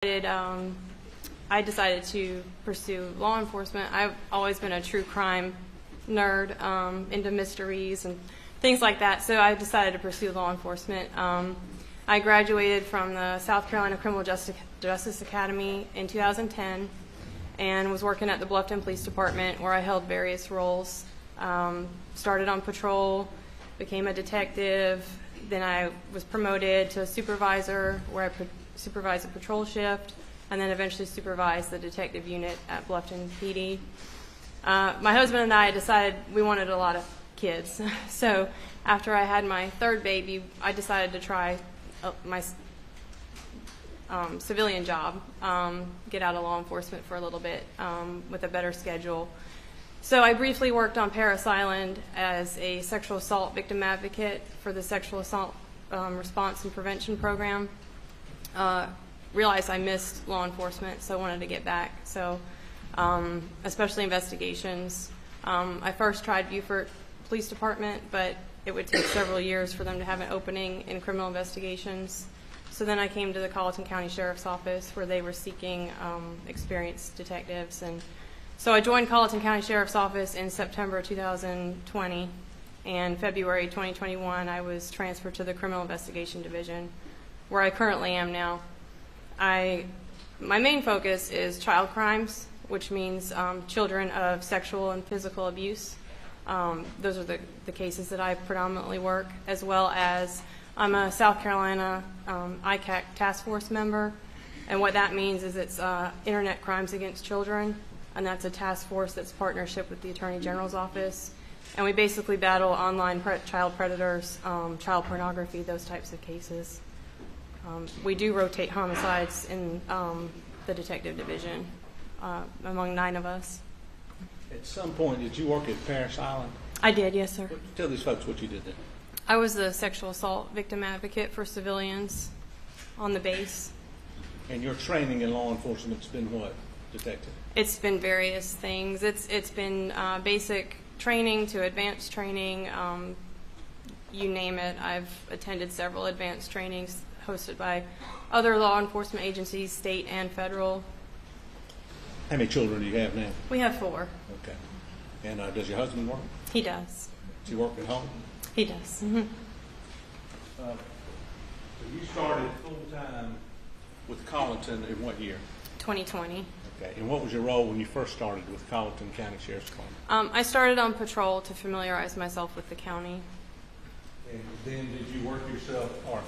I decided to pursue law enforcement. I've always been a true crime nerd, into mysteries and things like that, so I decided to pursue law enforcement. I graduated from the South Carolina Criminal Justice Academy in 2010 and was working at the Bluffton Police Department, where I held various roles. Started on patrol, became a detective, then I was promoted to supervisor, where I supervised a patrol shift, and then eventually supervised the detective unit at Bluffton PD. My husband and I decided we wanted a lot of kids. So after I had my third baby, I decided to try my civilian job, get out of law enforcement for a little bit with a better schedule. So I briefly worked on Paris Island as a sexual assault victim advocate for the Sexual Assault Response and Prevention Program. Realized I missed law enforcement, so I wanted to get back. So, especially investigations. I first tried Beaufort Police Department, but it would take several years for them to have an opening in criminal investigations. So then I came to the Colleton County Sheriff's Office, where they were seeking experienced detectives. And so I joined Colleton County Sheriff's Office in September 2020, and February 2021 I was transferred to the Criminal Investigation Division, where I currently am now. My main focus is child crimes, which means children of sexual and physical abuse. Those are the cases that I predominantly work, as well as I'm a South Carolina ICAC task force member, and what that means is it's Internet Crimes Against Children, and that's a task force that's partnership with the Attorney General's office, and we basically battle online child predators, child pornography, those types of cases. We do rotate homicides in the detective division among 9 of us. At some point, did you work at Paris Island? I did, yes, sir. Tell these folks what you did there. I was the sexual assault victim advocate for civilians on the base. And your training in law enforcement's been what, detective? It's been various things. It's been basic training to advanced training, you name it. I've attended several advanced trainings hosted by other law enforcement agencies, state and federal. How many children do you have now? We have 4. Okay. And does your husband work? He does. Does he work at home? He does. Mm-hmm. So you started full-time with Colleton in what year? 2020. Okay. And what was your role when you first started with Colleton County Sheriff's Department? I started on patrol to familiarize myself with the county. And then did you work yourself, or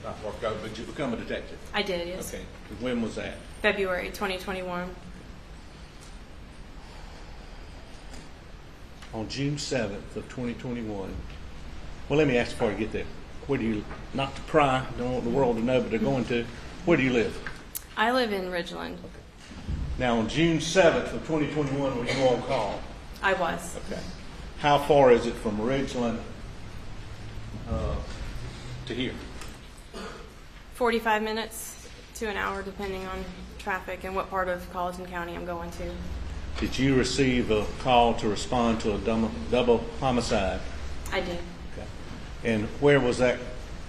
not work out, but you become a detective? I did, yes. Okay. When was that? February 2021. On June 7th of 2021. Well, let me ask before you get there. Where do you, not to pry, don't want the world to know, but they're going to, where do you live? I live in Ridgeland. Okay. Now, on June 7th of 2021, were you on call? I was. Okay. How far is it from Ridgeland to here? 45 minutes to an hour, depending on traffic and what part of Colleton County I'm going to. Did you receive a call to respond to a double homicide? I did. Okay. And where was that?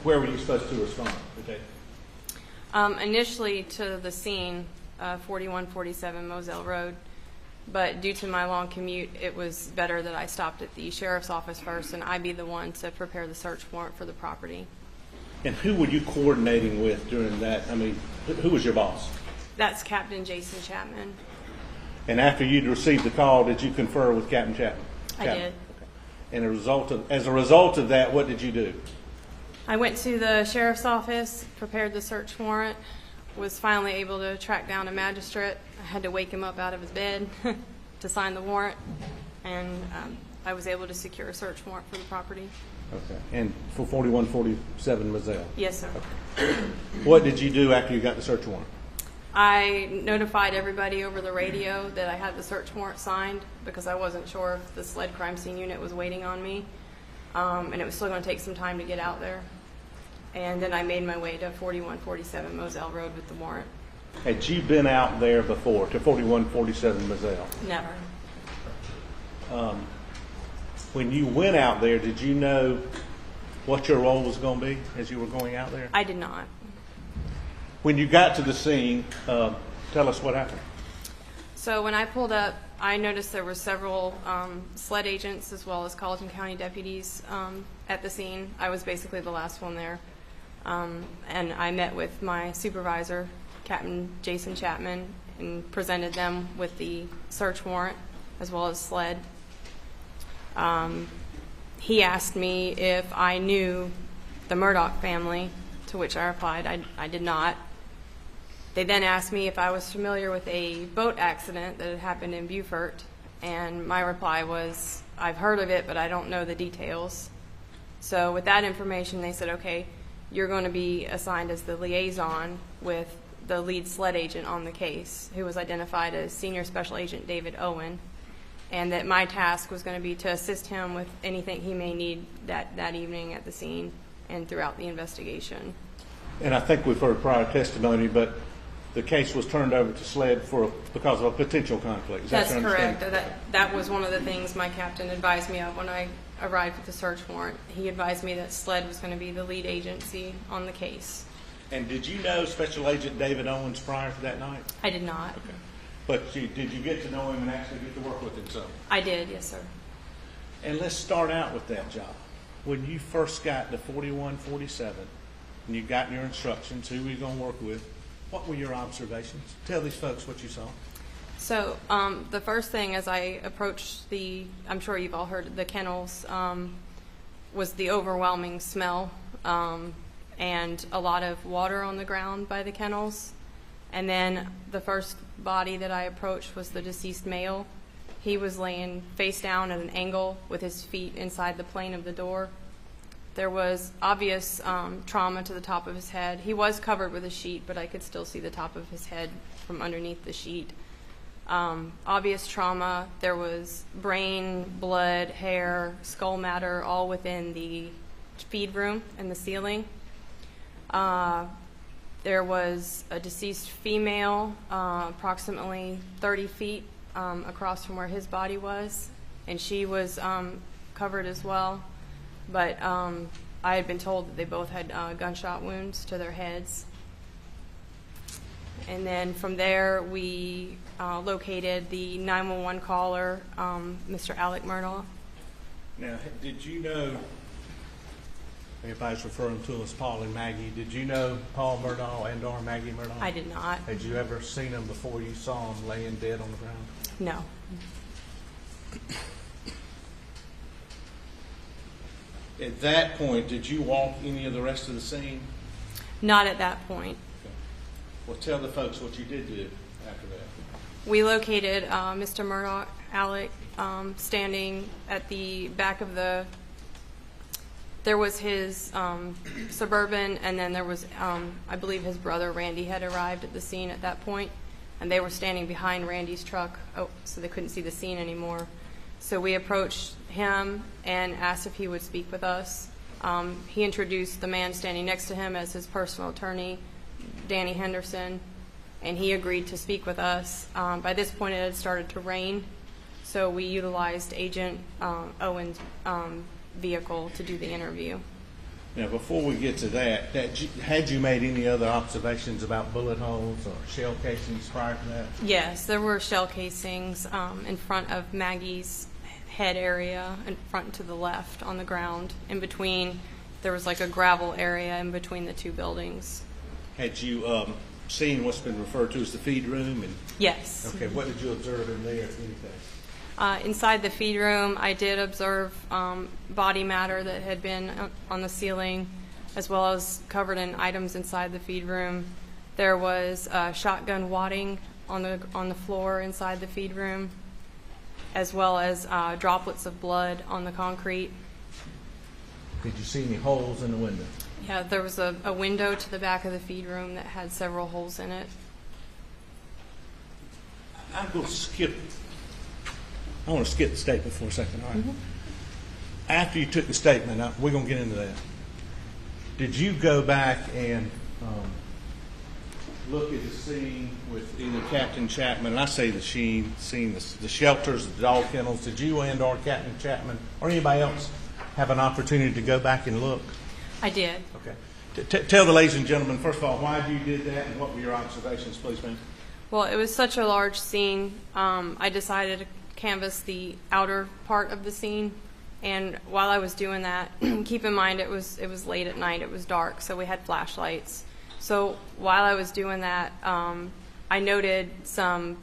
Where were you supposed to respond? Okay. Initially to the scene, 4147 Moselle Road, but due to my long commute, it was better that I stopped at the sheriff's office first and I be the one to prepare the search warrant for the property. And who were you coordinating with during that? I mean, who was your boss? That's Captain Jason Chapman. And after you'd received the call, did you confer with Captain Chapman? I did. Okay. And as a result of that, what did you do? I went to the sheriff's office, prepared the search warrant, was finally able to track down a magistrate. I had to wake him up out of his bed to sign the warrant, and I was able to secure a search warrant for the property. Okay. And for 4147 Moselle? Yes, sir. Okay. What did you do after you got the search warrant? I notified everybody over the radio that I had the search warrant signed because I wasn't sure if the SLED crime scene unit was waiting on me, and it was still going to take some time to get out there. And then I made my way to 4147 Moselle Road with the warrant. Had you been out there before, to 4147 Moselle? Never. When you went out there, did you know what your role was going to be as you were going out there? I did not. When you got to the scene, tell us what happened. So when I pulled up, I noticed there were several SLED agents as well as Colleton County deputies at the scene. I was basically the last one there. And I met with my supervisor, Captain Jason Chapman, and presented them with the search warrant as well as SLED. He asked me if I knew the Murdaugh family, to which I replied I did not. They then asked me if I was familiar with a boat accident that had happened in Beaufort, and my reply was, I've heard of it, but I don't know the details. So with that information, they said, okay, you're going to be assigned as the liaison with the lead SLED agent on the case, who was identified as Senior Special Agent David Owen, and that my task was going to be to assist him with anything he may need that evening at the scene and throughout the investigation. And I think we've heard prior testimony, but the case was turned over to SLED because of a potential conflict. Is that That's your correct. understanding? That was one of the things my captain advised me of when I arrived with the search warrant. He advised me that SLED was going to be the lead agency on the case. And did you know Special Agent David Owens prior to that night? I did not. Okay. But did you get to know him and actually get to work with him some? I did, yes, sir. And let's start out with that job. When you first got to 4147 and you got your instructions, who were you going to work with, what were your observations? Tell these folks what you saw. So the first thing as I approached I'm sure you've all heard the kennels, was the overwhelming smell and a lot of water on the ground by the kennels. And then the first body that I approached was the deceased male. He was laying face down at an angle with his feet inside the plane of the door. There was obvious trauma to the top of his head. He was covered with a sheet, but I could still see the top of his head from underneath the sheet. Obvious trauma. There was brain, blood, hair, skull matter, all within the feed room and the ceiling. There was a deceased female, approximately 30 feet across from where his body was, and she was covered as well. But I had been told that they both had gunshot wounds to their heads. And then from there, we located the 911 caller, Mr. Alec Murdaugh. Now, did you know, everybody's referring to as Paul and Maggie, did you know Paul Murdaugh and or Maggie Murdaugh? I did not. Had you ever seen them before you saw them laying dead on the ground? No. At that point, did you walk any of the rest of the scene? Not at that point. Okay. Well, tell the folks what you did do after that. We located Mr. Murdaugh, Alec, standing at the back of there was his Suburban, and then there was, I believe his brother Randy had arrived at the scene at that point, and they were standing behind Randy's truck, so they couldn't see the scene anymore. So we approached him and asked if he would speak with us. He introduced the man standing next to him as his personal attorney, Danny Henderson, and he agreed to speak with us. By this point, it had started to rain, so we utilized Agent Owen's vehicle to do the interview. Now, before we get to that, had you made any other observations about bullet holes or shell casings prior to that? Yes, there were shell casings in front of Maggie's head area, in front to the left on the ground. In between, there was like a gravel area in between the two buildings. Had you seen what's been referred to as the feed room? And Yes. okay, what did you observe in there, if anything? Inside the feed room, I did observe body matter that had been on the ceiling, as well as covered in items inside the feed room. There was shotgun wadding on the floor inside the feed room, as well as droplets of blood on the concrete. Did you see any holes in the window? Yeah, there was a window to the back of the feed room that had several holes in it. I want to skip the statement for a second. All right. Mm-hmm. After you took the statement, we're going to get into that. Did you go back and look at the scene with either Captain Chapman, and I say the scene, the shelters, the dog kennels, did you and or Captain Chapman or anybody else have an opportunity to go back and look? I did. Okay. Tell the ladies and gentlemen, first of all, why you did that and what were your observations, please, ma'am? Well, it was such a large scene. I decided to canvas the outer part of the scene, and while I was doing that, keep in mind it was late at night. It was dark, so we had flashlights. So while I was doing that, I noted some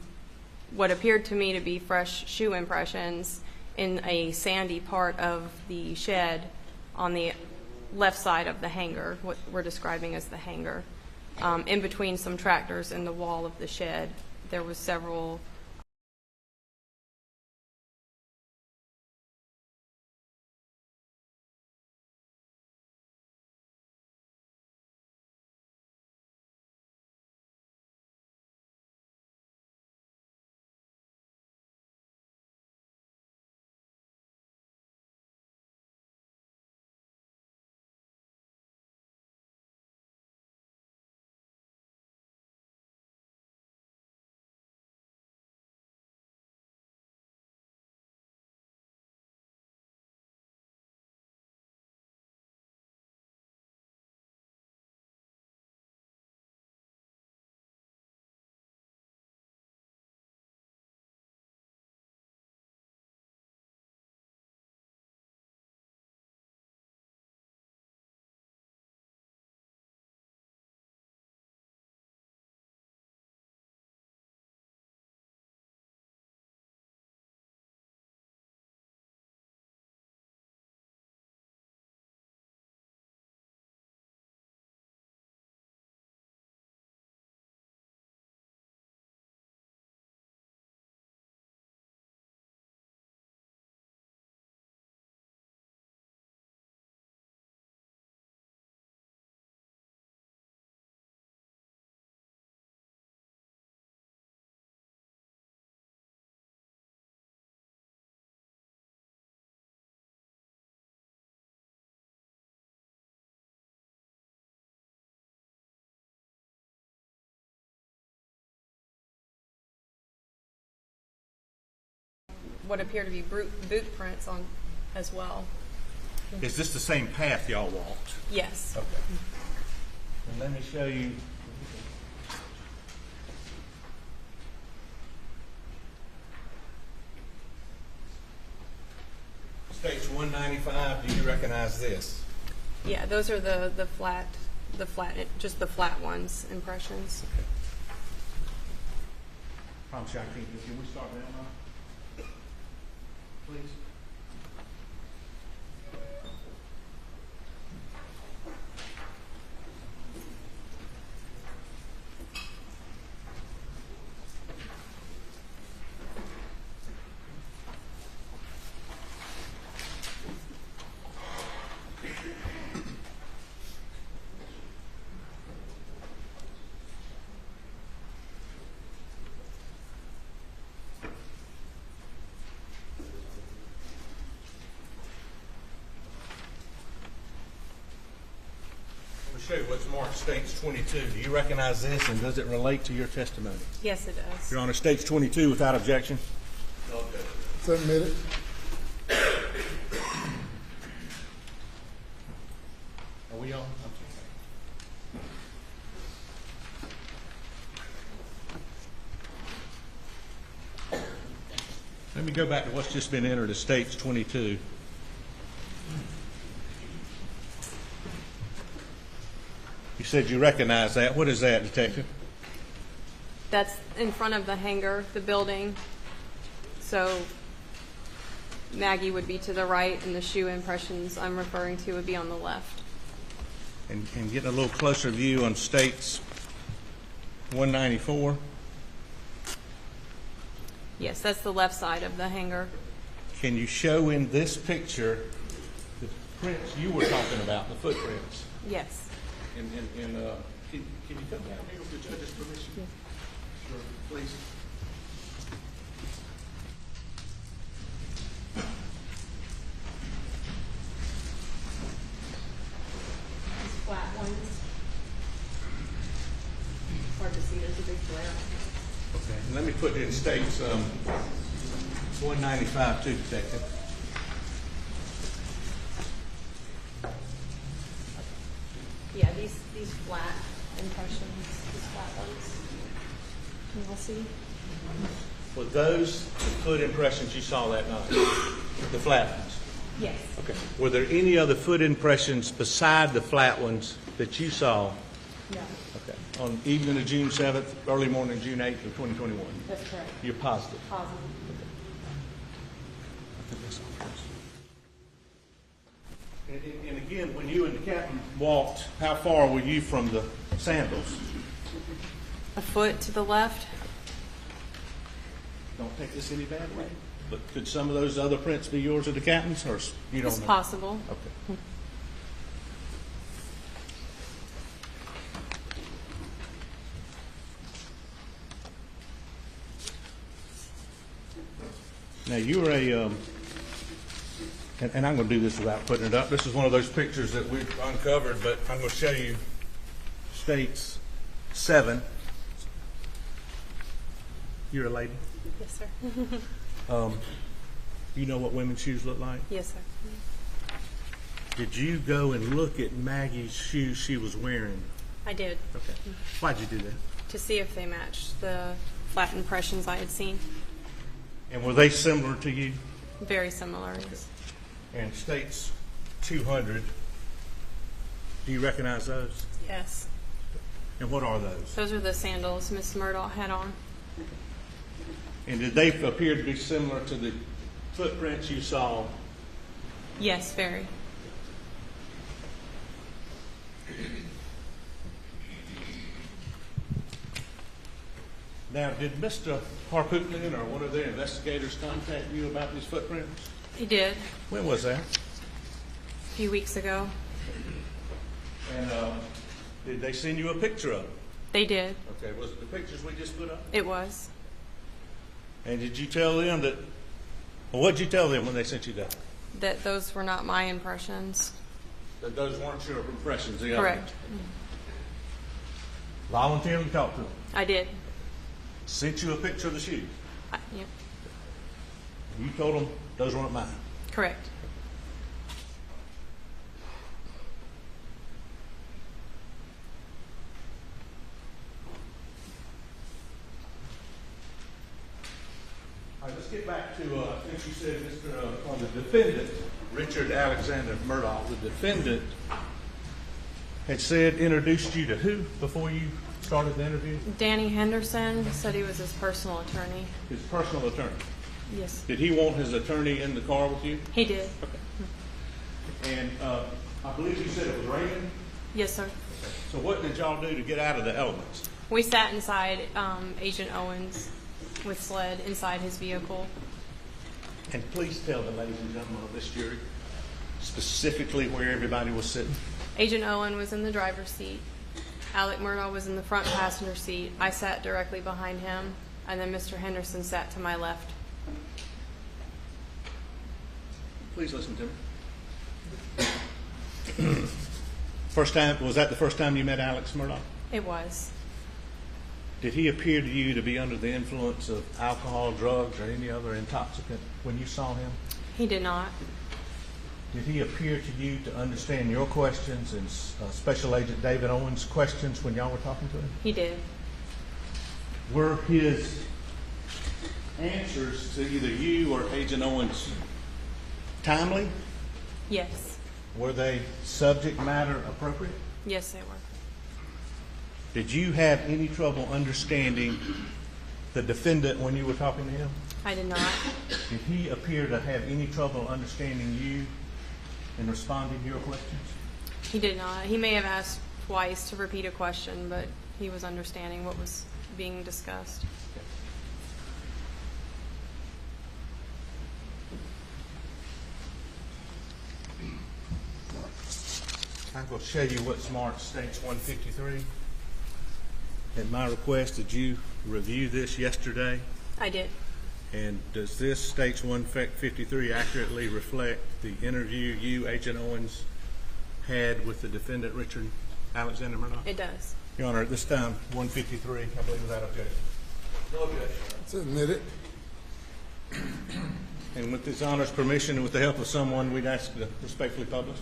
what appeared to me to be fresh shoe impressions in a sandy part of the shed on the left side of the hangar, what we're describing as the hangar. In between some tractors and the wall of the shed, there was several what appear to be boot prints on as well. Is this the same path y'all walked? Yes. Okay. And let me show you. Stage 195, do you recognize this? Yeah, those are the flat, just the flat ones impressions. Okay. Promise you I can't. Can we start now? Please. Show you what's marked Stage 22. Do you recognize this, and does it relate to your testimony? Yes, it does. Your Honor, Stage 22 without objection. Okay. Submitted. Are we on? Let me go back to what's just been entered as Stage 22. You said you recognize that. What is that, Detective? That's in front of the hangar, the building. So Maggie would be to the right, and the shoe impressions I'm referring to would be on the left. And getting a little closer view on States 194. Yes, that's the left side of the hangar. Can you show in this picture the prints you were talking about, the footprints? Yes. Can you come down here with the judge's permission? Yes. Sure, please. These flat ones. It's hard to see. There's a big glare. Okay. And let me put it in States 195 too, Detective. Yeah, these flat impressions, these flat ones. You will see. Were those the foot impressions you saw that night? The flat ones? Yes. Okay. Were there any other foot impressions beside the flat ones that you saw? No. Okay. On evening of June 7th, early morning of June 8th of 2021? That's correct. You're positive? Positive. And again, when you and the captain walked, how far were you from the sandals? A foot to the left. Don't take this any bad way, but could some of those other prints be yours or the captain's, or you don't It's know? possible. Okay. Now you were and I'm going to do this without putting it up. This is one of those pictures that we've uncovered, but I'm going to show you states 7. You're a lady. Yes, sir. You know what women's shoes look like? Yes, sir. Did you go and look at Maggie's shoes she was wearing? I did. Okay. Why'd you do that? To see if they matched the flat impressions I had seen. And were they similar to you? Very similar. Yes. And states 200. Do you recognize those? Yes. And what are those? Those are the sandals Miss Murdaugh had on. And did they appear to be similar to the footprints you saw? Yes, very. Now, did Mr. Harpootlian or one of their investigators contact you about these footprints? He did. When was that? A few weeks ago. And did they send you a picture of them? They did. Okay, was it the pictures we just put up? It was. And did you tell them that, well, what did you tell them when they sent you that? That those were not my impressions. That those weren't your impressions? The Correct. Voluntarily talked to them? I did. Sent you a picture of the shoes? Yep. You told them those weren't mine? Correct. All right, let's get back to, I think you said, on the defendant, Richard Alexander Murdaugh, the defendant had said, introduced you to who before you started the interview? Danny Henderson said he was his personal attorney. His personal attorney. Yes. Did he want his attorney in the car with you? He did. Okay. And I believe you said it was raining? Yes, sir. So what did y'all do to get out of the elements? We sat inside Agent Owens with sled inside his vehicle. And please tell the ladies and gentlemen of this jury specifically where everybody was sitting. Agent Owen was in the driver's seat. Alec Murdaugh was in the front passenger seat. I sat directly behind him, and then Mr. Henderson sat to my left. Please listen to me. First time, was that the first time you met Alex Murdaugh? It was. Did he appear to you to be under the influence of alcohol, drugs, or any other intoxicant when you saw him? He did not. Did he appear to you to understand your questions and Special Agent David Owens' questions when y'all were talking to him? He did. Were his answers to either you or Agent Owens timely? Yes. Were they subject matter appropriate? Yes, they were. Did you have any trouble understanding the defendant when you were talking to him? I did not. Did he appear to have any trouble understanding you and responding to your questions? He did not. He may have asked twice to repeat a question, but he was understanding what was being discussed. I'm going to show you what's marked States 153. At my request, did you review this yesterday? I did. And does this States 153 accurately reflect the interview you, Agent Owens, had with the defendant, Richard Alexander Murdaugh? It does. Your Honor, at this time, 153, I believe without objection. No objection. It's admitted. And with this Honor's permission and with the help of someone, we'd ask to respectfully publish.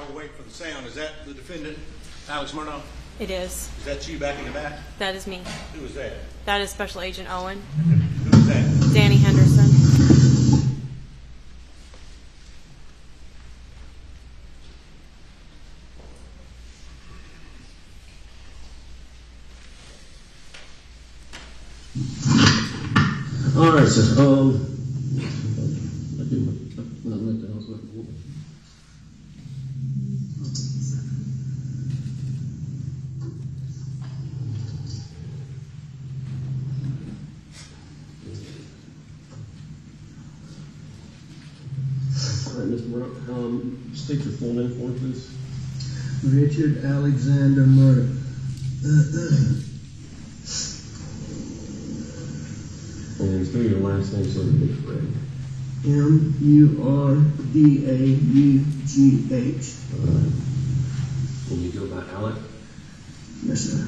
While we're waiting for the sound, is that the defendant, Alex Murdaugh? It is. Is that you back in the back? That is me. Who is that? That is Special Agent Owen. Who is that? Danny Henderson. All right, sir. All right, Mr. Murdaugh, state your full name for me, please. Richard Alexander Murdaugh. And spell your last name so we get correct. Murdaugh. All right. Can you go by Alec? Yes, sir.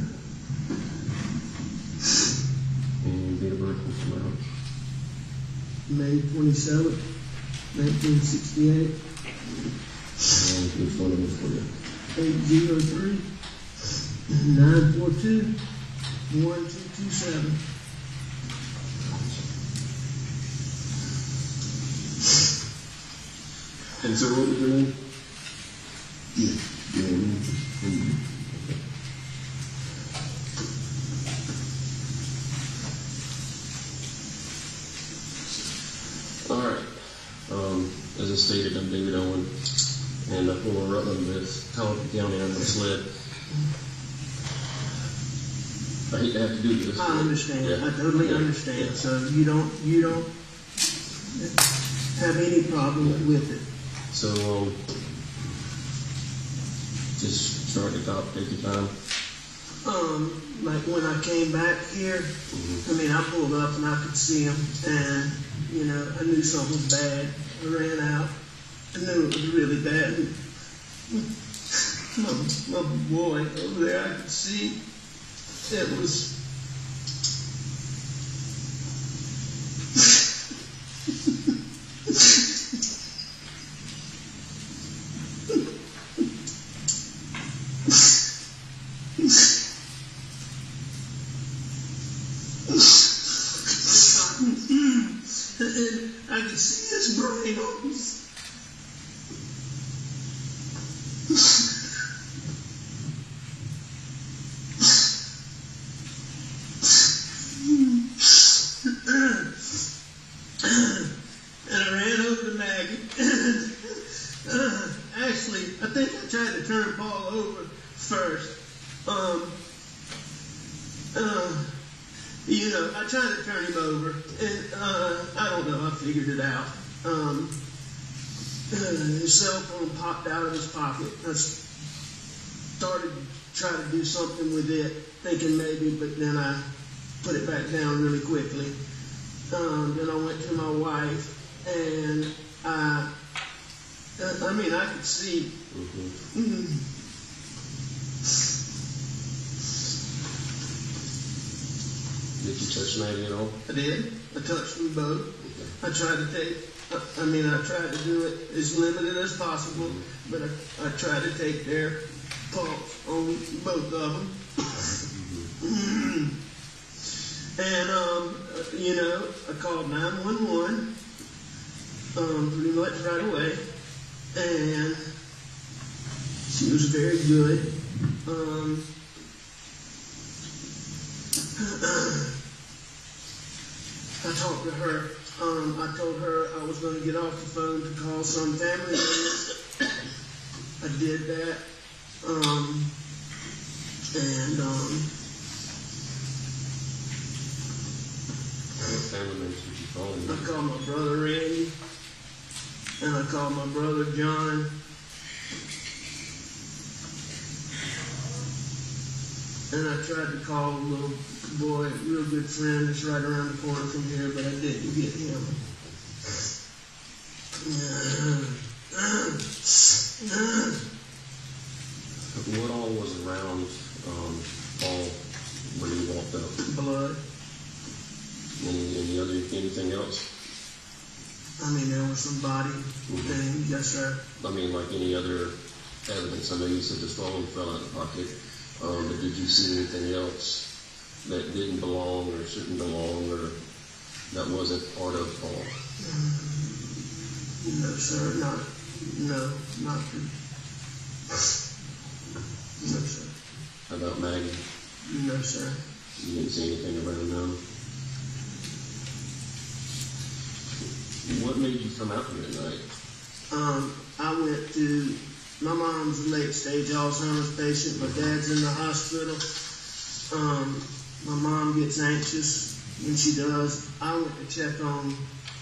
And date of birth, Mr. Murdaugh. May 27th, 1968. And your phone number for you. 803-942-1227. And so what was your name? All right. As I stated, I'm David Owen, and I'm from Rutland with Colleton County. I'm with SLED. I hate to have to do this. I understand. Yeah. I totally Yeah. understand. Yeah. So you don't have any problem with it. So, just start at the top, take your time. Like when I came back here, I mean, I pulled up and I could see him, and you know, I knew something was bad. I ran out. I knew it was really bad. My boy over there, I could see it was. I could see his brain almost. And I ran over to Maggie. Actually, I think I tried to turn Paul over first. You know, I tried to turn him over, and I don't know, I figured it out. His cell phone popped out of his pocket. I started trying to do something with it, thinking maybe, but then I put it back down really quickly. Then I went to my wife, and I mean, I could see. Did you touch Maggie at all? I did. I touched them both. I tried to take, I tried to do it as limited as possible, but I tried to take their pulse on both of them. And, you know, I called 911, pretty much right away, and she was very good. I talked to her. I told her I was going to get off the phone to call some family members. I did that. What family members did you call? I called my brother Randy, and I called my brother John. And I tried to call a little boy, a real good friend that's right around the corner from here, but I didn't get him. What all was around Paul when he walked up? Blood. Anything else? I mean, there was some body things, yes, sir. I mean, like any other evidence? I know you said the phone fell out of the pocket, but did you see anything else that didn't belong or shouldn't belong or that wasn't part of Paul? No, sir, not the, no, sir. How about Maggie? No, sir. You didn't see anything around them? What made you come out here tonight? I went to, my mom's a late stage Alzheimer's patient. My dad's in the hospital. My mom gets anxious when she does. I went to check on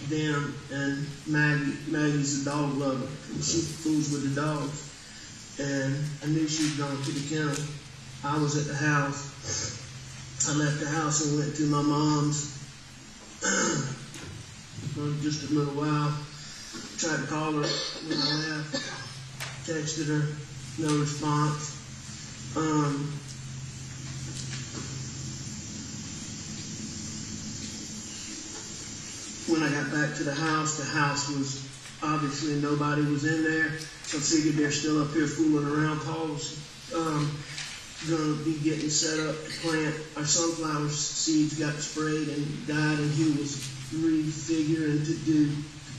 them, and Maggie's a dog lover, and she fools with the dogs. And I knew she was going to the kennel. I was at the house. I left the house and went to my mom's for just a little while. Tried to call her when I left. Texted her, no response. When I got back to the house was obviously nobody was in there. So I figured they're still up here fooling around. Paul's going to be getting set up to plant. Our sunflower seeds got sprayed and died, and he was refiguring to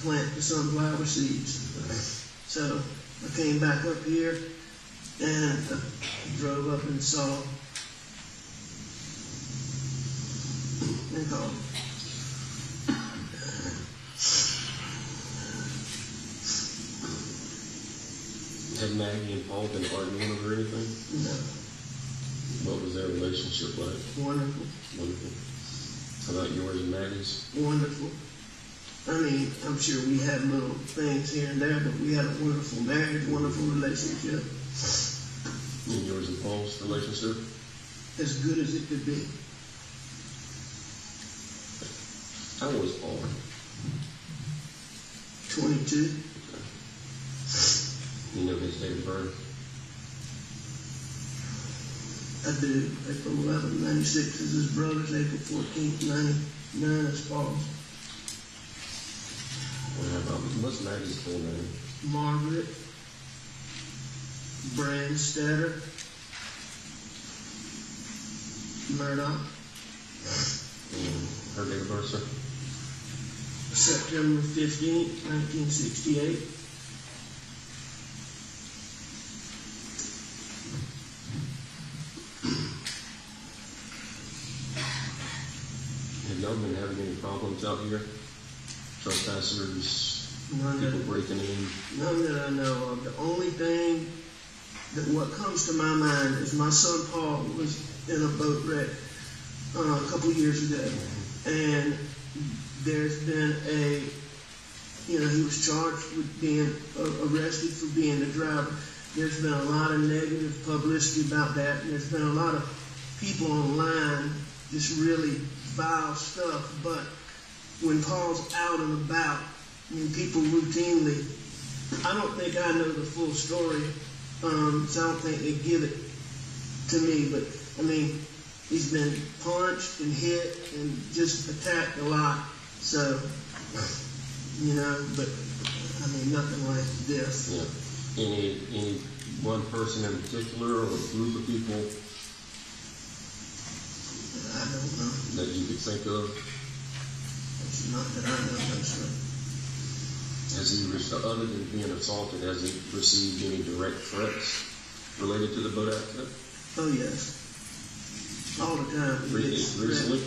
plant the sunflower seeds. So I came back up here and drove up and saw and called. Had Maggie and Paul been arguing over anything? No. What was their relationship like? Wonderful. Wonderful. How about yours and Maggie's? Wonderful. I mean, I'm sure we had little things here and there, but we had a wonderful marriage, wonderful relationship. And yours and Paul's relationship? As good as it could be. How old was Paul? 22. You know his date of birth? I do. April 11, 96 is his brother's. April 14th, 99 is Paul's. What's Maggie's full name? Margaret Brandstetter Murdaugh. Her date of birth, sir? September 15th, 1968. Have y'all been having any problems out here? Trespassers, None people that, breaking in? none that I know of. The only thing that what comes to my mind is my son Paul was in a boat wreck a couple years ago, and there's been he was charged with being arrested for being the driver. There's been a lot of negative publicity about that, and there's been a lot of people online just really vile stuff, but when Paul's out and about, I mean, people routinely, I don't think I know the full story, so I don't think they give it to me, but I mean, he's been punched and hit and just attacked a lot, so, but I mean, nothing like this. Yeah. Any one person in particular or a group of people I don't know. that you could think of? It's not that I know, no, sir. Has he, other than being assaulted, has he received any direct threats related to the boat accident? Oh, yes. All the time. Recently?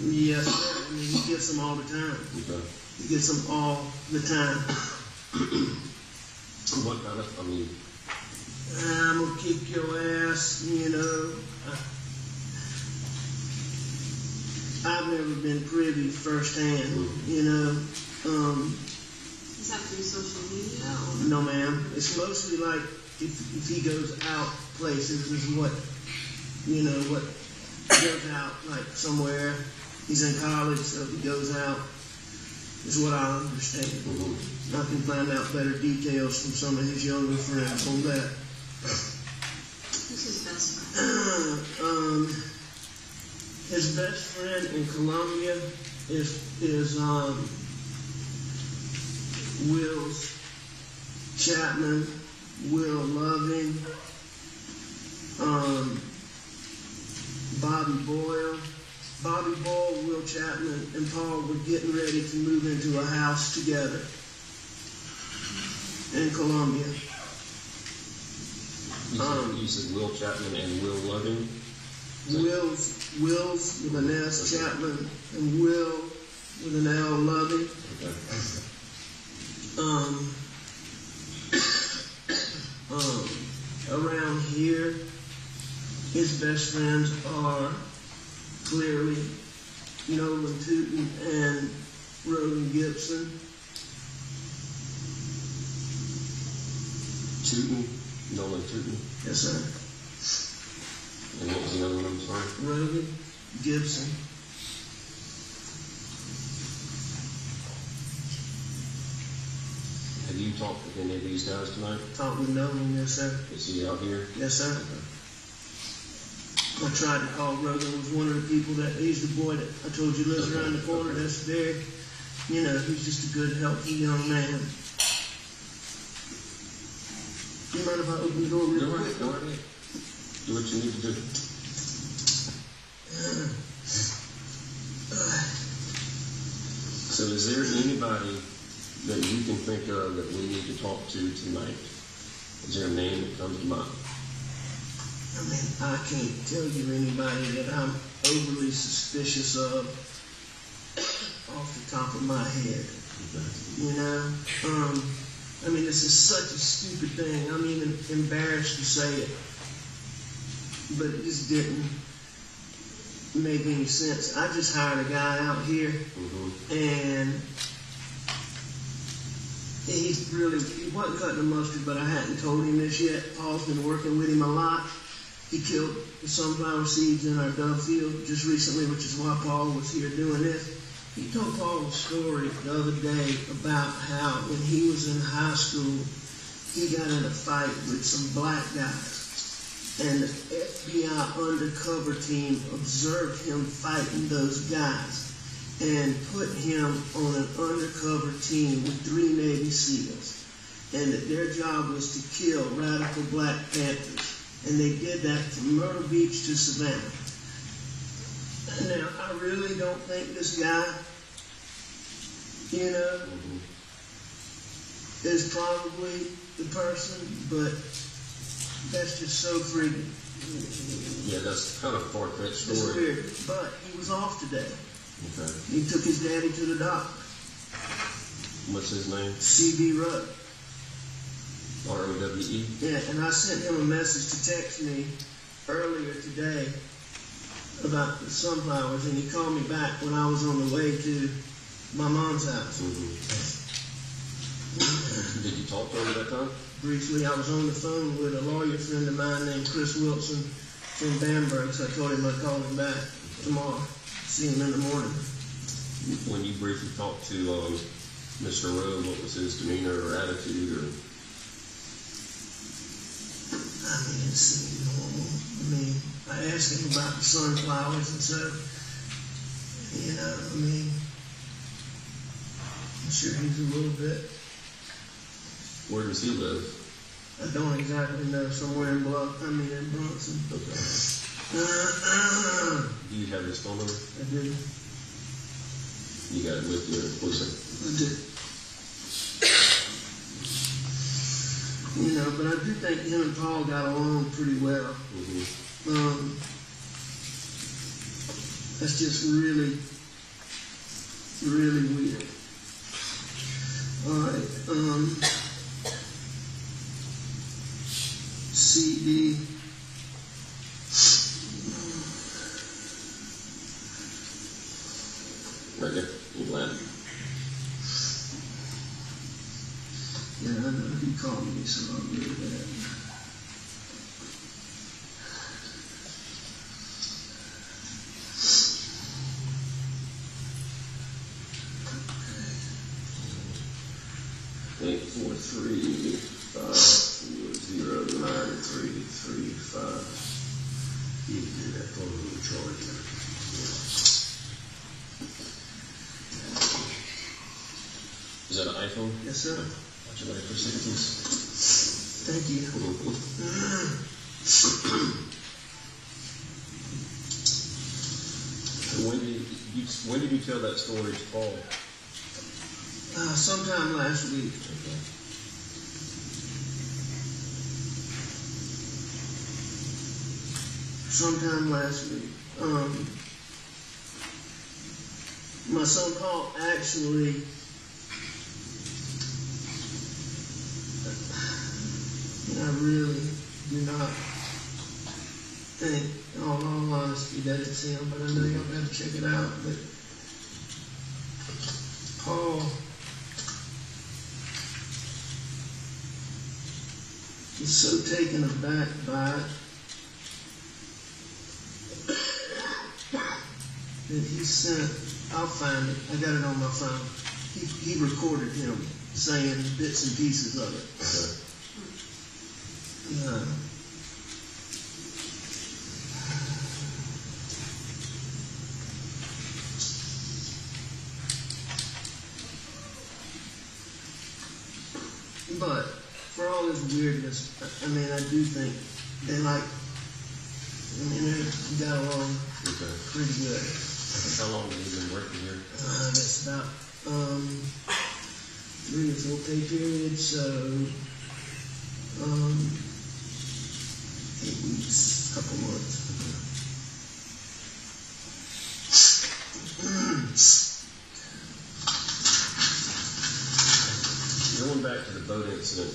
Yes, sir. I mean, he gets them all the time. Okay. He gets them all the time. What kind of, I'm going to kick your ass, I've never been privy firsthand, Is that through social media? Or? No, ma'am. It's mostly like if he goes out places is what goes out, like somewhere. He's in college, so he goes out, is what I understand. Mm-hmm. I can find out better details from some of his younger friends on that. Who's his best friend? His best friend in Colombia is Will's Chapman, Will Loving, Bobby Boyle. Bobby Boyle, Will Chapman, and Paul were getting ready to move into a house together in Columbia. You said Will Chapman and Will Loving? Will's with an S, Chapman, and Will with an L, Loving. Around here, his best friends are clearly Nolan Tootin and Rogan Gibson. Tootin? Nolan Tootin? Yes, sir. And what was the other one, I'm sorry? Rogan Gibson. Have you talked with any of these guys tonight? Talked with Nolan, yes, sir. Is he out here? Yes, sir. I tried to call Rogan, was one of the people he's the boy that I told you lives around the corner. That's very, he's just a good, healthy young man. You mind if I open the door real quick? Go ahead. Do what you need to do. So is there anybody that you can think of that we need to talk to tonight? Is there a name that comes to mind? I mean, I can't tell you anybody that I'm overly suspicious of off the top of my head. I mean, this is such a stupid thing. I'm even embarrassed to say it. But it just didn't make any sense. I just hired a guy out here, and he wasn't cutting the mustard, but I hadn't told him this yet. Paul's been working with him a lot. He killed the sunflower seeds in our dove field just recently, which is why Paul was here doing this. He told Paul a story the other day about how when he was in high school, he got in a fight with some black guys. And the FBI undercover team observed him fighting those guys and put him on an undercover team with 3 Navy SEALs. And that their job was to kill radical Black Panthers. And they did that from Myrtle Beach to Savannah. Now, I really don't think this guy, is probably the person, but that's just so freaky. Yeah, that's kind of a far-fetched story. It's weird, but he was off today. Okay. He took his daddy to the doctor. What's his name? C.B. Rudd. R-O-W-E? Yeah, and I sent him a message to text me earlier today about the sunflowers, and he called me back when I was on the way to my mom's house. Did you talk to him at that time? Briefly, I was on the phone with a lawyer friend of mine named Chris Wilson from Bamberg, so I told him I'd call him back tomorrow, see him in the morning. When you briefly talked to Mr. Rowe, what was his demeanor or attitude? Or? I mean, it seemed normal. I mean, I asked him about the sunflowers and so, I'm sure he's a little bit. Where does he live? I don't exactly know. Somewhere in Bronson. Okay. Do you have his phone number? I do. You got it with you, Lisa? I do. But I do think him and Paul got along pretty well. That's just really, really weird. All right. CD. Right there. You glad? Yeah, I know. He called me, so I'll do that. Okay. 843-540-9335. You can do that for me, Troy. Is that an iPhone? Yes, sir. Watch it right for 60s. Thank you. When did you tell that story to Paul? Sometime last week. Okay. Sometime last week. My son Paul actually I really do not think, in all honesty, that it's him, but I know y'all got to check it out. But Paul was so taken aback by it that he sent, I'll find it, I got it on my phone. He recorded him saying bits and pieces of it. But for all this weirdness, I mean, I do think they they got along pretty good. How long have you been working here? That's about 3 or 4 pay periods, so 8 weeks, couple months. Going back to the boat incident,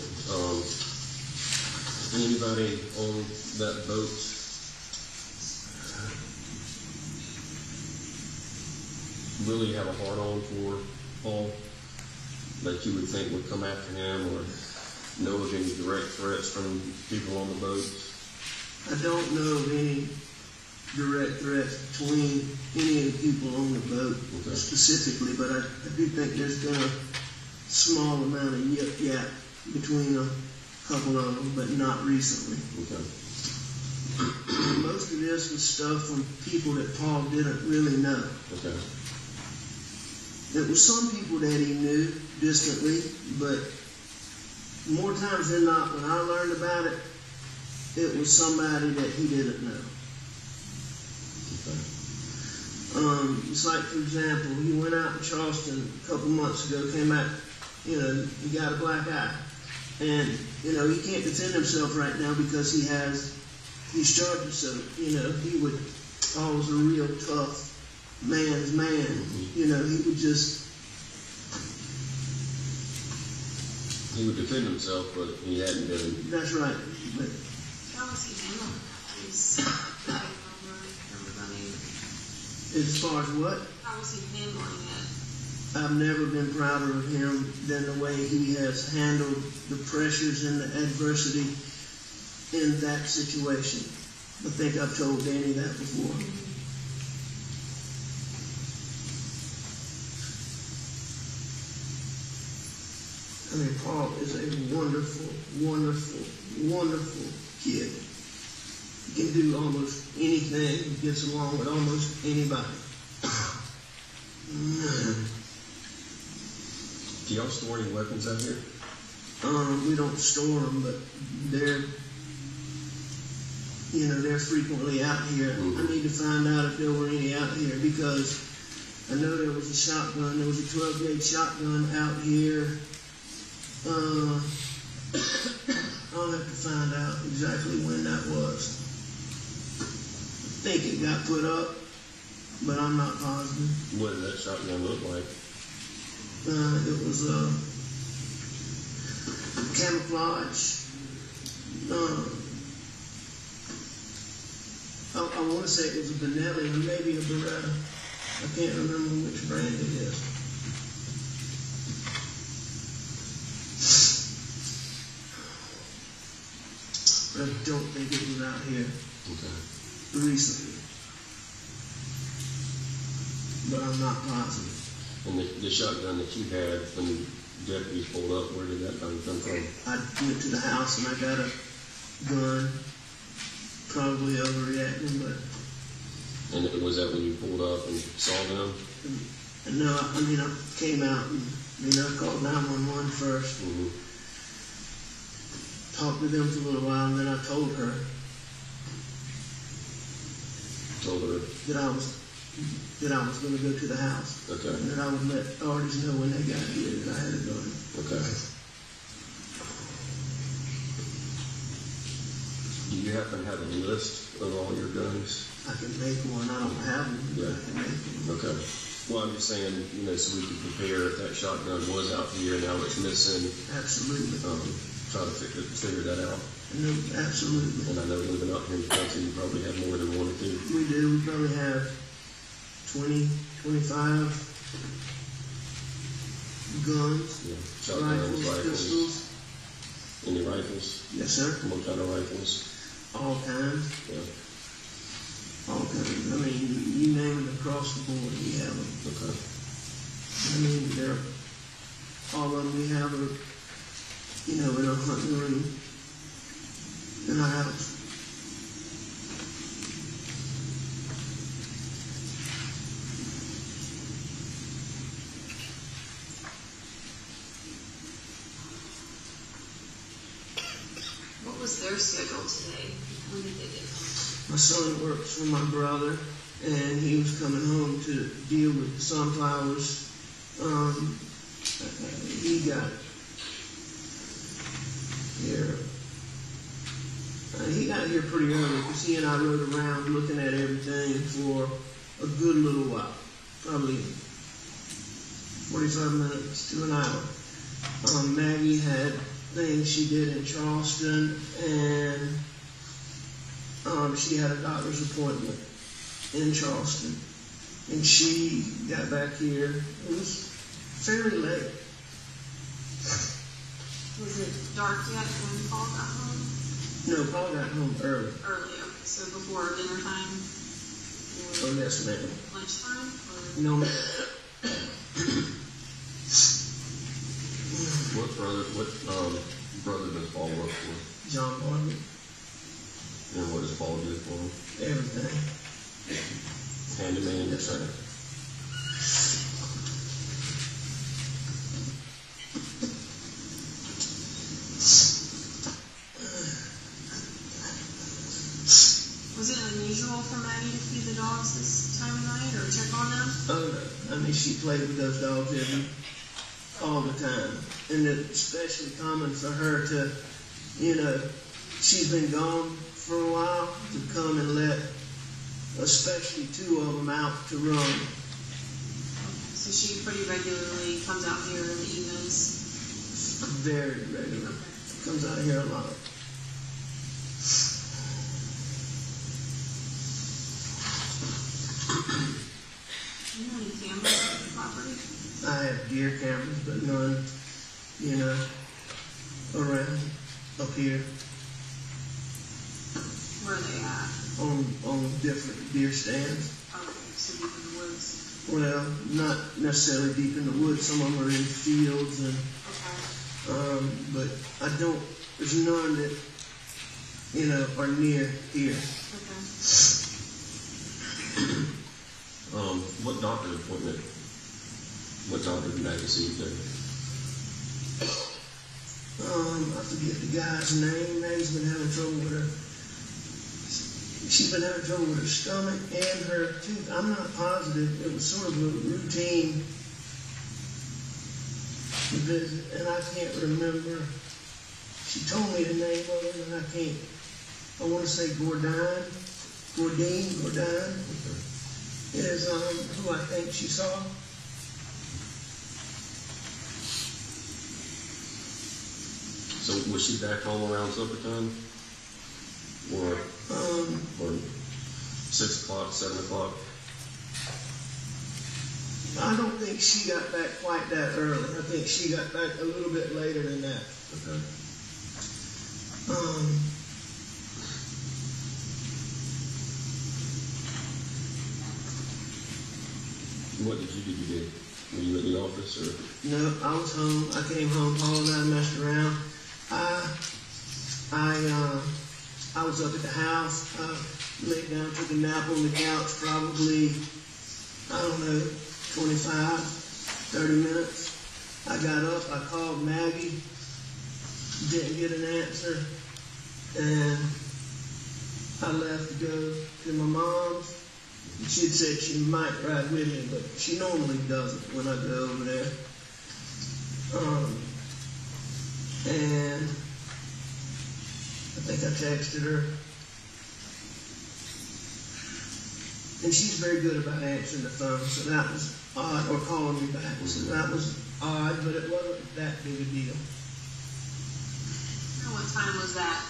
anybody on that boat really have a hard on for Paul that you would think would come after him, or know of any direct threats from people on the boat? I don't know of any direct threats between any of the people on the boat specifically, but I do think there's been a small amount of yip-yap between a couple of them, but not recently. Okay. Most of this was stuff from people that Paul didn't really know. Okay. There were some people that he knew distantly, but more times than not, when I learned about it, it was somebody that he didn't know. Okay. It's like, for example, he went out in Charleston a couple months ago, came out, he got a black eye. And, he can't defend himself right now because he's charged, so, he would, Paul's a real tough man's man. He would just... He would defend himself, but he hadn't been... That's right. But How was he handling his everybody? as far as what? How was he handling it? I've never been prouder of him than the way he has handled the pressures and the adversity in that situation. I think I've told Danny that before. I mean, Paul is a wonderful, wonderful, wonderful kid. He can do almost anything. He gets along with almost anybody. Do y'all store any weapons out here? We don't store them, but they're frequently out here. I need to find out if there were any out here because I know there was a shotgun. There was a 12-gauge shotgun out here. I'll have to find out exactly when that was. I think it got put up, but I'm not positive. What did that shotgun look like? It was camouflage. I want to say it was a Benelli or maybe a Beretta. I can't remember which brand it is. But I don't think it was out here recently. But I'm not positive. And the shotgun that you had when the deputies pulled up, where did that gun come from? I went to the house and I got a gun. Probably overreacting, but... And was that when you pulled up and saw them? No, I came out and, I called 911 first. talked to them for a little while, and then I told her that I was going to go to the house. Okay. And that I would let authorities know when they got here that I had a gun. Okay. Do you happen to have a list of all your guns? I can make one. I don't have one, but Yeah. I can make one. Okay. Well, I'm just saying, so we can compare if that shotgun was out here, now it's missing. Absolutely. Try to figure that out. No, absolutely. And I know living up here in the country, you probably have more than one or two. We do. We probably have 20, 25 guns, Yeah. Shotguns, rifles. pistols. Any rifles? Yes, sir. What kind of rifles? All kinds. Yeah. All kinds. I mean, you name it across the board, we have them. Okay. I mean, all of them we have are, in a hunting room in our house. What was their schedule today? When did they get home? My son works for my brother, and he was coming home to deal with the sunflowers. He got here. He got here pretty early because he and I rode around looking at everything for a good little while, probably 45 minutes to an hour. Maggie had things she did in Charleston, and she had a doctor's appointment in Charleston, and she got back here. It was fairly late. Was it dark yet when Paul got home? No, Paul got home early. Early, okay. So before dinner time? Oh, Or yes, ma'am. lunchtime? Or No, ma'am. What brother does Paul work for? John Bartlett, And what does Paul do for him? everything. Handyman, Yes, sir. was it unusual for Maggie to feed the dogs this time of night or check on them? Oh, no. I mean, she played with those dogs all the time. And it's especially common for her to, she's been gone for a while, to come and let especially two of them out to run. Okay. So she pretty regularly comes out here in the evenings. Very regular. Comes out here a lot. Do you have any cameras on the property? I have deer cameras, but none, around up here Where are they at? on different deer stands. Okay, so deep in the woods. Well, not necessarily deep in the woods. Some of them are in fields, and Okay. but there's none that are near here. Okay. What doctor appointment? What doctor did Maggie see today? I forget the guy's name. Maggie's been having trouble with her. She's been having trouble with her stomach and her tooth. I'm not positive. It was sort of a routine visit, and I can't remember. She told me the name of it, and I can't. I want to say Gordine is who I think she saw. So was she back home around supper time? Or 6 o'clock, 7 o'clock? I don't think she got back quite that early. I think she got back a little bit later than that. Okay. What did you do today? Were you in the office or? No, I was home. I came home. Paul and I messed around. I was up at the house. Laid down, took a nap on the couch, probably, 25, 30 minutes. I got up. I called Maggie. Didn't get an answer, and I left to go to my mom's. She had said she might ride with me, but she normally doesn't when I go over there. And I think I texted her. And she's very good about answering the phone, so that was odd, or calling me back. So that was odd, but it wasn't that big a deal. And what time was that?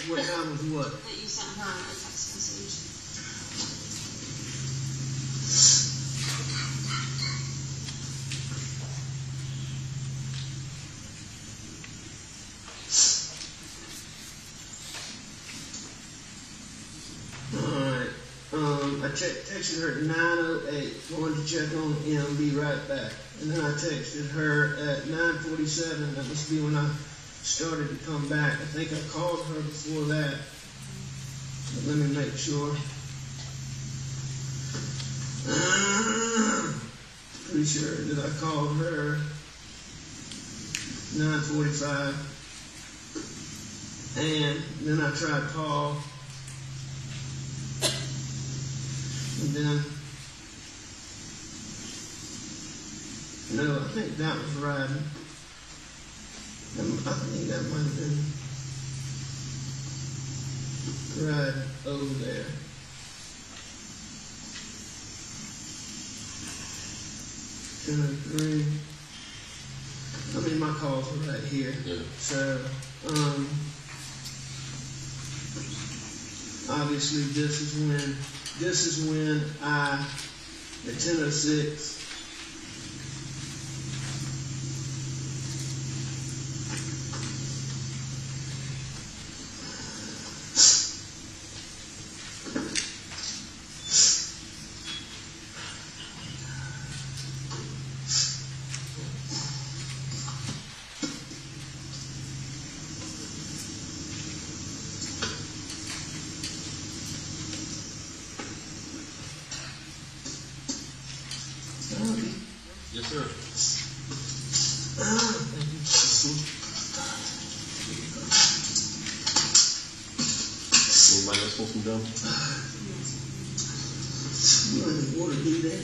What time was what? That you sent her a text message? I texted her at 9:08, wanted to check on him, be right back. And then I texted her at 9:47, that must be when I started to come back. I think I called her before that. But let me make sure. Pretty sure that I called her 9:45. And then I tried to call. And then, no, I think that was riding. I think that might have been riding over there. Two, three. I mean, my calls were right here. Yeah. So, obviously this is when I, at 10:06, Yes, sir. Anybody else want some gum? You want any water, do that?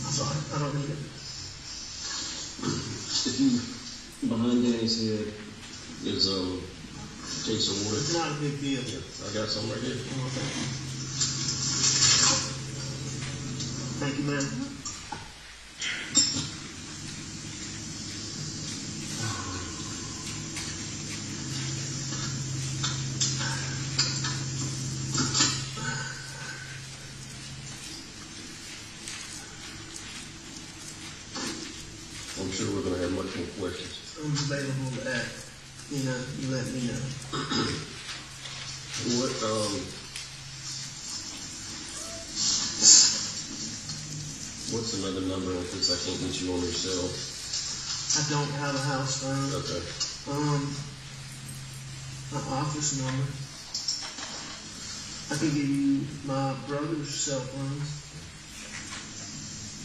I'm sorry, I don't need it. If you, behind Danny's head is a case of water. It's not a big deal. Yeah, I got some right here. Oh, thank you, ma'am. I'm sure we're going to have much more questions. I'm available at, you let me know. What's another number in case I can't get you on your cell? I don't have a house phone. Okay. My office number. I can give you my brother's cell phone.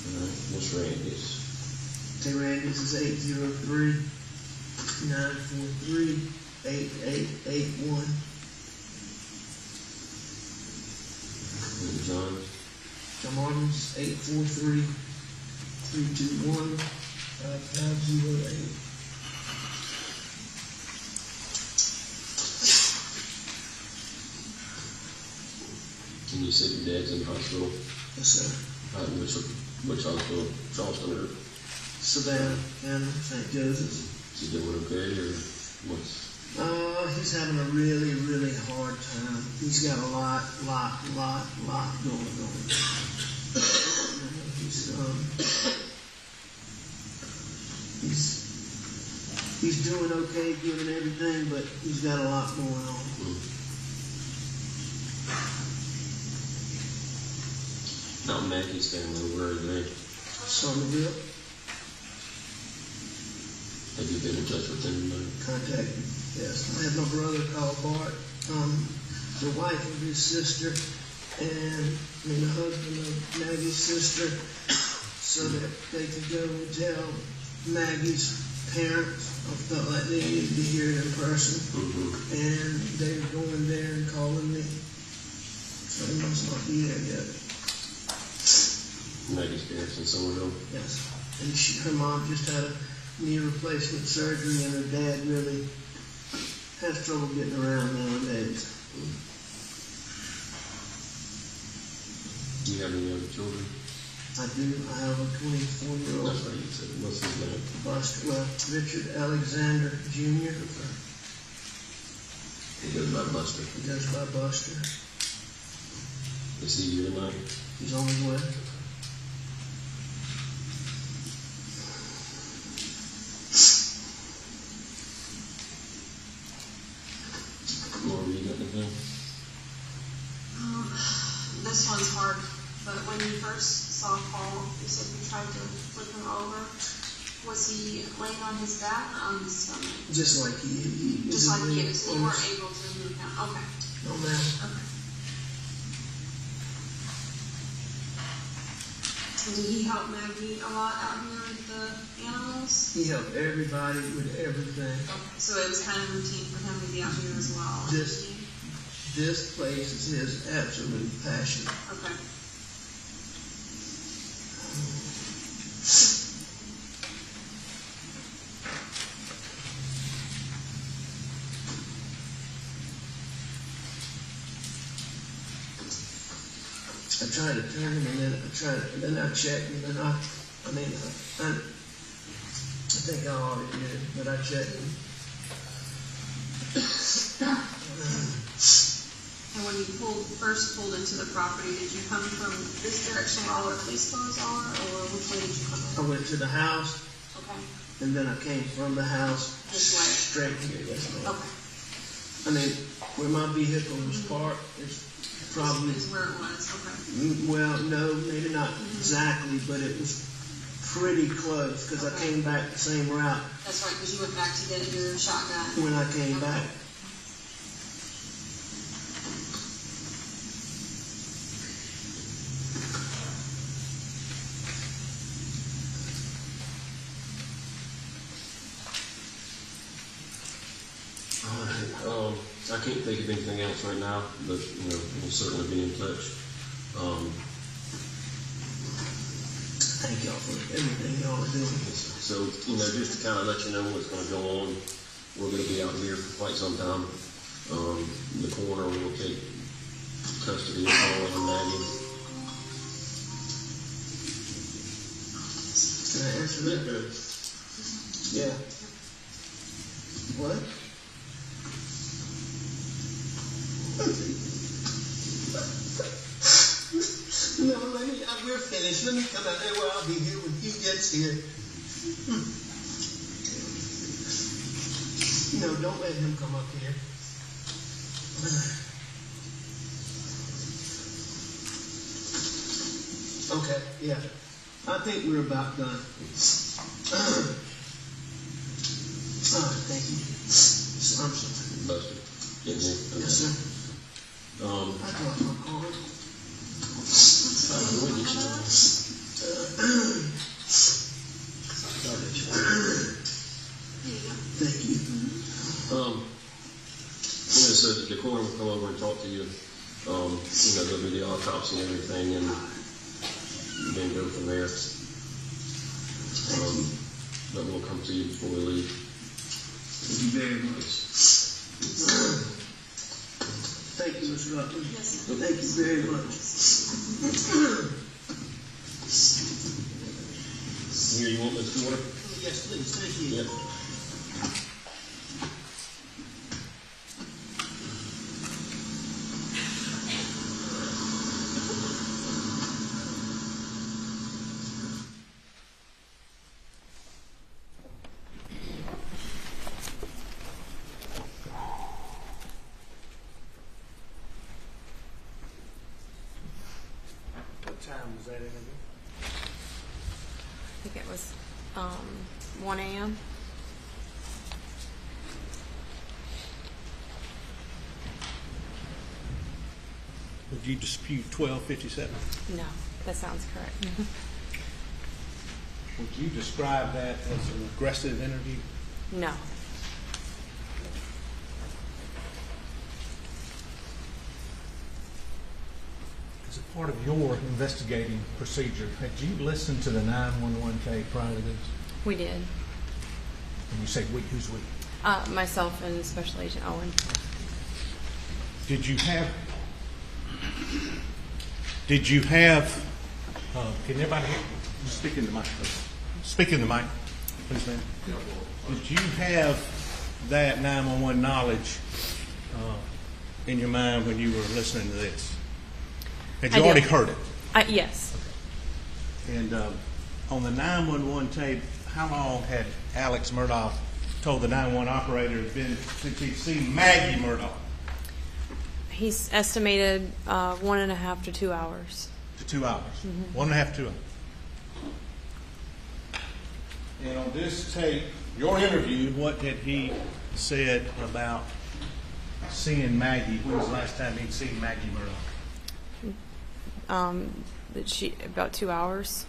All right. What's Randy's? Hey, Randy's is 803-943-8881. And John? John Martin's 843-321-5508. And you said your dad's in the hospital? Yes, sir. Which hospital? Charleston or? Savannah County, St. Joseph's. Is he doing okay or what's? He's having a really, really hard time. He's got a lot going on. He's doing okay, doing everything, but he's got a lot going on. Now Maggie's family, where are they? Somerville. Have you been in touch with them? Contacted. Yes, I had my brother call Bart, the wife of his sister, and the husband of Maggie's sister, so that they could go and tell Maggie's parents felt like they needed to hear it in person, and they were going there and calling me. So they must not be there yet. Maggie's parents in Somerville. Yes. And her mom just had a knee replacement surgery, and her dad really has trouble getting around nowadays. Do you have any other children? I do. I have a 24-year-old. That's right, you said. What's his name? Buster, Richard Alexander Jr. He goes by Buster. He goes by Buster. Is he here tonight? He's on his way. Laura, you got anything? This one's hard, but when you first saw Paul, you said you tried to flip him over. Was he laying on his back or on his stomach? Just like he Just like you, so you weren't able to move him. Okay. No matter. Okay. Did he help Maggie a lot out here with the animals? He helped everybody with everything. Okay. So it was kind of routine for him to be out here as well. This place is his absolute passion. Okay. I try to turn him, and then I check, and then I think I already did, but I checked him. And when you first pulled into the property, did you come from this direction where all our police cars are, or which way did you come I in? went to the house, Okay. and then I came from the house This way. straight here. Yes, ma'am. Okay. I mean, where my vehicle was parked is probably, Is where it was. Okay. well, no, maybe not exactly, but it was pretty close, because I came back the same route That's right, because you went back to get your shotgun. when I came back. I can't think of anything else right now, but we'll certainly be in touch. Thank y'all for everything y'all are doing. So, just to kind of let you know what's going to go on, we're going to be out here for quite some time. The coroner will take custody of Paul and Maggie. Can I answer that? Yeah. What? No, we're finished. Let me come out there where I'll be here when he gets here. No, don't let him come up here. Okay, yeah. I think we're about done. All right, thank you. I'm sorry. Buster, get me? Okay. Yes, sir. I dropped my card. Thank you. So the coroner will come over and talk to you. They'll do the autopsy and everything, and then go from there. But we'll come to you before we leave. Thank you very much. Thank you, Mr. Rutland. Yes, sir. Thank you very much. Here, you want this water? Yes, please. Thank you. Yep. What time was that interview? I think it was 1 a.m. Would you dispute 1257? No, that sounds correct. Would you describe that as an aggressive interview? No. As a part of your investigating procedure, had you listened to the 911 tape prior to this? We did. And you say we, who's we? Myself and Special Agent Owen. Did you have, can everybody hear? Speak in the mic, please. Speak in the mic, please, ma'am. Did you have that 911 knowledge in your mind when you were listening to this? Had you already heard it? Yes. And on the 911 tape, how long had Alex Murdaugh told the 911 operator it's been since he'd seen Maggie Murdaugh? He's estimated 1.5 to 2 hours. To 2 hours. Mm-hmm. 1.5 to 2 hours. And on this tape, your interview, what had he said about seeing Maggie? When was the last time he'd seen Maggie Murdaugh? That she about 2 hours.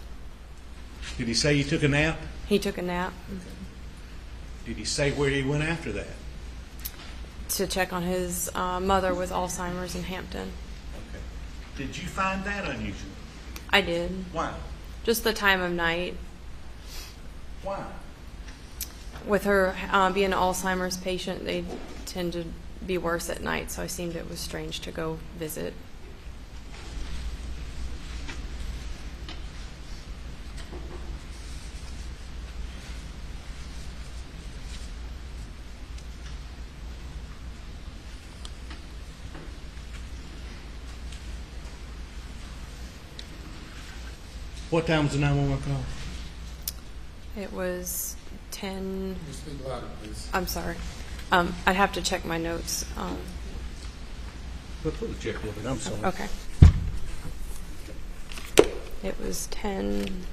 Did he say he took a nap? He took a nap. Okay. Did he say where he went after that? To check on his mother with Alzheimer's in Hampton. Okay. Did you find that unusual? I did. Why? Just the time of night. Why? With her being an Alzheimer's patient, they tend to be worse at night, so I seemed it was strange to go visit. What time was the 911 call? It was 10. Can you speak louder, please? I'm sorry. I'd have to check my notes. We'll check with it. I'm sorry. Okay. It was 10.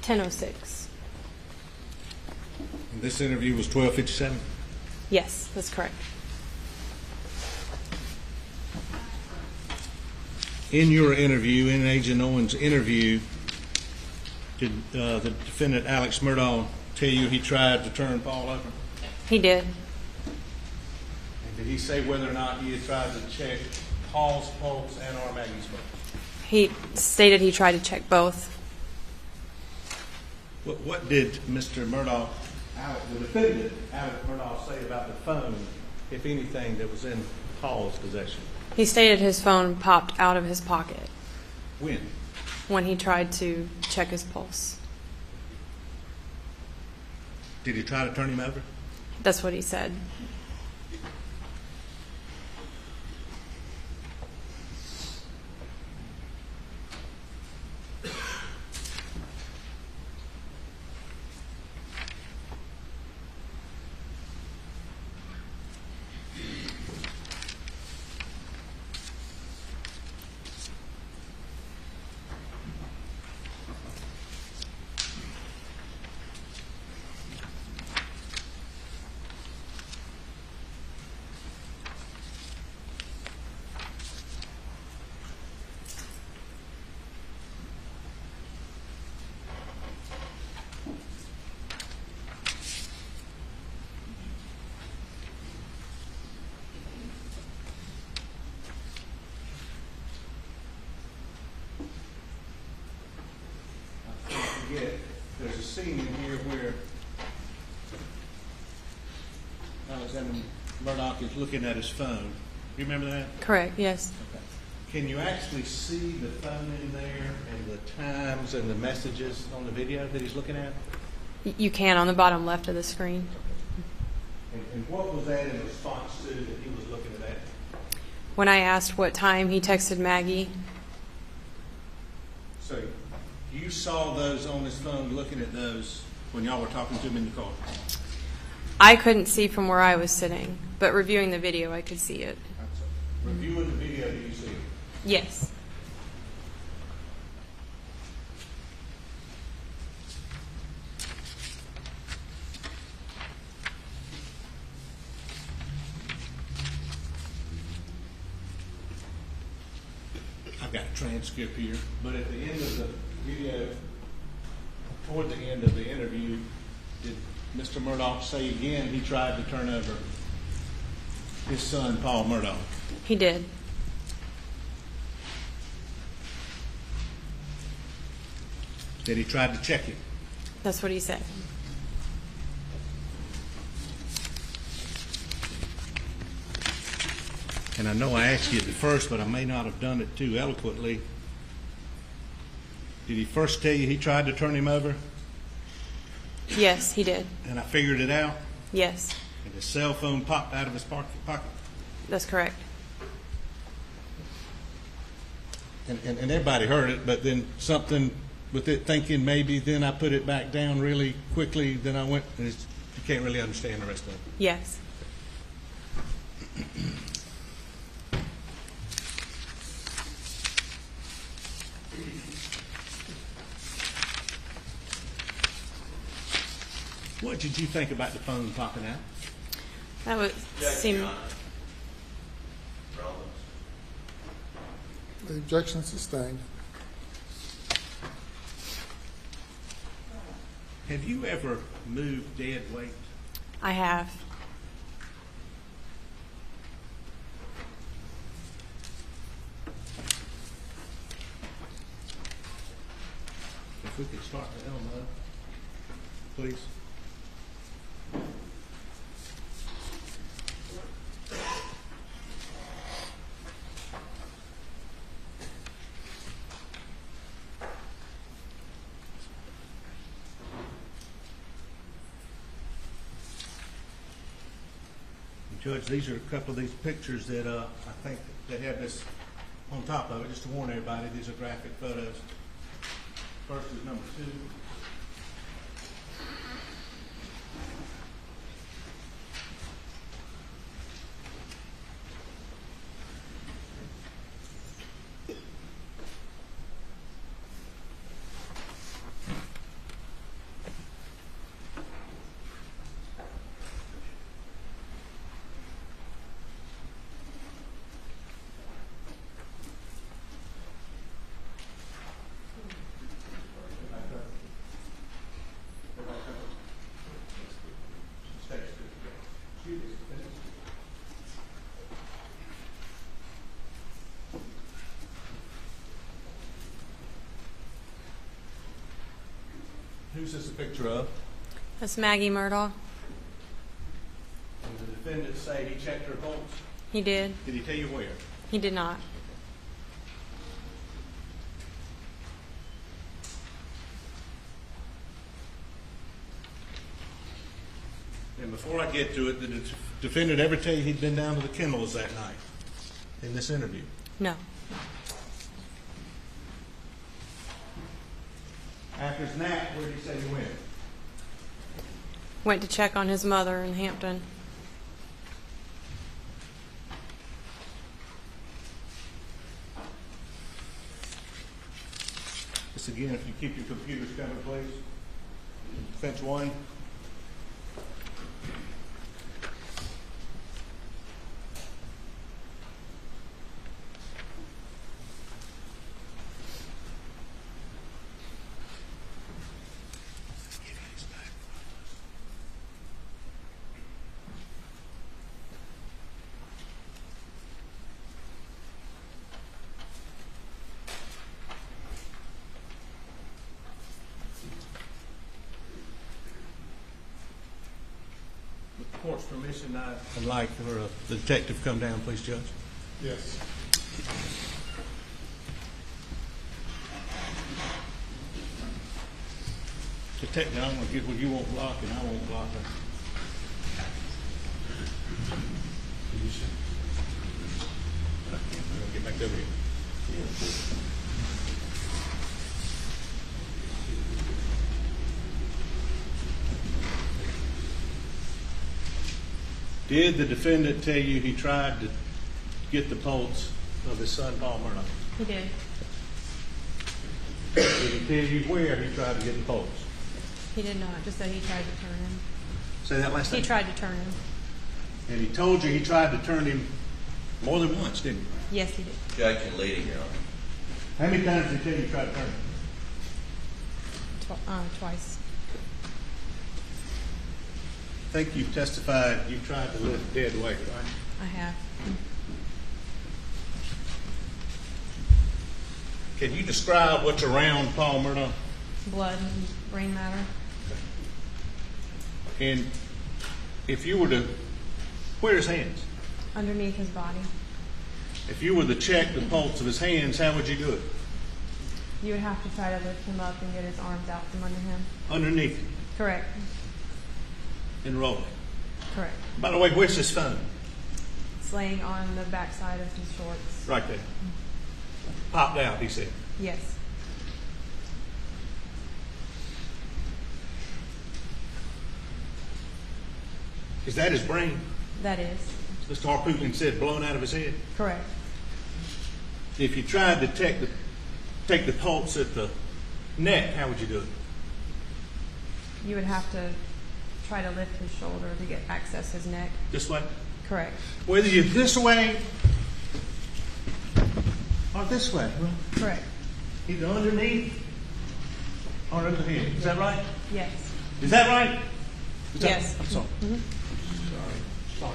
$10:06. And this interview was 12:57? Yes, that's correct. In your interview, in Agent Owen's interview, did the defendant, Alex Murdaugh, tell you he tried to turn Paul over? He did. And did he say whether or not he had tried to check Paul's pulse and or Maggie's pulse? He stated he tried to check both. What did Mr. Murdaugh, the defendant, Alex Murdaugh, say about the phone, if anything, that was in Paul's possession? He stated his phone popped out of his pocket When? when he tried to check his pulse. Did he try to turn him over? That's what he said. There's a scene in here where Alexander Murdaugh is looking at his phone. You remember that? Correct, yes. Okay. Can you actually see the phone in there and the times and the messages on the video that he's looking at? You can on the bottom left of the screen. And what was that in response to that he was looking at that? When I asked what time he texted Maggie, So you you saw those on his phone, looking at those when y'all were talking to him in the car? I couldn't see from where I was sitting, but reviewing the video, I could see it. Reviewing the video, do you see it? Yes. I've got a transcript here, but at the end of the video, toward the end of the interview, did Mr. Murdaugh say again he tried to turn over his son, Paul Murdaugh? He did. That he tried to check him? That's what he said. And I know I asked you at the first, but I may not have done it too eloquently. Did he first tell you he tried to turn him over? Yes, he did. And I figured it out? Yes, And his cell phone popped out of his pocket? that's correct. And everybody heard it, but then something with it thinking maybe, then I put it back down really quickly, then I went, and you can't really understand the rest of it. Yes. What did you think about the phone popping out? That would seem. The objection sustained. Have you ever moved dead weight? I have. If we could start with Elmo, please. Judge, these are a couple of these pictures that I think that have this on top of it, just to warn everybody, these are graphic photos. First is number 2. Who's this a picture of? That's Maggie Murdaugh. Did the defendant say he checked her pulse? He did. Did he tell you where? He did not. And before I get to it, did the defendant ever tell you he'd been down to the kennels that night in this interview? No. After his nap, where did he say he went? Went to check on his mother in Hampton. This again, if you keep your computers covered, please. Fence 1. With the court's permission, I'd like for the detective to come down, please, Judge. Yes. Detective, I'm going to get where you won't block and I won't block her. I'm going to get back over here. Did the defendant tell you he tried to get the pulse of his son, Paul Murdaugh? He did. Did he tell you where he tried to get the pulse? He did not, just that he tried to turn him. Say that last He time. tried to turn him. And he told you he tried to turn him more than once, didn't he? Yes, he did. Objection leading, Your Honor. How many times did he tell you he tried to turn him? Twice. I think you've testified you tried to lift dead weight, right? I have. Can you describe what's around Paul Murdaugh? Blood and brain matter. And if you were to, where's his hands? Underneath his body. If you were to check the pulse of his hands, how would you do it? You would have to try to lift him up and get his arms out from under him. Underneath Correct. and rolling. Correct. By the way, where's his phone? It's laying on the backside of his shorts. Right there. Popped out, he said. Yes. Is that his brain? That is. Mr. Harpootlian said blown out of his head. Correct. If you tried to take the pulse at the neck, how would you do it? You would have to try to lift his shoulder to get access his neck. This way? Correct. Whether you're this way or this way. Correct. Either underneath or under the head. Is that right? Yes. Is that right? Is that- Yes. I'm sorry. Mhm. Sorry.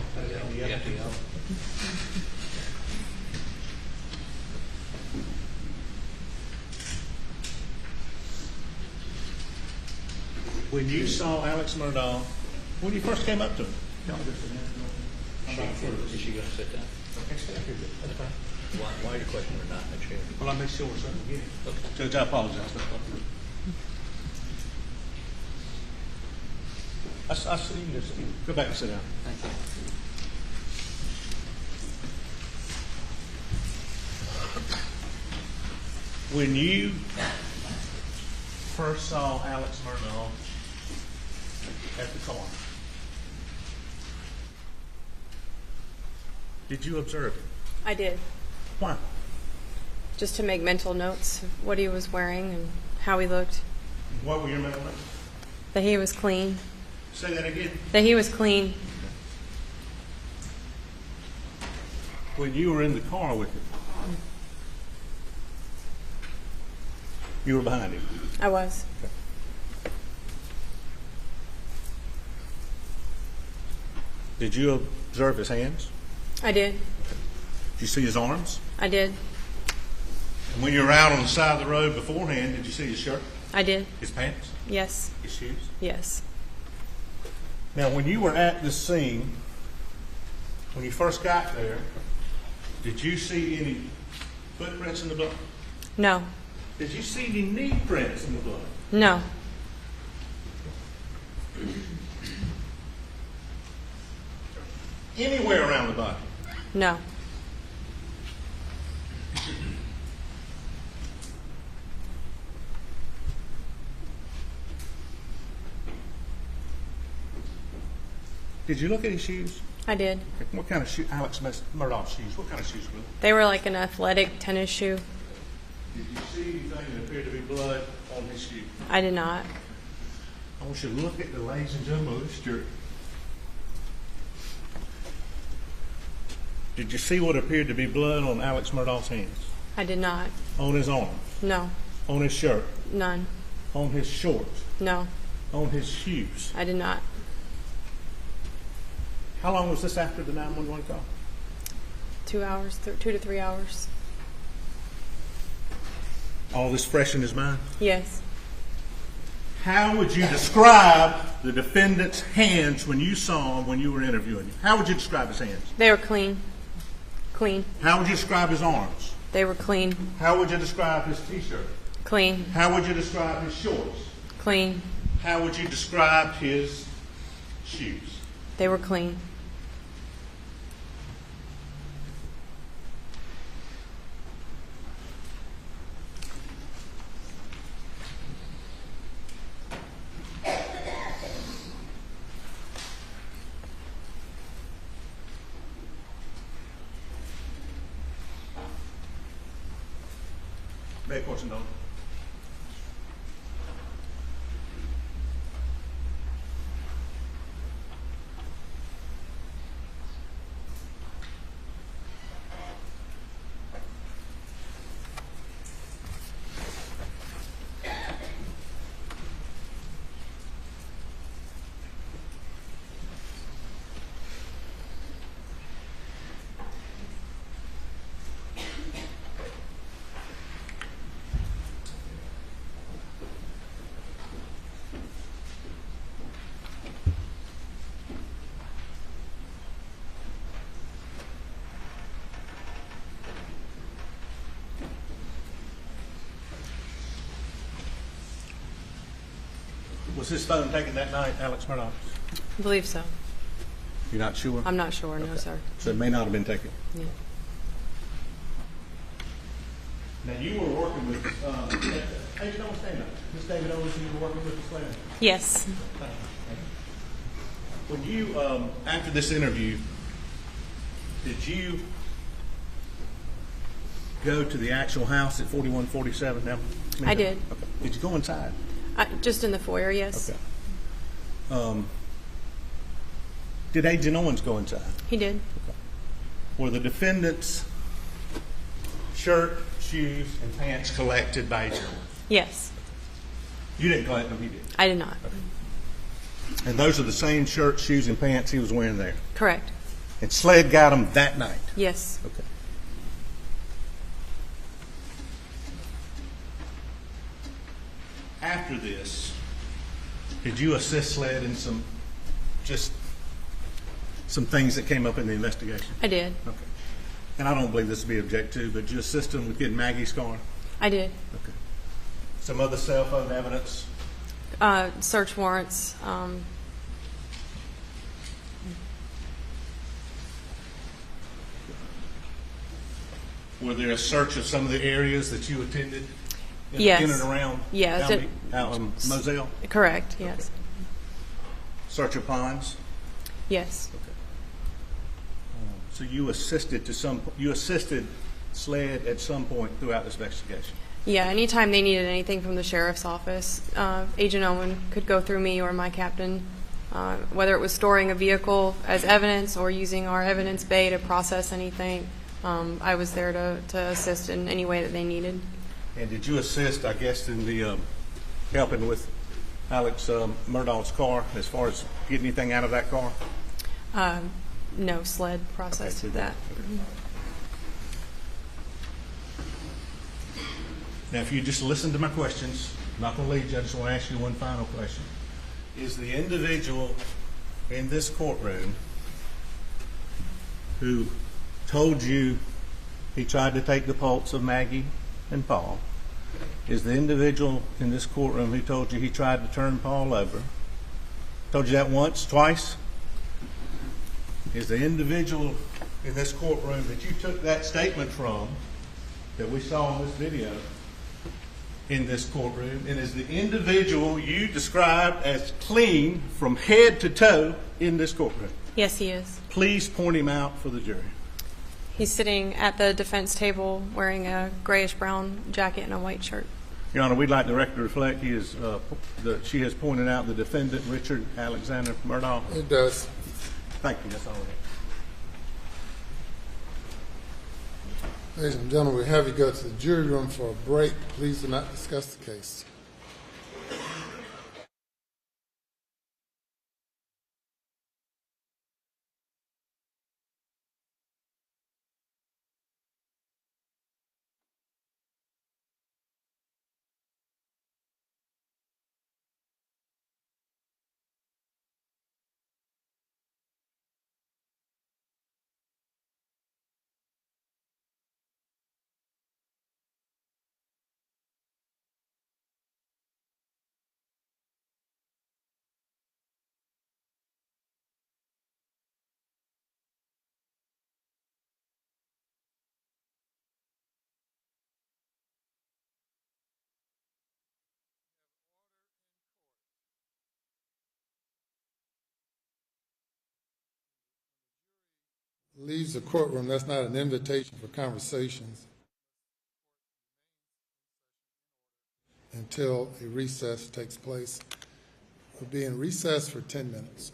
When you saw Alex Murdaugh, when you first came up to him, Is she going to sit down? that's fine. Why are you questioning her not in the chair? Well, I make sure it's something again. Judge, I apologize. I see you just go back and sit down. Thank you. When you first saw Alex Murdaugh at the car, did you observe him? I did. Why? Just to make mental notes of what he was wearing and how he looked. What were your mental notes? That he was clean. Say that again. That he was clean. When you were in the car with him, you were behind him. I was. Did you observe his hands? I did. Did you see his arms? I did. And when you were out on the side of the road beforehand, did you see his shirt, I did. his pants, Yes. his shoes? Yes. Now, when you were at this scene, when you first got there, did you see any footprints in the blood? No. Did you see any knee prints in the blood? No. Anywhere around the body? No. Did you look at his shoes? I did. What kind of shoe? Alex Murdaugh's shoes. What kind of shoes were they? They were like an athletic tennis shoe. Did you see anything that appeared to be blood on his shoe? I did not. I want you to look at the ladies and gentlemen of this jury. Did you see what appeared to be blood on Alex Murdaugh's hands? I did not. On his arm? No. On his shirt? None. On his shorts? No. On his shoes? I did not. How long was this after the 911 call? 2 hours, 2 to 3 hours. All this fresh in his mind? Yes. How would you describe the defendant's hands when you saw him when you were interviewing him? How would you describe his hands? They were clean. Clean. How would you describe his arms? They were clean. How would you describe his t-shirt? Clean. How would you describe his shorts? Clean. How would you describe his shoes? They were clean. Hey, question, Don. Was his phone taken that night, Alex Murdaugh? I believe so. You're not sure? I'm not sure, no, sir. So it may not have been taken. Yeah. Now, you were working with, hey, don't stand up. Miss David Owens, you were working with this lady? Yes. When you, after this interview, did you go to the actual house at 4147 now? I did. Okay. Did you go inside? Just in the foyer, yes. Okay. Did Agent Owens go inside? He did. Were the defendant's shirt, shoes, and pants collected by Agent Owens? Yes. You didn't collect them, he did. I did not. And those are the same shirt, shoes, and pants he was wearing there? Correct. And Sled got them that night? Yes. Okay. After this, did you assist Sled in some things that came up in the investigation? I did. Okay. And I don't believe this will be objected to, but did you assist him with getting Maggie's car? I did. Okay. Some other cell phone evidence? Search warrants. Were there a search of some of the areas that you attended? Yes. In and around? Yes. Moselle? Correct, yes. Search of ponds? Yes. Okay. So you assisted Sled at some point throughout this investigation? Yeah, anytime they needed anything from the sheriff's office, Agent Owen could go through me or my captain, whether it was storing a vehicle as evidence or using our evidence bay to process anything. I was there to assist in any way that they needed. And did you assist, I guess, in the helping with Alex Murdaugh's car as far as getting anything out of that car? No, Sled processed that. Okay. Now, if you just listen to my questions, I'm not going to lead you, I just want to ask you one final question. Is the individual in this courtroom who told you he tried to take the pulse of Maggie and Paul, is the individual in this courtroom who told you he tried to turn Paul over, told you that once, twice? Is the individual in this courtroom that you took that statement from, that we saw in this video, in this courtroom, and is the individual you described as clean from head to toe in this courtroom? Yes, he is. Please point him out for the jury. He's sitting at the defense table wearing a grayish-brown jacket and a white shirt. Your Honor, we'd like the record to reflect she has pointed out the defendant, Richard Alexander Murdaugh. It does. Thank you. That's all I have. Ladies and gentlemen, we have you go to the jury room for a break. Please do not discuss the case. Leaves the courtroom, that's not an invitation for conversations. until a recess takes place. We'll be in recess for 10 minutes.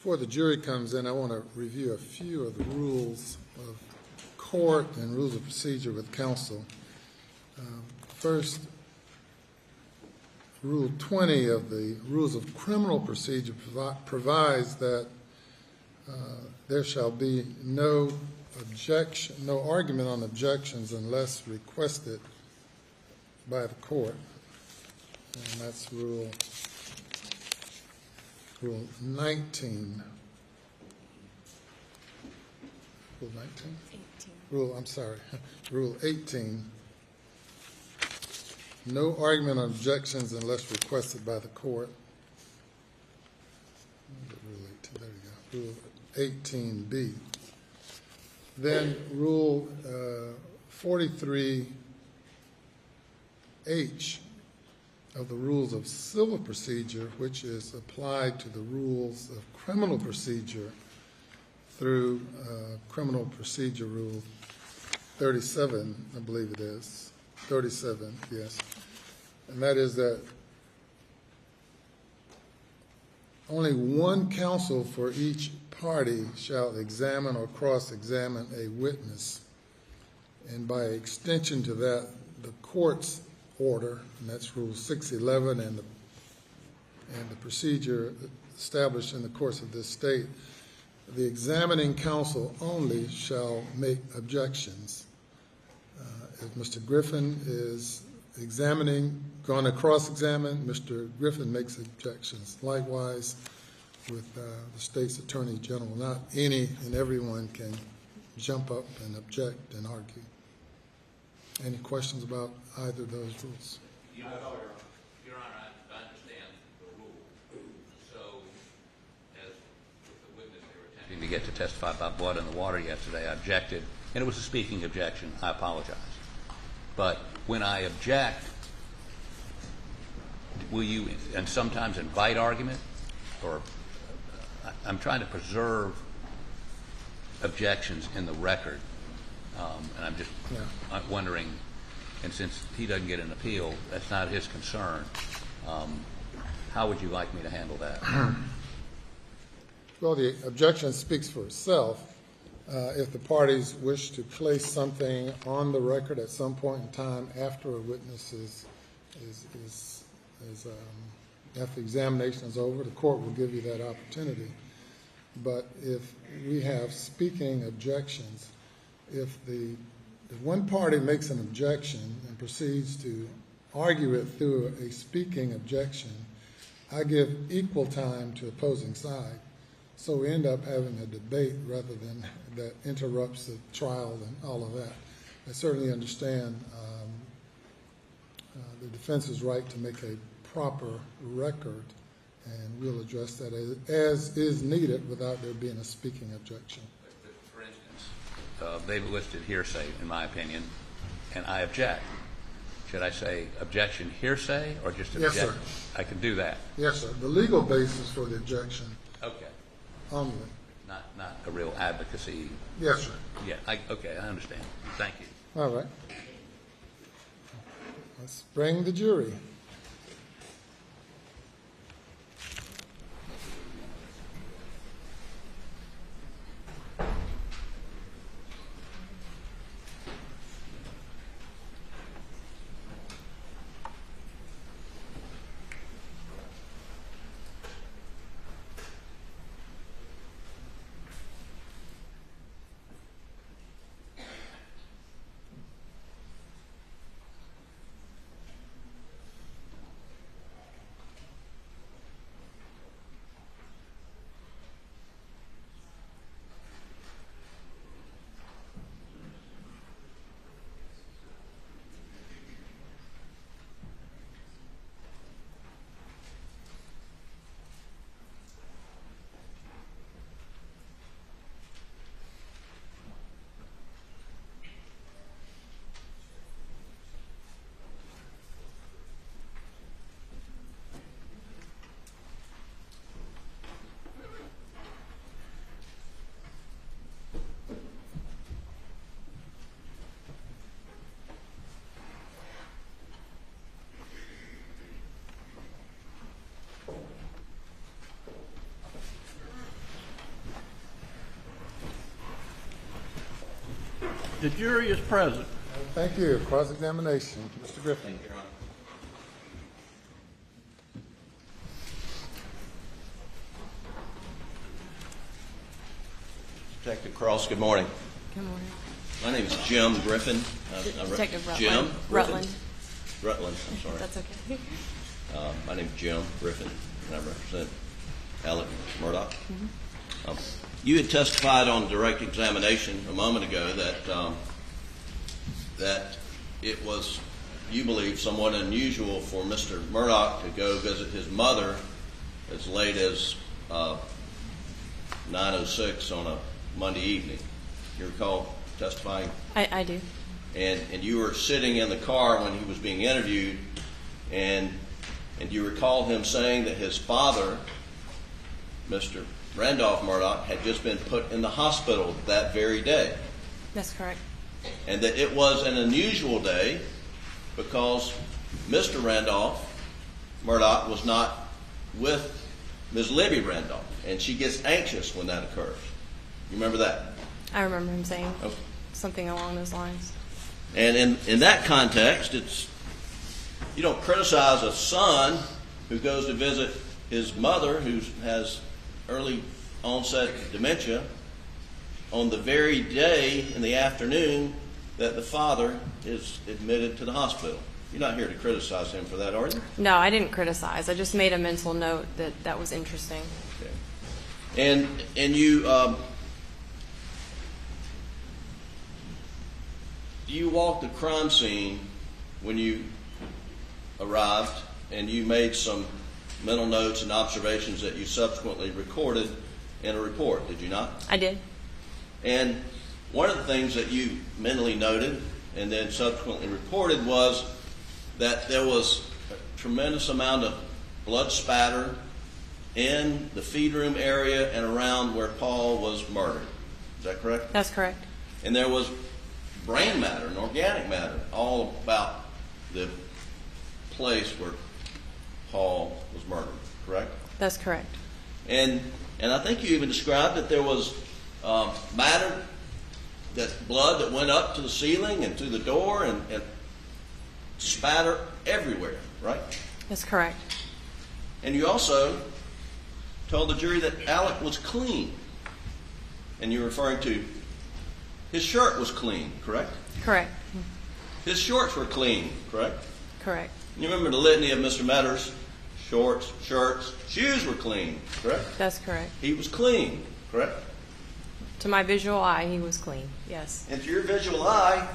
before the jury comes in, I want to review a few of the rules of court and rules of procedure with counsel. First, Rule 20 of the Rules of Criminal Procedure provides that there shall be no argument on objections unless requested by the court. And that's Rule 19. Rule 19? 18. Rule 18. No argument on objections unless requested by the court. There we go. Rule 18B. Then Rule 43H of the Rules of Civil Procedure, which is applied to the Rules of Criminal Procedure through Criminal Procedure Rule 37, I believe it is. 37, yes. And that is that only one counsel for each party shall examine or cross-examine a witness. And by extension to that, the court's order, and that's Rule 611 and the procedure established in the courts of this state, the examining counsel only shall make objections. If Mr. Griffin is going to cross-examine, Mr. Griffin makes objections. Likewise, with the state's attorney general, not any and everyone can jump up and object and argue. Any questions about either of those rules? Your Honor, I understand the rule. So, as with the witness, they were attempting to get to testify about blood in the water yesterday, I objected, and it was a speaking objection. I apologize. But when I object, will you, and sometimes invite argument, or I'm trying to preserve objections in the record, and I'm just wondering, and since he doesn't get an appeal, that's not his concern, how would you like me to handle that? Well, the objection speaks for itself. If the parties wish to place something on the record at some point in time after a witness after the examination is over, the court will give you that opportunity. But if we have speaking objections, if one party makes an objection and proceeds to argue it through a speaking objection, I give equal time to opposing side. So we end up having a debate rather than that interrupts the trial and all of that. I certainly understand the defense's right to make a proper record, and we'll address that as is needed without there being a speaking objection. For instance, they've listed hearsay, in my opinion, and I object. Should I say objection hearsay or just object? Yes, sir. I can do that. Yes, sir. The legal basis for the objection. Okay. Only. Not a real advocacy. Yes, sir. Yeah. Okay, I understand. Thank you. All right. Let's bring the jury. The jury is present. Thank you. Cross-examination. Mr. Griffin. Detective Cross, good morning. Good morning. My name is Jim Griffin. Detective Rutland. Jim? Rutland. Rutland, I'm sorry. That's okay. My name is Jim Griffin, and I represent Alec Murdaugh. You had testified on direct examination a moment ago that it was, you believe, somewhat unusual for Mr. Murdaugh to go visit his mother as late as 9:06 on a Monday evening. You recall testifying? I do. And you were sitting in the car when he was being interviewed, and you recall him saying that his father, Mr. Randolph Murdaugh, had just been put in the hospital that very day. That's correct. And that it was an unusual day because Mr. Randolph Murdaugh was not with Ms. Libby Randolph, and she gets anxious when that occurs. You remember that? I remember him saying Okay. something along those lines. And in that context, you don't criticize a son who goes to visit his mother who has early onset dementia on the very day in the afternoon that the father is admitted to the hospital. You're not here to criticize him for that, are you? No, I didn't criticize. I just made a mental note that was interesting. Okay. And you walked the crime scene when you arrived, and you made some mental notes and observations that you subsequently recorded in a report, did you not? I did. And one of the things that you mentally noted and then subsequently reported was that there was a tremendous amount of blood spatter in the feed room area and around where Paul was murdered. Is that correct? That's correct. And there was brain matter and organic matter all about the place where Paul was murdered, correct? That's correct. And I think you even described that there was matter, that blood that went up to the ceiling and to the door and spatter everywhere, right? That's correct. And you also told the jury that Alec was clean. And you're referring to his shirt was clean, correct? Correct. His shorts were clean, correct? Correct. You remember the litany of Mr. Metters? Shorts, shirts, shoes were clean, correct? That's correct. He was clean, correct? To my visual eye, he was clean. Yes. And to your visual eye,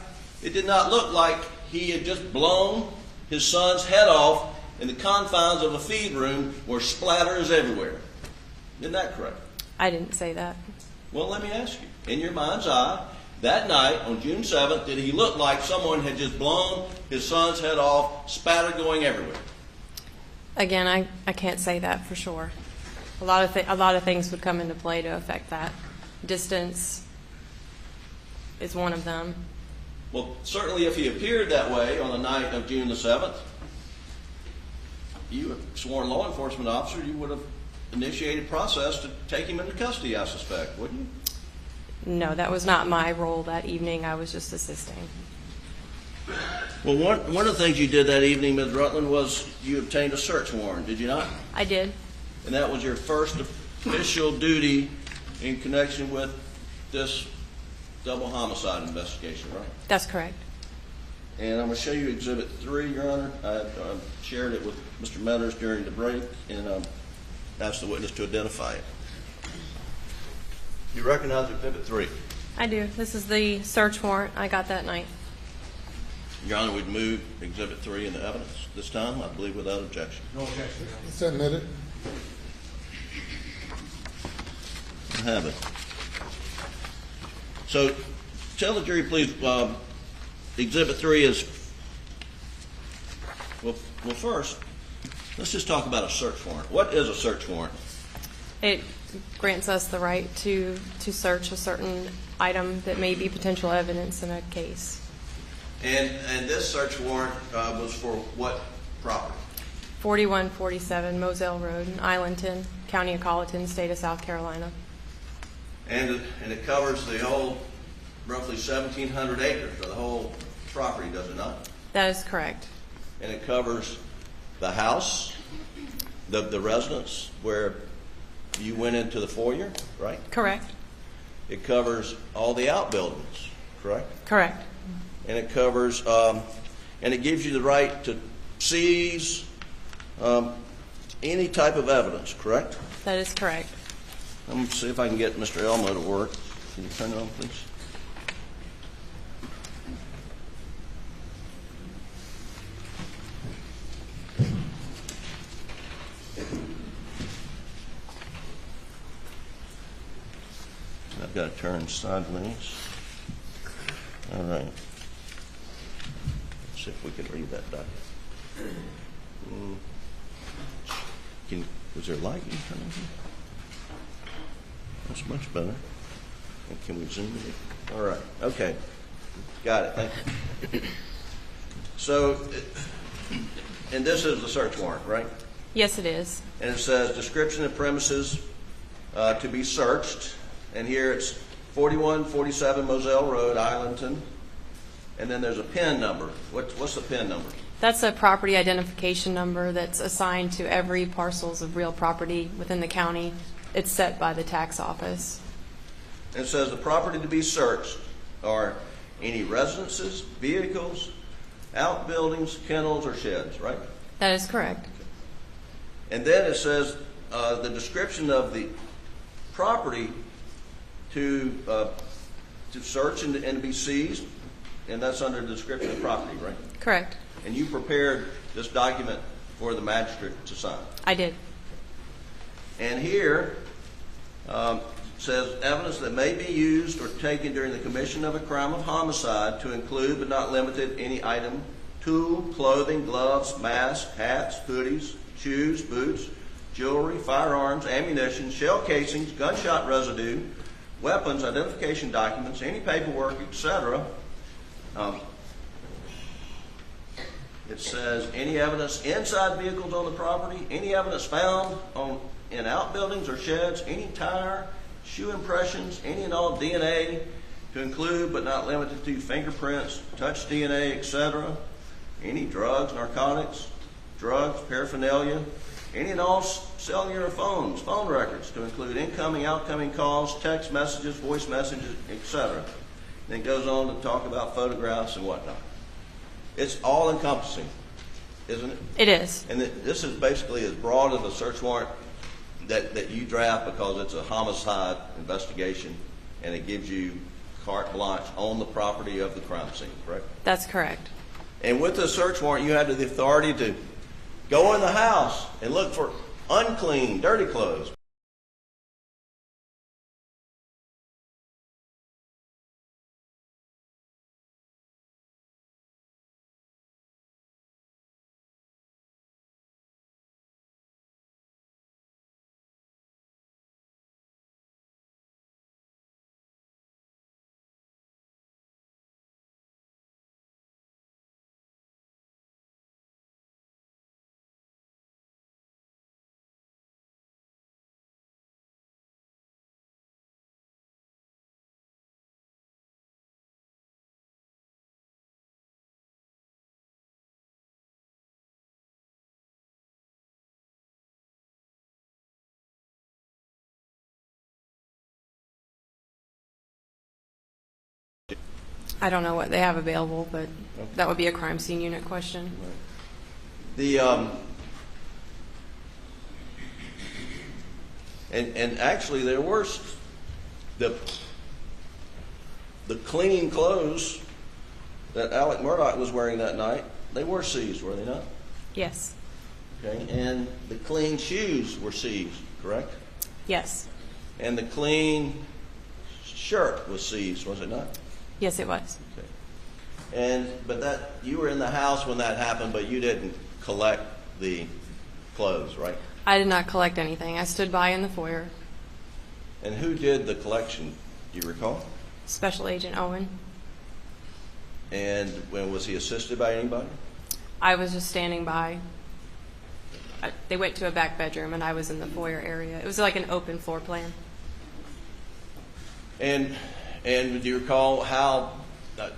it did not look like he had just blown his son's head off in the confines of a feed room where splatter is everywhere. Isn't that correct? I didn't say that. Well, let me ask you. In your mind's eye, that night on June 7th, did he look like someone had just blown his son's head off, spatter going everywhere? Again, I can't say that for sure. A lot of things would come into play to affect that. Distance is one of them. Well, certainly if he appeared that way on the night of June the 7th, you, a sworn law enforcement officer, you would have initiated process to take him into custody, I suspect, wouldn't you? No, that was not my role that evening. I was just assisting. Well, one of the things you did that evening, Ms. Rutland, was you obtained a search warrant, did you not? I did. And that was your first official duty in connection with this double homicide investigation, right? That's correct. And I'm going to show you Exhibit 3, Your Honor. I shared it with Mr. Metters during the break, and asked the witness to identify it. You recognize Exhibit 3? I do. This is the search warrant I got that night. Your Honor, we'd move Exhibit 3 into evidence this time, I believe without objection. No objection. It's admitted. I have it. So, tell the jury, please, Exhibit 3 is, well, first, let's just talk about a search warrant. What is a search warrant? It grants us the right to search a certain item that may be potential evidence in a case. And this search warrant was for what property? 4147 Moselle Road in Islandton, County of Colleton, State of South Carolina. And it covers the whole roughly 1,700 acres, or the whole property, does it not? That is correct. And it covers the house, the residence where you went into the foyer, right? Correct. It covers all the outbuildings, correct? Correct. And it covers, and it gives you the right to seize any type of evidence, correct? That is correct. I'm going to see if I can get Mr. Elmo to work. Can you turn it on, please? I've got to turn sideways. All right. Let's see if we can read that document. Was there light you can turn on here? That's much better. And can we zoom in? All right. Okay. Got it. Thank you. So, and this is the search warrant, right? Yes, it is. And it says description of premises to be searched. And here it's 4147 Moselle Road, Islandton. And then there's a PIN number. What's the PIN number? That's a property identification number that's assigned to every parcels of real property within the county. It's set by the tax office. And it says the property to be searched are any residences, vehicles, outbuildings, kennels, or sheds, right? That is correct. And then it says the description of the property to search and to be seized, and that's under the description of property, right? Correct. And you prepared this document for the magistrate to sign. I did. And here says evidence that may be used or taken during the commission of a crime of homicide to include but not limited any item, tool, clothing, gloves, mask, hats, hoodies, shoes, boots, jewelry, firearms, ammunition, shell casings, gunshot residue, weapons, identification documents, any paperwork, etc. It says any evidence inside vehicles on the property, any evidence found in outbuildings or sheds, any tire, shoe impressions, any and all DNA to include but not limited to fingerprints, touch DNA, etc. Any drugs, narcotics, drugs, paraphernalia, any and all cellular phones, phone records to include incoming, outgoing calls, text messages, voice messages, etc. And it goes on to talk about photographs and whatnot. It's all encompassing, isn't it? It is. And this is basically as broad of a search warrant that you draft because it's a homicide investigation and it gives you carte blanche on the property of the crime scene, correct? That's correct. And with the search warrant, you have the authority to go in the house and look for unclean, dirty clothes. I don't know what they have available, but that would be a crime scene unit question. The and actually there were the clean clothes that Alec Murdaugh was wearing that night. They were seized, were they not? Yes. Okay, and the clean shoes were seized, correct? Yes. And the clean shirt was seized, was it not? Yes, it was. Okay. But that you were in the house when that happened, but you didn't collect the clothes, right? I did not collect anything. I stood by in the foyer. And who did the collection? Do you recall? Special Agent Owen. And when was he assisted by anybody? I was just standing by. They went to a back bedroom, and I was in the foyer area. It was like an open floor plan. And And do you recall how? Do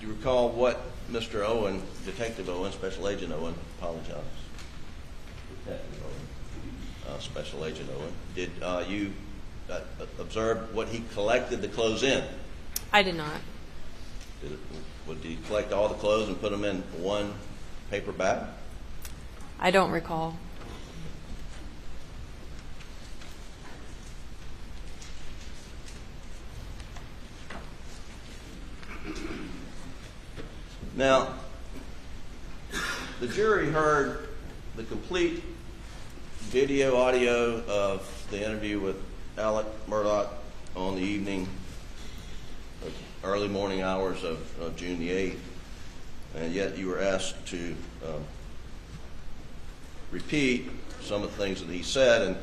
you recall what Mr. Owen, Detective Owen, Special Agent Owen, apologize, Detective Owen, Special Agent Owen, did you observe what he collected the clothes in? I did not. Did he collect all the clothes and put them in one paper bag? I don't recall. Now, the jury heard the complete video audio of the interview with Alec Murdaugh on the evening, early morning hours of June the 8th, and yet you were asked to repeat some of the things that he said,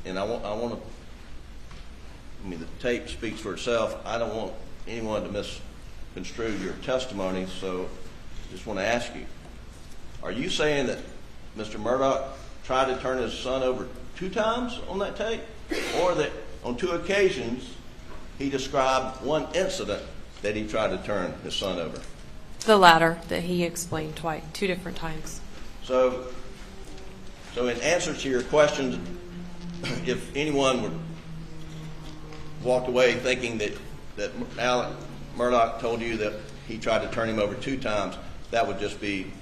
and I want to, I mean, the tape speaks for itself. I don't want anyone to misconstrue your testimony, so I just want to ask you, are you saying that Mr. Murdaugh tried to turn his son over 2 times on that tape, or that on 2 occasions he described one incident that he tried to turn his son over? The latter, that he explained twice, 2 different times. So in answer to your questions, if anyone would walked away thinking that Alec Murdaugh told you that he tried to turn him over 2 times, that would just be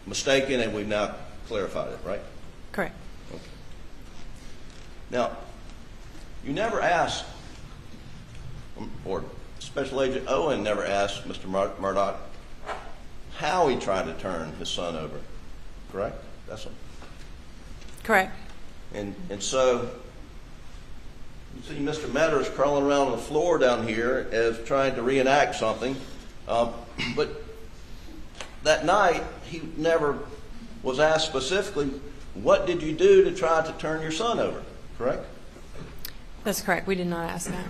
mistaken, and we've now clarified it, right? Correct. Okay. Now, you never asked, or Special Agent Owen never asked Mr. Murdaugh how he tried to turn his son over, correct? That's what. Correct. And so, you see Mr. Meadows crawling around on the floor down here as trying to reenact something, but that night he never was asked specifically, what did you do to try to turn your son over, correct? That's correct. We did not ask that.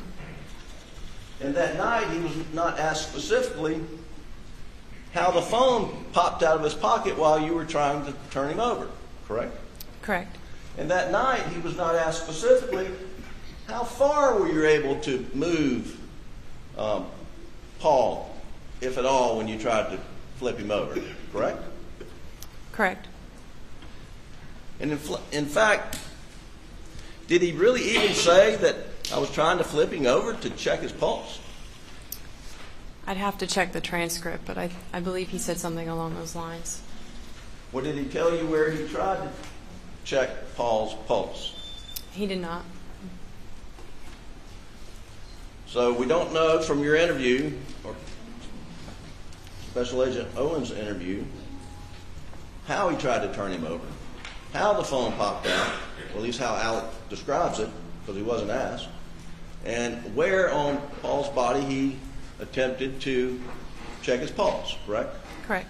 And that night he was not asked specifically how the phone popped out of his pocket while you were trying to turn him over, correct? Correct. And that night he was not asked specifically how far were you able to move Paul, if at all, when you tried to flip him over, correct? Correct. And in fact, did he really even say that I was trying to flip him over to check his pulse? I'd have to check the transcript, but I believe he said something along those lines. Or did he tell you where he tried to check Paul's pulse? He did not. So we don't know from your interview, or Special Agent Owen's interview, how he tried to turn him over, how the phone popped out, or at least how Alec describes it, because he wasn't asked, and where on Paul's body he attempted to check his pulse, correct? Correct.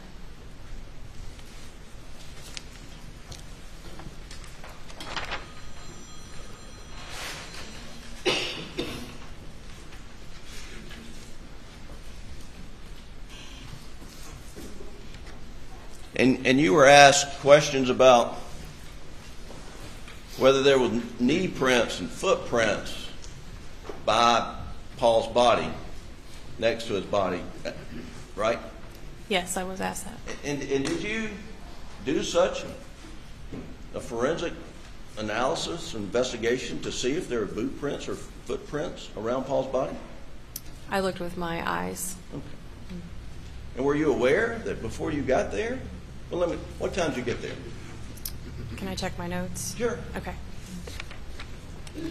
And you were asked questions about whether there were knee prints and footprints by Paul's body, next to his body, right? Yes, I was asked that. And did you do such a forensic analysis, investigation to see if there were boot prints or footprints around Paul's body? I looked with my eyes. Okay. And were you aware that before you got there? Well, what time did you get there? Can I check my notes? Sure. Okay. You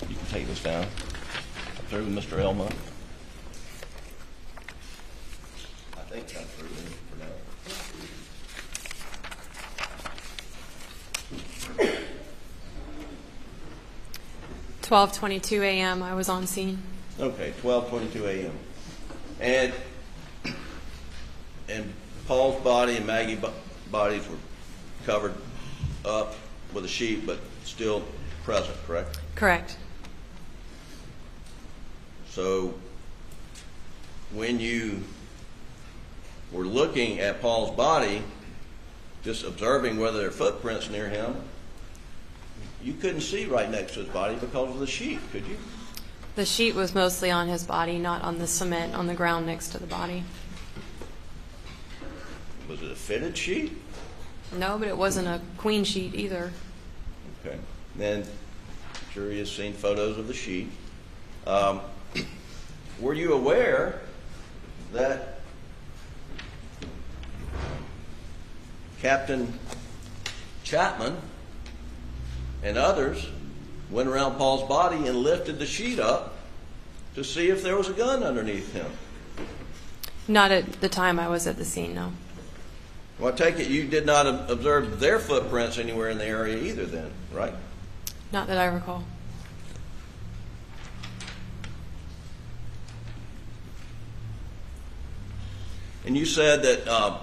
can take this down. Through with Mr. Elmo. I think I'm through for now. 12:22 a.m. I was on scene. Okay, 12:22 a.m. And Paul's body and Maggie's bodies were covered up with a sheet, but still present, correct? Correct. So when you were looking at Paul's body, just observing whether there are footprints near him, you couldn't see right next to his body because of the sheet, could you? The sheet was mostly on his body, not on the cement on the ground next to the body. Was it a fitted sheet? No, but it wasn't a queen sheet either. Okay. Then, jury has seen photos of the sheet. Were you aware that Captain Chapman and others went around Paul's body and lifted the sheet up to see if there was a gun underneath him? Not at the time I was at the scene, no. Well, I take it you did not observe their footprints anywhere in the area either then, right? Not that I recall. And you said that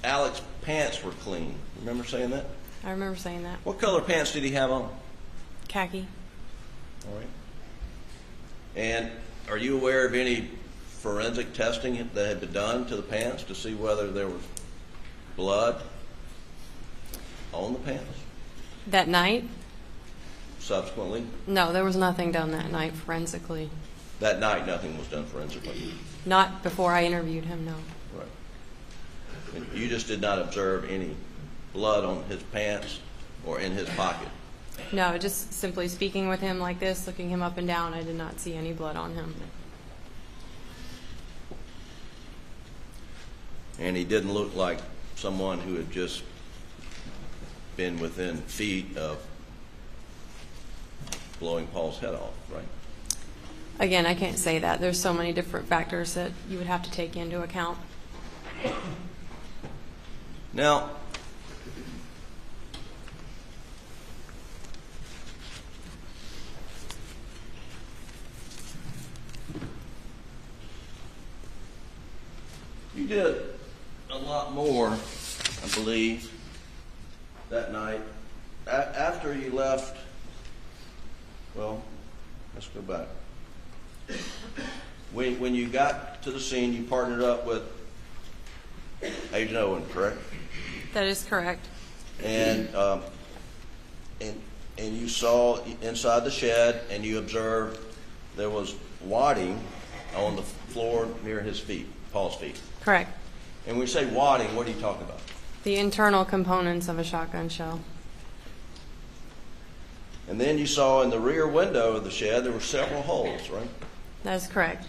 Alex's pants were clean. Remember saying that? I remember saying that. What color pants did he have on? Khaki. All right. And are you aware of any forensic testing that had been done to the pants to see whether there was blood on the pants That night? subsequently? No, there was nothing done that night forensically. That night, nothing was done forensically. Not before I interviewed him, no. Right. And you just did not observe any blood on his pants or in his pocket? No, just simply speaking with him like this, looking him up and down, I did not see any blood on him. And he didn't look like someone who had just been within feet of blowing Paul's head off, right? Again, I can't say that. There's so many different factors that you would have to take into account. Now, you did a lot more, I believe, that night. After you left, well, let's go back. When you got to the scene, you partnered up with Agent Owen, correct? That is correct. And you saw inside the shed, and you observed there was wadding on the floor near his feet, Paul's feet. Correct. And when you say wadding, what are you talking about? The internal components of a shotgun shell. And then you saw in the rear window of the shed there were several holes, right? That is correct.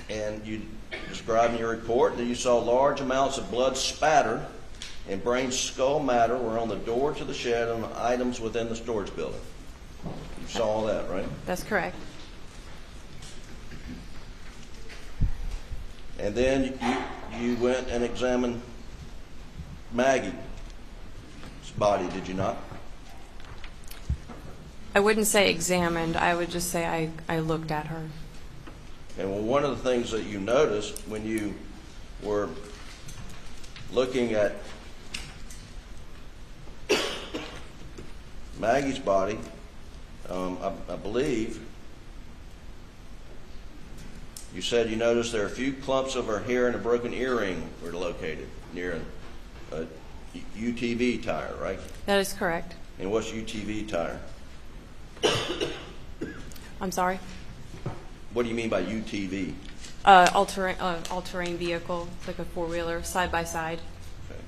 And you described in your report that you saw large amounts of blood spatter and brain skull matter were on the door to the shed and on the items within the storage building. You saw all that, right? That's correct. And then you went and examined Maggie's body, did you not? I wouldn't say examined. I would just say I looked at her. And well, one of the things that you noticed when you were looking at Maggie's body, I believe, you said you noticed there are a few clumps of her hair and a broken earring were located near a UTV tire, right? That is correct. And what's UTV tire? I'm sorry? What do you mean by UTV? All-terrain vehicle. It's like a four-wheeler, side-by-side. Okay.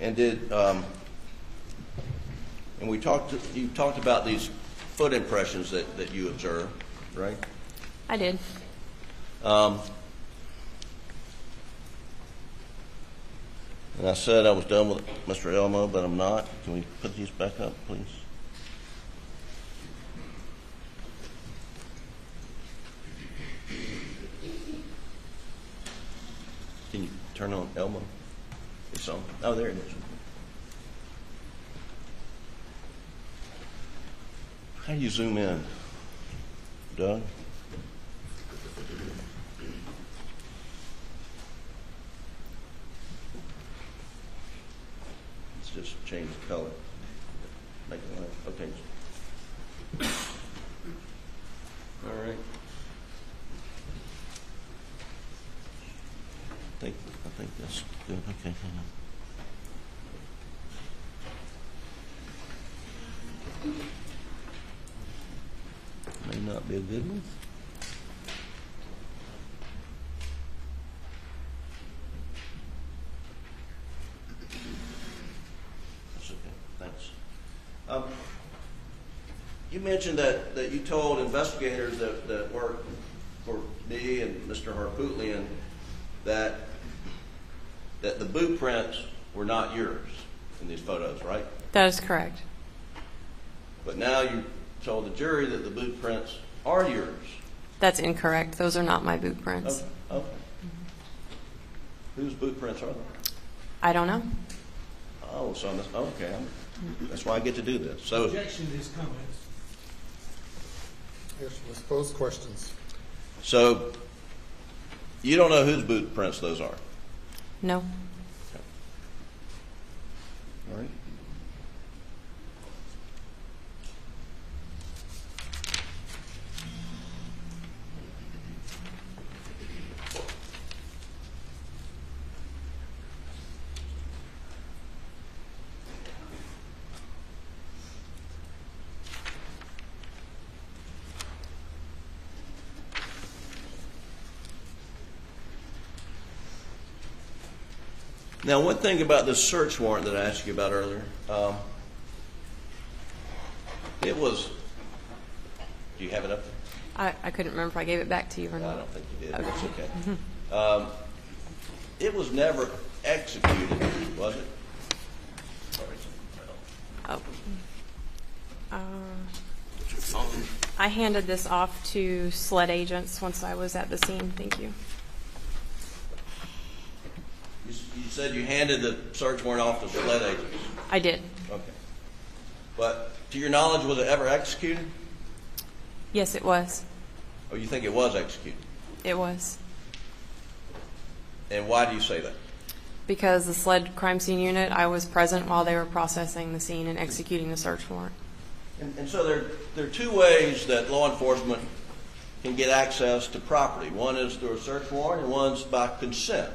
And and you talked about these foot impressions that you observed, right? I did. And I said I was done with Mr. Elmo, but I'm not. Can we put these back up, please? Can you turn on Elmo? It's on. Oh, there it is. How do you zoom in, Doug? Let's just change the color. Make it light. Okay. All right. I think that's good. Okay, hang on. May not be a good one. That's okay. Thanks. You mentioned that you told investigators that worked for me and Mr. Harpootlian that the boot prints were not yours in these photos, right? That is correct. But now you told the jury that the boot prints are yours. That's incorrect. Those are not my boot prints. Okay. Whose boot prints are they? I don't know. Oh, so okay. That's why I get to do this. So, Objection to his comments. Yes, let's pose questions. so you don't know whose boot prints those are? No. All right. Now, one thing about this search warrant that I asked you about earlier, it was. Do you have it up there? I couldn't remember if I gave it back to you or I not. don't think you did. Okay. That's okay. It was never executed, was it? Oh. I handed this off to SLED agents once I was at the scene. Thank you. You said you handed the search warrant off to SLED agents. I did. Okay. But to your knowledge, was it ever executed? Yes, it was. Or you think it was executed? It was. And why do you say that? Because the SLED crime scene unit, I was present while they were processing the scene and executing the search warrant. And so there are two ways that law enforcement can get access to property. One is through a search warrant, and one's by consent.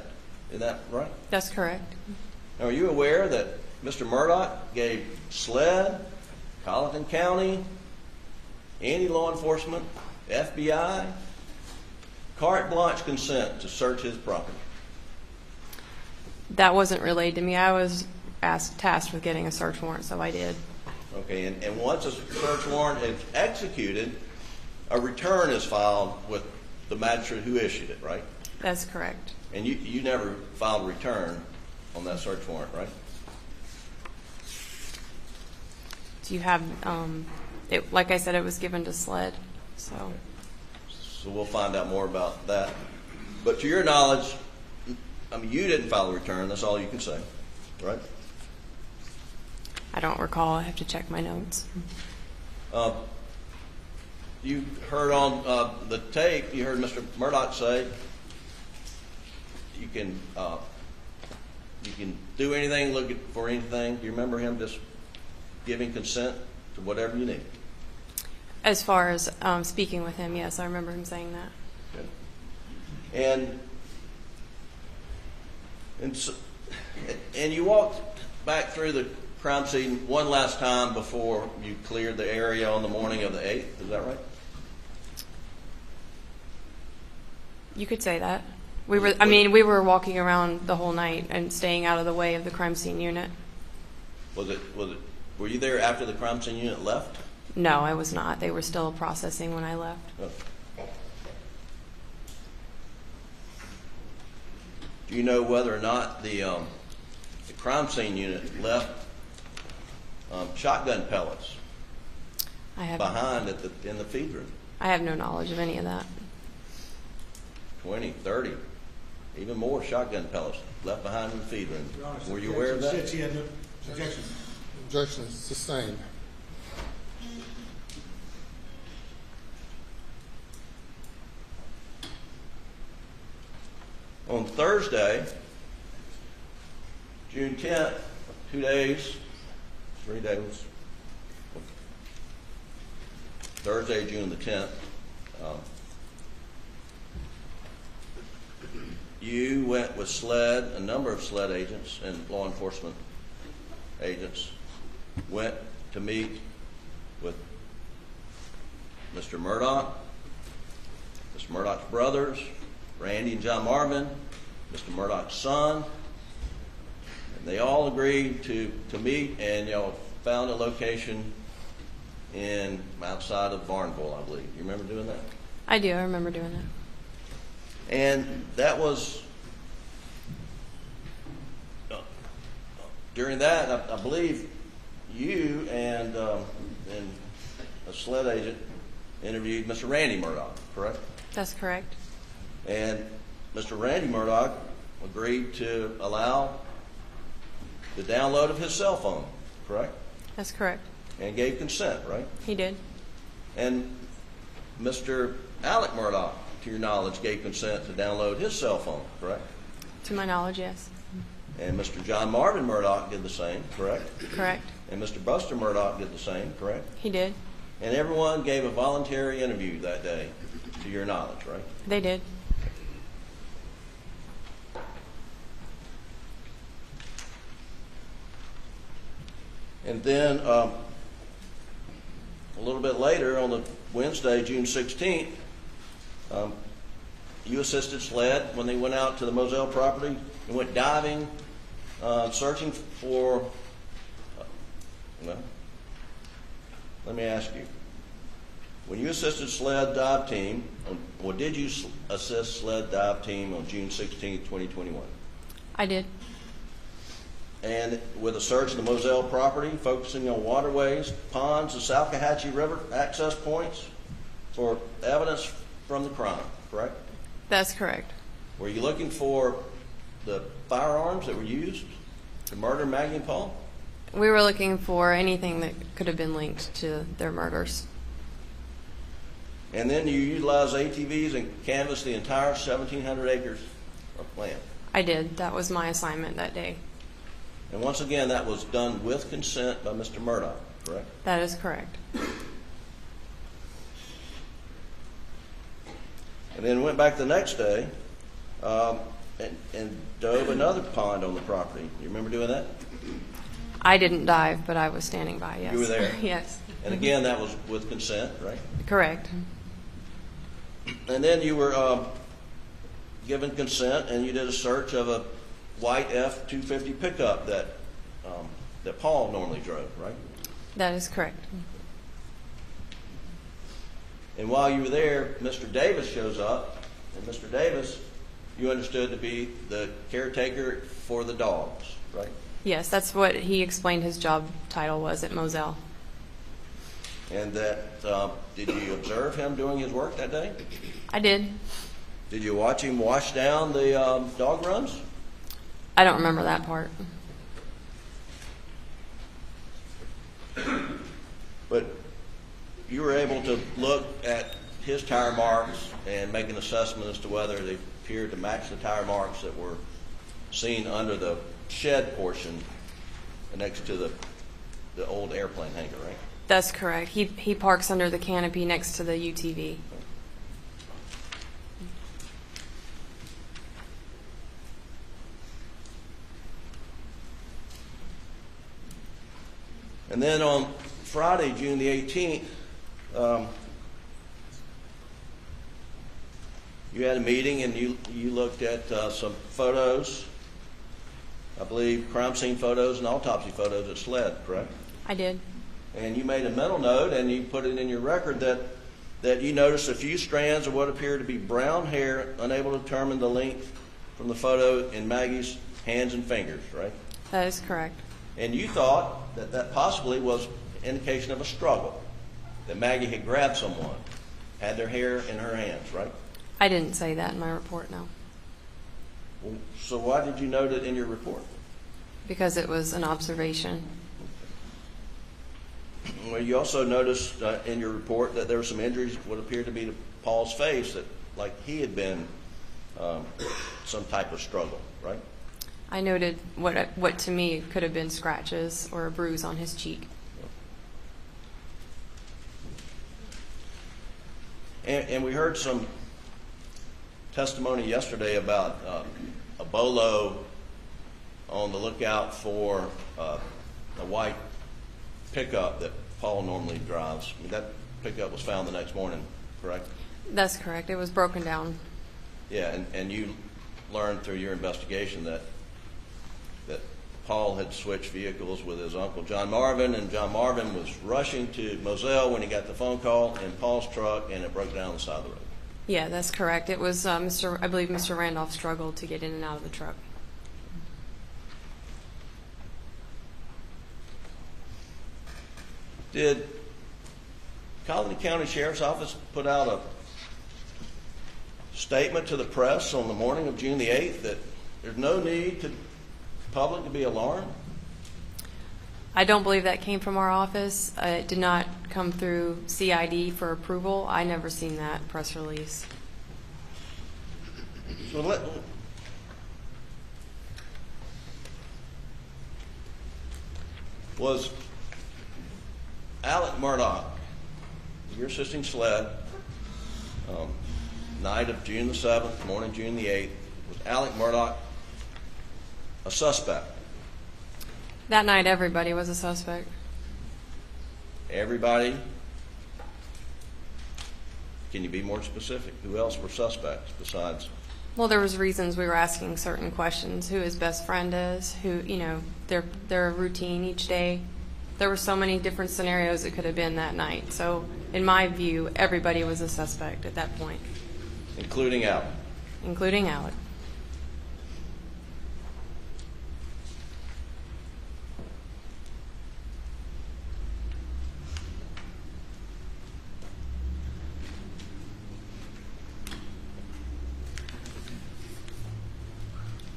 Is that right? That's correct. Now, are you aware that Mr. Murdaugh gave SLED, Colleton County, any law enforcement, FBI, carte blanche consent to search his property? That wasn't relayed to me. I was tasked with getting a search warrant, so I did. Okay, and once a search warrant is executed, a return is filed with the magistrate who issued it, right? That's correct. And you never filed a return on that search warrant, right? Do you have, like I said, it was given to SLED, so. So we'll find out more about that. But to your knowledge, I mean, you didn't file a return. That's all you can say, right? I don't recall. I have to check my notes. You heard on the tape, you heard Mr. Murdaugh say, you can do anything, look for anything. Do you remember him just giving consent to whatever you need? As far as speaking with him, yes, I remember him saying that. Good. And you walked back through the crime scene one last time before you cleared the area on the morning of the 8th. Is that right? You could say that. We were walking around the whole night and staying out of the way of the crime scene unit. Were you there after the crime scene unit left? No, I was not. They were still processing when I left. Oh. Do you know whether or not the crime scene unit left shotgun pellets behind in the feed room? I have no knowledge of any of that. 20, 30, even more shotgun pellets left behind in the feed room. Were you aware of that? Objection. Objection is sustained. On Thursday, June 10th, 2 days, 3 days, Thursday, June the 10th, you went with SLED, a number of SLED agents and law enforcement agents, went to meet with Mr. Murdaugh, Mr. Murdaugh's brothers, Randy and John Marvin, Mr. Murdaugh's son, and they all agreed to meet, and y'all found a location in outside of Barnville, I believe. You remember doing that? I do. I remember doing that. And that was during that. I believe you and a SLED agent interviewed Mr. Randy Murdaugh, correct? That's correct. And Mr. Randy Murdaugh agreed to allow the download of his cell phone, correct? That's correct. And gave consent, right? He did. And Mr. Alec Murdaugh, to your knowledge, gave consent to download his cell phone, correct? To my knowledge, yes. And Mr. John Marvin Murdaugh did the same, correct? Correct. And Mr. Buster Murdaugh did the same, correct? He did. And everyone gave a voluntary interview that day, to your knowledge, right? They did. And then a little bit later, on the Wednesday, June 16th, you assisted SLED when they went out to the Moselle property and went diving, searching for, well, let me ask you. When you assisted SLED dive team, or did you assist SLED dive team on June 16th, 2021? I did. And with a search of the Moselle property, focusing on waterways, ponds, the Salkehatchie River access points for evidence from the crime, correct? That's correct. Were you looking for the firearms that were used to murder Maggie and Paul? We were looking for anything that could have been linked to their murders. And then you utilized ATVs and canvassed the entire 1,700 acres of land. I did. That was my assignment that day. And once again, that was done with consent by Mr. Murdaugh, correct? That is correct. And then went back the next day and dove another pond on the property. You remember doing that? I didn't dive, but I was standing by, yes. You were there? Yes. And again, that was with consent, right? Correct. And then you were given consent, and you did a search of a white F-250 pickup that Paul normally drove, right? That is correct. And while you were there, Mr. Davis shows up, and Mr. Davis, you understood to be the caretaker for the dogs, right? Yes, that's what he explained his job title was at Moselle. And that, did you observe him doing his work that day? I did. Did you watch him wash down the dog runs? I don't remember that part. But you were able to look at his tire marks and make an assessment as to whether they appeared to match the tire marks that were seen under the shed portion next to the old airplane hangar, right? That's correct. He parks under the canopy next to the UTV. And then on Friday, June the 18th, you had a meeting and you looked at some photos, I believe crime scene photos and autopsy photos at SLED, correct? I did. And you made a mental note and you put it in your record that you noticed a few strands of what appeared to be brown hair, unable to determine the length from the photo in Maggie's hands and fingers, right? That is correct. And you thought that possibly was indication of a struggle, that Maggie had grabbed someone, had their hair in her hands, right? I didn't say that in my report, no. Well, so why did you note it in your report? Because it was an observation. Well, you also noticed in your report that there were some injuries, what appeared to be to Paul's face, that like he had been some type of struggle, right? I noted what to me could have been scratches or a bruise on his cheek. And we heard some testimony yesterday about a bolo on the lookout for a white pickup that Paul normally drives. I mean, that pickup was found the next morning, correct? That's correct. It was broken down. Yeah, and you learned through your investigation that Paul had switched vehicles with his uncle John Marvin, and John Marvin was rushing to Moselle when he got the phone call in Paul's truck, and it broke down on the side of the road. Yeah, that's correct. It was I believe Mr. Randolph struggled to get in and out of the truck. Did Colony County Sheriff's Office put out a statement to the press on the morning of June the 8th that there's no need to public to be alarmed? I don't believe that came from our office. It did not come through CID for approval. I never seen that press release. So was Alec Murdaugh, your assisting SLED, night of June the 7th, morning June the 8th, was Alec Murdaugh a suspect? That night, everybody was a suspect. Everybody? Can you be more specific? Who else were suspects besides? Well, there was reasons we were asking certain questions. Who his best friend is, who, their routine each day. There were so many different scenarios it could have been that night. So, in my view, everybody was a suspect at that point. Including Alec? Including Alec.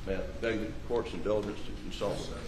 May I beg the court's indulgence to consult with that?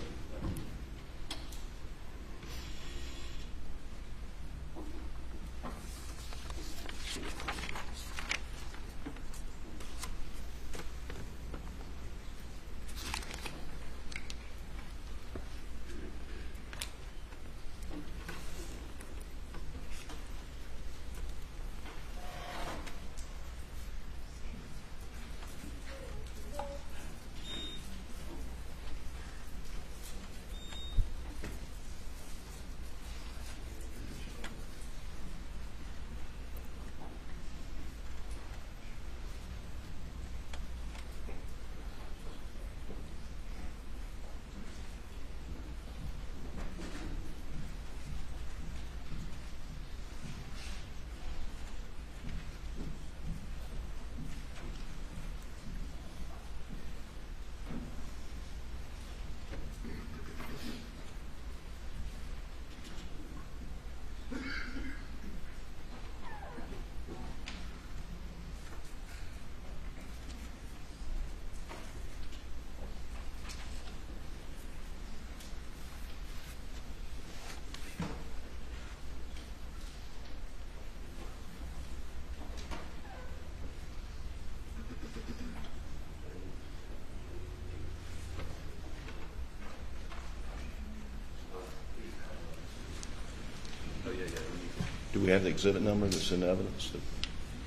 Do we have the exhibit number that's in evidence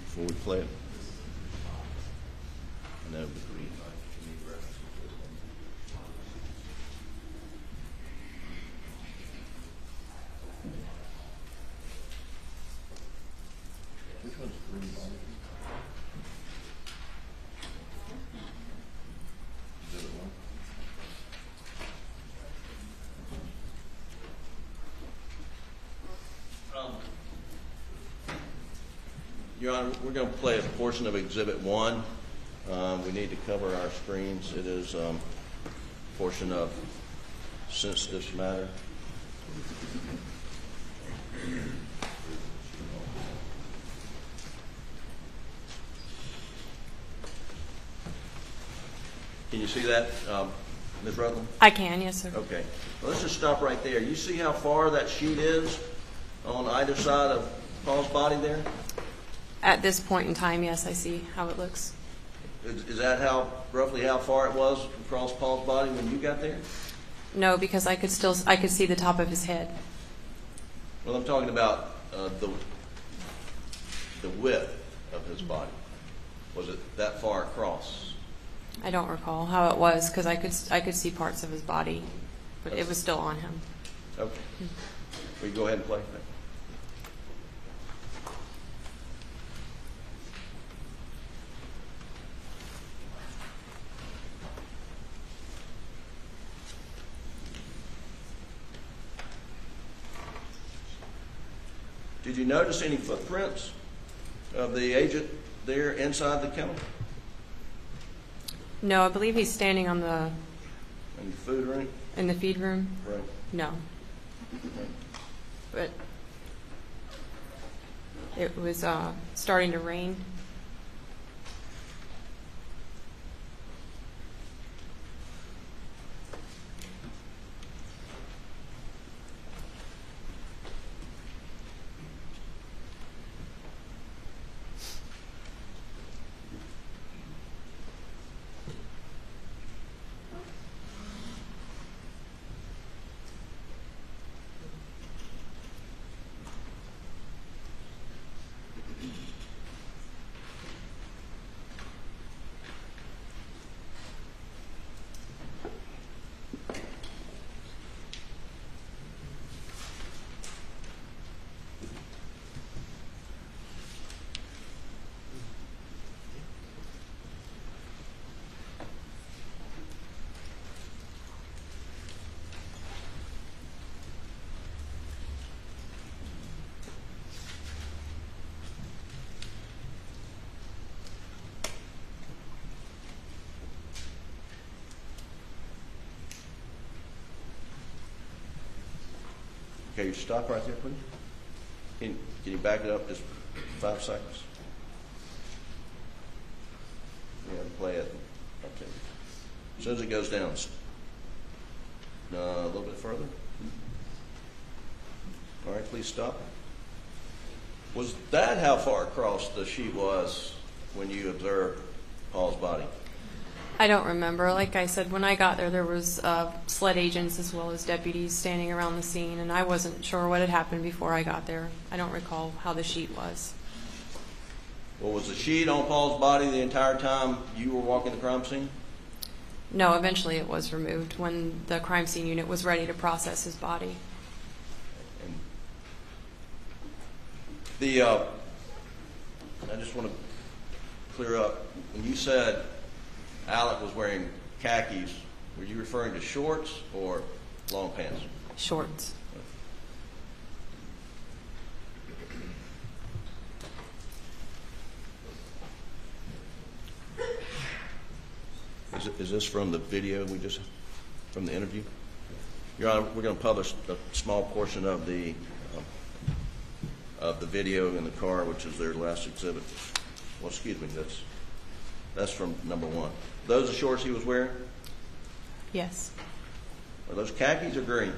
before we play it? No. Which one's green? Exhibit one. Your Honor, we're going to play a portion of Exhibit 1. We need to cover our screens. It is a portion of sensitive matter. Can you see that, Ms. Rutland? I can, yes, sir. Okay. Well, let's just stop right there. You see how far that sheet is on either side of Paul's body there? At this point in time, yes, I see how it looks. Is that roughly how far it was across Paul's body when you got there? No, because I could see the top of his head. Well, I'm talking about the width. of his body? Was it that far across? I don't recall how it was because I could see parts of his body, but it was still on him. Okay. Will you go ahead and play? Did you notice any footprints of the agent there inside the kennel? No, I believe he's standing on the In the food room? in the feed room. Right. No, but it was starting to rain. Okay, you stop right there, please. Can you back it up just 5 seconds? Yeah, play it. Okay. As soon as it goes down, a little bit further. All right, please stop. Was that how far across the sheet was when you observed Paul's body? I don't remember. Like I said, when I got there, there was SLED agents as well as deputies standing around the scene, and I wasn't sure what had happened before I got there. I don't recall how the sheet was. Well, was the sheet on Paul's body the entire time you were walking the crime scene? No, eventually it was removed when the crime scene unit was ready to process his body. And I just want to clear up. When you said Alec was wearing khakis, were you referring to shorts or long pants? Shorts. Is this from the video from the interview? Your Honor, we're going to publish a small portion of the video in the car, which is their last exhibit. Well, excuse me, that's from number 1. Those the shorts he was wearing? Yes. Are those khakis or green?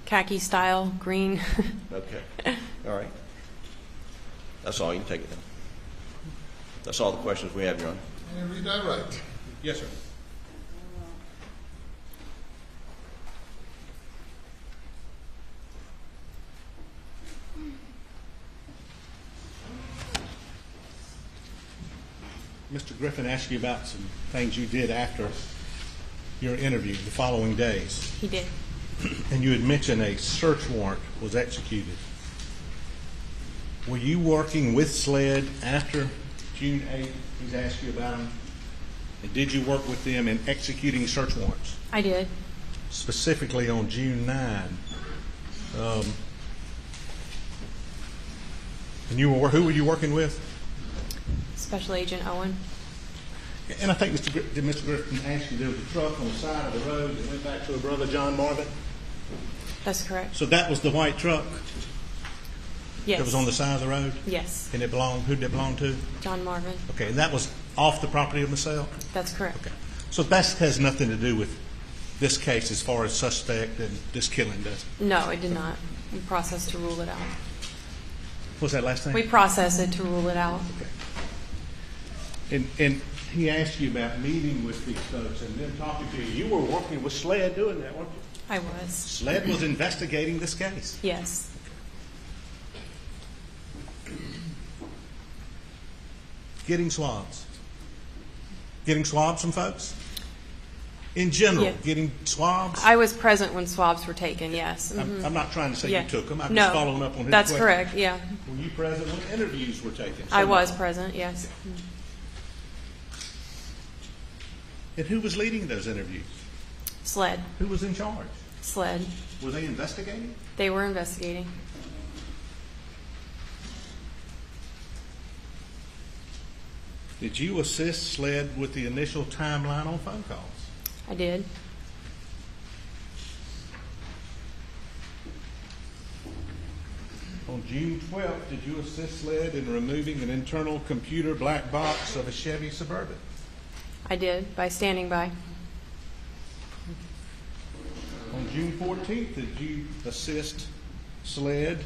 Khaki style, green. Okay. All right. That's all. You can take it down. That's all the questions we have, Your Honor. Can you read that right? Yes, sir. Mr. Griffin asked you about some things you did after your interview the following days, He did. and you had mentioned a search warrant was executed. Were you working with SLED after June 8th? He's asked you about them. And did you work with them in executing search warrants? I did. Specifically on June 9. And who were you working with? Special Agent Owen. And I think did Mr. Griffin ask you, there was a truck on the side of the road that went back to her brother John Marvin? That's correct. So that was the white truck Yes. that was on the side of the road? Yes. And who did it belong to? John Marvin. Okay, and that was off the property of Massell? That's correct. Okay. So that has nothing to do with this case as far as suspect and this killing, does it? No, it did not. We processed to rule it out. What was that last thing? We processed it to rule it out. Okay. And he asked you about meeting with these folks and them talking to you. You were working with SLED doing that, weren't you? I was. SLED was investigating this case. Yes. getting swabs? Getting swabs from folks? In general, Yeah. getting swabs? I was present when swabs were taken, yes. I'm not trying to say Yeah. you took them. I'm No, just following up on his that's question. correct, yeah. Were you present when interviews were taken? I was present, yes. And who was leading those interviews? SLED. Who was in charge? SLED. Were they investigating? They were investigating. Did you assist SLED with the initial timeline on phone calls? I did. On June 12th, did you assist SLED in removing an internal computer black box of a Chevy Suburban? I did, by standing by. On June 14th, did you assist SLED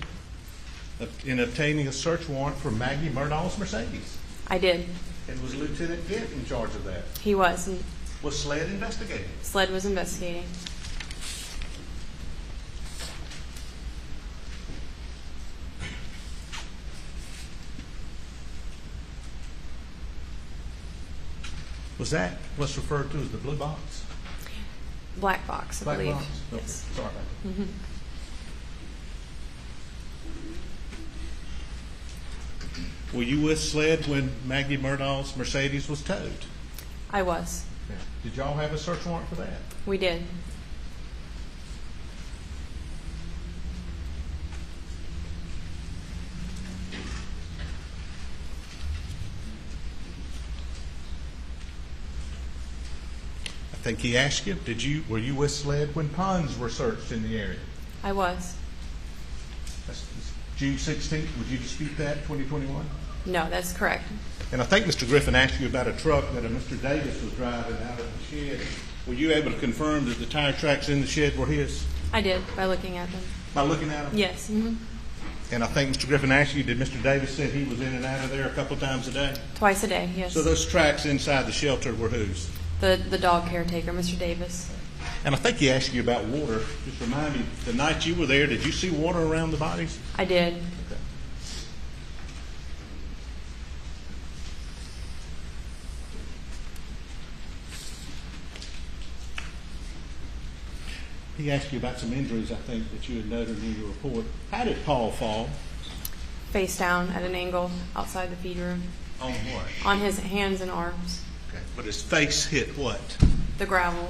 in obtaining a search warrant for Maggie Murdaugh's Mercedes? I did. And was Lieutenant Gant in charge of that? He was. And Was SLED investigating? SLED was investigating. Was that what's referred to as the blue box? Black box, I Black believe. box? Okay. Yes. Sorry about that. Were you with SLED when Maggie Murdaugh's Mercedes was towed? I was. Did y'all have a search warrant for that? We did. I think he asked you, were you with SLED when ponds were searched in the area? I was. That's June 16th. Would you dispute that, 2021? No, that's correct. And I think Mr. Griffin asked you about a truck that a Mr. Davis was driving out of the shed. Were you able to confirm that the tire tracks in the shed were his I did, by looking at them. by looking at them? Yes. And I think Mr. Griffin asked you, did Mr. Davis say he was in and out of there a couple times a day? Twice a day, yes. So those tracks inside the shelter were whose? The dog caretaker, Mr. Davis. And I think he asked you about water. Just remind me, the night you were there, did you see water around the bodies? I did. Okay. He asked you about some injuries, I think, that you had noted in your report. How did Paul fall? Face down at an angle outside the feed room. On what? On his hands and arms. Okay. But his face hit what? The gravel.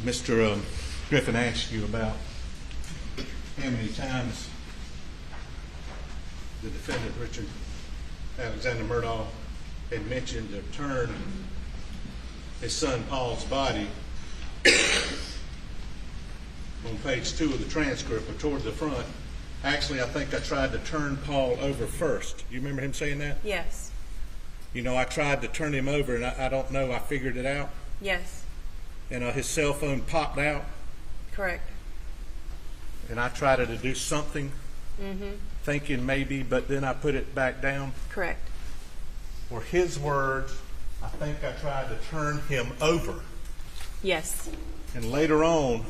Mr. Griffin asked you about how many times the defendant, Richard Alexander Murdaugh, had mentioned or turned his son Paul's body on page 2 of the transcript or toward the front. Actually, I think I tried to turn Paul over first. You remember him saying that? Yes. You know, I tried to turn him over, and I don't know, I figured it out. Yes. And his cell phone popped out, Correct. and I tried to do something, thinking maybe, but then I put it back down. Correct. Or his words, I think I tried to turn him over. Yes. And later on,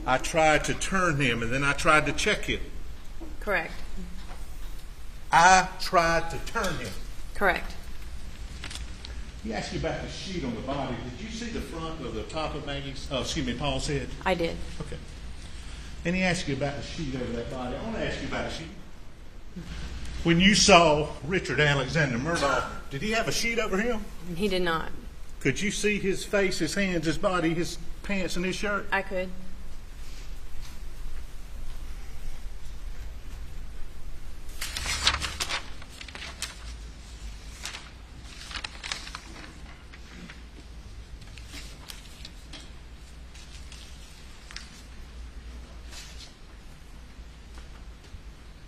I tried to turn him, and then I tried to check him. Correct. I tried to turn him. Correct. He asked you about the sheet on the body. Did you see the front or the top of Paul's head? I did. Okay. And he asked you about the sheet over that body. I want to ask you about a sheet. When you saw Richard Alexander Murdaugh, did he have a sheet over him? He did not. Could you see his face, his hands, his body, his pants, and his shirt? I could.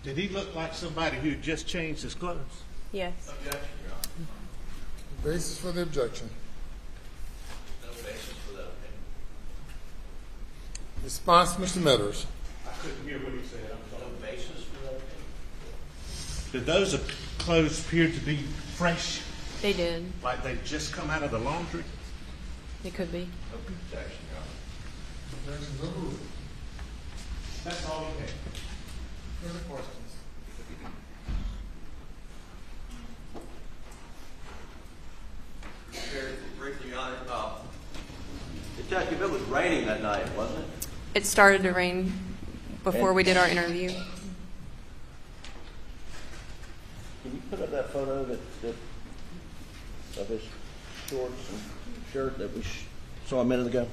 Did he look like somebody who had just changed his clothes? Yes. Objection, Your Honor. Basis for the objection. No basis for that opinion. Response, Mr. Meadows. I couldn't hear what he said. I'm sorry. No basis for that opinion. Did those clothes appear to be fresh, They did. like they'd just come out of the laundry? It could be. Objection overruled. That's all we have. Further questions? Very briefly, Your Honor, Detective, it was raining that night, wasn't it? It started to rain before we did our interview. Can you put up that photo of his shorts and shirt that we saw a minute ago?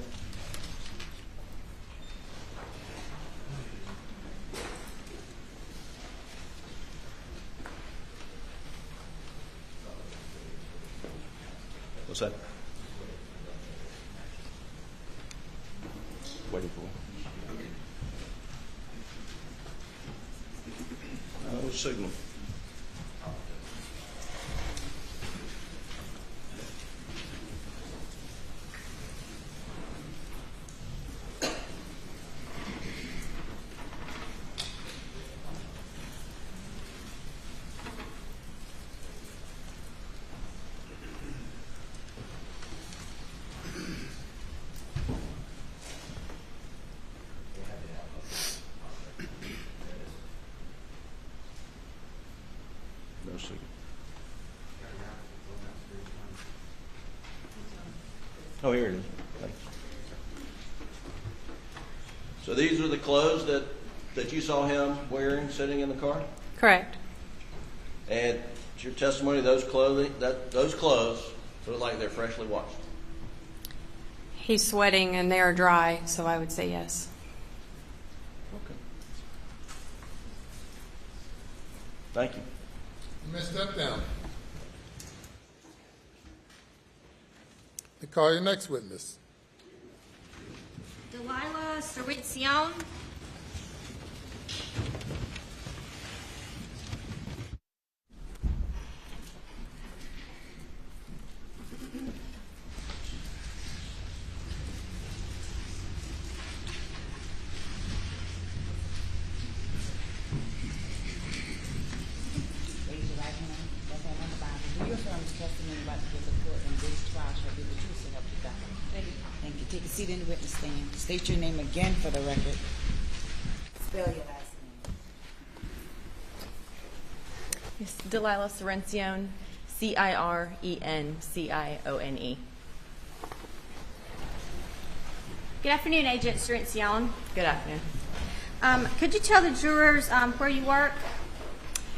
What's that? Waiting for it. No signal. No signal. Oh, here it is. Thanks. So these are the clothes that you saw him wearing sitting in the car? Correct. And it's your testimony those clothes look like they're freshly washed. He's sweating and they are dry, so I would say yes. Okay. Thank you. You may step down. You call your next witness. Delilah Serencione. Raise your right hand. Left hand on the Bible. Do you affirm this testimony about to give the court in this trial shall be the truth so help you God? Thank you. Take a seat in the witness stand. State your name again for the record. Spell your last name. Yes, Delilah Serencione, Cirencione. Good afternoon, Agent Serencione. Good afternoon. Could you tell the jurors where you work?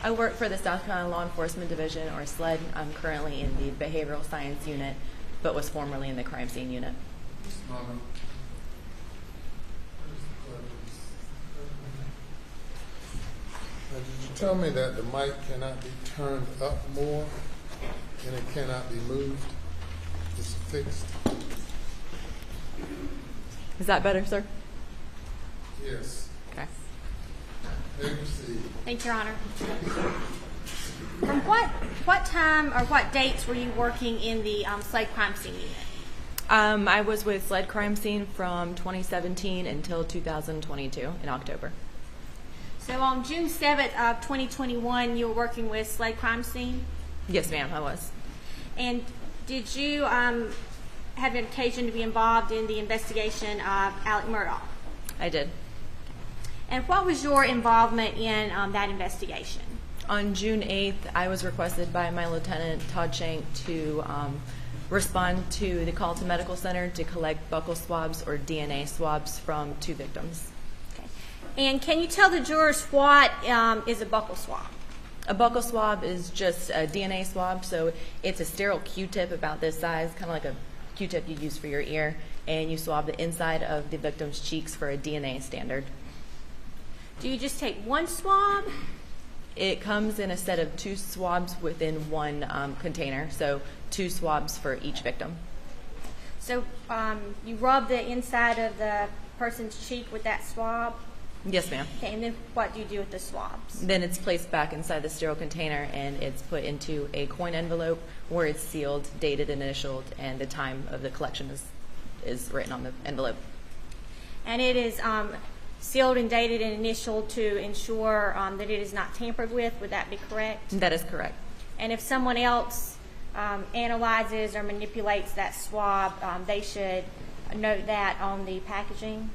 I work for the South Carolina Law Enforcement Division, or SLED. I'm currently in the Behavioral Science Unit, but was formerly in the Crime Scene Unit. Now, did you tell me that the mic cannot be turned up more and it cannot be moved? It's fixed? Is that better, sir? Yes. Okay. May proceed. Thank you, Your Honor. From what time or what dates were you working in the SLED Crime Scene Unit? I was with SLED Crime Scene from 2017 until 2022 in October. So on June 7th of 2021, you were working with SLED Crime Scene? Yes, ma'am, I was. And did you have an occasion to be involved in the investigation of Alec Murdaugh? I did. And what was your involvement in that investigation? On June 8th, I was requested by my lieutenant, Todd Shank, to respond to the call to medical center to collect buccal swabs or DNA swabs from 2 victims. Okay. And can you tell the jurors what is a buccal swab? A buccal swab is just a DNA swab, so it's a sterile Q-tip about this size, kind of like a Q-tip you use for your ear, and you swab the inside of the victim's cheeks for a DNA standard. Do you just take one swab? It comes in a set of 2 swabs within one container, so 2 swabs for each victim. So you rub the inside of the person's cheek with that swab? Yes, ma'am. Okay, and then what do you do with the swabs? Then it's placed back inside the sterile container, and it's put into a coin envelope where it's sealed, dated, initialed, and the time of the collection is written on the envelope. And it is sealed and dated and initialed to ensure that it is not tampered with. Would that be correct? That is correct. And if someone else analyzes or manipulates that swab, they should note that on the packaging?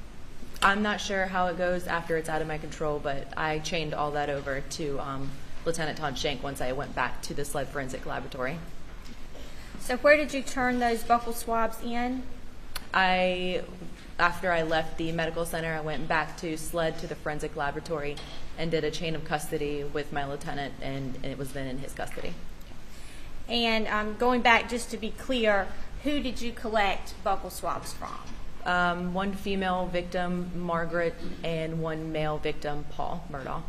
I'm not sure how it goes after it's out of my control, but I chained all that over to Lieutenant Todd Shank once I went back to the SLED Forensic Laboratory. So where did you turn those buccal swabs in? After I left the medical center, I went back to SLED to the Forensic Laboratory and did a chain of custody with my lieutenant, and it was then in his custody. And going back, just to be clear, who did you collect buccal swabs from? One female victim, Margaret, and one male victim, Paul Murdaugh.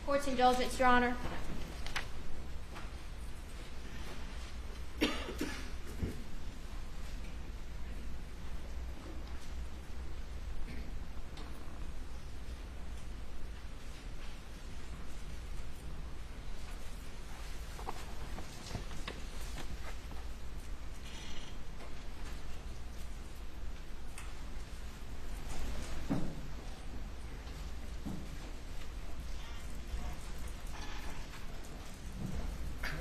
Court's indulgence, Your Honor.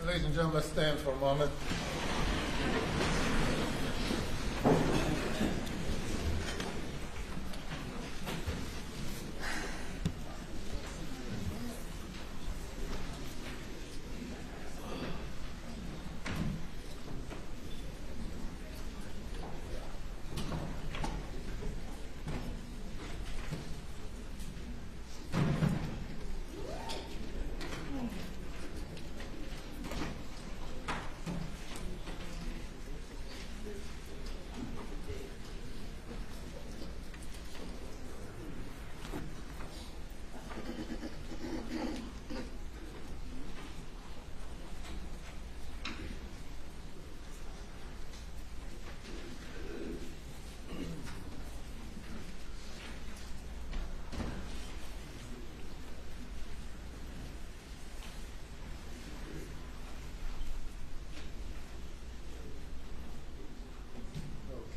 Ladies and gentlemen, let's stand for a moment.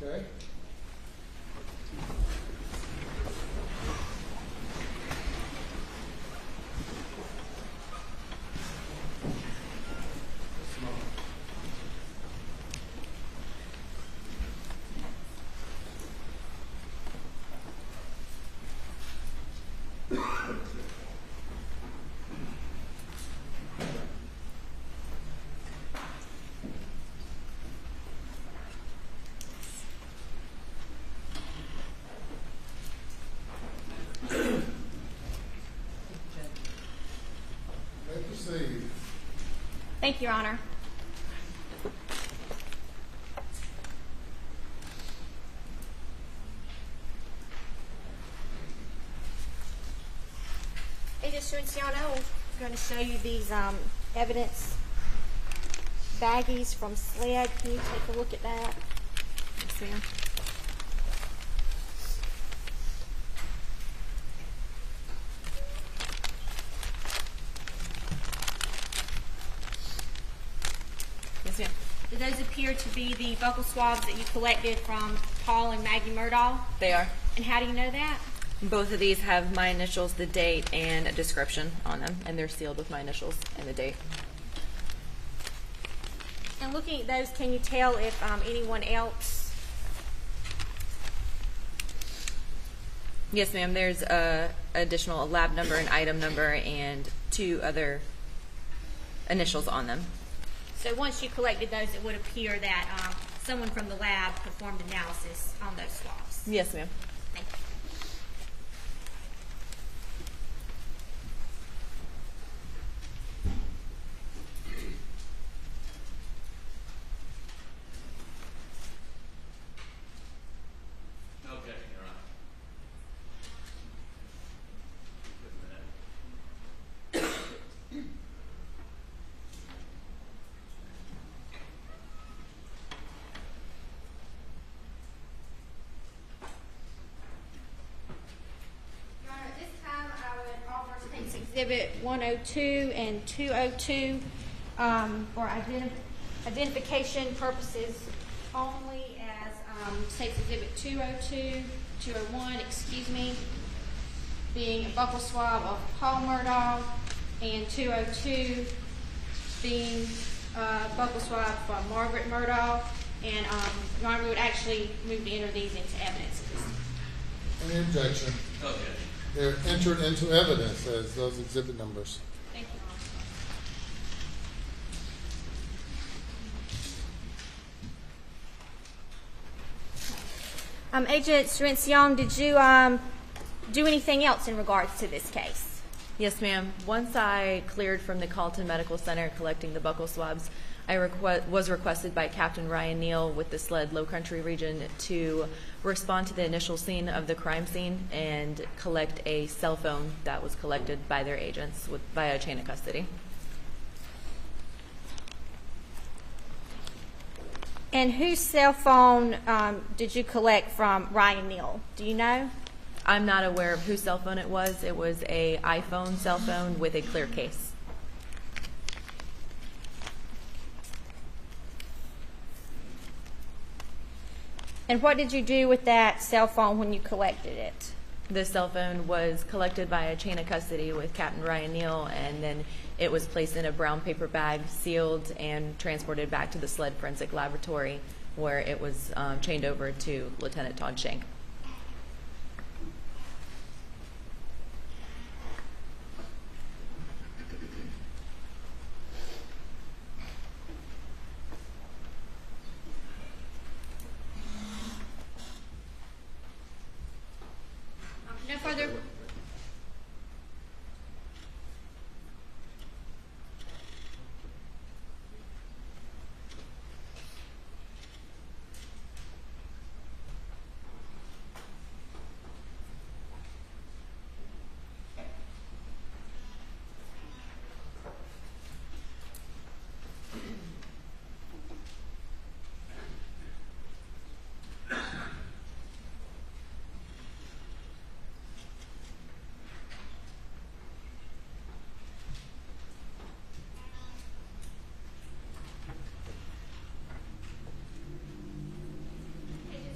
Okay. Thank you, Your Honor. Agent Serencione, I'm going to show you these evidence baggies from SLED. Can you take a look at that? Yes, ma'am. Yes, ma'am. Do those appear to be the buccal swabs that you collected from Paul and Maggie Murdaugh? They are. And how do you know that? Both of these have my initials, the date, and a description on them, and they're sealed with my initials and the date. And looking at those, can you tell if anyone else? Yes, ma'am. There's a additional lab number, an item number, and 2 other initials on them. So once you collected those, it would appear that someone from the lab performed analysis on those swabs. Yes, ma'am. Thank you. Exhibit 102 and 202 for identification purposes only, as State's Exhibit 201, being a buccal swab of Paul Murdaugh, and 202 being a buccal swab for Margaret Murdaugh. And Your Honor, we would actually move to enter these into evidence. Any objection? Okay. They're entered into evidence as those exhibit numbers. Thank you, Your Honor. Agent Serencione, did you do anything else in regards to this case? Yes, ma'am. Once I cleared from the Carlton Medical Center collecting the buccal swabs, I was requested by Captain Ryan Neal with the SLED Low Country region to respond to the initial scene of the crime scene and collect a cell phone that was collected by their agents via chain of custody. And whose cell phone did you collect from Ryan Neal? Do you know? I'm not aware of whose cell phone it was. It was a iPhone cell phone with a clear case. And what did you do with that cell phone when you collected it? The cell phone was collected by a chain of custody with Captain Ryan Neal, and then it was placed in a brown paper bag, sealed, and transported back to the SLED Forensic Laboratory, where it was chained over to Lieutenant Todd Shank. No further.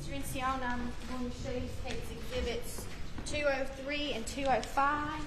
Serencione, I'm going to show you State's Exhibits 203 and 205.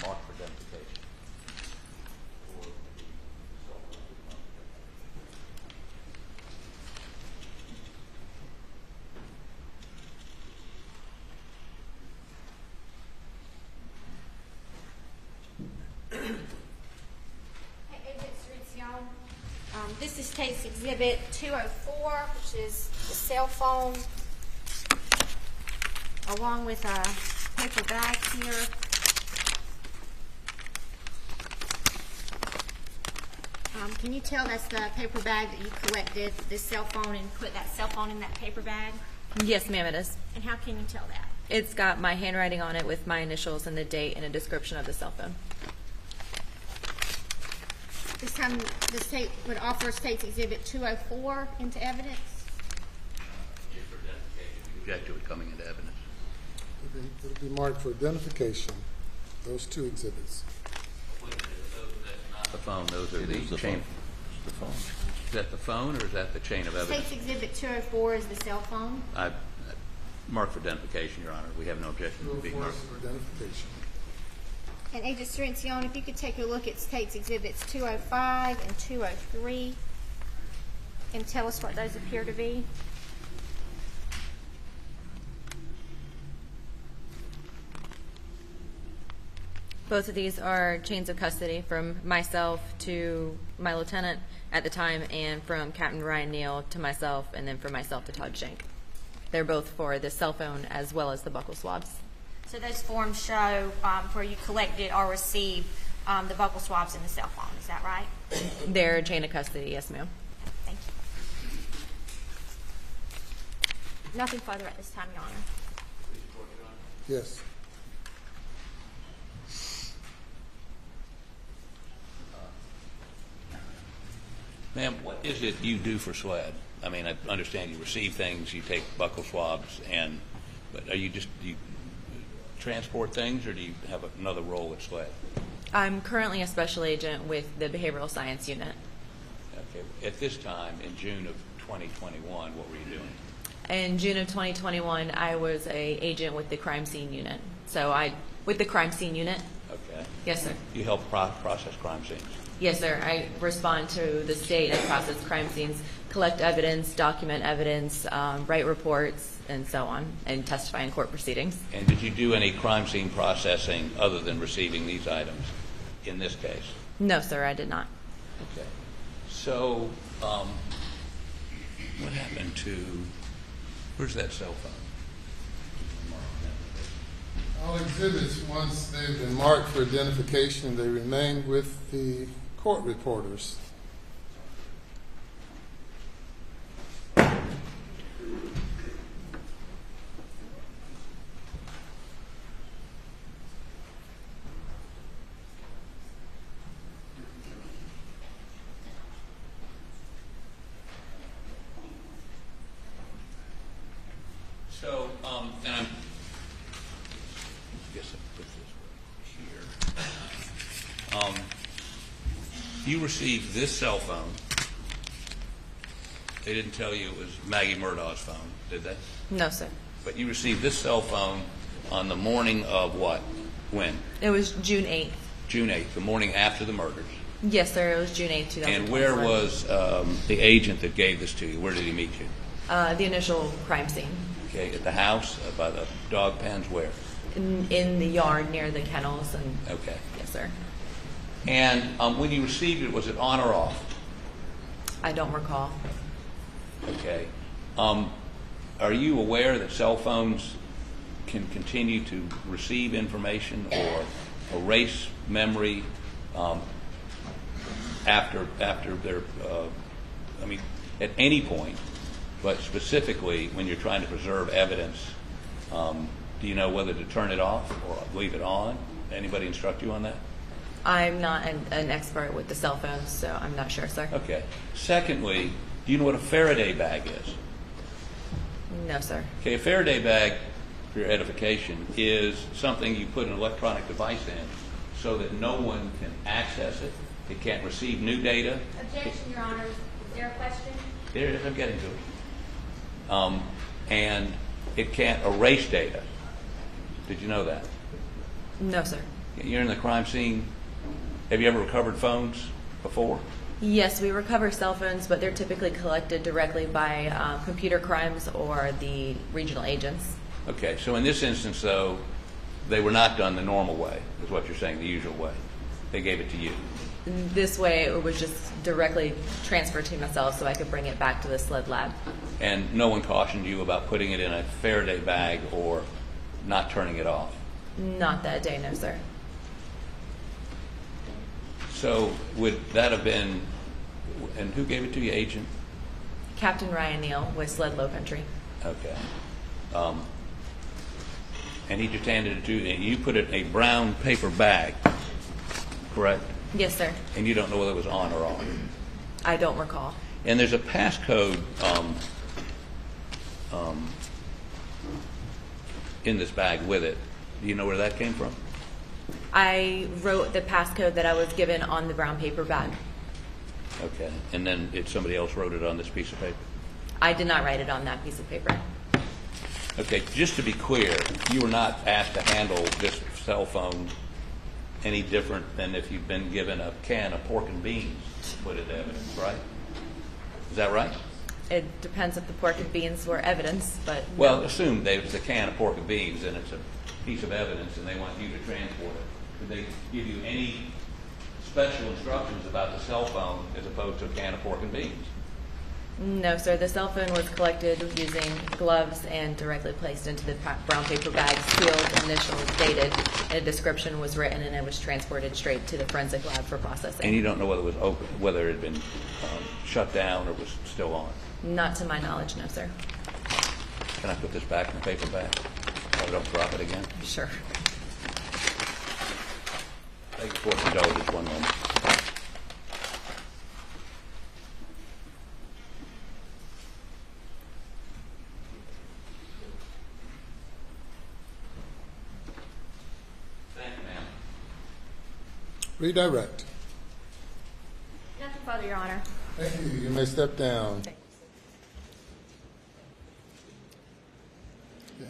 Marked for identification. Agent Serencione, this is State's Exhibit 204, which is the cell phone, along with a paper bag here. Can you tell that's the paper bag that you collected this cell phone and put that cell phone in that paper bag? Yes, ma'am, it is. And how can you tell that? It's got my handwriting on it with my initials and the date and a description of the cell phone. This time the state would offer State's Exhibit 204 into evidence. Object to it coming into evidence. It'll be marked for identification, those two exhibits. The phone, those are the It is the chain. phone. It's the phone. that the phone or is that the chain of evidence? State's Exhibit 204 is the cell phone. I marked for identification, Your Honor. We have no objection to it being marked. For identification. And Agent Serencione, if you could take a look at State's Exhibits 205 and 203 and tell us what those appear to be. Both of these are chains of custody from myself to my lieutenant at the time, and from Captain Ryan Neal to myself, and then from myself to Todd Shank. They're both for the cell phone as well as the buccal swabs. So those forms show where you collected or received the buccal swabs and the cell phone. Is that right? They're a chain of custody, yes, ma'am. Thank you. Nothing further at this time, Your Honor. Yes. Ma'am, what is it you do for SLED? I mean, I understand you receive things, you take buccal swabs, but do you transport things, or do you have another role at SLED? I'm currently a special agent with the Behavioral Science Unit. Okay. At this time, in June of 2021, what were you doing? In June of 2021, I was a agent with the Crime Scene Unit. With the Crime Scene Unit. Okay. Yes, sir. You help process crime scenes. Yes, sir. I respond to the state and process crime scenes, collect evidence, document evidence, write reports, and so on, and testify in court proceedings. And did you do any crime scene processing other than receiving these items in this case? No, sir, I did not. Okay. So, what happened to, where's that cell phone? All exhibits, once they've been marked for identification, they remain with the court reporters. So, and I guess I'll put this here. You received this cell phone. They didn't tell you it was Maggie Murdaugh's phone, did they? No, sir. But you received this cell phone on the morning of what? When? It was June 8th. June 8th, the morning after the murders. Yes, sir. It was June 8th, 2021. And where was the agent that gave this to you? Where did he meet you? The initial crime scene. Okay, at the house, by the dog pens, where? In the yard near the kennels. And Okay. yes, sir. And when you received it, was it on or off? I don't recall. Okay. Are you aware that cell phones can continue to receive information or erase memory after they're, at any point, but specifically when you're trying to preserve evidence, do you know whether to turn it off or leave it on? Anybody instruct you on that? I'm not an expert with the cell phones, so I'm not sure, sir. Okay. Secondly, do you know what a Faraday bag is? No, sir. Okay, a Faraday bag, for your edification, is something you put an electronic device in so that no one can access it. It can't receive new data. Objection, Your Honor. Is there a question? There it is, I'm getting to it. And it can't erase data. Did you know that? No, sir. You're in the crime scene. Have you ever recovered phones before? Yes, we recover cell phones, but they're typically collected directly by computer crimes or the regional agents. Okay, so in this instance, though, they were not done the normal way, is what you're saying, the usual way. They gave it to you. This way, it was just directly transferred to myself so I could bring it back to the SLED lab. And no one cautioned you about putting it in a Faraday bag or not turning it off? Not that day, no, sir. So would that have been, and who gave it to you, agent? Captain Ryan Neal with SLED Low Country. Okay. And he just handed it to you, and you put it in a brown paper bag, correct? Yes, sir. And you don't know whether it was on or off? I don't recall. And there's a passcode in this bag with it. Do you know where that came from? I wrote the passcode that I was given on the brown paper bag. Okay. And then somebody else wrote it on this piece of paper? I did not write it on that piece of paper. Okay, just to be clear, you were not asked to handle this cell phone any different than if you'd been given a can of pork and beans to put into evidence, right? Is that right? It depends if the pork and beans were evidence, but Well, no. assume there's a can of pork and beans and it's a piece of evidence and they want you to transport it. Did they give you any special instructions about the cell phone as opposed to a can of pork and beans? No, sir. The cell phone was collected using gloves and directly placed into the brown paper bags, sealed, initials, dated, and a description was written, and it was transported straight to the forensic lab for processing. And you don't know whether it was open, whether it had been shut down or was still on? Not to my knowledge, no, sir. Can I put this back in the paper bag so I don't drop it again? Sure. Thank you for the indulgence. One moment. Thank you, ma'am. Redirect. Nothing further, Your Honor. Thank you. You may step down.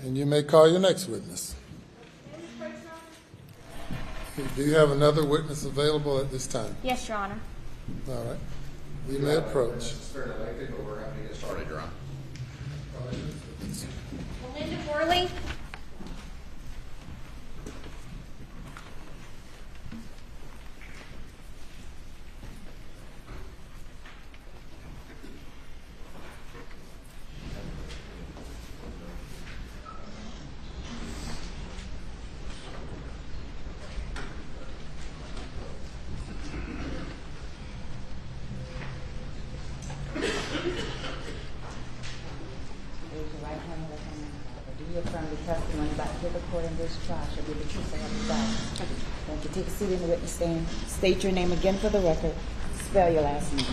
And you may call your next witness. Do you have another witness available at this time? Yes, Your Honor. All right. You may approach. Started, Your Honor. Melinda Worley. Raise your right hand and left hand on the Bible. Do you affirm the testimony about to give the court in this trial shall be the truth so help you God? Thank you. Take a seat in the witness stand. State your name again for the record. Spell your last name.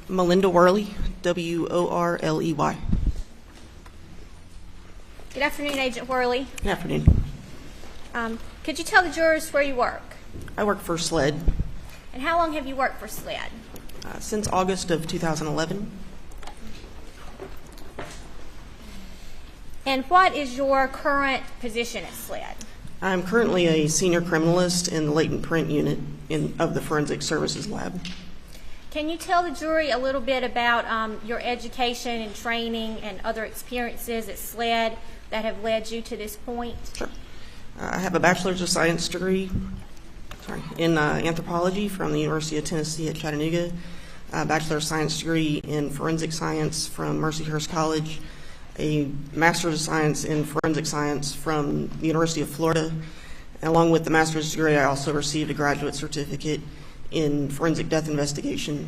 Melinda Worley, Worley. Good afternoon, Agent Worley. Good afternoon. Could you tell the jurors where you work? I work for SLED And how long have you worked for SLED? since August of 2011. And what is your current position at SLED? I'm currently a senior criminalist in the latent print unit of the Forensic Services Lab. Can you tell the jury a little bit about your education and training and other experiences at SLED that have led you to this point? Sure. I have a Bachelor's of Science degree in anthropology from the University of Tennessee at Chattanooga, a Bachelor of Science degree in Forensic Science from Mercyhurst College, a Master's of Science in Forensic Science from the University of Florida. Along with the master's degree, I also received a graduate certificate in forensic death investigation.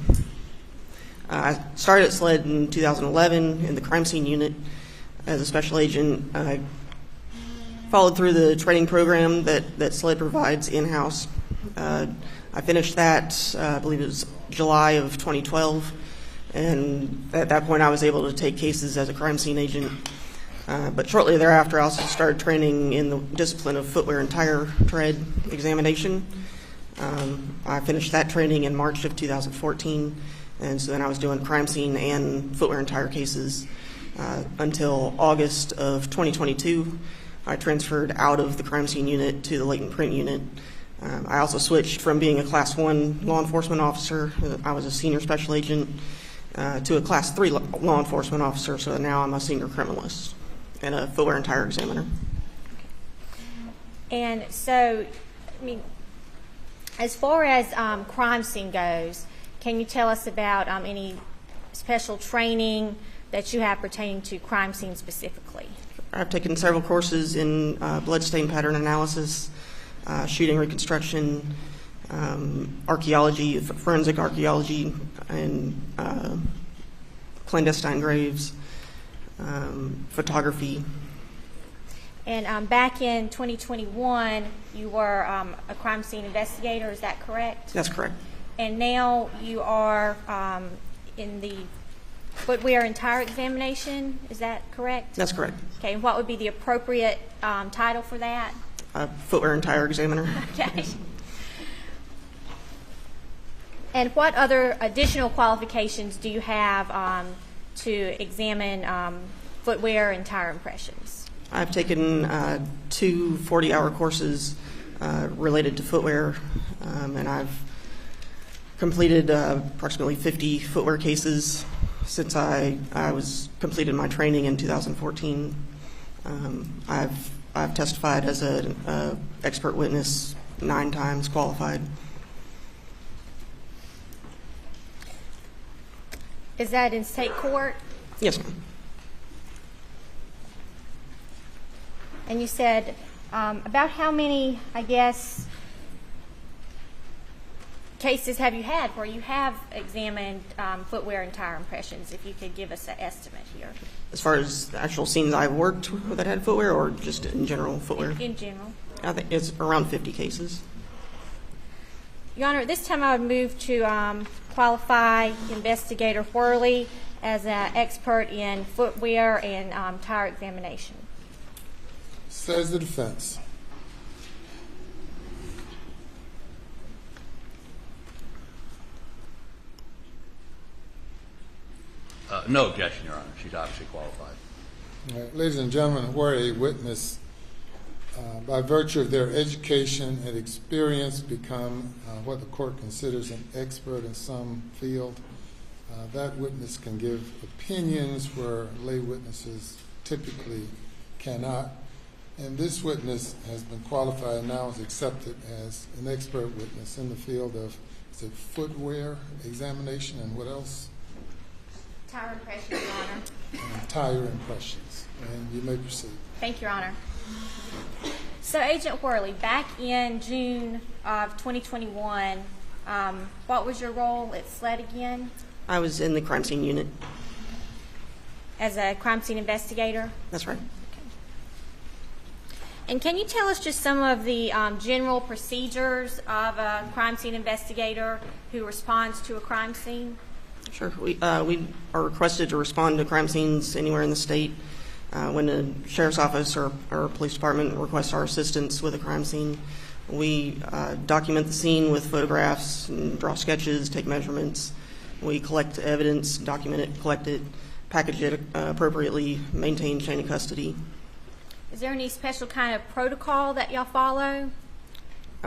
I started at SLED in 2011 in the crime scene unit as a special agent. I followed through the training program that SLED provides in-house. I finished that, I believe it was July of 2012, and at that point I was able to take cases as a crime scene agent. But shortly thereafter I also started training in the discipline of footwear and tire tread examination. I finished that training in March of 2014, and so then I was doing crime scene and footwear and tire cases until August of 2022. I transferred out of the crime scene unit to the latent print unit. I also switched from being a Class 1 law enforcement officer, I was a senior special agent, to a Class 3 law enforcement officer, so now I'm a senior criminalist and a footwear and tire examiner. And so, I mean, as far as crime scene goes, can you tell us about any special training that you have pertaining to crime scene specifically? I've taken several courses in bloodstain pattern analysis, shooting reconstruction, archaeology, forensic archaeology, and clandestine graves, photography. And back in 2021, you were a crime scene investigator, is that correct? That's correct. And now you are in the footwear and tire examination, is that correct? That's correct. Okay, and what would be the appropriate title for that? Footwear and tire examiner. Okay. And what other additional qualifications do you have to examine footwear and tire impressions? I've taken 2 40-hour courses related to footwear, and I've completed approximately 50 footwear cases since I was completed my training in 2014. I've testified as an expert witness 9 times, qualified. Is that in state court? Yes, ma'am. And you said about how many, I guess, cases have you had where you have examined footwear and tire impressions, if you could give us an estimate here? As far as the actual scenes I've worked that had footwear, or just in general footwear? In general. I think it's around 50 cases. Your Honor, at this time I would move to qualify Investigator Worley as an expert in footwear and tire examination. Says the defense. No objection, Your Honor. She's obviously qualified. All right, ladies and gentlemen, where a witness, by virtue of their education and experience, become what the court considers an expert in some field, that witness can give opinions where lay witnesses typically cannot. And this witness has been qualified and now is accepted as an expert witness in the field of, is it footwear examination and what else? Tire impressions, Your Honor. And tire impressions. And you may proceed. Thank you, Your Honor. So, Agent Worley, back in June of 2021, what was your role at SLED again? I was in the crime scene unit. As a crime scene investigator? That's right. And can you tell us just some of the general procedures of a crime scene investigator who responds to a crime scene? Sure. We are requested to respond to crime scenes anywhere in the state. When the sheriff's office or police department requests our assistance with a crime scene, we document the scene with photographs and draw sketches, take measurements. We collect evidence, document it, collect it, package it appropriately, maintain chain of custody. Is there any special kind of protocol that y'all follow?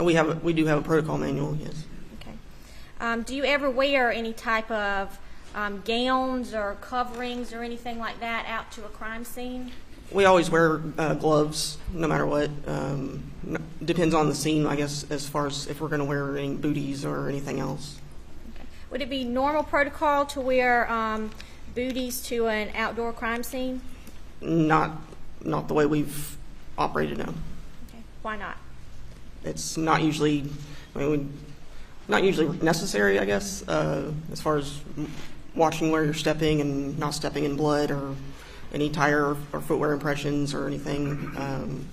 We do have a protocol manual, yes. Okay. Do you ever wear any type of gowns or coverings or anything like that out to a crime scene? We always wear gloves, no matter what. Depends on the scene, I guess, as far as if we're going to wear any booties or anything else. Okay. Would it be normal protocol to wear booties to an outdoor crime scene? Not the way we've operated now. Okay. Why not? It's not usually, not usually necessary, I guess, as far as watching where you're stepping and not stepping in blood or any tire or footwear impressions or anything.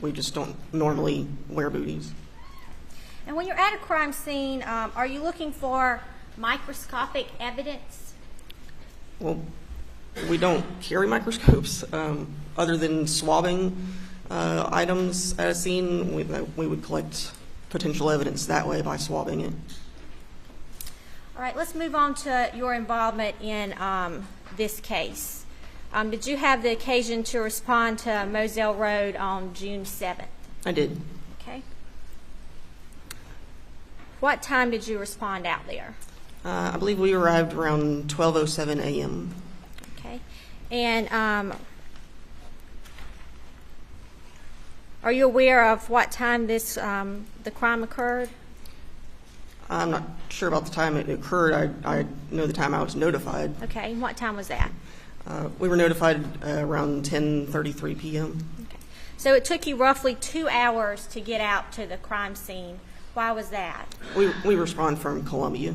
We just don't normally wear booties. And when you're at a crime scene, are you looking for microscopic evidence? Well, we don't carry microscopes. Other than swabbing items at a scene, we would collect potential evidence that way by swabbing it. All right, let's move on to your involvement in this case. Did you have the occasion to respond to Moselle Road on June 7th? I did. Okay. What time did you respond out there? I believe we arrived around 12:07 a.m. Okay. And are you aware of what time this the crime occurred? I'm not sure about the time it occurred. I know the time I was notified. Okay. And what time was that? We were notified around 10:33 p.m. Okay. So it took you roughly 2 hours to get out to the crime scene. Why was that? We respond from Columbia.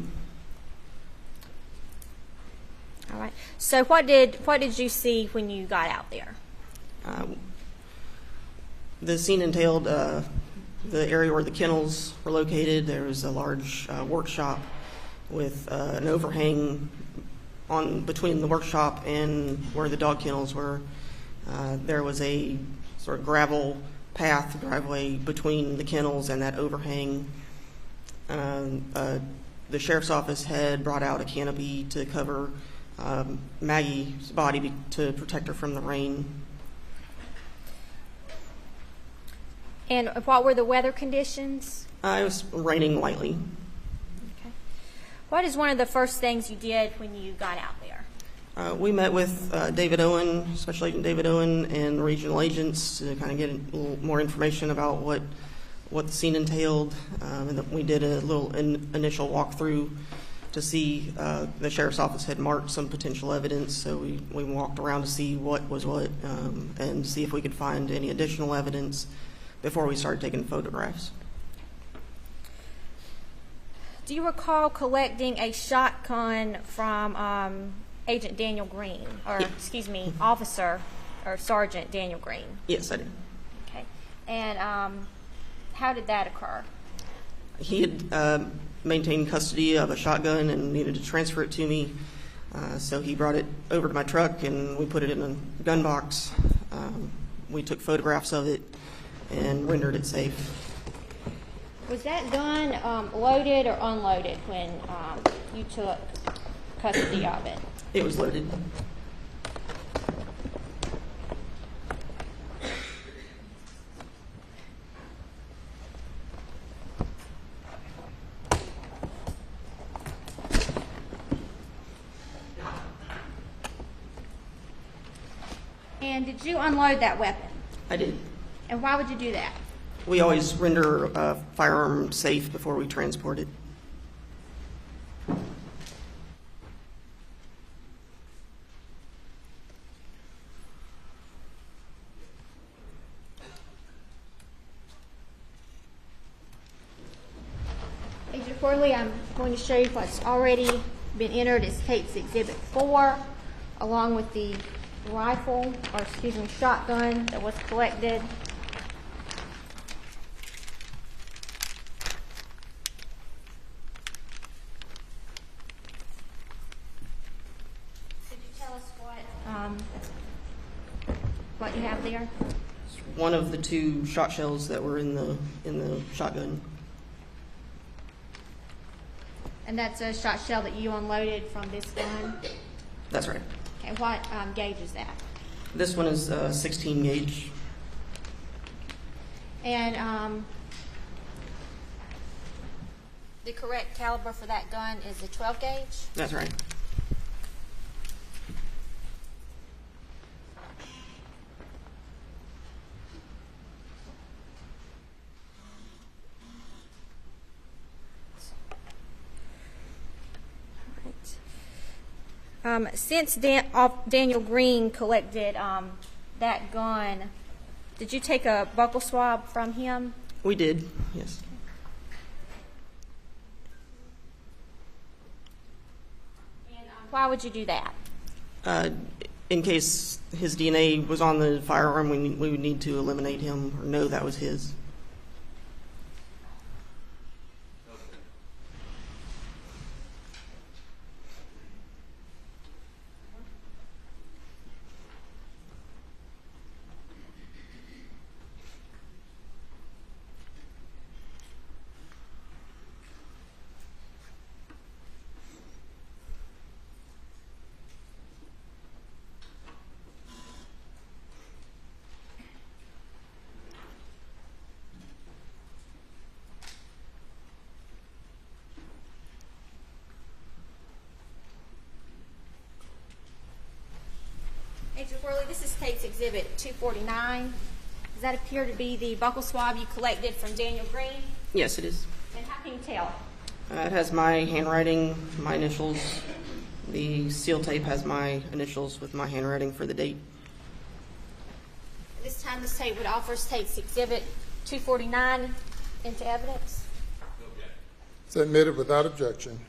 All right. So what did you see when you got out there? The scene entailed the area where the kennels were located. There was a large workshop with an overhang on between the workshop and where the dog kennels were. There was a sort of gravel driveway between the kennels and that overhang. A the sheriff's office had brought out a canopy to cover Maggie's body to protect her from the rain. And what were the weather conditions? It was raining lightly. Okay. What is one of the first things you did when you got out there? We met with David Owen, Special Agent David Owen, and regional agents to kind of get a little more information about what the scene entailed. And then we did a little initial walkthrough to see the sheriff's office had marked some potential evidence. So we walked around to see what was what and see if we could find any additional evidence before we started taking photographs. Do you recall collecting a shotgun from Agent Daniel Green, or excuse me, Officer or Sergeant Daniel Green? Yes, I did. Okay. And how did that occur? He had maintained custody of a shotgun and needed to transfer it to me. So he brought it over to my truck and we put it in a gun box. We took photographs of it and rendered it safe. Was that gun loaded or unloaded when you took custody of it? It was loaded. And did you unload that weapon? I did. And why would you do that? We always render a firearm safe before we transport it. Agent Worley, I'm going to show you what's already been entered as Tate's Exhibit 4, along with the rifle, or excuse me, shotgun that was collected. Could you tell us what you have there? It's one of the 2 shot shells that were in the shotgun. And that's a shot shell that you unloaded from this gun? That's right. And what gauge is that? This one is 16 gauge. And the correct caliber for that gun is a 12 gauge? That's right. Since Daniel Green collected that gun, did you take a buccal swab from him? We did, yes. And why would you do that? In case his DNA was on the firearm, we would need to eliminate him or know that was his. Agent Worley, this is Tate's Exhibit 249. Does that appear to be the buccal swab you collected from Daniel Green? Yes, it is. And how can you tell? It has my handwriting, my initials. The seal tape has my initials with my handwriting for the date. At this time, this tape would offer Tate's Exhibit 249 into evidence. It's admitted without objection.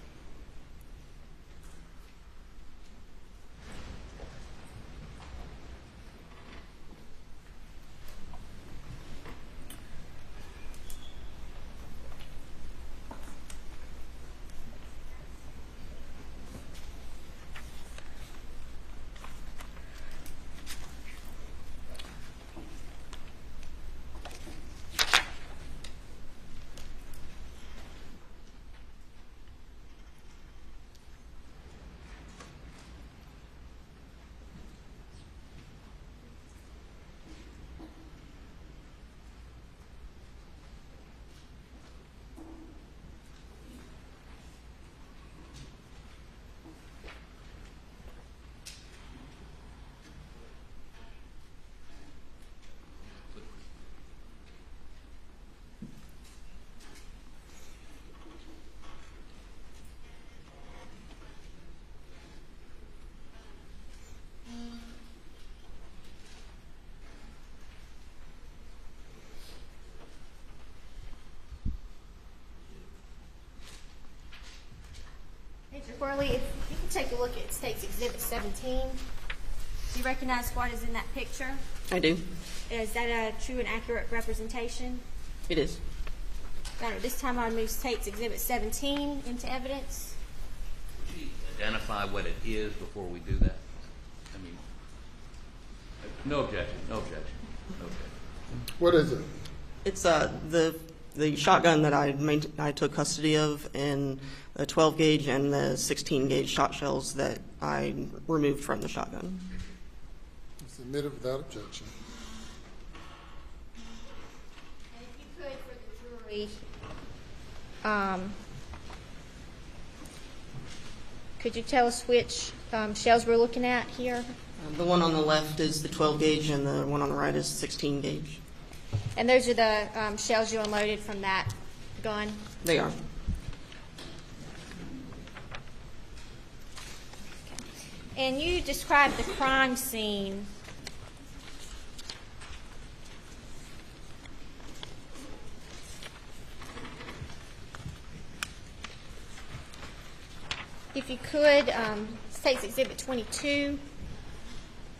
look at State's Exhibit 17. Do you recognize what is in that picture? I do. Is that a true and accurate representation? It is. Got it. This time I'll move State's Exhibit 17 into evidence. Could you identify what it is before we do that? I mean, no objection, no objection, no objection. What is it? It's the shotgun that I took custody of, and the 12 gauge and the 16 gauge shot shells that I removed from the shotgun. Submitted without objection. And if you could, for the jury, could you tell us which shells we're looking at here? The one on the left is the 12 gauge, and the one on the right is 16 gauge. And those are the shells you unloaded from that gun? They are. And you described the crime scene. If you could, State's Exhibit 22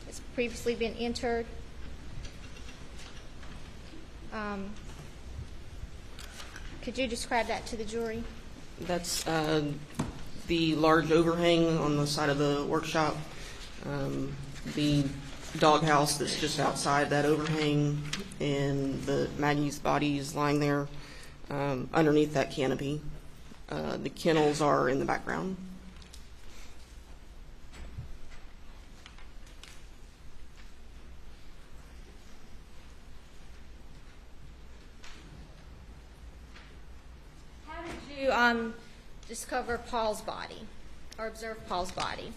has previously been entered. Could you describe that to the jury? That's the large overhang on the side of the workshop, the doghouse that's just outside that overhang, and the Maggie's body is lying there underneath that canopy. The kennels are in the background. How did you discover Paul's body or observe Paul's body?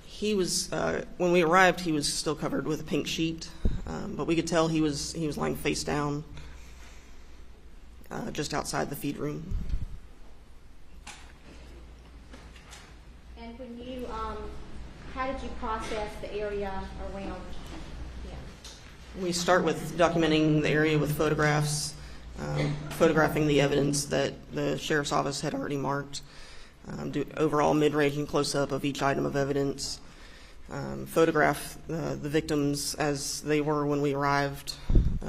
He was when we arrived, he was still covered with a pink sheet, but we could tell he was lying face down just outside the feed room. And when you, how did you process the area around him? We start with documenting the area with photographs, photographing the evidence that the sheriff's office had already marked, do overall mid-range and close-up of each item of evidence, photograph the victims as they were when we arrived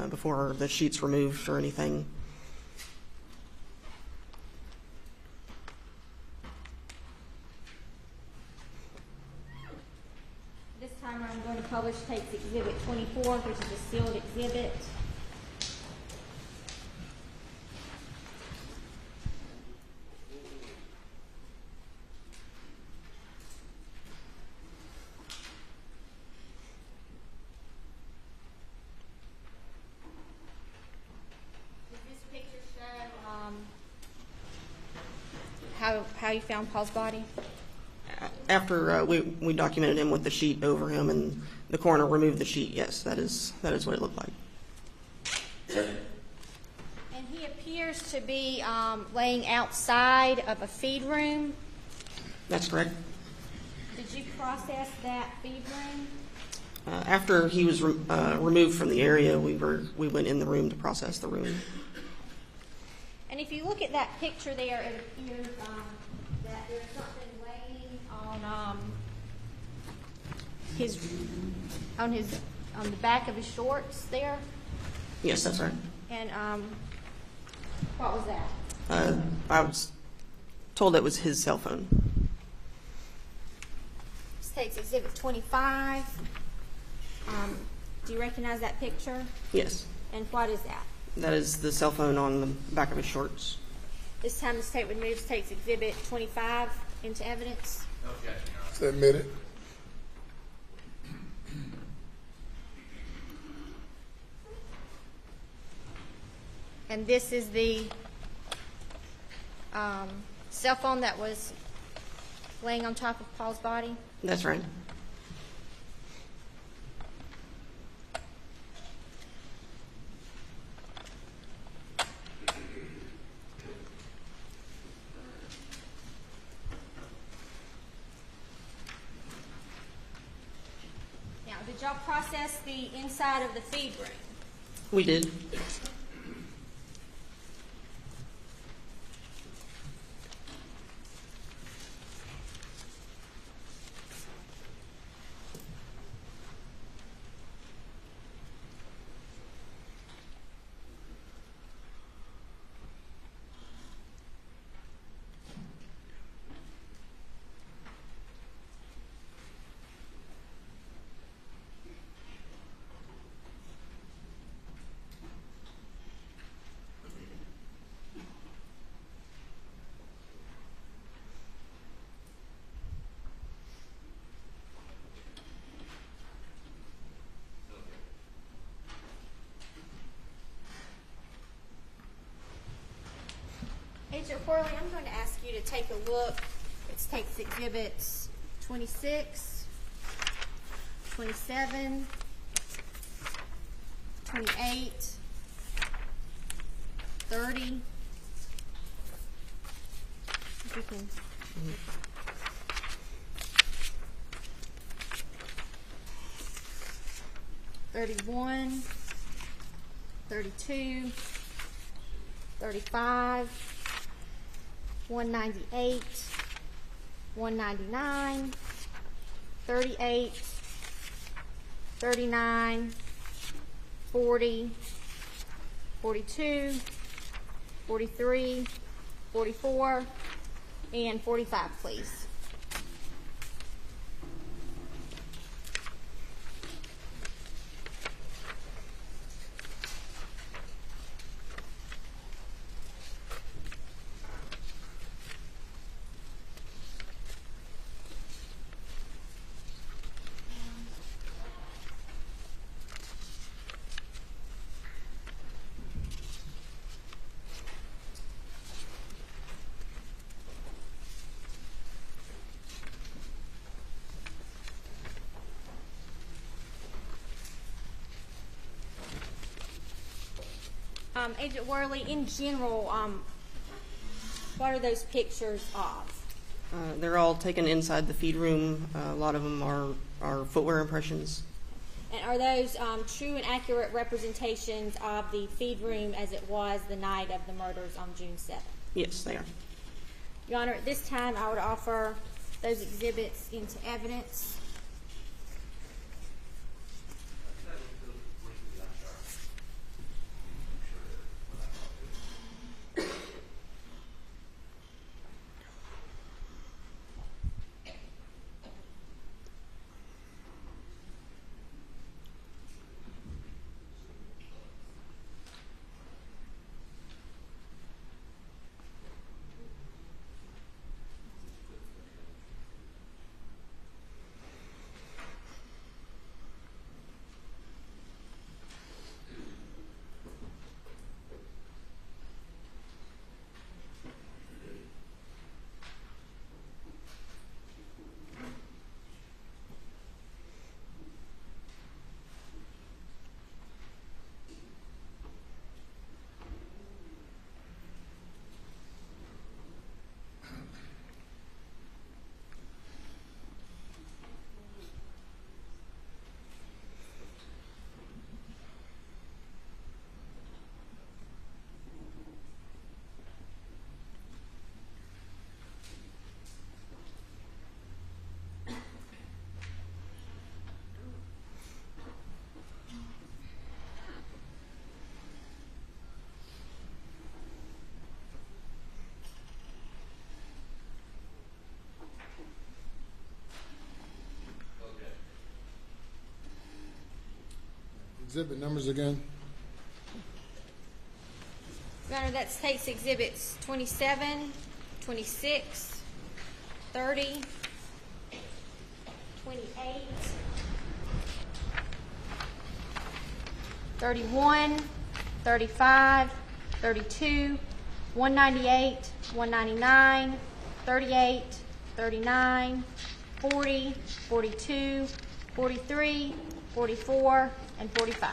before the sheets were moved or anything. This time I'm going to publish State's Exhibit 24, which is a sealed exhibit. Does this picture show how you found Paul's body? After we documented him with the sheet over him and the coroner removed the sheet, yes, that is what it looked like. And he appears to be laying outside of a feed room. That's correct. Did you process that feed room? After he was removed from the area, we went in the room to process the room. And if you look at that picture there, it appears that there's something laying on the back of his shorts there. Yes, that's right. And what was that? I was told that was his cell phone. This takes Exhibit 25. Do you recognize that picture? Yes. And what is that? That is the cell phone on the back of his shorts. This time the state would move State's Exhibit 25 into evidence. No objection, Your Honor. Submitted. And this is the cell phone that was laying on top of Paul's body? That's right. Now, did y'all process the inside of the feed room? We did. Agent Worley, I'm going to ask you to take a look. It takes exhibits 26, 27, 28, 30. If you can. 31, 32, 35, 198, 199, 38, 39, 40, 42, 43, 44, and 45, please. Agent Worley, in general, what are those pictures of? They're all taken inside the feed room. A lot of them are footwear impressions. And are those true and accurate representations of the feed room as it was the night of the murders on June 7th? Yes, they are. Your Honor, at this time, I would offer those exhibits into evidence. Exhibit numbers again. Your Honor, that takes exhibits 27, 26, 30, 28, 31, 35, 32, 198, 199, 38, 39, 40, 42, 43, 44, and 45.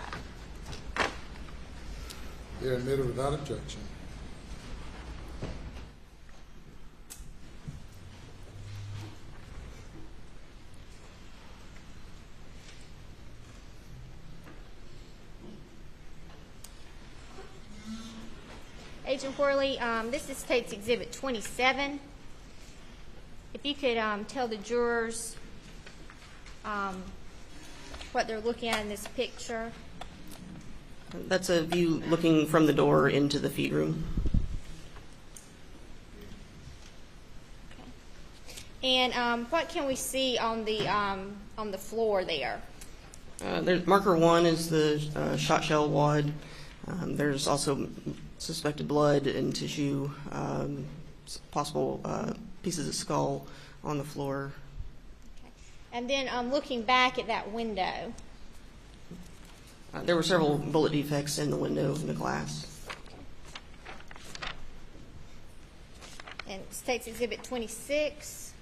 They are admitted without objection. Agent Worley, this is State's Exhibit 27. If you could tell the jurors what they're looking at in this picture. That's a view looking from the door into the feed room. Okay. And what can we see on the floor there? Marker 1 is the shot shell wad. There's also suspected blood and tissue, possible pieces of skull on the floor. Okay. And then looking back at that window. There were several bullet defects in the window in the glass. State's Exhibit 26.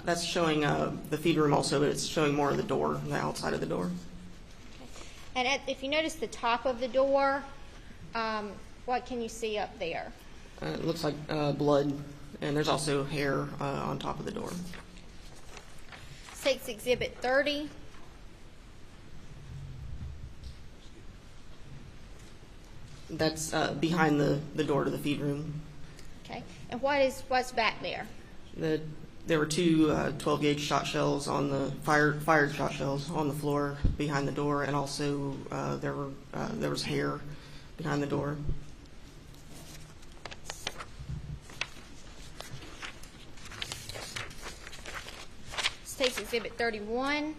That's showing the feed room also, but it's showing more of the door, the outside of the door. And if you notice the top of the door, what can you see up there? It looks like blood, and there's also hair on top of the door. State's Exhibit 30. That's behind the door to the feed room. Okay. And what's back there? There were two 12-gauge shot shells on the fired shot shells on the floor behind the door, and also there was hair behind the door. State's Exhibit 31.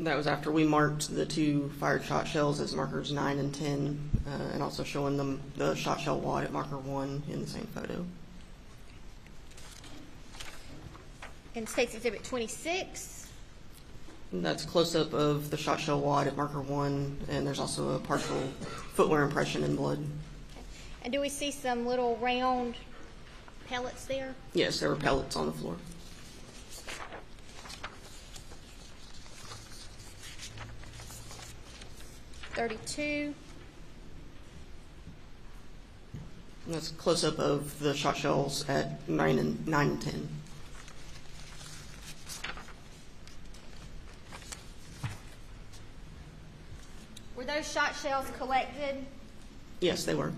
That was after we marked the two fired shot shells as markers 9 and 10, and also showing them the shot shell wad at marker 1 in the same photo. And State's Exhibit 26. And that's close-up of the shot shell wad at marker 1, and there's also a partial footwear impression in blood. And do we see some little round pellets there? Yes, there were pellets on the floor. .32. And that's close-up of the shot shells at 9 and 10. Were those shot shells collected? Yes, they were.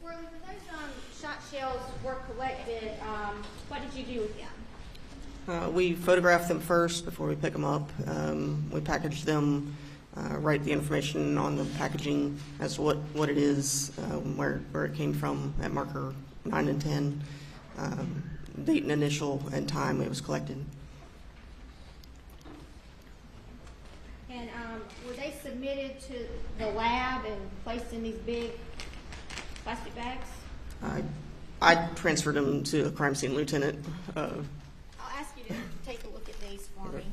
Worley, when those shot shells were collected, what did you do with them? We photographed them first before we pick them up. We packaged them, write the information on the packaging as to what it is, where it came from at marker 9 and 10, date and initial, and time it was collected. And were they submitted to the lab and placed in these big plastic bags? I transferred them to a crime scene lieutenant. I'll ask you to take a look at these for me.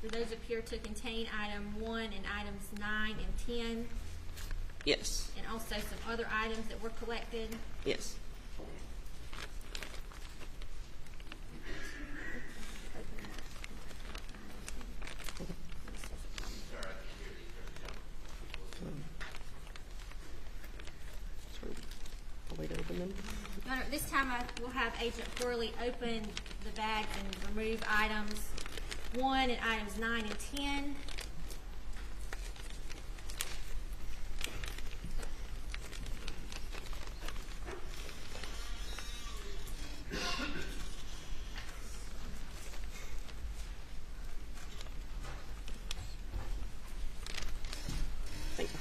Do those appear to contain item 1 and items 9 and 10? Yes. And also some other items that were collected? Yes. Way to open them. Your Honor, this time we'll have Agent Worley open the bags and remove items 1 and items 9 and 10. Thank you.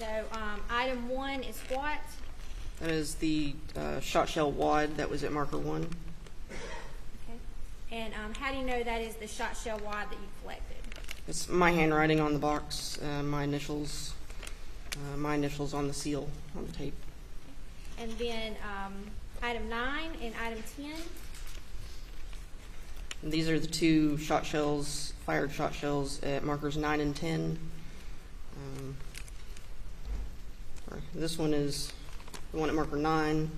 So item 1 is what? That is the shot shell wad that was at marker 1. Okay. And how do you know that is the shot shell wad that you collected? It's my handwriting on the box, my initials on the seal on the tape. And then item 9 and item 10? And these are the two shot shells, fired shot shells at markers 9 and 10. This one is the one at marker 9.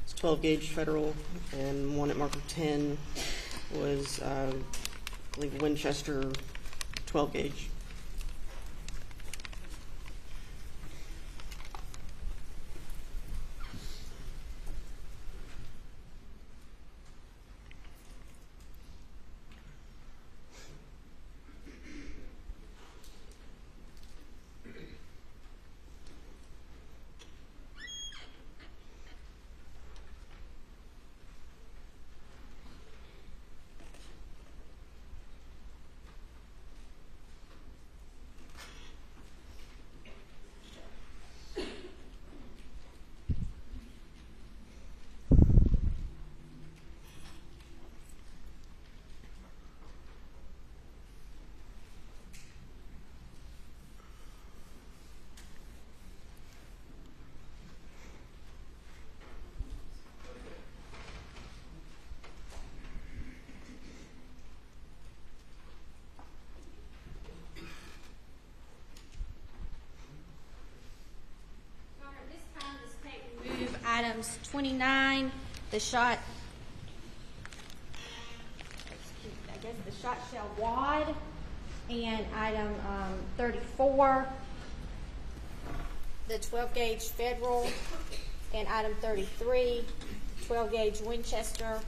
It's 12 gauge federal, and one at marker 10 was, I believe, Winchester 12 gauge. Items 29, the shot shell wad, and item 34, the 12 gauge federal, and item 33, 12 gauge Winchester,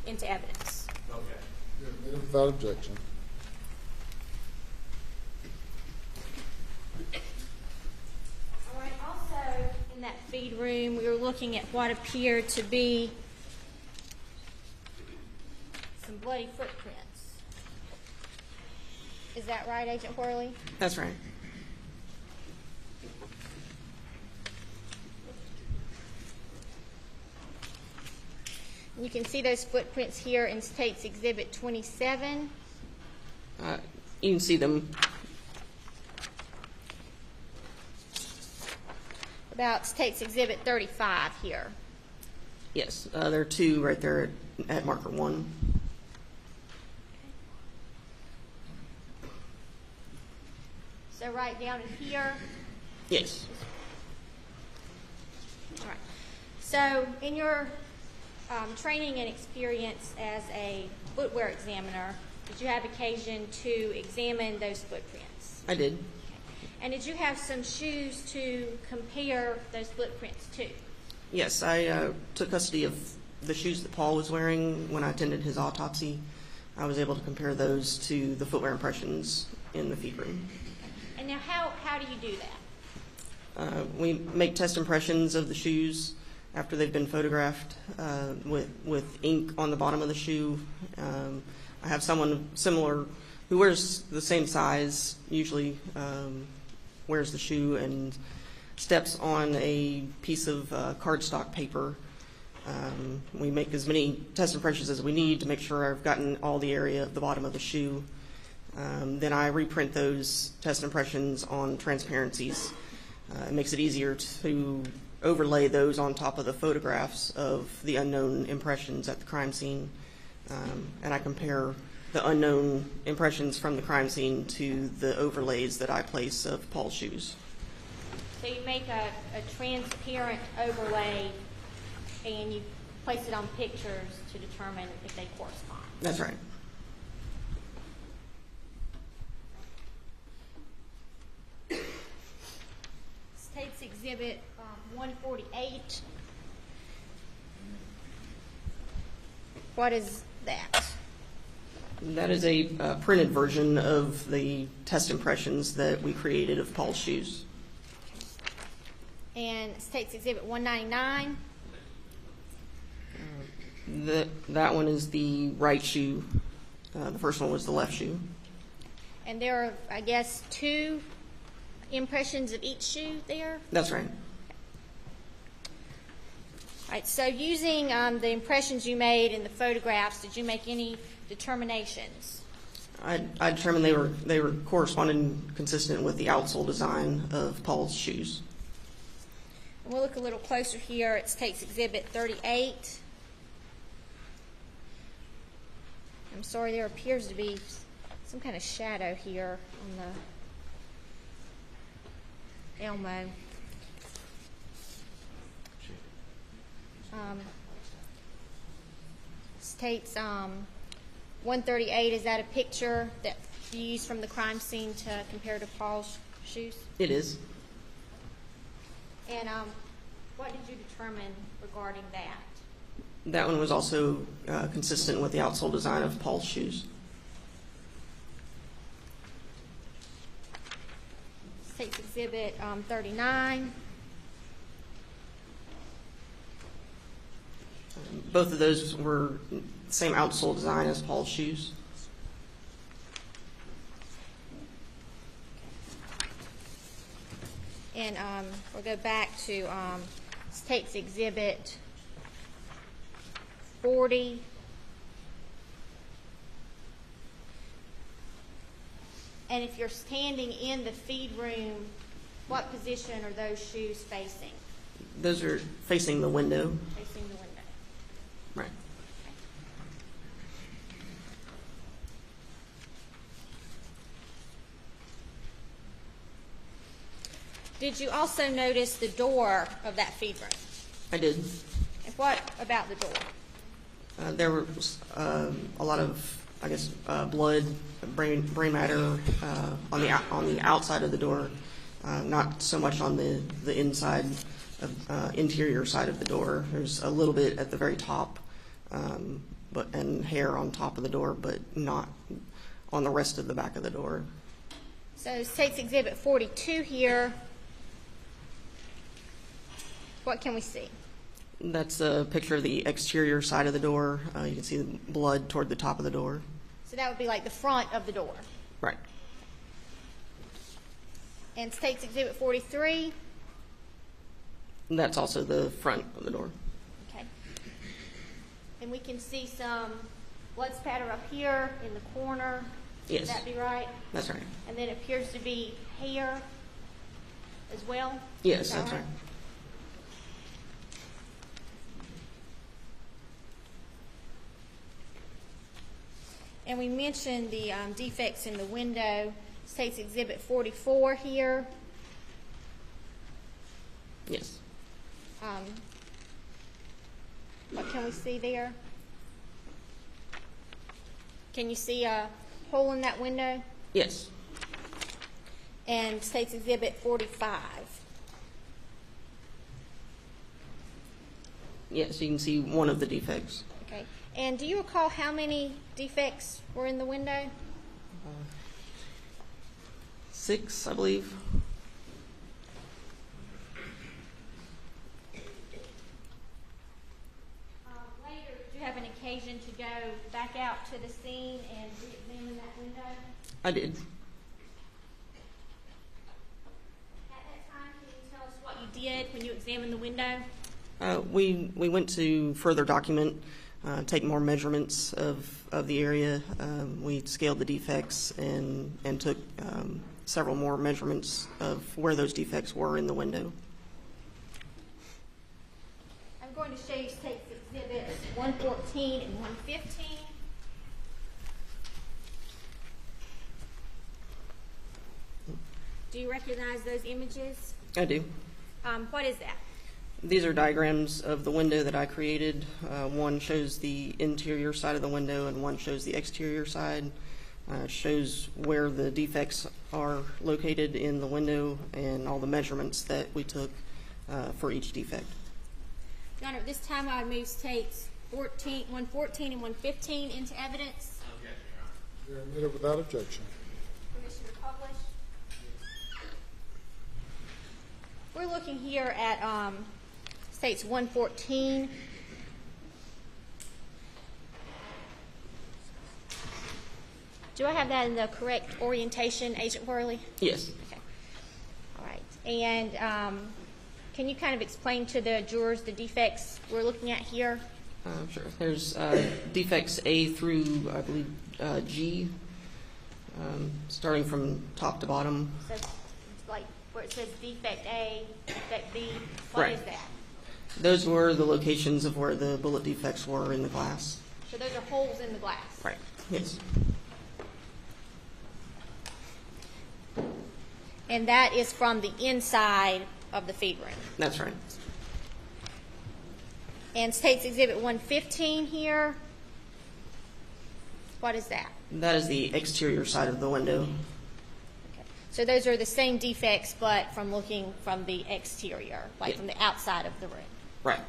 into evidence. Okay. Without objection. All right, also in that feed room, we were looking at what appeared to be some bloody footprints. Is that right, Agent Worley? That's right. You can see those footprints here in State's Exhibit 27. You can see them. About State's Exhibit 35 here. Yes, there are two right there at marker 1. So right down in here. Yes. All right. So in your training and experience as a footwear examiner, did you have occasion to examine those footprints? I did. And did you have some shoes to compare those footprints to? Yes, I took custody of the shoes that Paul was wearing when I attended his autopsy. I was able to compare those to the footwear impressions in the feed room. And now how do you do that? We make test impressions of the shoes after they've been photographed with ink on the bottom of the shoe. I have someone similar who wears the same size, usually wears the shoe and steps on a piece of cardstock paper. We make as many test impressions as we need to make sure I've gotten all the area of the bottom of the shoe. Then I reprint those test impressions on transparencies. It makes it easier to overlay those on top of the photographs of the unknown impressions at the crime scene. And I compare the unknown impressions from the crime scene to the overlays that I place of Paul's shoes. So you make a transparent overlay and you place it on pictures to determine if they correspond. That's right. State's Exhibit 148. What is that? That is a printed version of the test impressions that we created of Paul's shoes. And State's Exhibit 199. That one is the right shoe. The first one was the left shoe. And there are, I guess, two impressions of each shoe there? That's right. All right, so using the impressions you made in the photographs, did you make any determinations? I determined they were corresponding consistent with the outsole design of Paul's shoes. And we'll look a little closer here. It takes Exhibit 38. I'm sorry, there appears to be some kind of shadow here on the Elmo. States 138, is that a picture that you used from the crime scene to compare to Paul's shoes? It is. And what did you determine regarding that? That one was also consistent with the outsole design of Paul's shoes. States Exhibit 39. Both of those were the same outsole design as Paul's shoes. And we'll go back to States Exhibit 40. And if you're standing in the feed room, what position are those shoes facing? Those are facing the window. Facing the window. Right. Did you also notice the door of that feed room? I did. And what about the door? There was a lot of, I guess, blood, brain matter on the outside of the door, not so much on the inside, interior side of the door. There's a little bit at the very top, and hair on top of the door, but not on the rest of the back of the door. So States Exhibit 42 here. What can we see? That's a picture of the exterior side of the door. You can see the blood toward the top of the door. So that would be like the front of the door. Right. And States Exhibit 43. That's also the front of the door. Okay. And we can see some blood spatter up here in the corner. Yes. Would that be right? That's right. And then it appears to be hair as well? Yes, that's right. And we mentioned the defects in the window. States Exhibit 44 here. Yes. What can we see there? Can you see a hole in that window? Yes. And States Exhibit 45. Yes, you can see one of the defects. Okay. And do you recall how many defects were in the window? 6, I believe. Later, did you have an occasion to go back out to the scene and re-examine that window? I did. At that time, can you tell us what you did when you examined the window? We went to further document, take more measurements of the area. We scaled the defects and took several more measurements of where those defects were in the window. I'm going to show you States Exhibits 114 and 115. Do you recognize those images? I do. What is that? These are diagrams of the window that I created. One shows the interior side of the window and one shows the exterior side. Shows where the defects are located in the window and all the measurements that we took for each defect. Your Honor, at this time I would move States 114 and 115 into evidence. They are admitted without objection. Permission to publish. We're looking here at States 114. Do I have that in the correct orientation, Agent Worley? Yes. Okay. And can you kind of explain to the jurors the defects we're looking at here? Sure. There's defects A through, I believe, G, starting from top to bottom. So it's like where it says defect A, defect B, what Right. is that? Those were the locations of where the bullet defects were in the glass. So those are holes in the glass. Right. Yes. And that is from the inside of the feed ring. That's right. And State's Exhibit 115 here, what is that? That is the exterior side of the window. Okay. So those are the same defects, but from looking from the exterior, like Yeah. from the outside of the room. Right.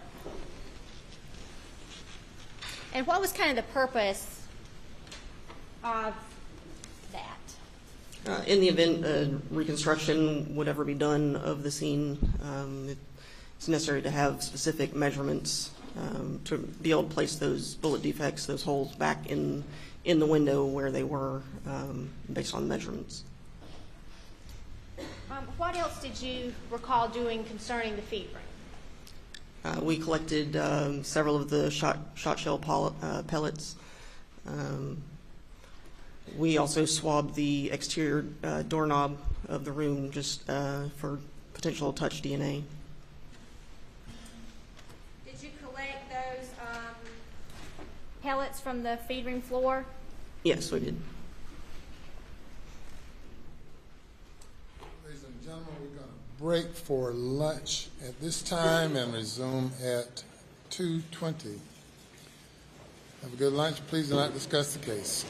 And what was kind of the purpose of that? In the event reconstruction would ever be done of the scene, it's necessary to have specific measurements to be able to place those bullet defects, those holes back in the window where they were based on measurements. What else did you recall doing concerning the feed ring? We collected several of the shot shell pellets. We also swabbed the exterior doorknob of the room just for potential touch DNA. Did you collect those pellets from the feed ring floor? Yes, we did. Ladies and gentlemen, we're going to break for lunch at this time and resume at 2:20. Have a good lunch. Please do not discuss the case.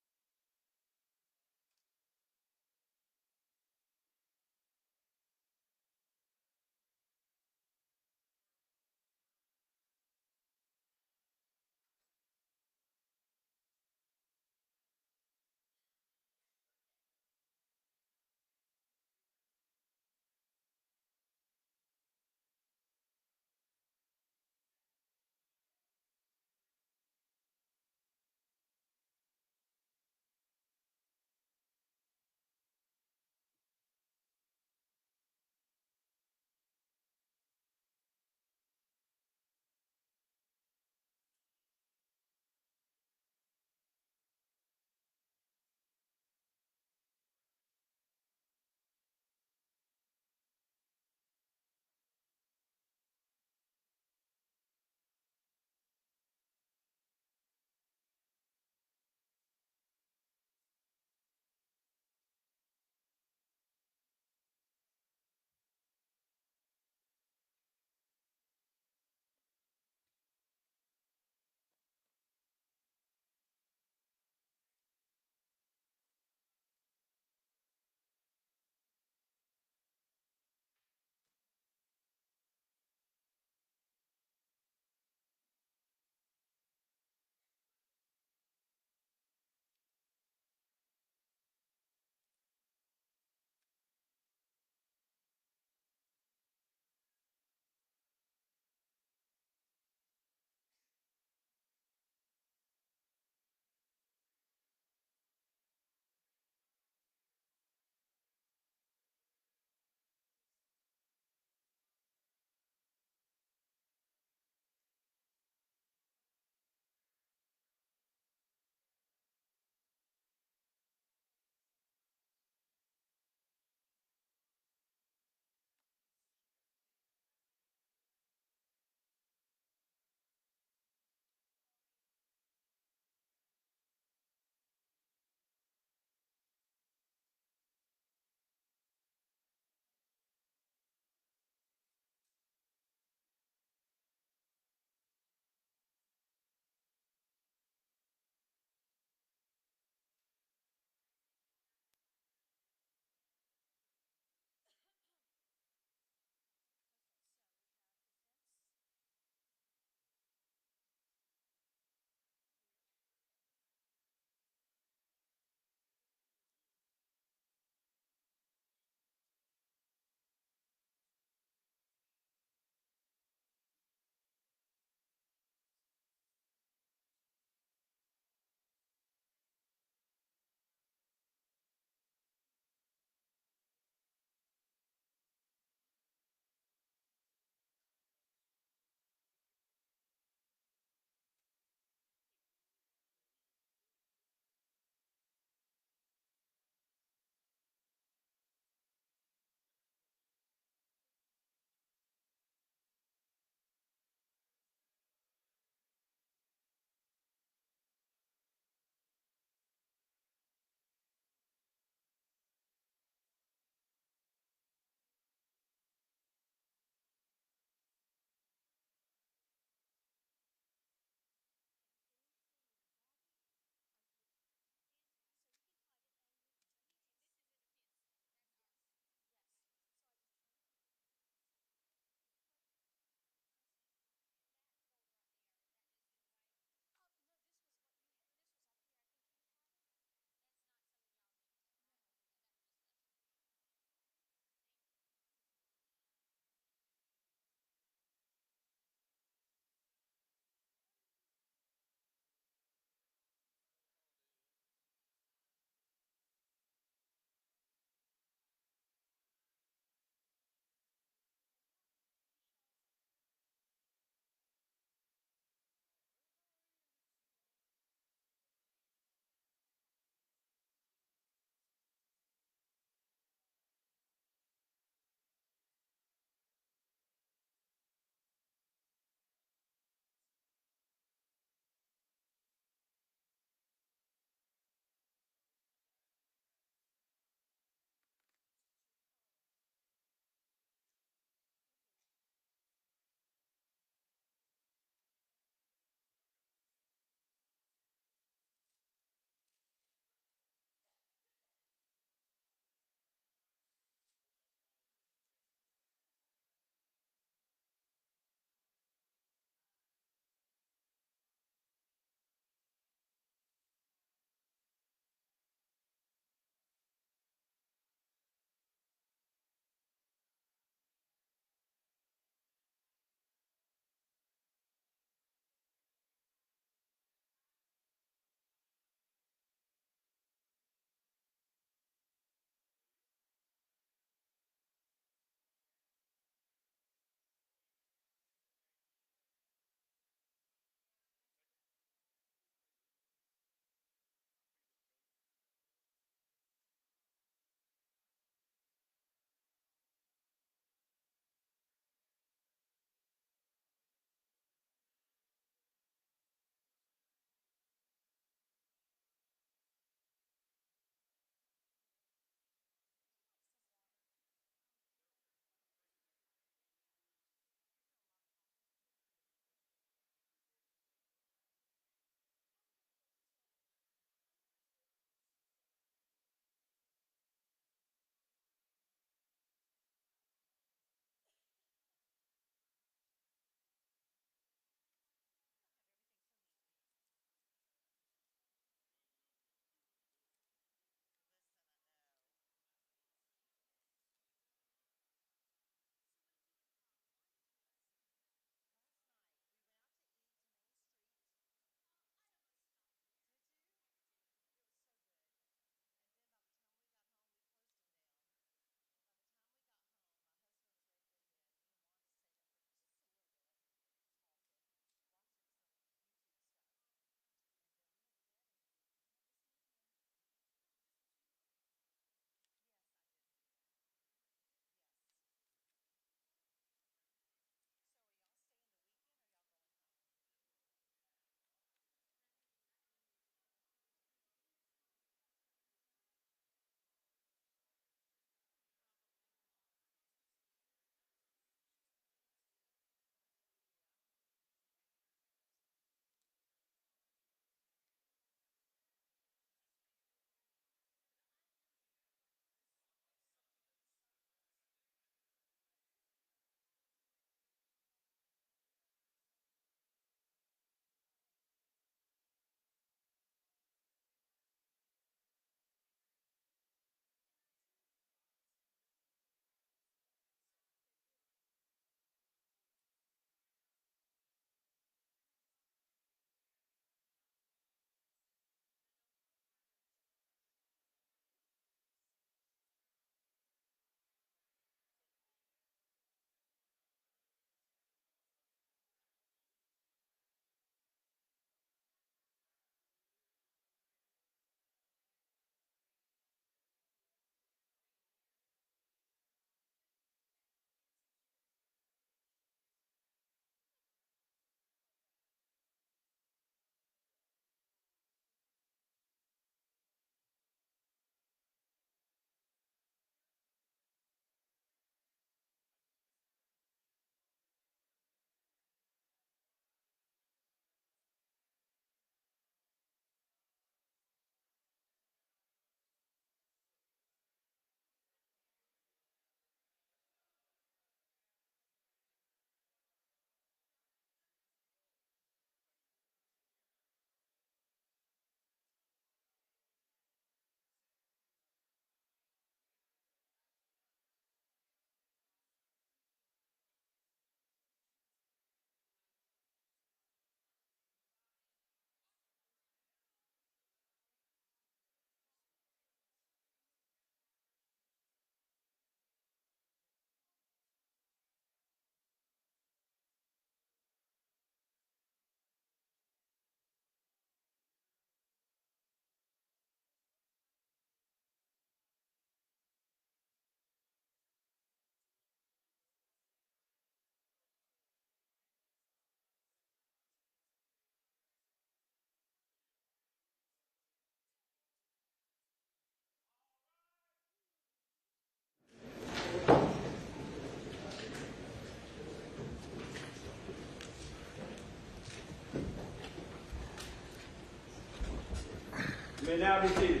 now be seated.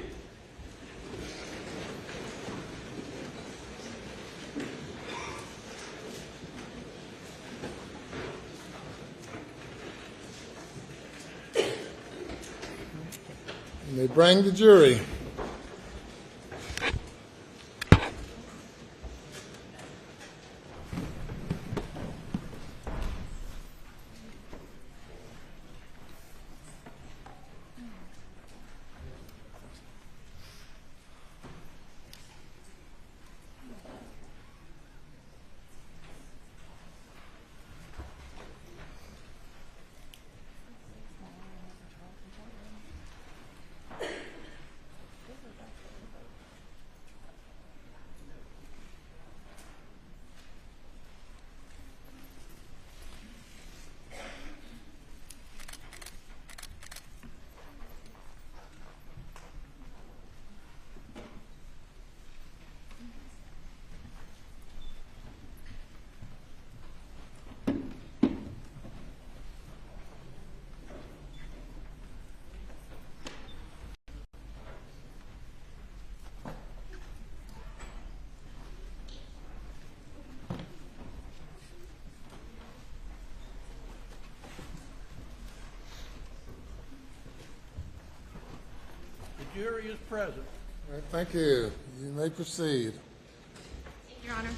And they bring the jury. The jury is present. All right, thank you. You may proceed. Your Honor.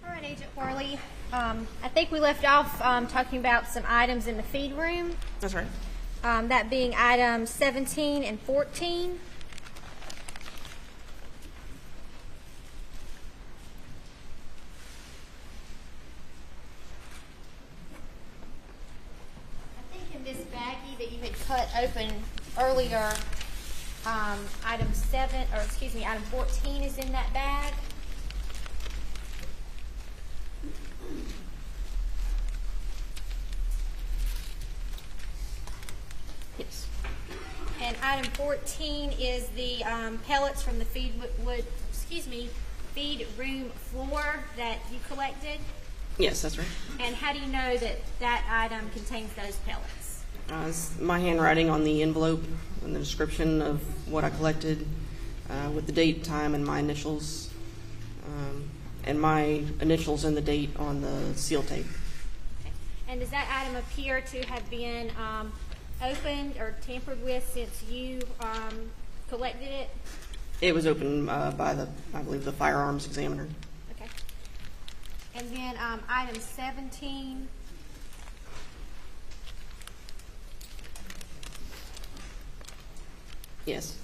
All right, Agent Worley. I think we left off talking about some items in the feed room. That's right. That being items 17 and 14. I think in this baggie that you had cut open earlier, item 14 is in that bag. Yes. And item 14 is the pellets from the feed room floor that you collected. Yes, that's right. And how do you know that that item contains those pellets? It's my handwriting on the envelope and the description of what I collected with the date, time, and my initials. And my initials and the date on the seal tape. Okay. And does that item appear to have been opened or tampered with since you collected it? It was opened by I believe, the firearms examiner. Okay. And then item 17. Yes.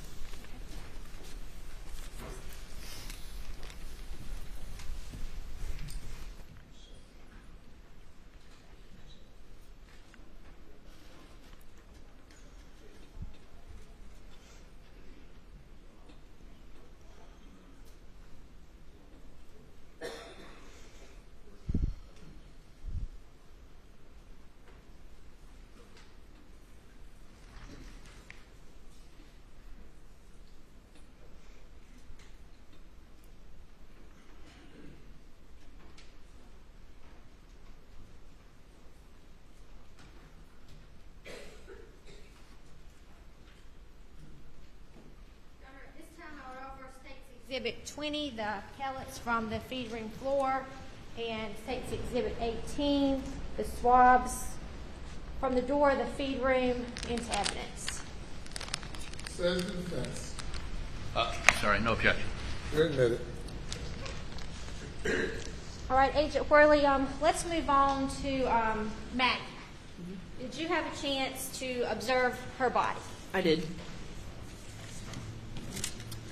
Exhibit 20, the pellets from the feed room floor, and takes Exhibit 18, the swabs from the door of the feed room into evidence. Says the defense. Sorry, no objection. You're admitted. All right, Agent Worley, let's move on to Maggie. Did you have a chance to observe her body? I did.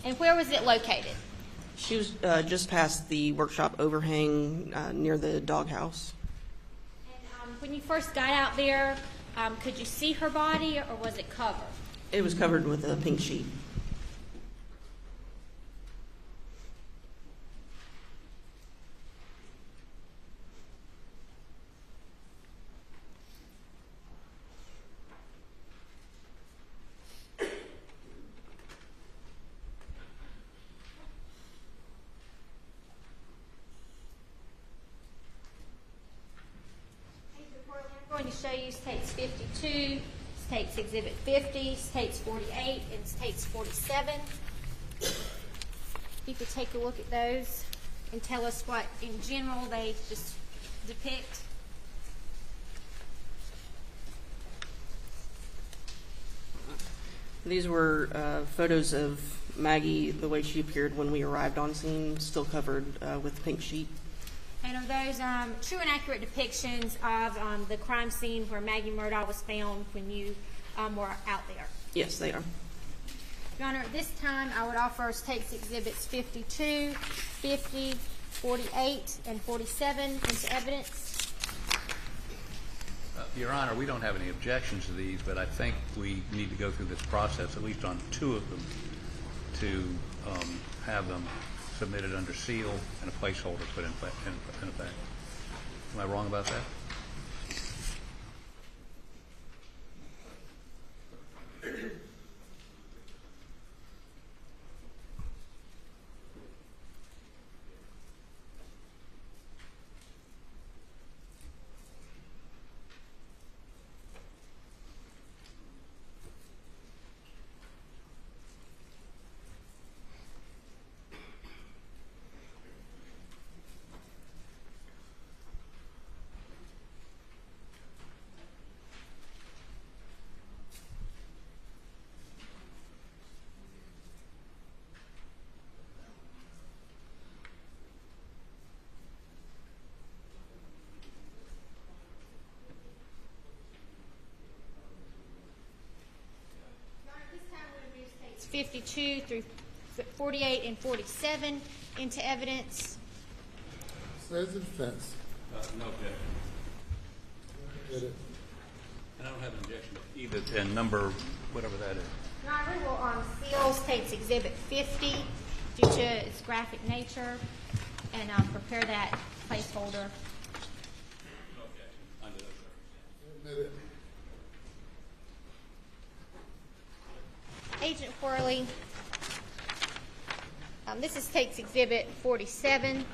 And where was it located? She was just past the workshop overhang near the doghouse. And when you first got out there, could you see her body or was it covered? It was covered with a pink sheet. 43, States 52, States Exhibit 50, States 48, and States 47. If you could take a look at those and tell us what, in general, they just depict. These were photos of Maggie, the way she appeared when we arrived on scene, still covered with pink sheet. And are those true and accurate depictions of the crime scene where Maggie Murdaugh was found when you were out there? Yes, they are. Your Honor, at this time, I would offer States Exhibits 52, 50, 48, and 47 into evidence. Your Honor, we don't have any objections to these, but I think we need to go through this process, at least on 2 of them, to have them submitted under seal and a placeholder put in effect. Am I wrong about that? Your Honor, at this time, we would move States 52 through 48 and 47 into evidence. Says the defense. No objection. Get it. And I don't have an objection to either, and number, whatever that is. Your Honor, we will seal States Exhibit 50 due to its graphic nature and prepare that placeholder. No objection under those circumstances. Admit it. Agent Worley, this is States Exhibit 47.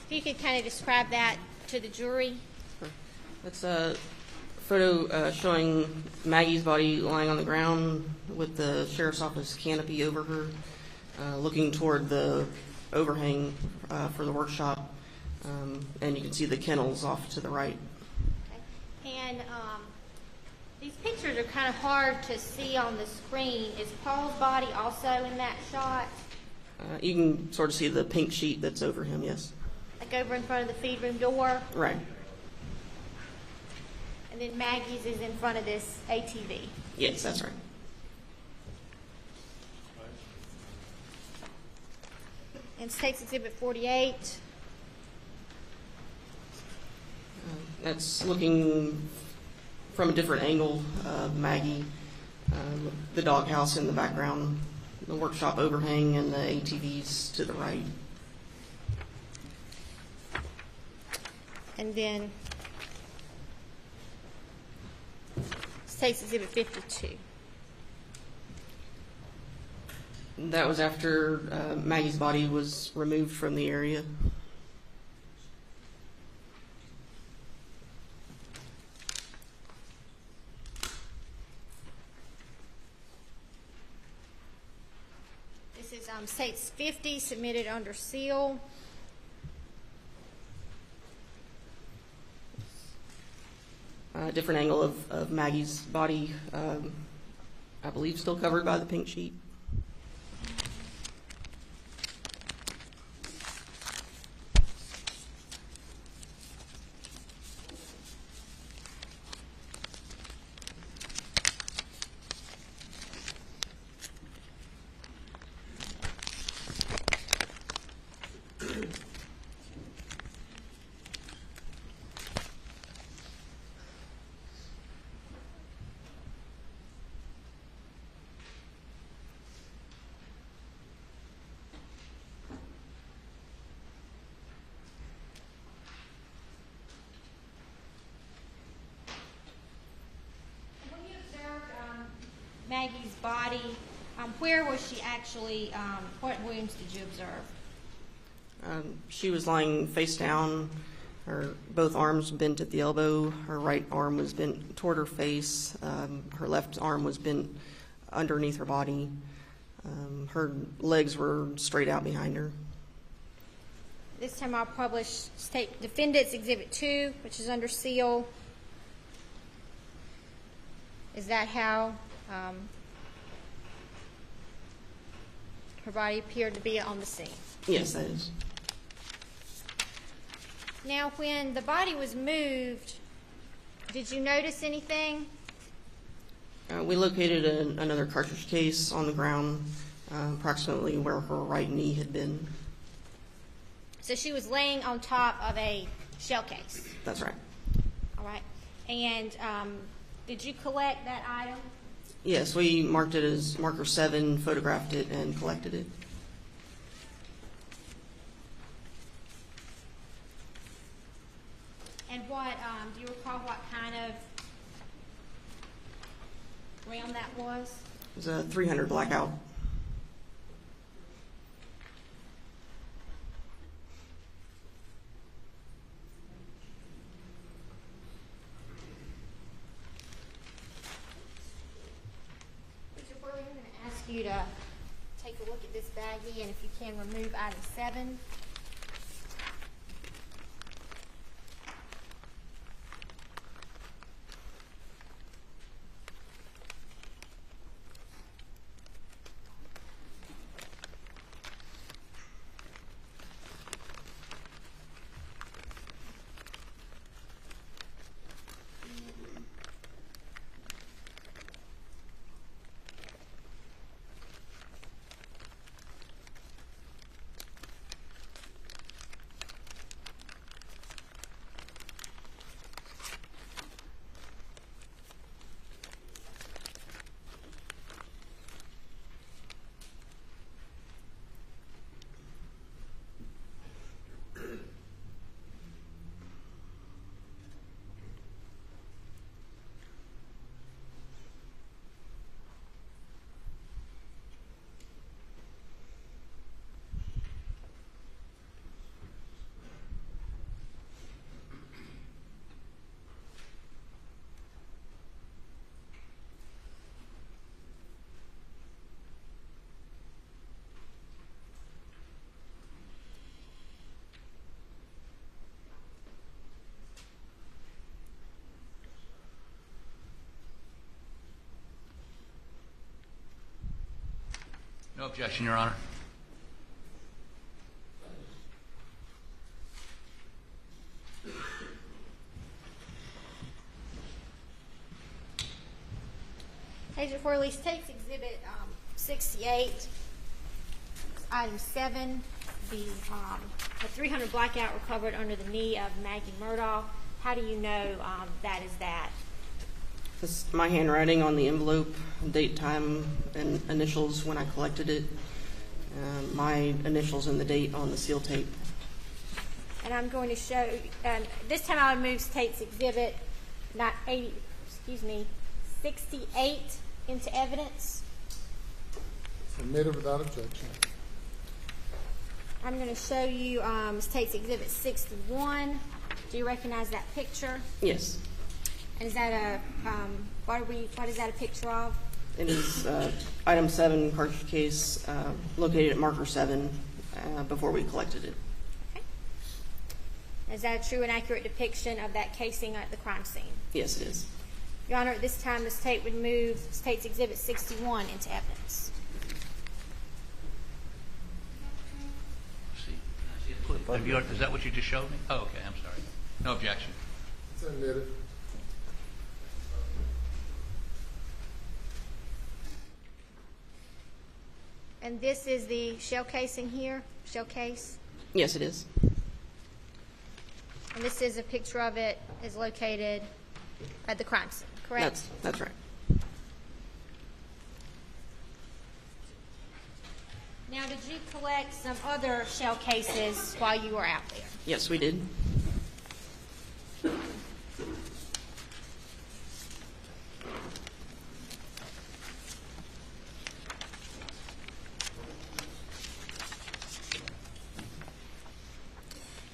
If you could kind of describe that to the jury. That's a photo showing Maggie's body lying on the ground with the sheriff's office canopy over her, looking toward the overhang for the workshop, and you can see the kennels off to the right. Okay. And these pictures are kind of hard to see on the screen. Is Paul's body also in that shot? You can sort of see the pink sheet that's over him, yes. Like over in front of the feed room door? Right. And then Maggie's is in front of this ATV. Yes, that's right. And States Exhibit 48. That's looking from a different angle of Maggie, the doghouse in the background, the workshop overhang, and the ATVs to the right. And then States Exhibit 52. That was after Maggie's body was removed from the area. This is States 50 submitted under seal. A different angle of Maggie's body, I believe still covered by the pink sheet. Maggie's body, where was she actually, what wounds did you observe? She was lying face down, Her both arms bent at the elbow. Her right arm was bent toward her face. Her left arm was bent underneath her body. Her legs were straight out behind her. This time I'll publish State Defendant's Exhibit 2, which is under seal. Is that how her body appeared to be on the scene? Yes, that is. Now, when the body was moved, did you notice anything? We located another cartridge case on the ground, approximately where her right knee had been. So she was laying on top of a shell case. That's right. All right. And did you collect that item? Yes, we marked it as marker 7, photographed it, and collected it. And what, do you recall what kind of round that was? It was a 300 blackout. Mr. Worley, I'm going to ask you to take a look at this baggie, and if you can, remove item 7. No objection, Your Honor. Agent Worley, State's Exhibit 68, item 7, the 300 blackout recovered under the knee of Maggie Murdaugh. How do you know that is that? This my handwriting on the envelope, date, time, and initials when I collected it. My initials and the date on the seal tape. And I'm going to show, this time I would move State's Exhibit 68 into evidence. Submitted without objection. I'm going to show you State's Exhibit 61. Do you recognize that picture? Yes. And is that a, what is that a picture of? It is item 7, cartridge case, located at marker 7 before we collected it. Okay. Is that a true and accurate depiction of that casing at the crime scene? Yes, it is. Your Honor, at this time, the State would move State's Exhibit 61 into evidence. Is that what you just showed me? Oh, okay, I'm sorry. No objection. Submitted. And this is the shell casing here, shell case? Yes, it is. And this is a picture of it is located at the crime scene, correct? That's right. Now, did you collect some other shell cases while you were out there? Yes, we did.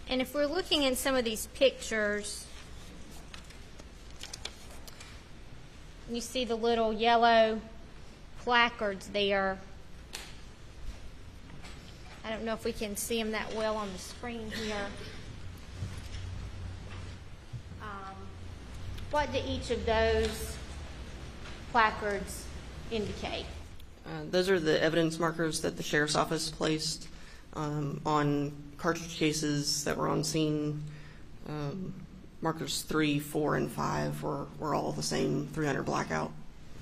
And if we're looking in some of these pictures, you see the little yellow placards there. I don't know if we can see them that well on the screen here. What do each of those placards indicate? Those are the evidence markers that the sheriff's office placed on cartridge cases that were on scene. Markers 3, 4, and 5 were all the same 300 blackout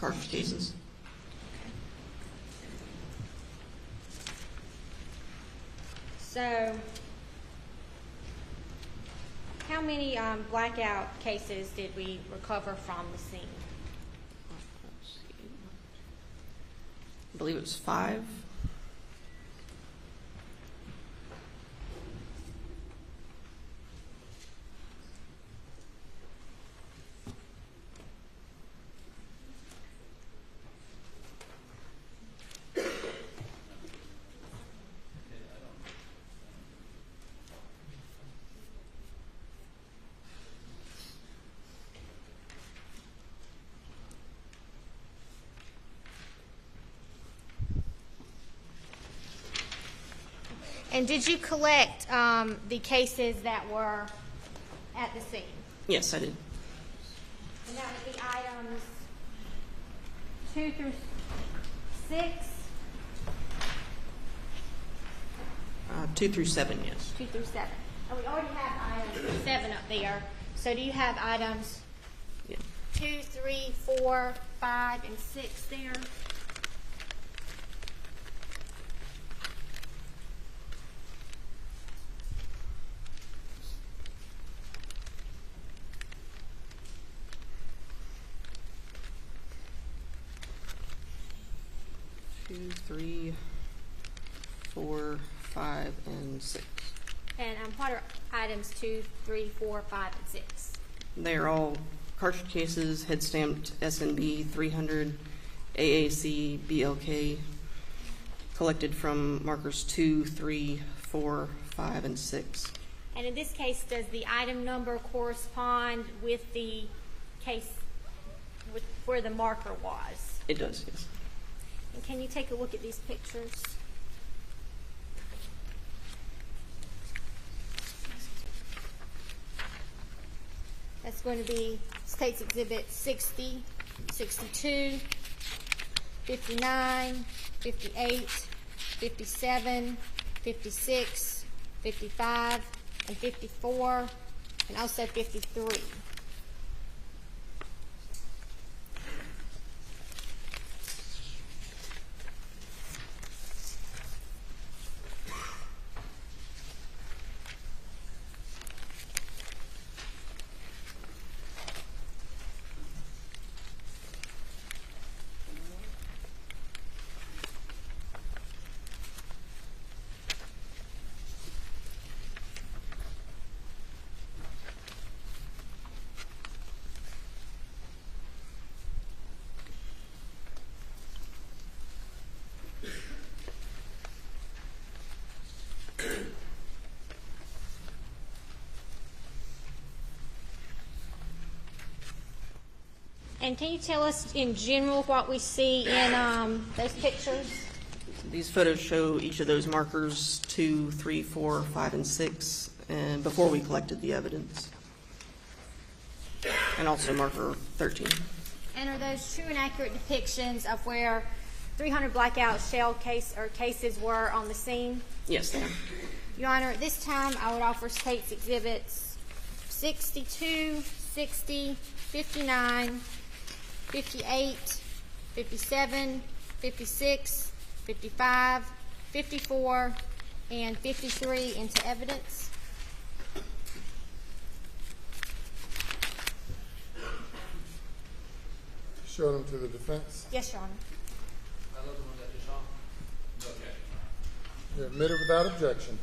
cartridge cases. So, how many blackout cases did we recover from the scene? I believe it was 5. And did you collect the cases that were at the scene? Yes, I did. And that would be items 2 through 6? 2 through 7, yes. 2 through 7. And we already have items 7 up there. So do you have items 2, 3, 4, 5, and 6 there? Two, 3, 4, 5, and 6. And what are items 2, 3, 4, 5, and 6? They are all cartridge cases, head stamped SNB 300, AAC, BLK, collected from markers 2, 3, 4, 5, and 6. And in this case, does the item number correspond with the case where the marker was? It does, yes. And can you take a look at these pictures? That's going to be State's Exhibit 60, 62, 59, 58, 57, 56, 55, and 54, and also 53. And can you tell us in general what we see in those pictures? These photos show each of those markers 2, 3, 4, 5, and 6, and before we collected the evidence. And also marker 13. And are those true and accurate depictions of where 300 blackout shell cases were on the scene? Yes, they are. Your Honor, at this time I would offer State's Exhibits 62, 60, 59, 58, 57, 56, 55, 54, and 53 into evidence. Show them to the defense. Yes, Your Honor. Are those the ones that you saw? Okay. You're admitted without objection.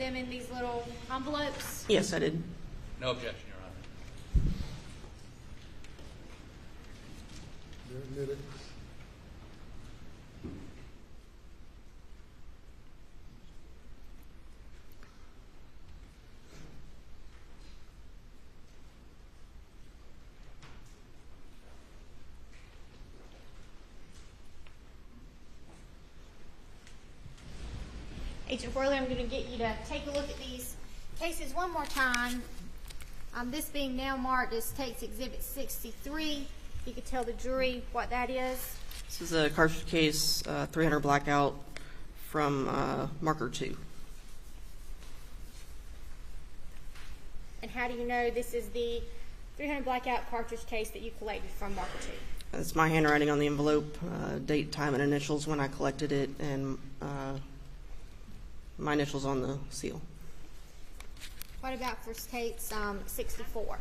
them in these little envelopes? Yes, I did. No objection, Your Honor. They're admitted. Agent Worley, I'm going to get you to take a look at these cases one more time. This being now marked as State's Exhibit 63. If you could tell the jury what that is. This is a cartridge case, 300 blackout from marker 2. And how do you know this is the 300 blackout cartridge case that you collected from marker 2? It's my handwriting on the envelope, date, time, and initials when I collected it, and my initials on the seal. What about for State's 64?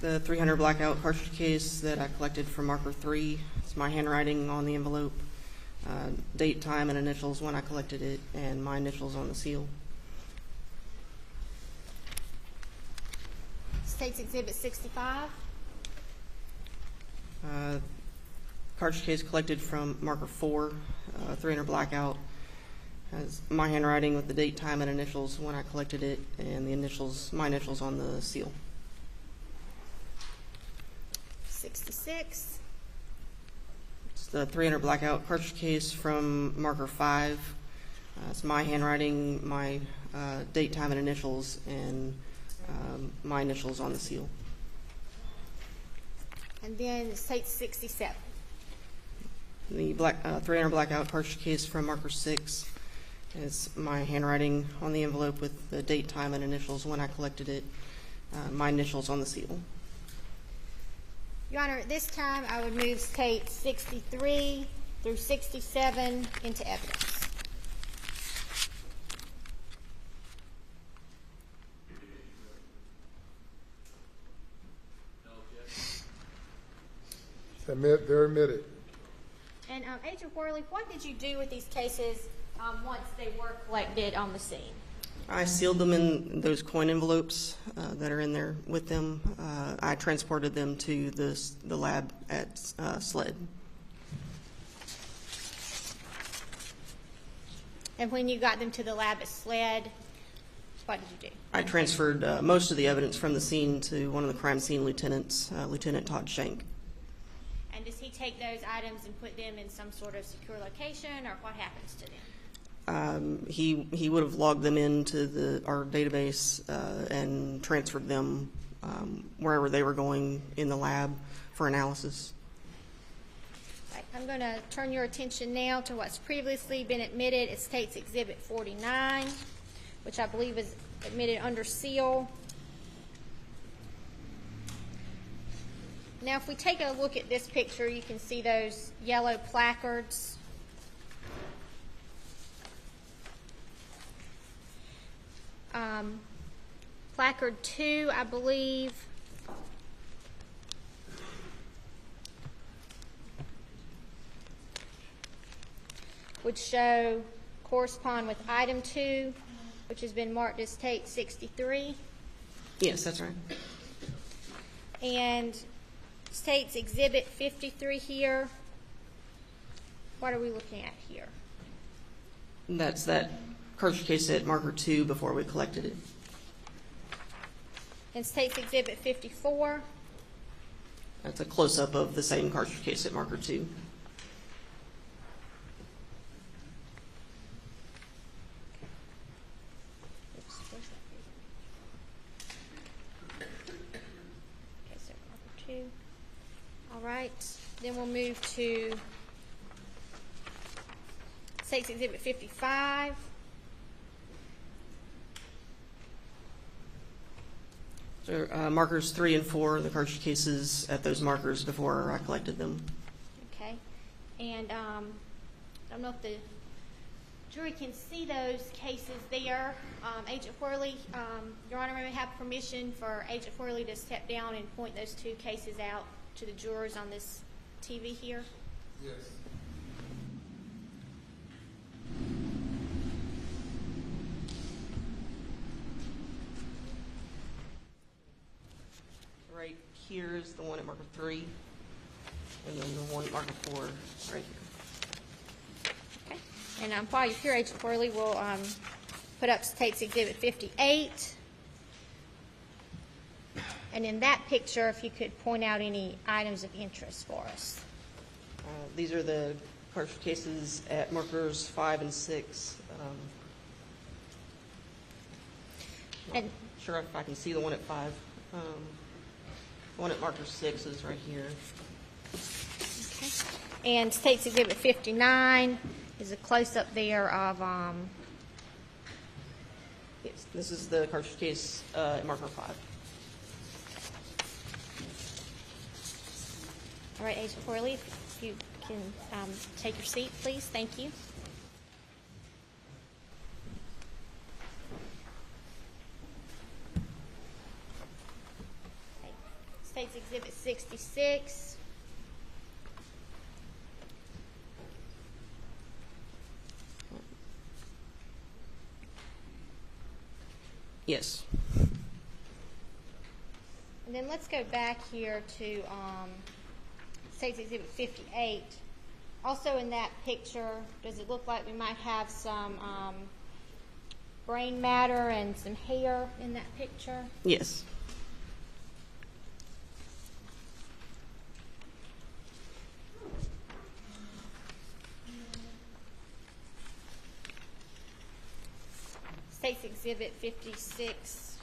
The 300 blackout cartridge case that I collected from marker 3. It's my handwriting on the envelope, date, time, and initials when I collected it, and my initials on the seal. State's Exhibit 65? Cartridge case collected from marker 4, 300 blackout. Has my handwriting with the date, time, and initials when I collected it, and the initials, my initials on the seal. 66. It's the 300 blackout cartridge case from marker 5. It's my handwriting, my date, time, and initials, and my initials on the seal. And then State's 67. The 300 blackout cartridge case from marker 6. It's my handwriting on the envelope with the date, time, and initials when I collected it, my initials on the seal. Your Honor, at this time I would move State 63 through 67 into evidence. They're admitted. And Agent Worley, what did you do with these cases once they were collected on the scene? I sealed them in those coin envelopes that are in there with them. I transported them to the lab at SLED. And when you got them to the lab at SLED, what did you do? I transferred most of the evidence from the scene to one of the crime scene lieutenants, Lieutenant Todd Shank. And does he take those items and put them in some sort of secure location, or what happens to them? He would have logged them into our database and transferred them wherever they were going in the lab for analysis. Right. I'm going to turn your attention now to what's previously been admitted as State's Exhibit 49, which I believe is admitted under seal. Now, if we take a look at this picture, you can see those yellow placards. Placard 2, I believe, would correspond with item 2, which has been marked as State 63. Yes, that's right. And State's Exhibit 53 here, what are we looking at here? That's that cartridge case at marker 2 before we collected it. And State's Exhibit 54, That's a close-up of the same cartridge case at marker 2. oops, where's that? Okay, so marker 2. All right, then we'll move to State's Exhibit 55. So, markers 3 and 4, the cartridge cases at those markers before I collected them. Okay, and I don't know if the jury can see those cases there. Agent Worley, Your Honor, may I have permission for Agent Worley to step down and point those 2 cases out to the jurors on this TV here? Yes. here is the one at marker 3, and then the one at marker 4 right here. Okay. And while you're here, Agent Worley will put up State's Exhibit 58. And in that picture, if you could point out any items of interest for us. These are the cartridge cases at markers 5 and 6. And Not sure if I can see the one at 5. The one at marker 6 is right here. okay. And State's Exhibit 59 is a close-up there of Yes, this is the cartridge case at marker 5. All right, Agent Worley, if you can take your seat, please. Thank you. Okay. State's Exhibit 66. Yes. And then let's go back here to State's Exhibit 58. Also in that picture, does it look like we might have some brain matter and some hair in that picture? Yes. State's Exhibit 56.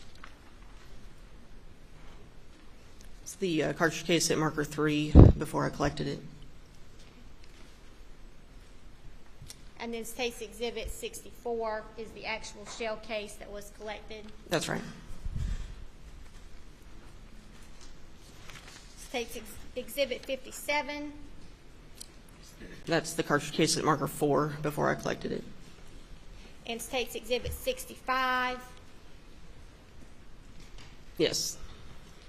It's the cartridge case at marker 3 before I collected it. And then State's Exhibit 64 is the actual shell case that was collected. That's right. State's Exhibit 57. That's the cartridge case at marker 4 before I collected it. And State's Exhibit 65. Yes,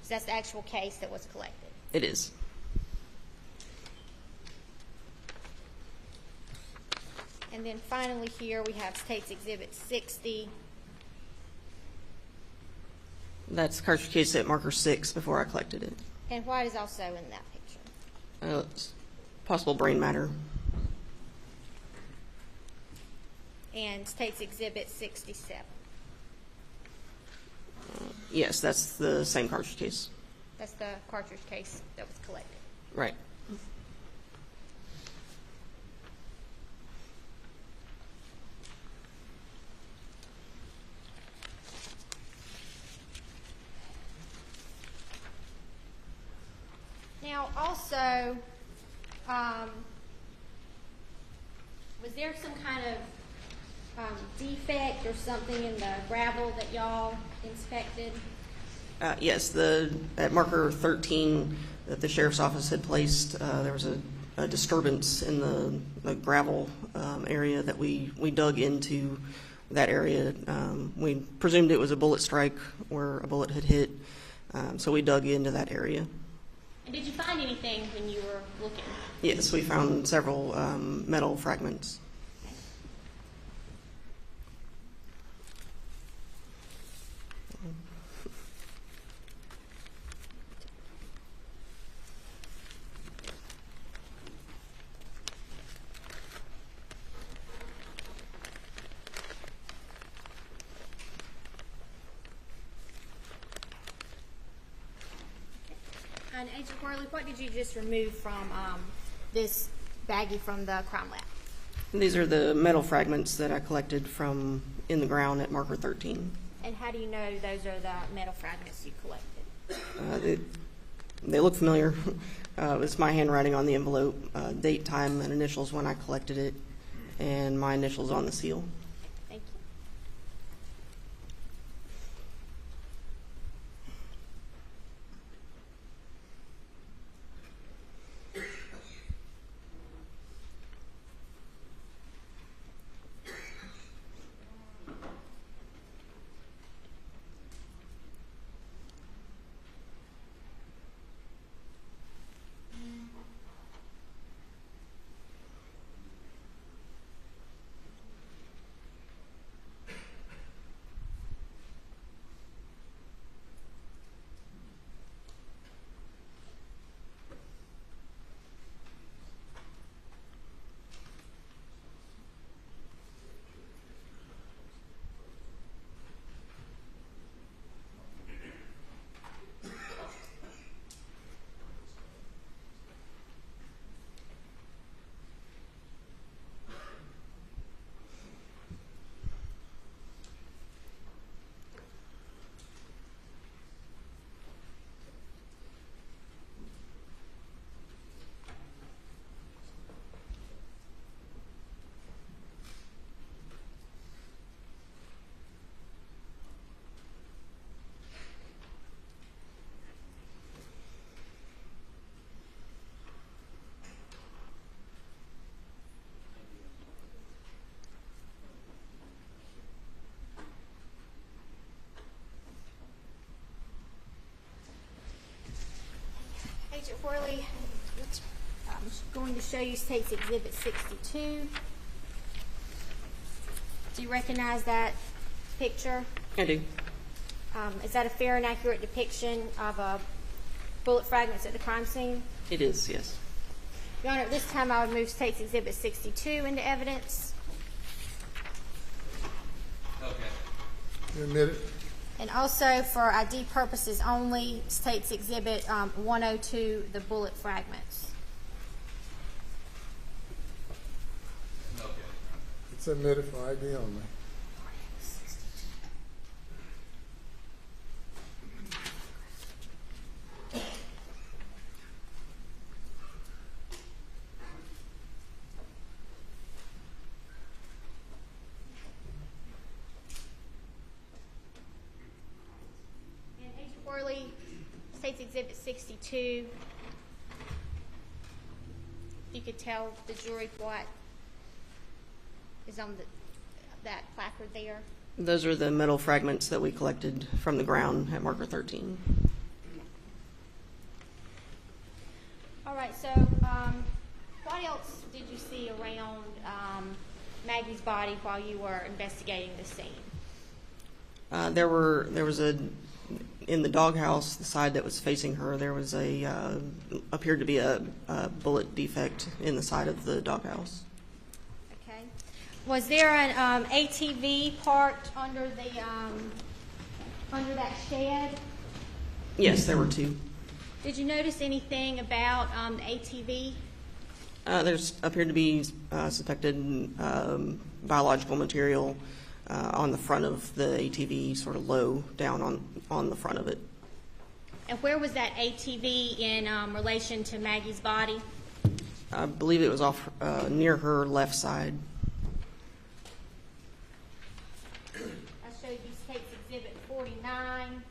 So that's the actual case that was collected. it is. And then finally here we have State's Exhibit 60. That's the cartridge case at marker 6 before I collected it. And what is also in that picture? It's possible brain matter. And State's Exhibit 67. Yes, that's the same cartridge case. That's the cartridge case that was collected. Right. Now, also, was there some kind of defect or something in the gravel that y'all inspected? Yes, at marker 13 that the sheriff's office had placed, there was a disturbance in the gravel area that we dug into that area. We presumed it was a bullet strike where a bullet had hit, so we dug into that area. And did you find anything when you were looking? Yes, we found several metal fragments. And Agent Worley, what did you just remove from this baggie from the crime lab? These are the metal fragments that I collected from in the ground at marker 13. And how do you know those are the metal fragments you collected? They look familiar. It's my handwriting on the envelope, date, time, and initials when I collected it, and my initials on the seal. Thank you. Going to show you State's Exhibit 62. Do you recognize that picture? I do. Is that a fair and accurate depiction of bullet fragments at the crime scene? It is, yes. Your Honor, at this time I would move State's Exhibit 62 into evidence. Okay. You admit it? And also, for ID purposes only, State's Exhibit 102, the bullet fragments. Okay. It's admitted for ID only. And Agent Worley, State's Exhibit 62, you could tell the jury what is on that placard there. Those are the metal fragments that we collected from the ground at marker 13. All right, so what else did you see around Maggie's body while you were investigating the scene? There was in the doghouse, the side that was facing her, there was appeared to be a bullet defect in the side of the doghouse. Okay. Was there an ATV parked under that shed? Yes, there were two. Did you notice anything about the ATV? There's appeared to be suspected biological material on the front of the ATV, sort of low down on the front of it. And where was that ATV in relation to Maggie's body? I believe it was off near her left side. I showed you State's Exhibit 49.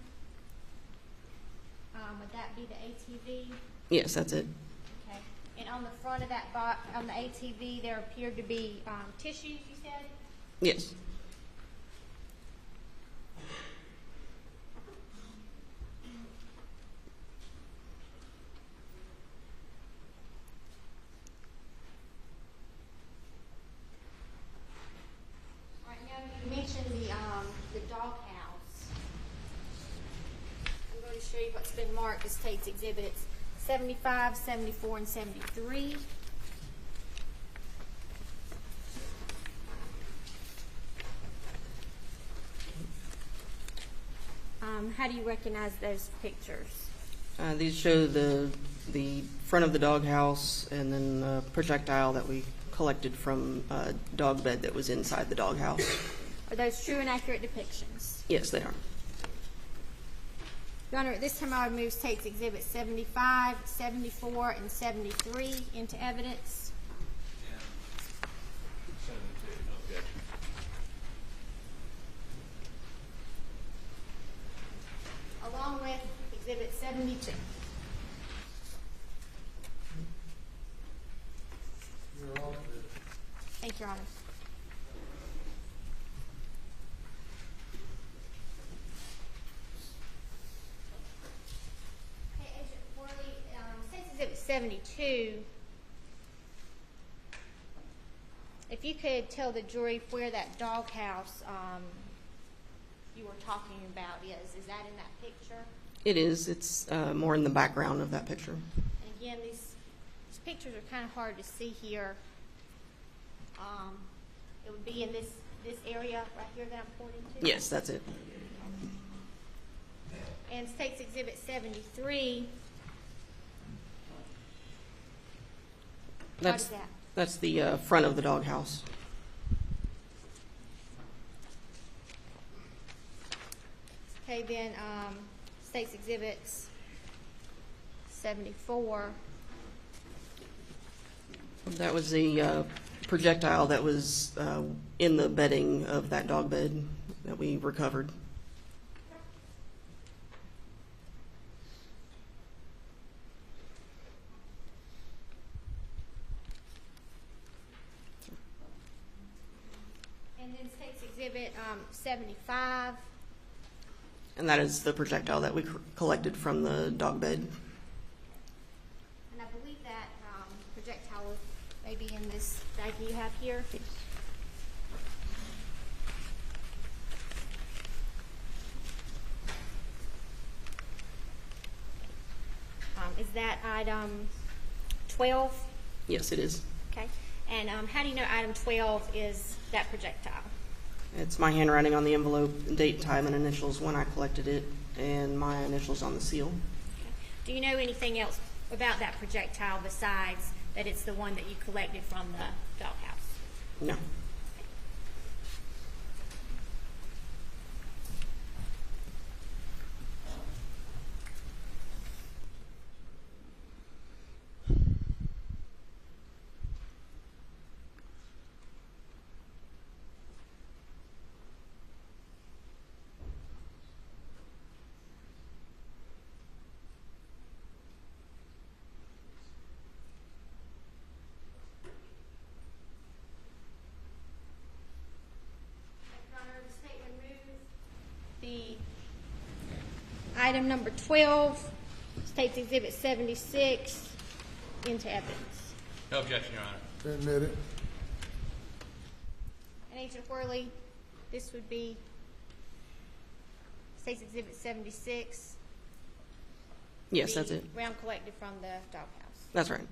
Would that be the ATV? Yes, that's it. Okay. And on the front of that on the ATV, there appeared to be tissues, you said? Yes. All right, now you mentioned the doghouse. I'm going to show you what's been marked as State's Exhibits 75, 74, and 73. How do you recognize those pictures? These show the front of the doghouse and then a projectile that we collected from a dog bed that was inside the doghouse. Are those true and accurate depictions? Yes, they are. Your Honor, at this time I would move State's Exhibit 75, 74, and 73 into evidence. Along with Exhibit 72. Thank you, Your Honor. Okay, Agent Worley, State's Exhibit 72, if you could tell the jury where that doghouse you were talking about is that in that picture? It is. It's more in the background of that picture. And again, these pictures are kind of hard to see here. It would be in this area right here that I'm pointing to? Yes, that's it. And State's Exhibit 73. What is that? That's the front of the doghouse. Okay, then State's Exhibits 74. That was the projectile that was in the bedding of that dog bed that we recovered. And then State's Exhibit 75. And that is the projectile that we collected from the dog bed. And I believe that projectile maybe in this bag you have here. Is that item 12? Yes, it is. Okay. And how do you know item 12 is that projectile? It's my handwriting on the envelope, date, time, and initials when I collected it, and my initials on the seal. Okay. Do you know anything else about that projectile besides that it's the one that you collected from the doghouse? No. The item number 12, State's Exhibit 76, into evidence. No objection, Your Honor. Admitted. And Agent Worley, this would be State's Exhibit 76. Yes, that's it. Round collected from the doghouse. That's right.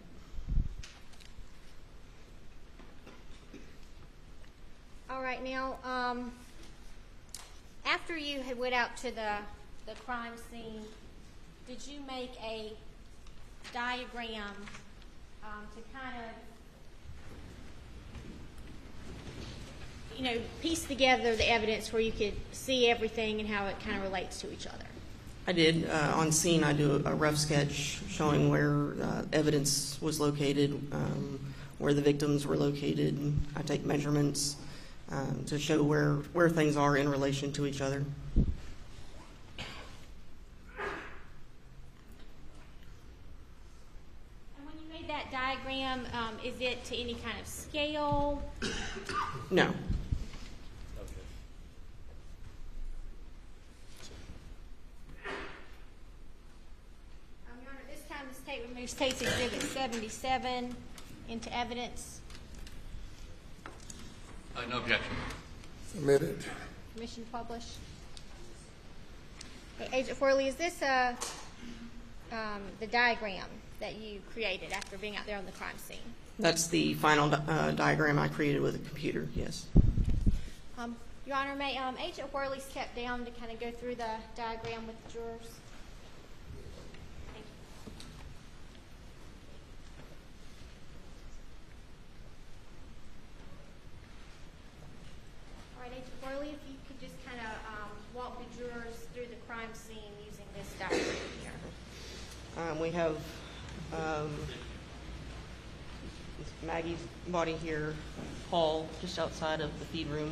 All right, now, after you had went out to the crime scene, did you make a diagram to kind of, piece together the evidence where you could see everything and how it kind of relates to each other? I did. On scene, I do a rough sketch showing where evidence was located, where the victims were located. I take measurements to show where things are in relation to each other. And when you made that diagram, is it to any kind of scale? No. Your Honor, this time the state removes State's Exhibit 77 into evidence. No objection. Submitted. Permission to publish. Okay, Agent Worley, is this the diagram that you created after being out there on the crime scene? That's the final diagram I created with a computer, yes. Your Honor, may Agent Worley step down to kind of go through the diagram with the jurors? Thank you. All right, Agent Worley, if you could just kind of walk the jurors through the crime scene using this diagram here. We have Maggie's body here, Paul, just outside of the feed room.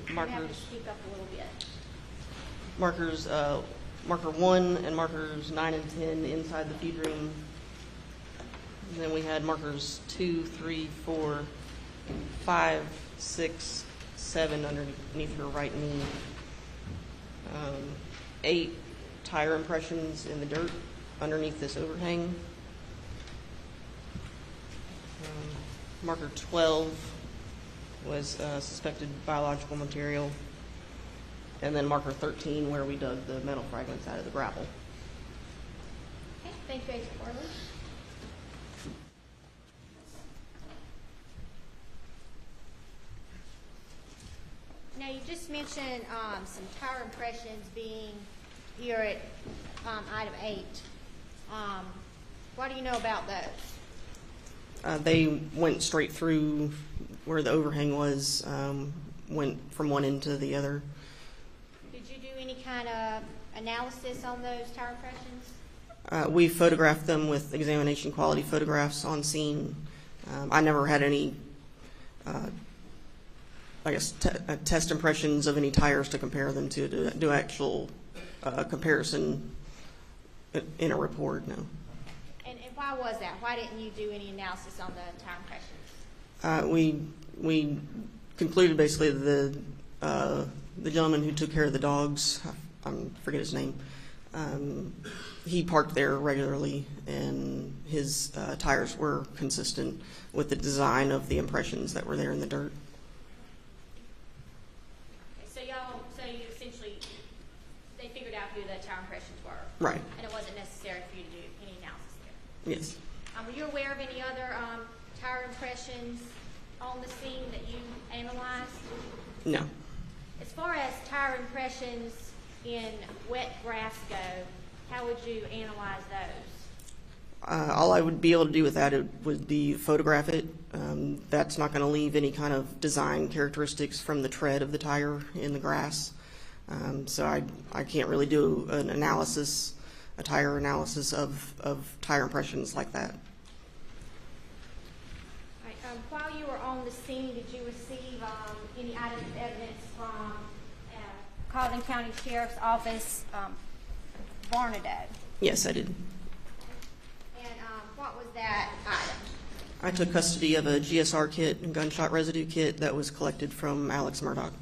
You have to Markers, speak up a little bit. marker 1 and markers 9 and 10 inside the feed room. And then we had markers 2, 3, 4, 5, 6, 7 underneath her right knee. 8 tire impressions in the dirt underneath this overhang. Marker 12 was suspected biological material. And then marker 13 where we dug the metal fragments out of the gravel. Okay, thank you, Agent Worley. Now, you just mentioned some tire impressions being here at item 8. What do you know about those? They went straight through where the overhang was, went from one end to the other. Did you do any kind of analysis on those tire impressions? We photographed them with examination quality photographs on scene. I never had any, test impressions of any tires to compare them to do actual comparison in a report, no. And why was that? Why didn't you do any analysis on the tire impressions? We concluded basically the gentleman who took care of the dogs, I forget his name, He parked there regularly, and his tires were consistent with the design of the impressions that were there in the dirt. So you essentially, they figured out who the tire impressions were. Right. And it wasn't necessary for you to do any analysis there. Yes. Were you aware of any other tire impressions on the scene that you analyzed? No. As far as tire impressions in wet grass go, how would you analyze those? All I would be able to do with that would be photograph it. That's not going to leave any kind of design characteristics from the tread of the tire in the grass. So I can't really do an analysis, a tire analysis of tire impressions like that. All right, while you were on the scene, did you receive any items of evidence from Colleton County Sheriff's Office, Murdaugh? Yes, I did. And what was that item? I took custody of a GSR kit and gunshot residue kit that was collected from Alex Murdaugh.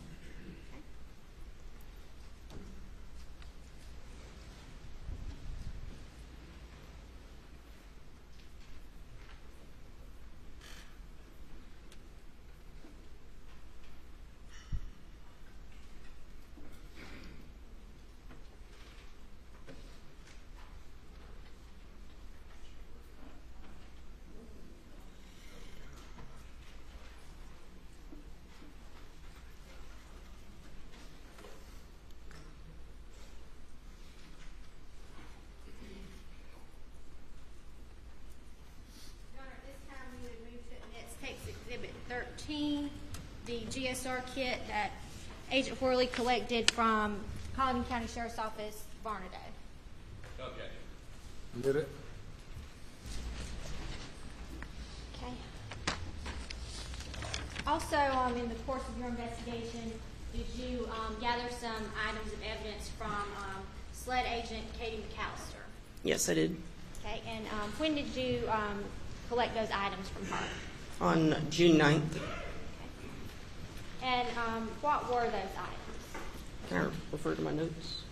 Exhibit 13, the GSR kit that Agent Worley collected from Colleton County Sheriff's Office, Murdaugh. Okay. Did it? Okay. Also, in the course of your investigation, did you gather some items of evidence from SLED agent Katie McAllister? Yes, I did. Okay, and when did you collect those items from her? On June 9th. Okay. And what were those items? Can I refer to my notes?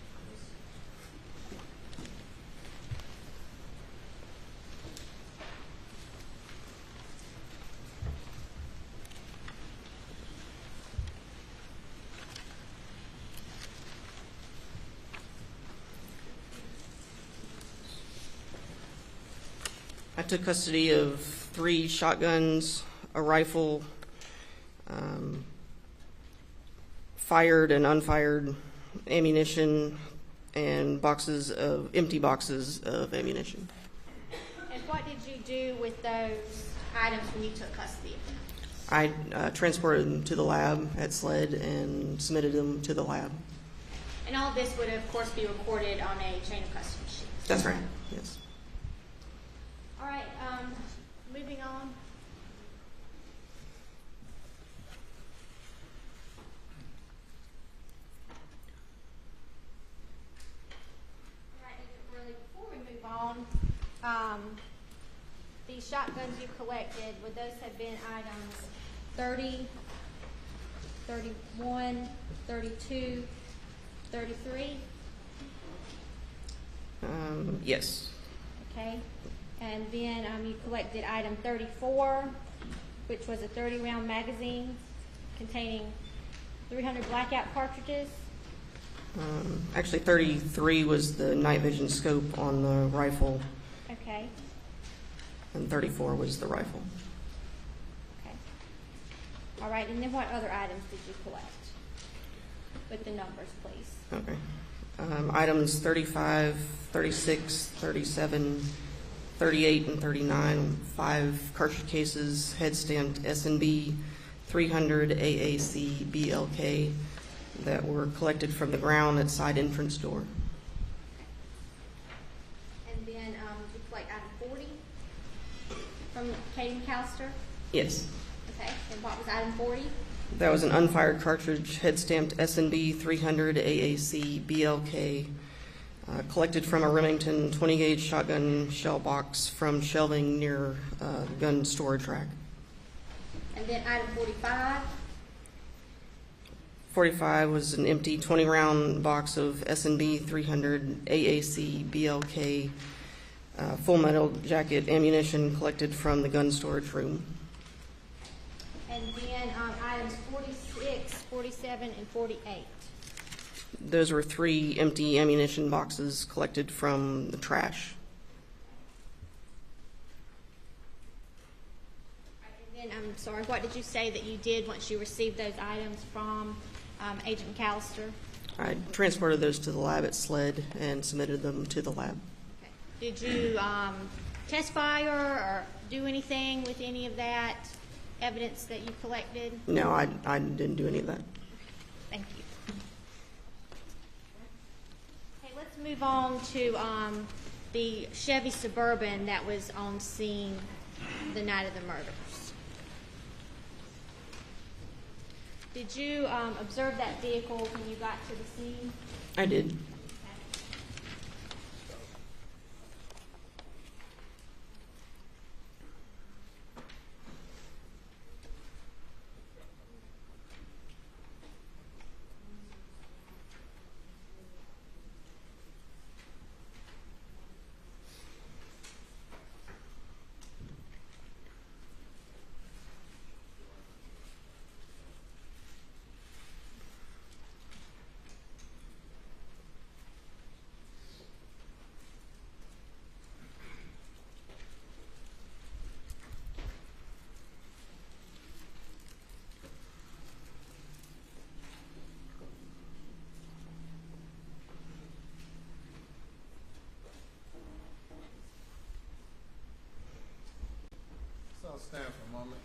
I took custody of 3 shotguns, a rifle, fired and unfired ammunition, and empty boxes of ammunition. And what did you do with those items when you took custody of them? I transported them to the lab at SLED and submitted them to the lab. And all of this would, of course, be recorded on a chain of custody sheet. That's right, yes. All right, moving on. All right, really, before we move on, these shotguns you collected, would those have been items 30, 31, 32, 33? Yes. Okay, and then you collected item 34, which was a 30-round magazine containing 300 blackout cartridges. Actually, 33 was the night vision scope on the rifle, Okay, and 34 was the rifle. okay. All right, and then what other items did you collect? With the numbers, please. Okay. Items 35, 36, 37, 38, and 39, 5 cartridge cases, head-stamped S&B 300 AAC BLK that were collected from the ground at side entrance door. And then did you collect item 40 from Katie McAllister? Yes. Okay, and what was item 40? That was an unfired cartridge, head-stamped S&B 300 AAC BLK, collected from a Remington 20-gauge shotgun shell box from shelving near gun storage rack. And then item 45? 45 was an empty 20-round box of S&B 300 AAC BLK full metal jacket ammunition collected from the gun storage room. And then items 46, 47, and 48. Those were 3 empty ammunition boxes collected from the trash. And then, I'm sorry, what did you say that you did once you received those items from Agent McAllister? I transported those to the lab at SLED and submitted them to the lab. Okay. Did you test fire or do anything with any of that evidence that you collected? No, I didn't do any of that. Thank you. Okay, let's move on to the Chevy Suburban that was on scene the night of the murders. Did you observe that vehicle when you got to the scene? I did. I'll stand for a moment.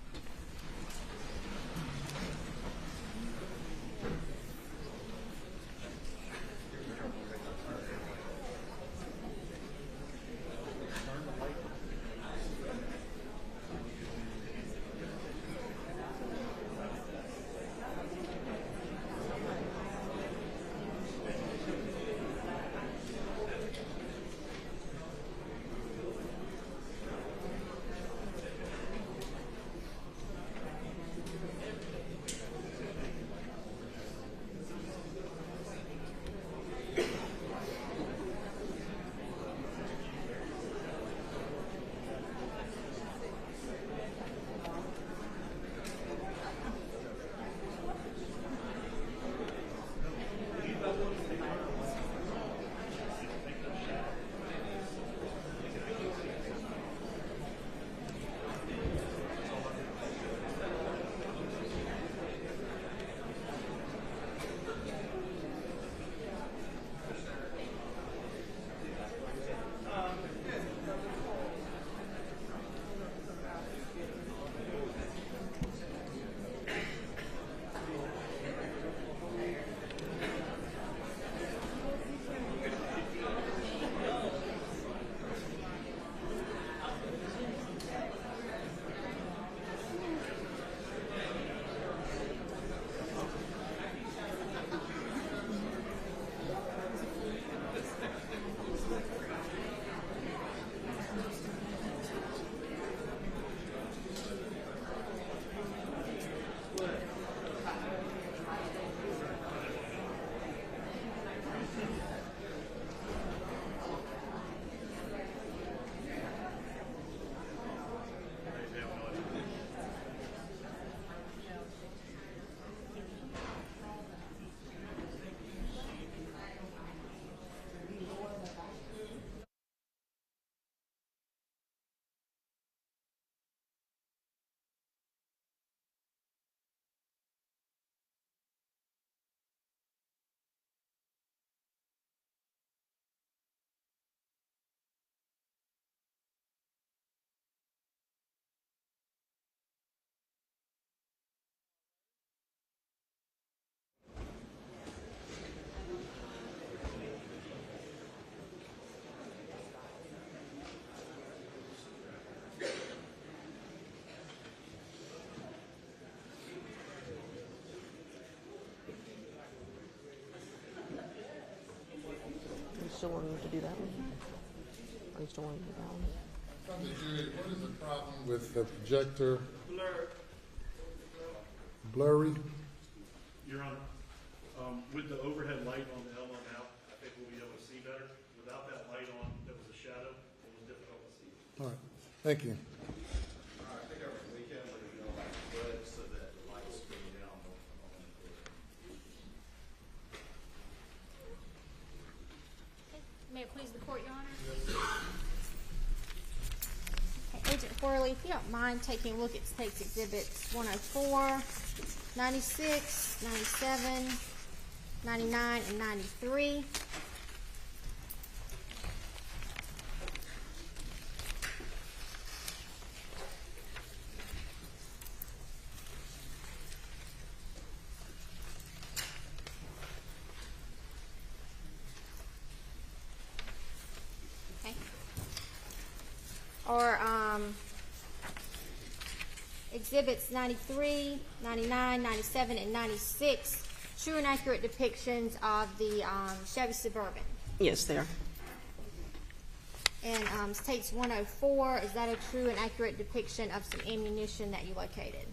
Still wanting to do that one? Are you still wanting to do that one? From the jury, what is the problem with the projector? Blurry? Your Honor, With the overhead light on the L on out, I think we'll be able to see better. Without that light on, there was a shadow, it was difficult to see. All right, thank you. I think over the weekend, we're going to go like split so that the lights go down. May it please the court, Your Honor? Okay, Agent Worley, if you don't mind taking a look at State's Exhibits 104, 96, 97, 99, and 93. Okay. Or Exhibits 93, 99, 97, and 96, true and accurate depictions of the Chevy Suburban. Yes, they are. And State's 104, is that a true and accurate depiction of some ammunition that you located?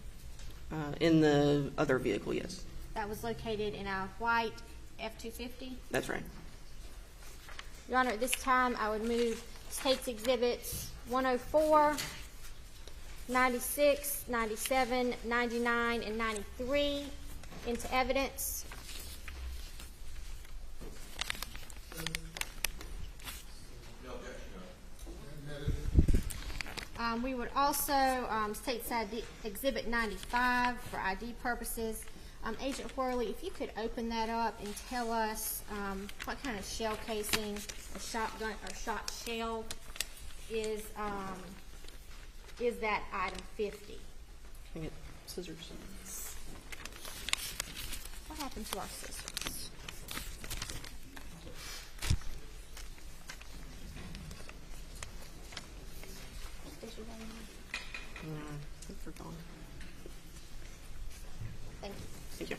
In the other vehicle, yes. That was located in a white F-250? That's right. Your Honor, at this time, I would move State's Exhibits 104, 96, 97, 99, and 93 into evidence. No objection, We would also State's Exhibit 95 for ID purposes. Agent Worley, if you could open that up and tell us what kind of shell casing, a shotgun or shot shell is that item 50? Can I get scissors? What happened to our scissors? I think they're gone. Thank you. Thank you.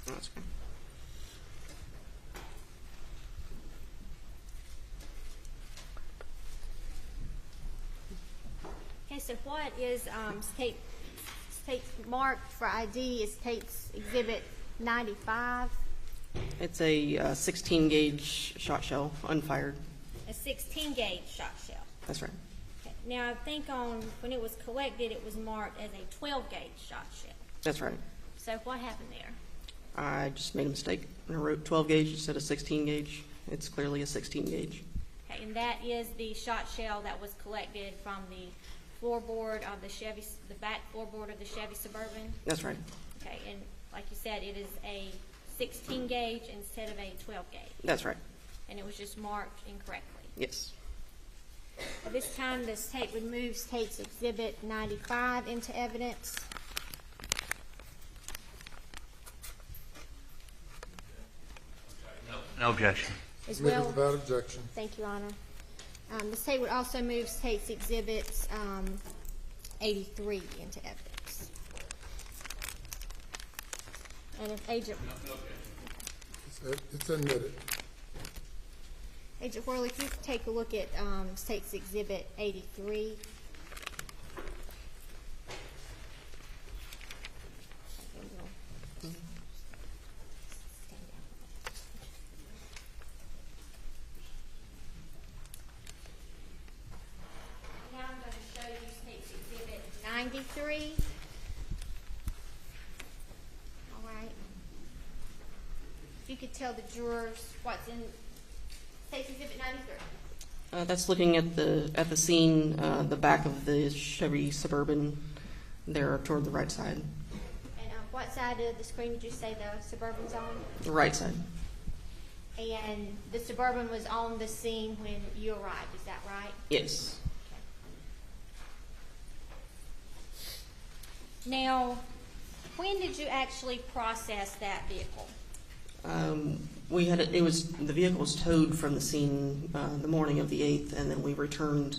That's okay. Okay, so what is State's marked for ID is State's Exhibit 95? It's a 16 gauge shot shell, unfired. A 16 gauge shot shell. That's right. Okay. Now I think when it was collected, it was marked as a 12 gauge shot shell. That's right. So what happened there? I just made a mistake and I wrote 12 gauge instead of 16 gauge. It's clearly a 16 gauge. Okay, and that is the shot shell that was collected from the floorboard of the Chevy, the back floorboard of the Chevy Suburban? That's right. Okay, and like you said, it is a 16 gauge instead of a 12 gauge. That's right. And it was just marked incorrectly. Yes. At this time, the State would move State's Exhibit 95 into evidence. No objection. As Submitted well. without objection. Thank you, Your Honor. The State would also move State's Exhibits 83 into evidence. And if Agent... It's admitted. Agent Worley, if you could take a look at State's Exhibit 83. 93. All right. If you could tell the jurors what's in State's Exhibit 93. That's looking at the scene, the back of the Chevy Suburban there toward the right side. And what side of the screen did you say the Suburban's on? The right side. And the Suburban was on the scene when you arrived, is that right? Yes. Now, when did you actually process that vehicle? The vehicle was towed from the scene the morning of the 8th, and then we returned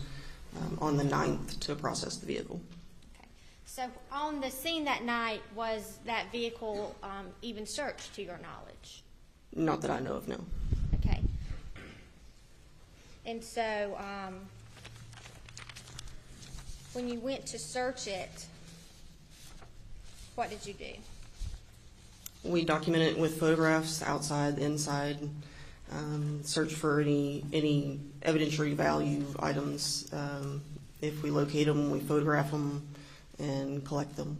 on the 9th to process the vehicle. Okay. So on the scene that night, was that vehicle even searched to your knowledge? Not that I know of, no. Okay. And so when you went to search it, what did you do? We documented it with photographs, outside, inside, search for any evidentiary value items. If we locate them, we photograph them and collect them.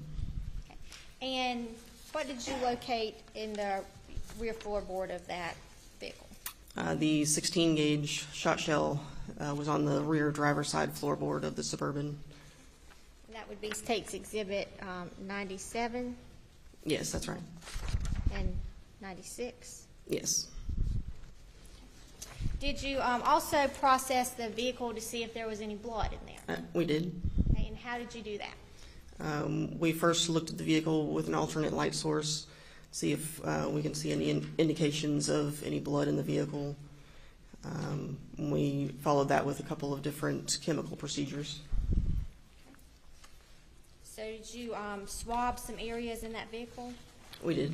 Okay. And what did you locate in the rear floorboard of that vehicle? The 16-gauge shot shell was on the rear driver's side floorboard of the Suburban. And that would be State's Exhibit 97? Yes, that's right. And 96? Yes. Did you also process the vehicle to see if there was any blood in there? We did. Okay, and how did you do that? We first looked at the vehicle with an alternate light source, see if we can see any indications of any blood in the vehicle. We followed that with a couple of different chemical procedures. So did you swab some areas in that vehicle? We did.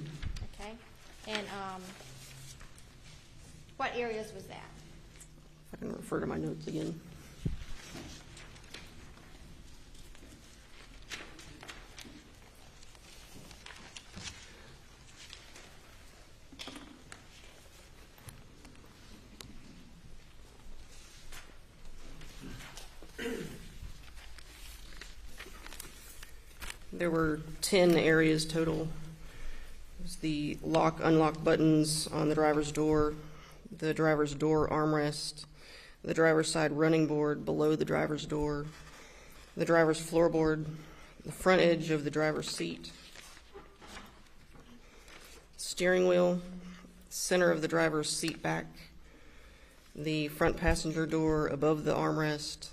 Okay. And what areas was that? If I can refer to my notes again. There were 10 areas total. It was the lock, unlock buttons on the driver's door, the driver's door armrest, the driver's side running board below the driver's door, the driver's floorboard, the front edge of the driver's seat, steering wheel, center of the driver's seat back, the front passenger door above the armrest,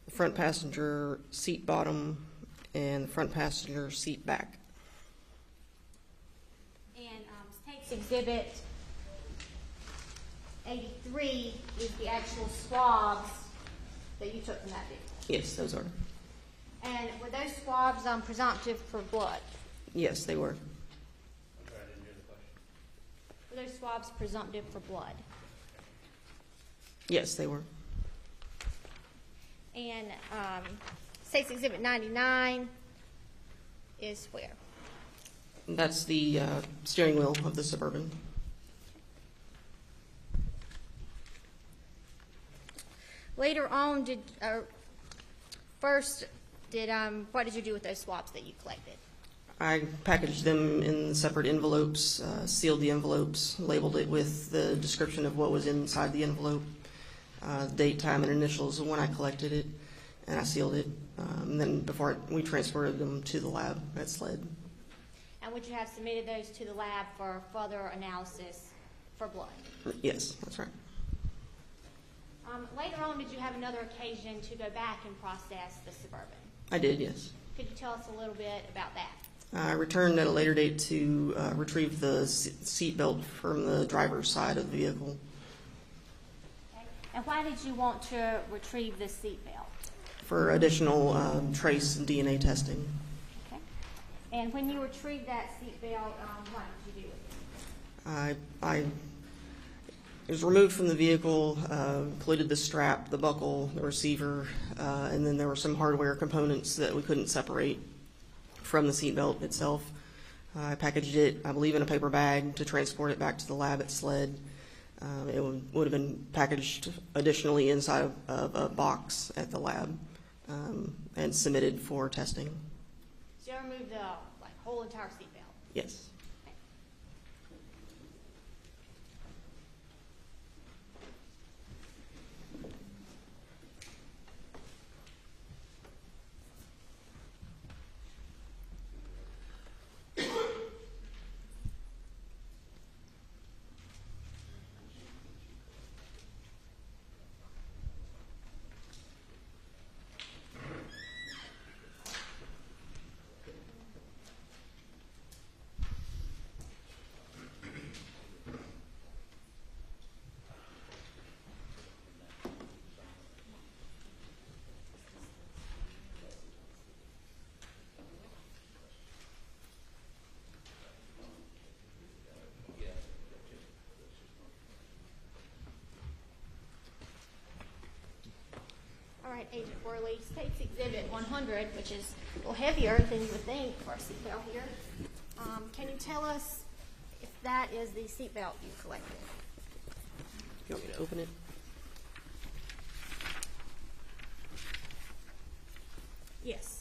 the front passenger seat bottom, and the front passenger seat back. And State's Exhibit 83 is the actual swabs that you took from that vehicle. Yes, those are. And were those swabs presumptive for blood? Yes, they were. Were those swabs presumptive for blood? Yes, they were. And State's Exhibit 99 is where? That's the steering wheel of the Suburban. Later on, what did you do with those swabs that you collected? I packaged them in separate envelopes, sealed the envelopes, labeled it with the description of what was inside the envelope, date, time, and initials of when I collected it, and I sealed it. And then before we transferred them to the lab at SLED. And would you have submitted those to the lab for further analysis for blood? Yes, that's right. Later on, did you have another occasion to go back and process the Suburban? I did, yes. Could you tell us a little bit about that? I returned at a later date to retrieve the seat belt from the driver's side of the vehicle. Okay. And why did you want to retrieve the seat belt? For additional trace and DNA testing. Okay. And when you retrieved that seat belt, what did you do with it? It was removed from the vehicle, included the strap, the buckle, the receiver, and then there were some hardware components that we couldn't separate from the seatbelt itself. I packaged it, I believe, in a paper bag to transport it back to the lab at SLED. It would have been packaged additionally inside of a box at the lab and submitted for testing. So you remove the whole entire seatbelt? Yes. All right, Agent Worley, State's Exhibit 100, which is a little heavier than you would think for a seatbelt here. Can you tell us if that is the seatbelt you collected? You want me to open it? Yes.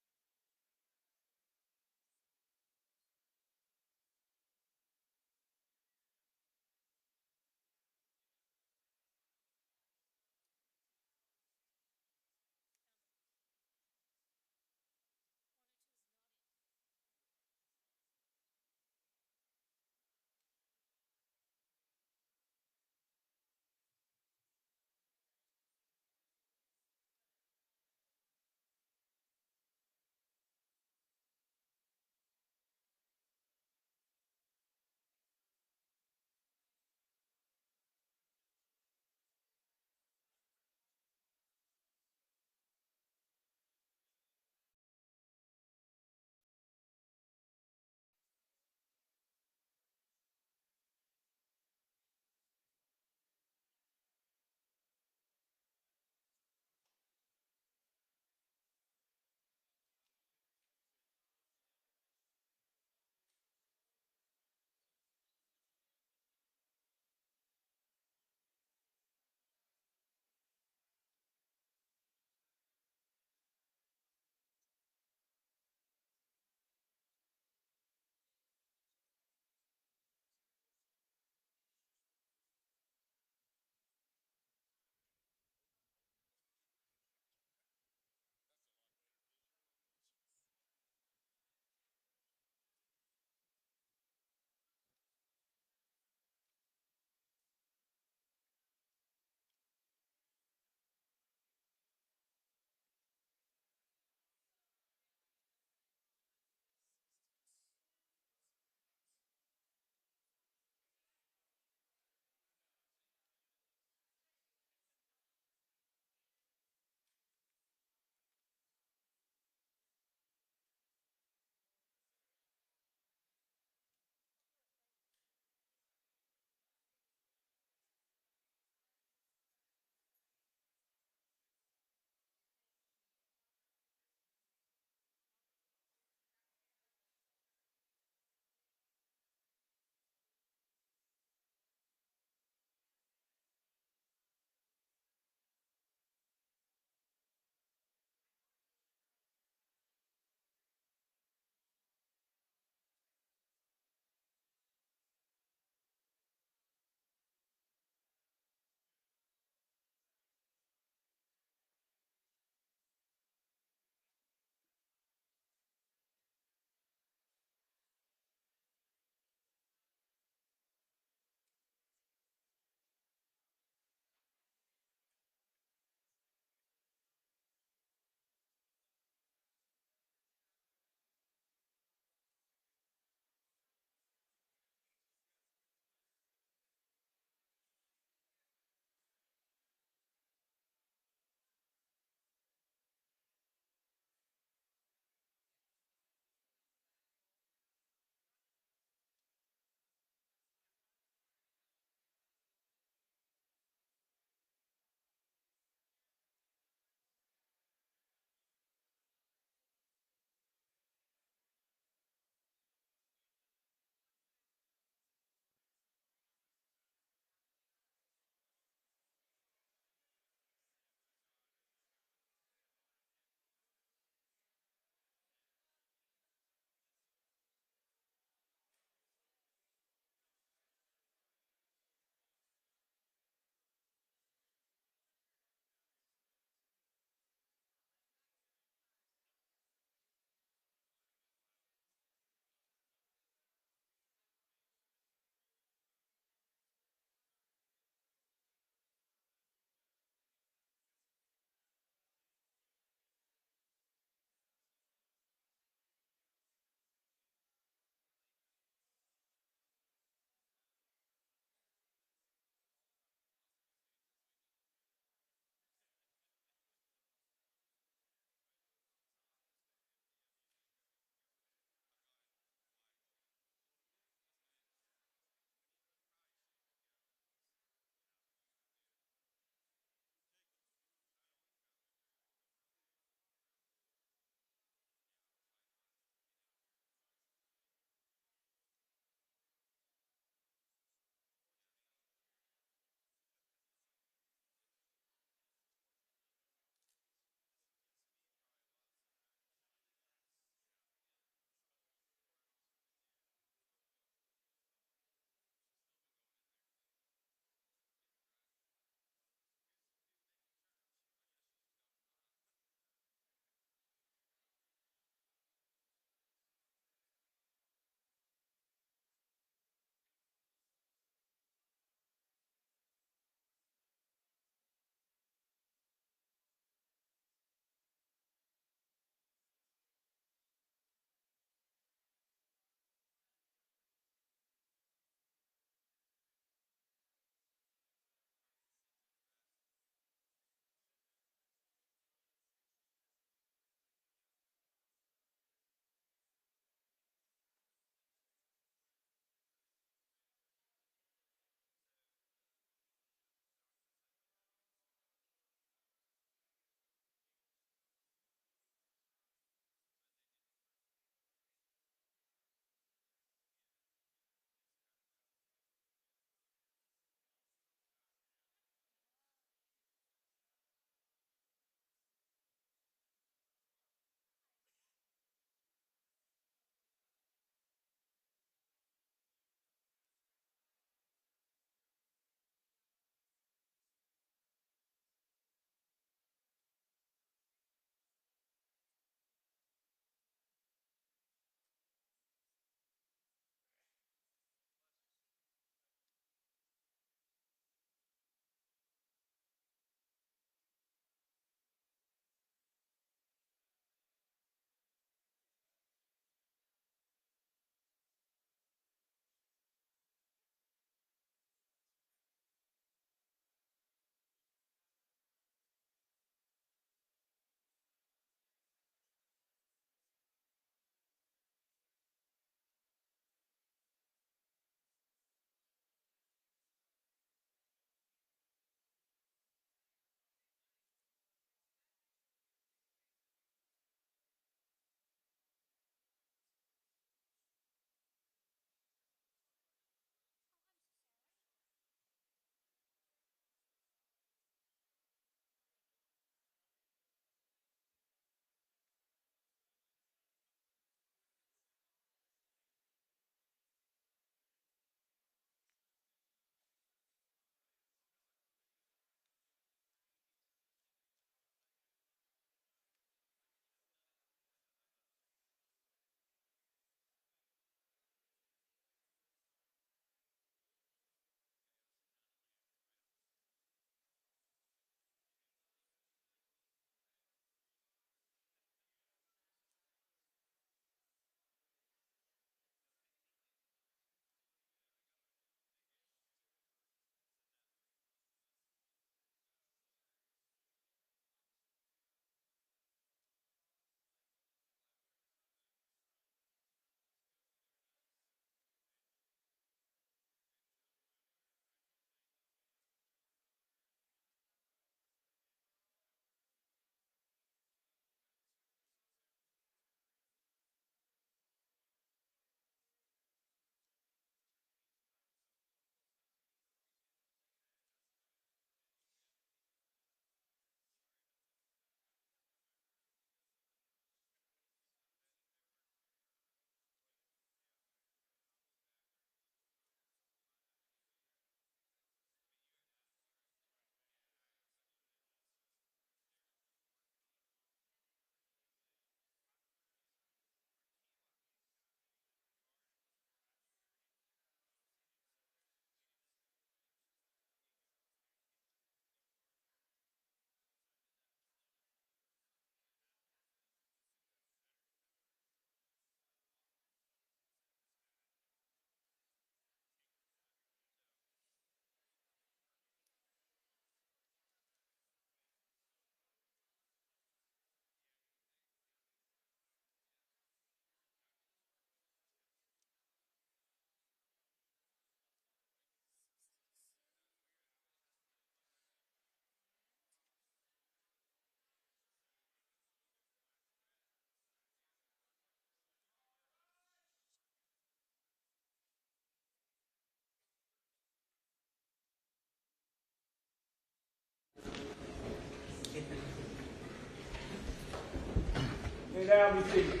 may now be seated.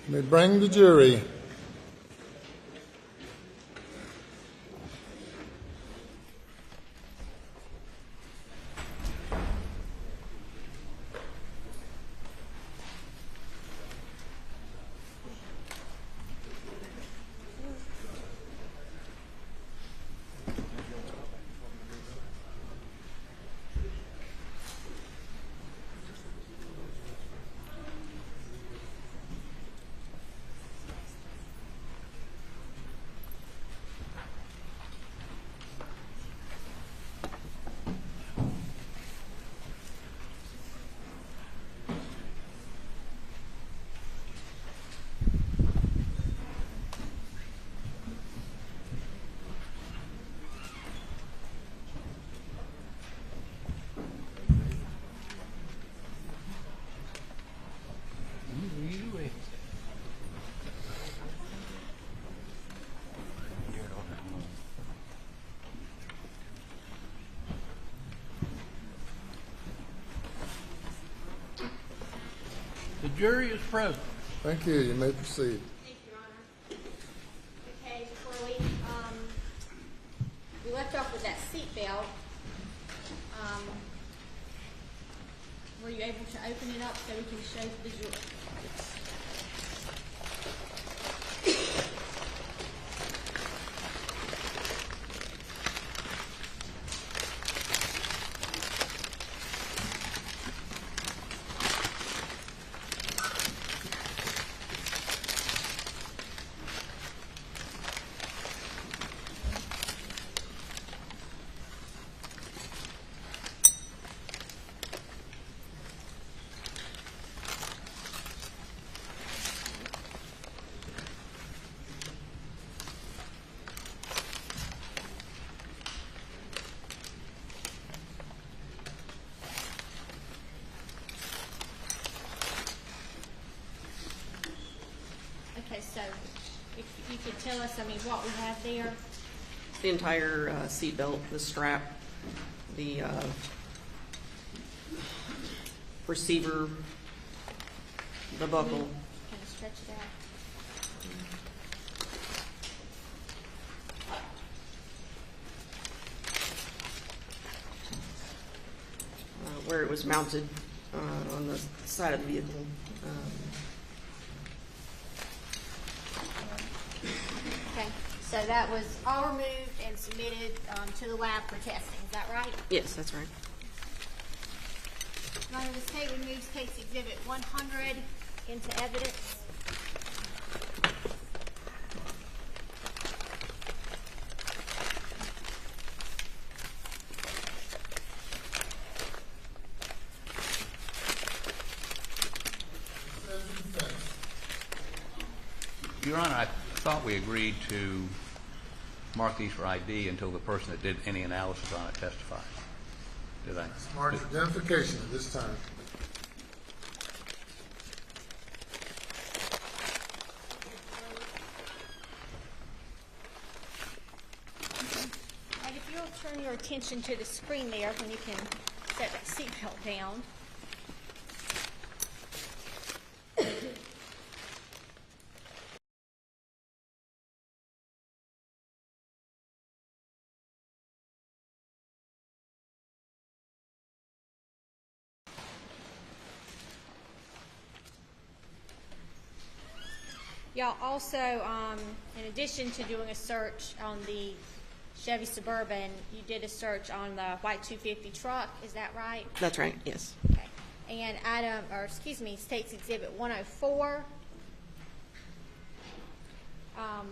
May bring the jury. The jury is present. Thank you. You may proceed. Thank you, Your Honor. Okay, Worley, we left off with that seatbelt. Were you able to open it up so we can show the jury? Okay, so if you could tell us, what we have there. The entire seat belt, the strap, the receiver, the buckle. Kind of stretch it out. Where it was mounted on the side of the vehicle. Okay, so that was all removed and submitted to the lab for testing. Is that right? Yes, that's right. Your Honor, the state removes case exhibit 100 into evidence. Your Honor, I thought we agreed to mark these for ID until the person that did any analysis on it testifies. Did I? Mark for identification at this time. And if you'll turn your attention to the screen there, when you can set that seatbelt down. Y'all also, in addition to doing a search on the Chevy Suburban, you did a search on the white 250 truck. Is that right? That's right, yes. Okay. And State's Exhibit 104. Were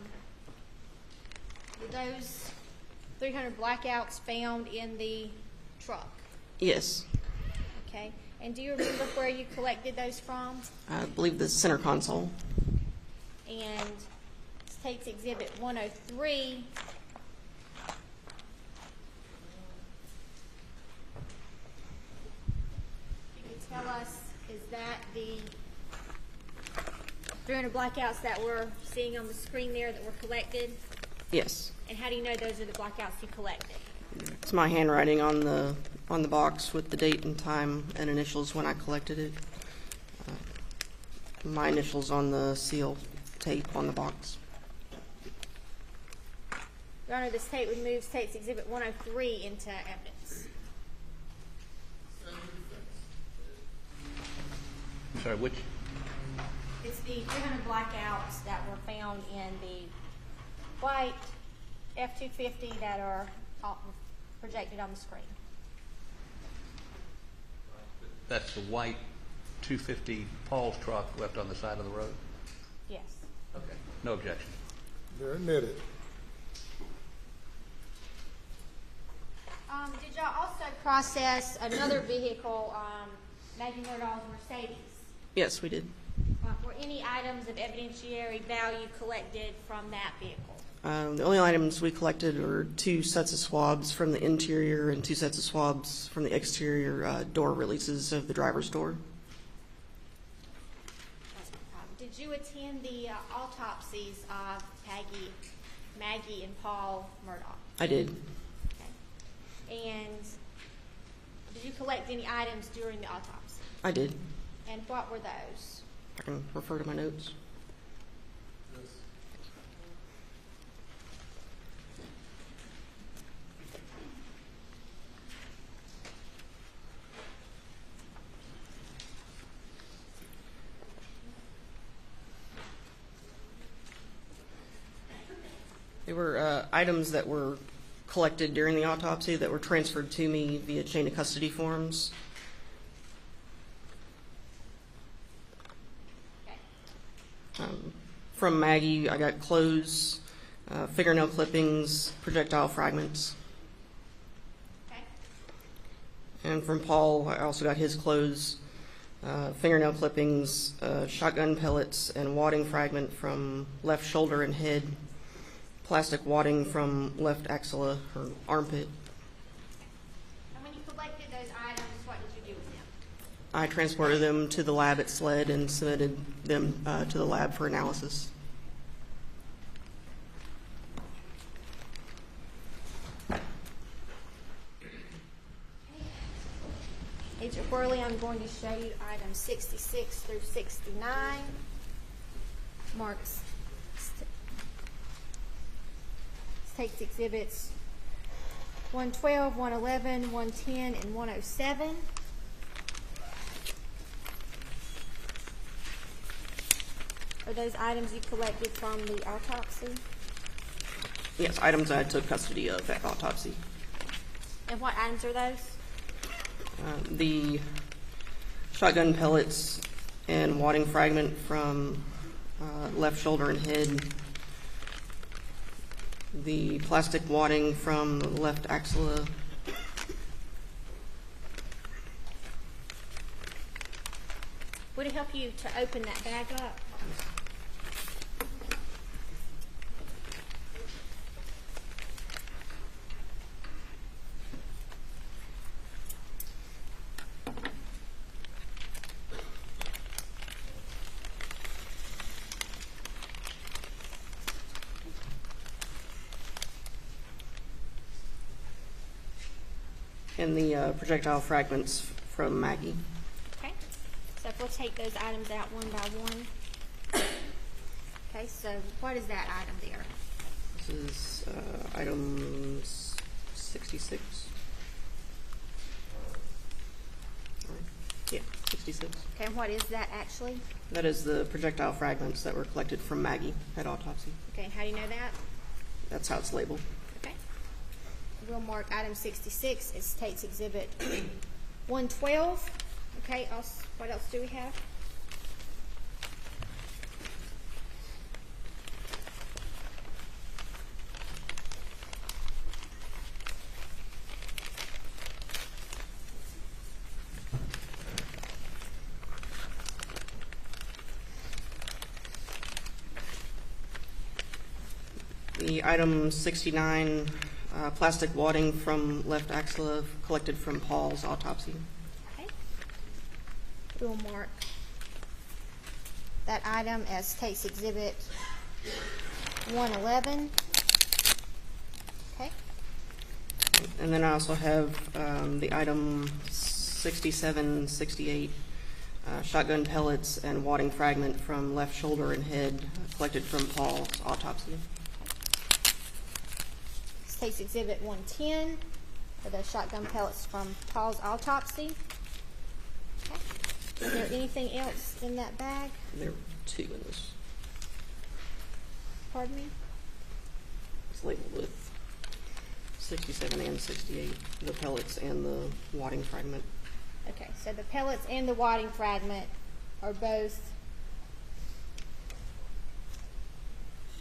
those 300 blackouts found in the truck? Yes. Okay. And do you remember where you collected those from? I believe the center console. And State's Exhibit 103. You could tell us, is that the 300 blackouts that we're seeing on the screen there that were collected? Yes. And how do you know those are the blackouts you collected? It's my handwriting on the box with the date and time and initials when I collected it. My initials on the seal tape on the box. Your Honor, the state would move State's Exhibit 103 into evidence. I'm sorry, which? It's the 300 blackouts that were found in the white F-250 that are projected on the screen. That's the white 250 Paul's truck left on the side of the road? Yes. Okay. No objection. They're admitted. Did y'all also process another vehicle, Maggie Murdaugh's Mercedes? Yes, we did. Were any items of evidentiary value collected from that vehicle? The only items we collected were 2 sets of swabs from the interior and 2 sets of swabs from the exterior door releases of the driver's door. Did you attend the autopsies of Maggie and Paul Murdaugh? I did. Okay. And did you collect any items during the autopsy? I did. And what were those? I can refer to my notes. They were items that were collected during the autopsy that were transferred to me via chain of custody forms. From Maggie, I got clothes, fingernail clippings, projectile fragments. Okay. And from Paul, I also got his clothes, fingernail clippings, shotgun pellets, and wadding fragment from left shoulder and head, plastic wadding from left axilla or armpit. And when you collected those items, what did you do with them? I transported them to the lab at SLED and submitted them to the lab for analysis. Agent Worley, I'm going to show you items 66 through 69. Marks takes exhibits 112, 111, 110, and 107. Are those items you collected from the autopsy? Yes, items I took custody of at autopsy. And what items are those? The shotgun pellets and wadding fragment from left shoulder and head, the plastic wadding from the left axilla, Would it help you to open that bag up? and the projectile fragments from Maggie. Okay, so if we'll take those items out one by one. Okay, so what is that item there? This is item 66. Yeah, 66. Okay, and what is that actually? That is the projectile fragments that were collected from Maggie at autopsy. Okay, and how do you know that? That's how it's labeled. Okay. We'll mark item 66 as State's Exhibit 112. Okay, what else do we have? The item 69, plastic wadding from left axilla collected from Paul's autopsy. Okay. We'll mark that item as State's Exhibit 111. Okay. And then I also have the item 6768, shotgun pellets and wadding fragment from left shoulder and head collected from Paul's autopsy. This takes Exhibit 110 for the shotgun pellets from Paul's autopsy. Okay. Is there anything else in that bag? There are two in this. Pardon me? It's labeled with 67 and 68, the pellets and the wadding fragment. Okay, so the pellets and the wadding fragment are both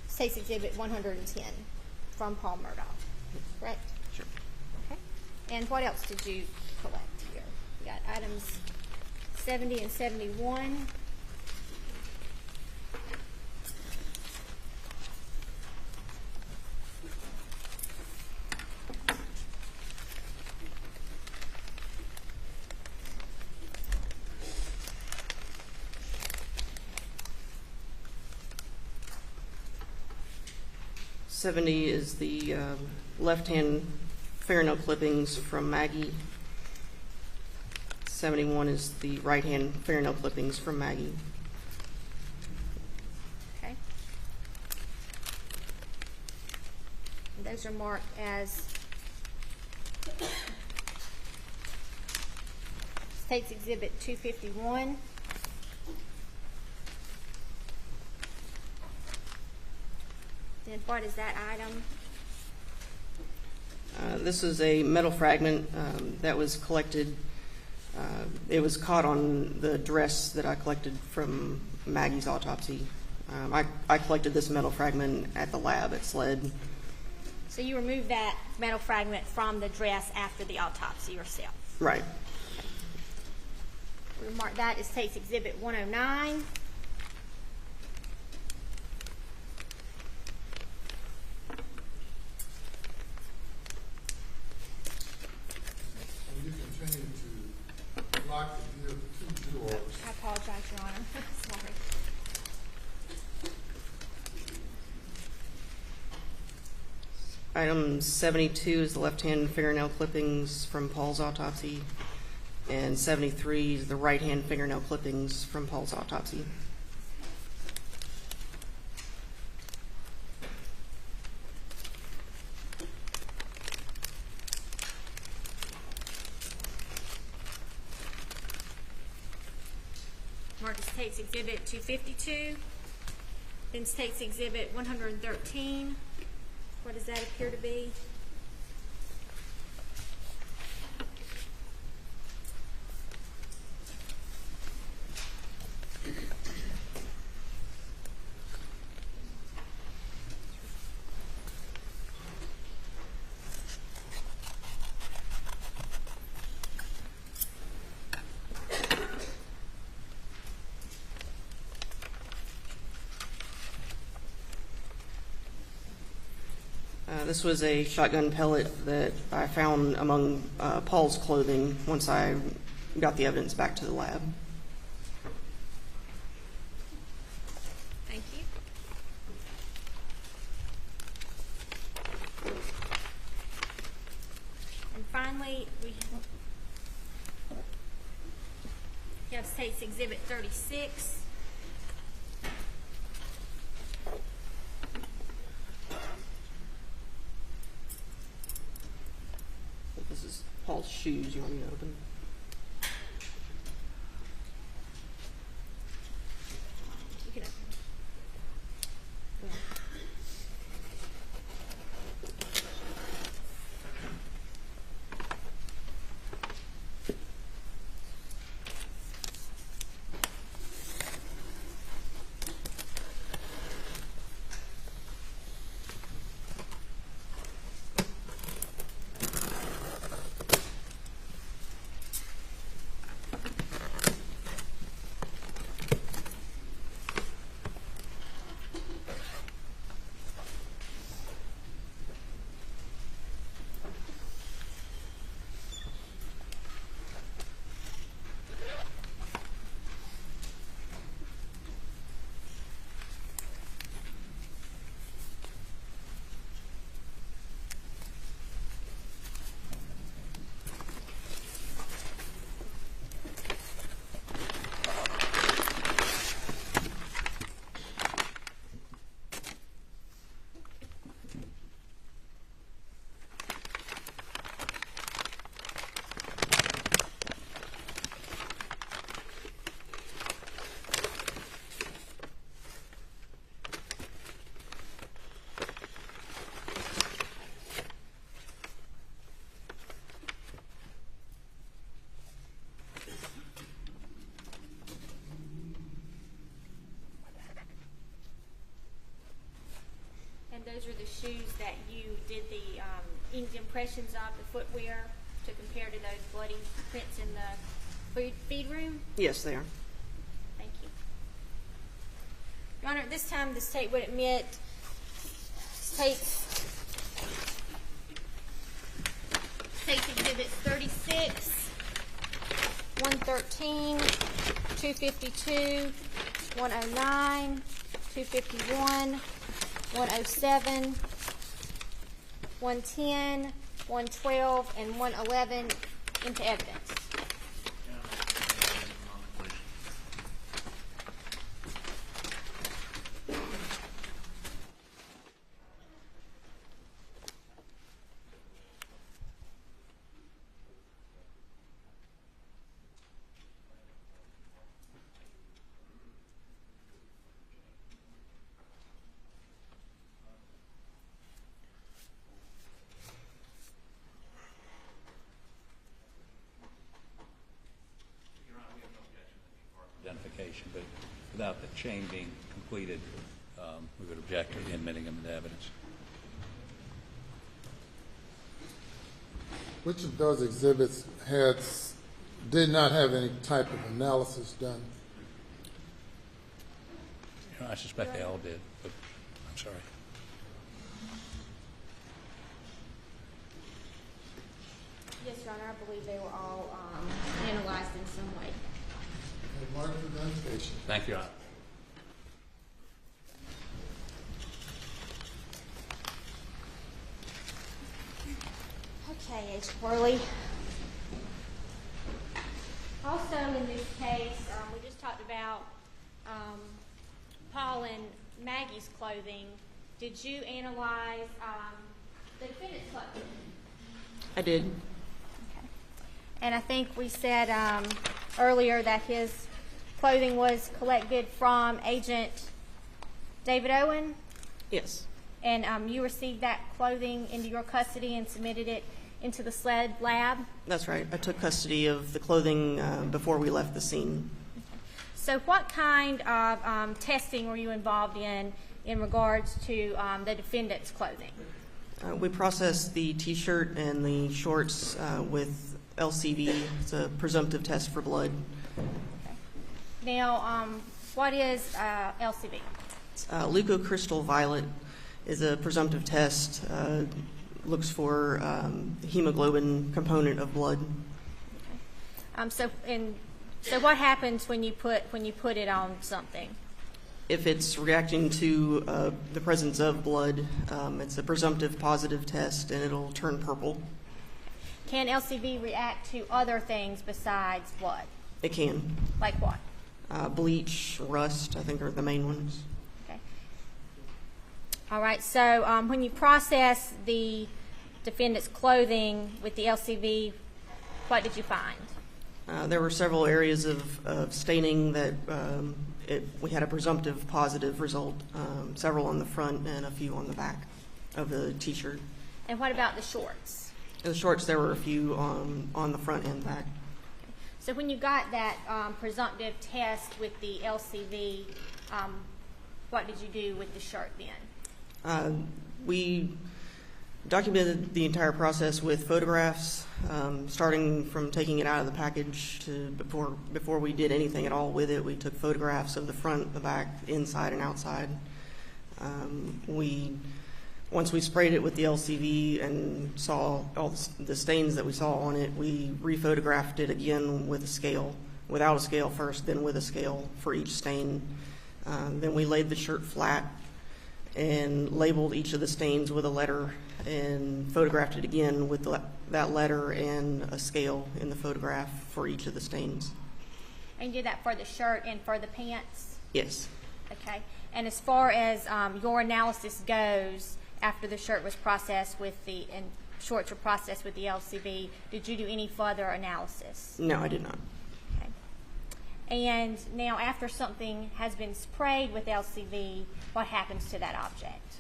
State's Exhibit 110 from Paul Murdaugh, correct? Sure. Okay. And what else did you collect here? You got items 70 and 71. $70 is the left-hand fingernail clippings from Maggie. 71 is the right-hand fingernail clippings from Maggie. Okay. And those are marked as State's Exhibit 251. And what is that item? This is a metal fragment that was collected. It was caught on the dress that I collected from Maggie's autopsy. I collected this metal fragment at the lab at SLED. So you removed that metal fragment from the dress after the autopsy yourself? Right. We'll mark that as State's Exhibit 109. You continue to lock the two drawers. I apologize, Your Honor. Sorry. Item 72 is the left-hand fingernail clippings from Paul's autopsy, and 73 is the right-hand fingernail clippings from Paul's autopsy. Mark as State's Exhibit 252. Then State's Exhibit 113. What does that appear to be? This was a shotgun pellet that I found among Paul's clothing once I got the evidence back to the lab. Thank you. And finally, we have State's Exhibit 36. This is Paul's shoes. You want me to open? You can open. Those are the shoes that you did the inked impressions of, the footwear, to compare to those bloody prints in the feed room? Yes, they are. Thank you. Your Honor, at this time, the state would admit State's Exhibits 36, 113, 252, 109, 251, 107, 110, 112, and 111 into evidence. Identification, but without the chain being completed, we would object to admitting them into evidence. Which of those exhibits did not have any type of analysis done? You know, I suspect they all did, but I'm sorry. Yes, Your Honor, I believe they were all analyzed in some way. Thank you, Your Honor. Okay, Agent Worley. Also in this case, we just talked about Paul and Maggie's clothing. Did you analyze the defendant's clothing? I did. Okay. And I think we said earlier that his clothing was collected from Agent David Owen? Yes. And you received that clothing into your custody and submitted it into the SLED lab? That's right. I took custody of the clothing before we left the scene. So what kind of testing were you involved in regards to the defendant's clothing? We processed the T-shirt and the shorts with LCV. It's a presumptive test for blood. Okay. Now, what is LCV? Leucocrystal violet is a presumptive test. Looks for the hemoglobin component of blood. Okay. So what happens when you put it on something? If it's reacting to the presence of blood, it's a presumptive positive test, and it'll turn purple. Can LCV react to other things besides blood? It can. Like what? Bleach, rust, I think are the main ones. Okay. All right. So when you process the defendant's clothing with the LCV, what did you find? There were several areas of staining that we had a presumptive positive result, several on the front and a few on the back of the T-shirt. And what about the shorts? The shorts, there were a few on the front and back. So when you got that presumptive test with the LCV, what did you do with the shirt then? We documented the entire process with photographs, starting from taking it out of the package to before we did anything at all with it. We took photographs of the front, the back, inside, and outside. Once we sprayed it with the LCV and saw all the stains that we saw on it, we rephotographed it again with a scale, without a scale first, then with a scale for each stain. Then we laid the shirt flat and labeled each of the stains with a letter and photographed it again with that letter and a scale in the photograph for each of the stains. And you did that for the shirt and for the pants? Yes. Okay. And as far as your analysis goes, after the shirt was processed and shorts were processed with the LCV, did you do any further analysis? No, I did not. Okay. And now after something has been sprayed with LCV, what happens to that object?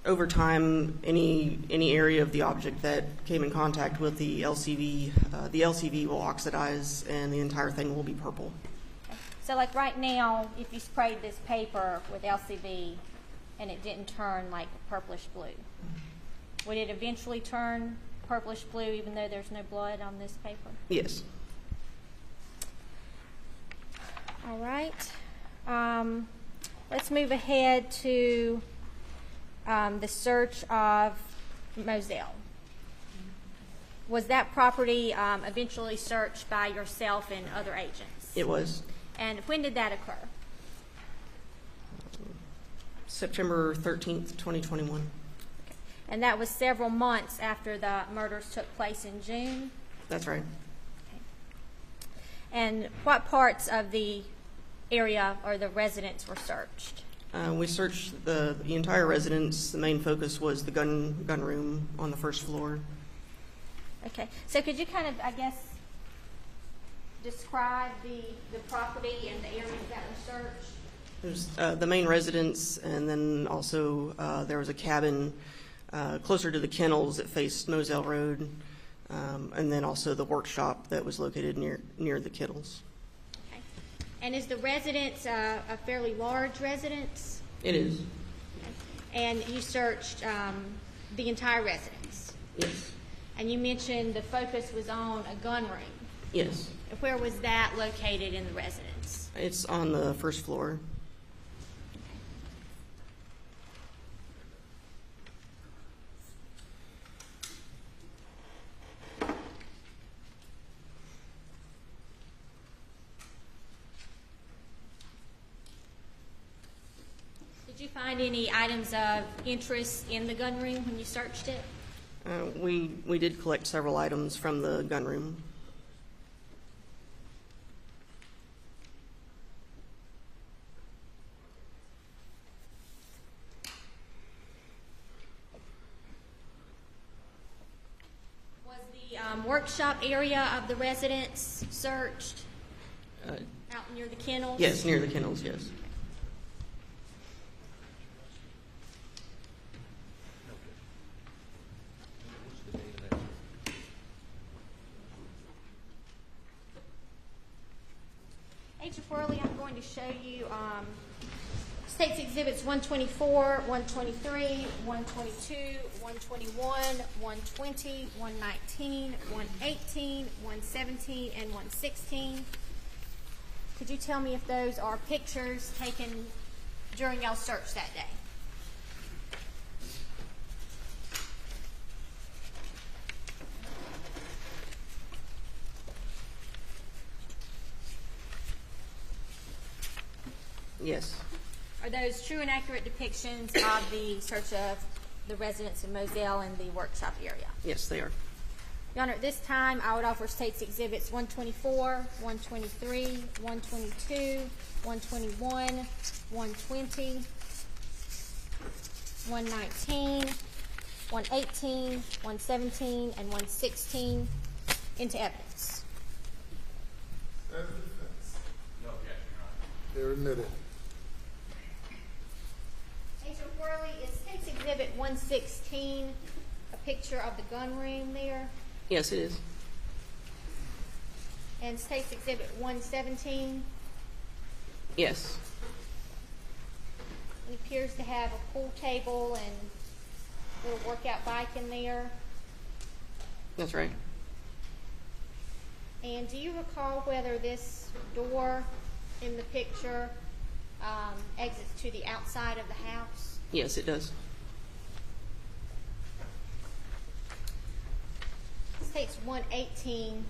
Over time, any area of the object that came in contact with the LCV will oxidize and the entire thing will be purple. Okay. So like right now, if you sprayed this paper with LCV, and it didn't turn like purplish blue. Would it eventually turn purplish blue even though there's no blood on this paper? Yes. All right. Let's move ahead to the search of Moselle. Was that property eventually searched by yourself and other agents? It was. And when did that occur? September 13th, 2021. Okay. And that was several months after the murders took place in June? That's right. Okay. And what parts of the area or the residence were searched? We searched the entire residence. The main focus was the gun room on the first floor. Okay. So could you kind of, I guess, describe the property and the areas that were searched? There's the main residence, and then also there was a cabin closer to the kennels that faced Moselle Road, and then also the workshop that was located near the kennels. Okay. And is the residence a fairly large residence? It is. Okay. And you searched the entire residence? Yes. And you mentioned the focus was on a gun room? Yes. Where was that located in the residence? It's on the first floor. Did you find any items of interest in the gun room when you searched it? We did collect several items from the gun room. Was the workshop area of the residence searched out near the kennels? Yes, near the kennels, yes. Agent Worley, I'm going to show you State's Exhibits 124, 123, 122, 121, 120, 119, 118, 117, and 116. Could you tell me if those are pictures taken during y'all's search that day? Yes. Are those true and accurate depictions of the search of the residence in Moselle and the workshop area? Yes, they are. Your Honor, at this time, I would offer State's Exhibits 124, 123, 122, 121, 120, 119, 118, 117, and 116 into evidence. No objection, Your Honor. They're admitted. Agent Worley, is State's Exhibit 116 a picture of the gun room there? Yes, it is. And State's Exhibit 117? Yes. It appears to have a pool table and a little workout bike in there. That's right. And do you recall whether this door in the picture exits to the outside of the house? Yes, it does. State's 118,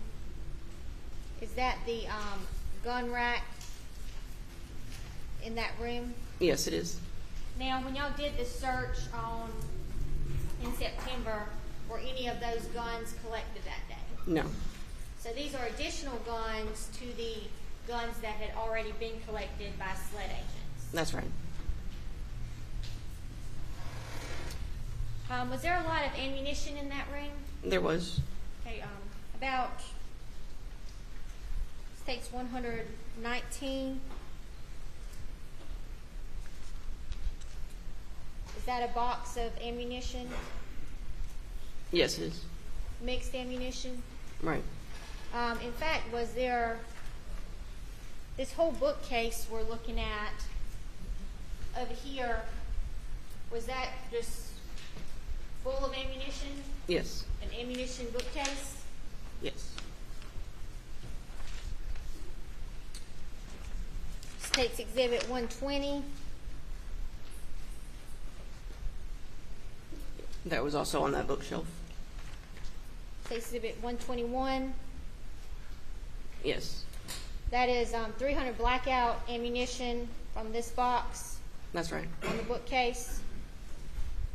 is that the gun rack in that room? Yes, it is. Now, when y'all did the search in September, were any of those guns collected that day? No. So these are additional guns to the guns that had already been collected by SLED agents? That's right. Was there a lot of ammunition in that room? There was. Okay, about State's 119. Is that a box of ammunition? Yes, it is. Mixed ammunition? Right. In fact, was there, this whole bookcase we're looking at over here, Was that just full of ammunition? Yes. An ammunition bookcase? Yes. State's Exhibit 120. That was also on that bookshelf. State's Exhibit 121. Yes. That is 300 blackout ammunition from this box That's right. on the bookcase.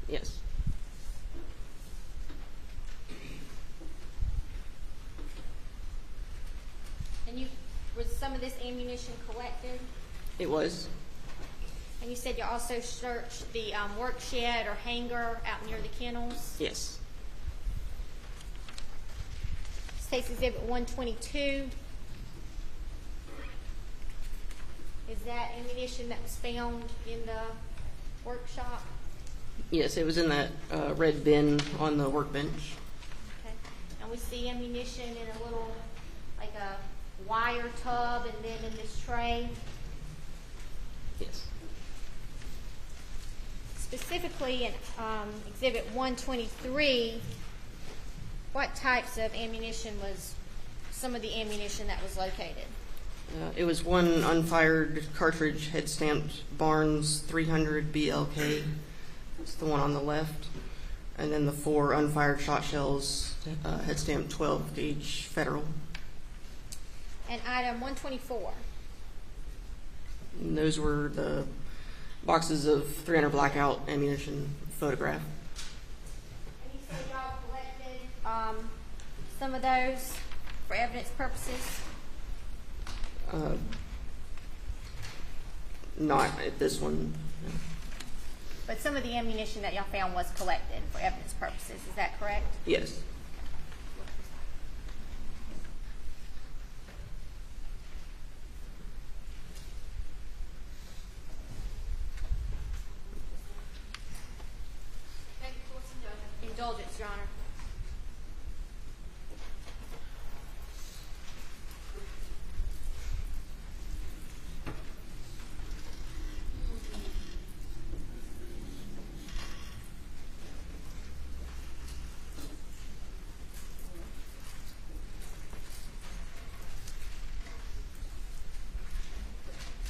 Yes. And was some of this ammunition collected? It was. And you said you also searched the work shed or hangar out near the kennels? Yes. State's Exhibit 122. Is that ammunition that was found in the workshop? Yes, it was in that red bin on the workbench. Okay. And we see ammunition in a little, like a wire tub and then in this tray. Yes. Specifically in Exhibit 123, what types of ammunition was some of the ammunition that was located? It was one unfired cartridge, head stamped Barnes 300 BLK. It's the one on the left. And then the 4 unfired shot shells, head stamped 12 gauge Federal. And item 124. And those were the boxes of 300 blackout ammunition photograph. And you said y'all collected some of those for evidence purposes? Not at this one. No. But some of the ammunition that y'all found was collected for evidence purposes. Is that correct? Yes. Indulgence, Your Honor.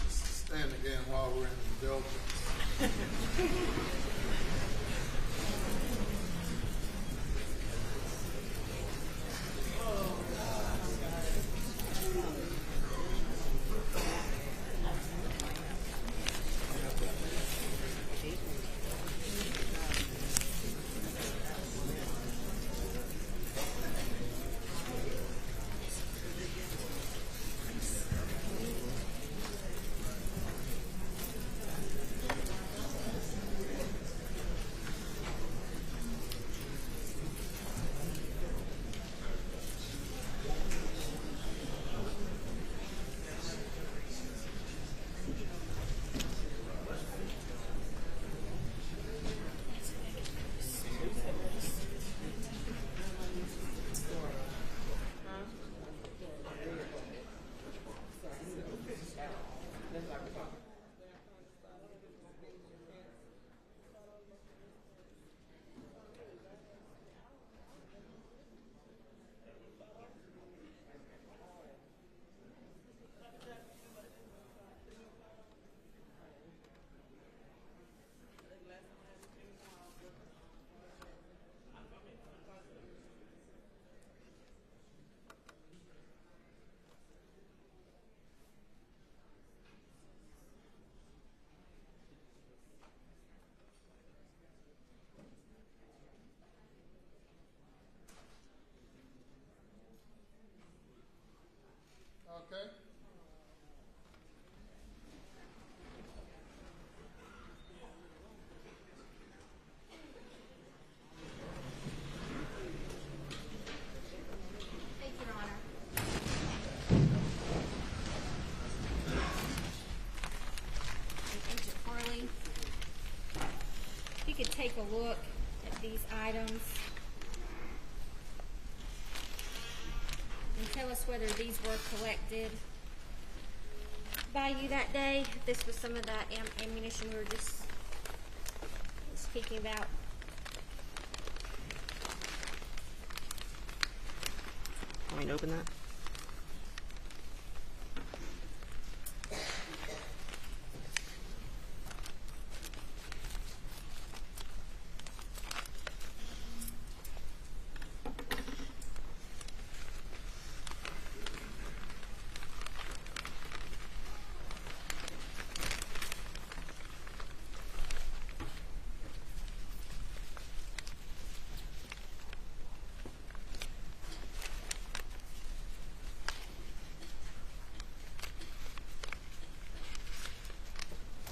Stand again while we're in indulgence. Okay. Thank you, Your Honor. And Agent Worley, if you could take a look at these items and tell us whether these were collected by you that day, if this was some of that ammunition we were just speaking about. Want me to open that?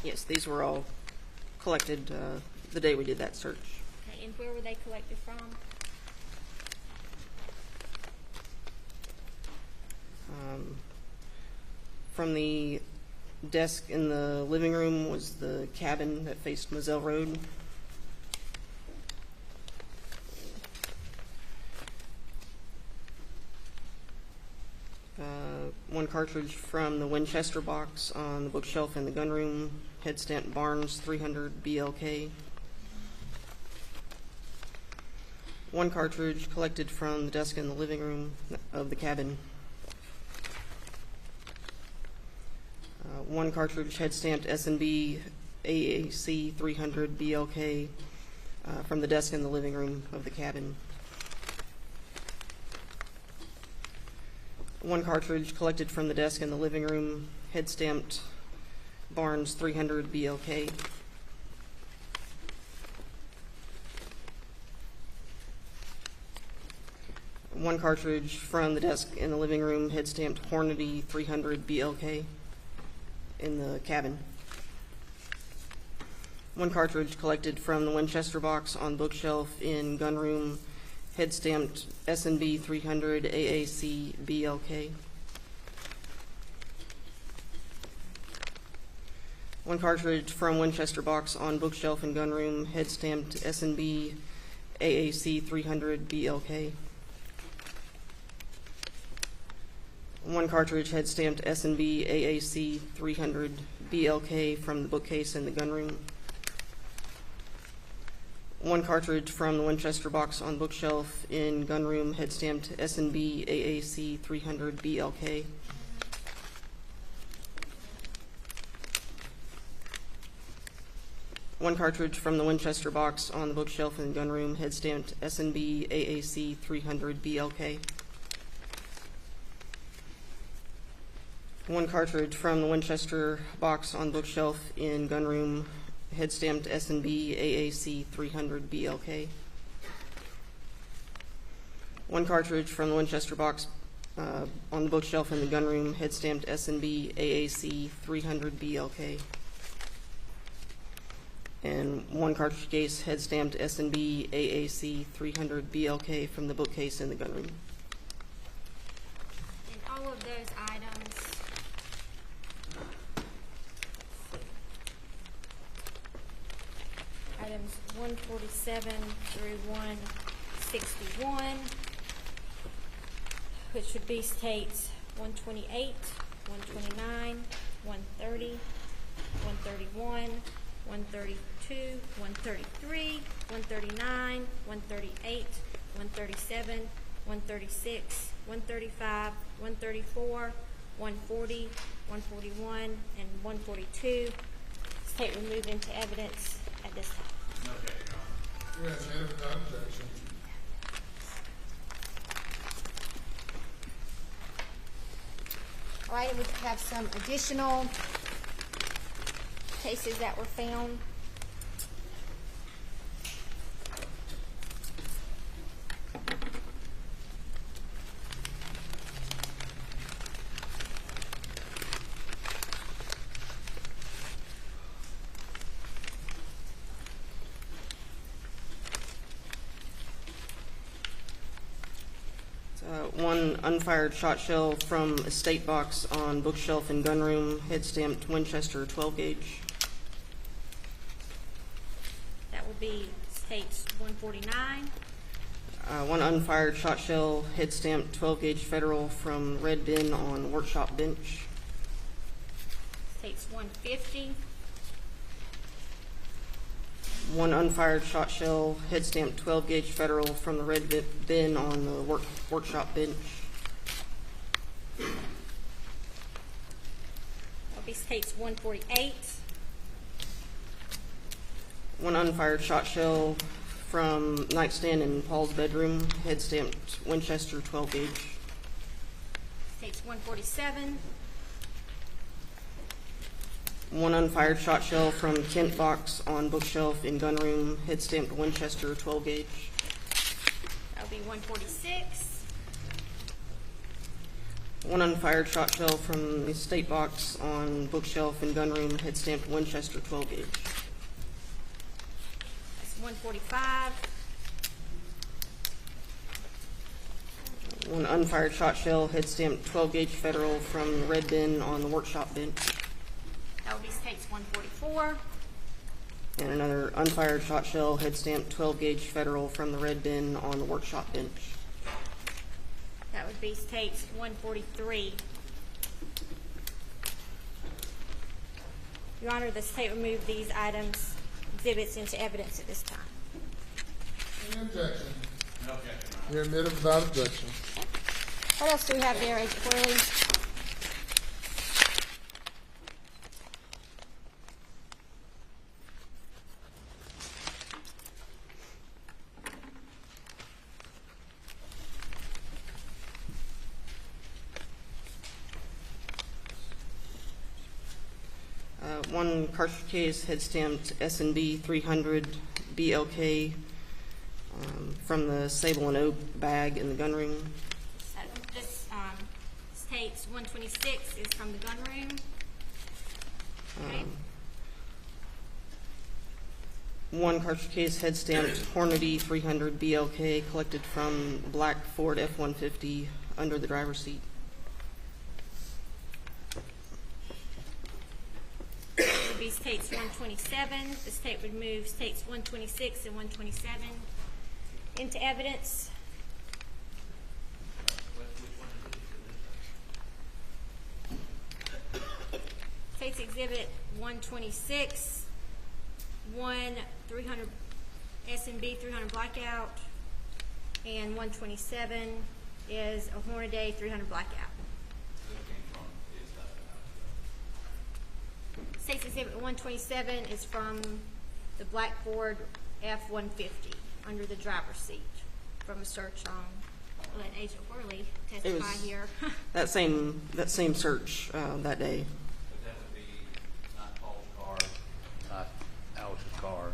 Yes, these were all collected the day we did that search. Okay, and where were they collected from? From the desk in the living room was the cabin that faced Moselle Road. One cartridge from the Winchester box on the bookshelf in the gun room, head stamp Barnes 300 BLK. One cartridge collected from the desk in the living room of the cabin. One cartridge head stamped S&B AAC 300 BLK from the desk in the living room of the cabin. One cartridge collected from the desk in the living room, head stamped Barnes 300 BLK. One cartridge from the desk in the living room, head stamped Hornady 300 BLK in the cabin. One cartridge collected from the Winchester box on bookshelf in gun room, head stamped S&B 300 AAC BLK. One cartridge from Winchester box on bookshelf in gun room, head stamped S&B AAC 300 BLK. One cartridge head stamped S&B AAC 300 BLK from the bookcase in the gun room. One cartridge from the Winchester box on bookshelf in gun room, head stamped S&B AAC 300 BLK. One cartridge from the Winchester box on the bookshelf in the gun room, head stamped S&B AAC 300 BLK. One cartridge from the Winchester box on bookshelf in gun room, head stamped S&B AAC 300 BLK. One cartridge from the Winchester box on the bookshelf in the gun room, head stamped S&B AAC 300 BLK. And one cartridge case, head stamped S&B AAC 300 BLK from the bookcase in the gun room. And all of those items items 147 through 161, which would be states 128, 129, 130, 131, 132, 133, 139, 138, 137, 136, 135, 134, 140, 141, and 142. State will move into evidence at this time. Okay, Your Honor. Yes, and without objection. All right, and we have some additional cases that were found. One unfired shot shell from a state box on bookshelf in gun room, head stamped Winchester 12 gauge. That will be states 149, One unfired shot shell, head stamped 12 gauge Federal from red bin on workshop bench. states 150, One unfired shot shell, head stamped 12 gauge Federal from the red bin on the workshop bench. That'll be states 148. One unfired shot shell from nightstand in Paul's bedroom, head stamped Winchester 12 gauge. States 147. One unfired shot shell from Kent box on bookshelf in gunroom, head stamped Winchester 12 gauge. That'll be 146. One unfired shot shell from the state box on bookshelf in gunroom, head stamped Winchester 12 gauge. That's 145. One unfired shot shell, head stamped 12 gauge Federal from the red bin on the workshop bench. That will be states 144. And another unfired shot shell, head stamped 12 gauge Federal from the red bin on the workshop bench. That would be states 143. Your Honor, the state will move these exhibits into evidence at this time. Any objection? No objection. You're admitted without objection. What else do we have there, Agent Worley? One cartridge case, head stamped S&B 300 BLK from the sable and oak bag in the gunroom. This states 126 is from the gun room. Okay. One cartridge case, head stamped Hornady 300 BLK collected from black Ford F-150 under the driver's seat. Would be states 127. The state would move states 126 and 127 into evidence. States Exhibit 126, 300 S&B 300 blackout, and 127 is a Hornady 300 blackout. States Exhibit 127 is from the black Ford F-150 under the driver's seat from a search on. I'll let Agent Worley testify here. that same search that day. But that would be not Paul's car, not Alex's car.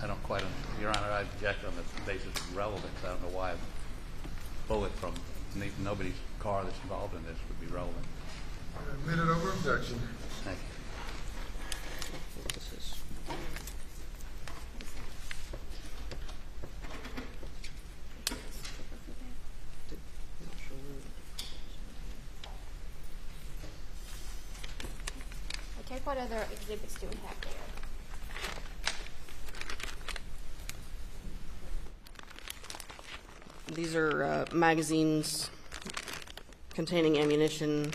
I don't quite understand. Your Honor, I object on the basis of relevance. I don't know why a bullet from nobody's car that's involved in this would be relevant. Admitted over objection. Thank you. Okay, what other exhibits do we have there? These are magazines containing ammunition.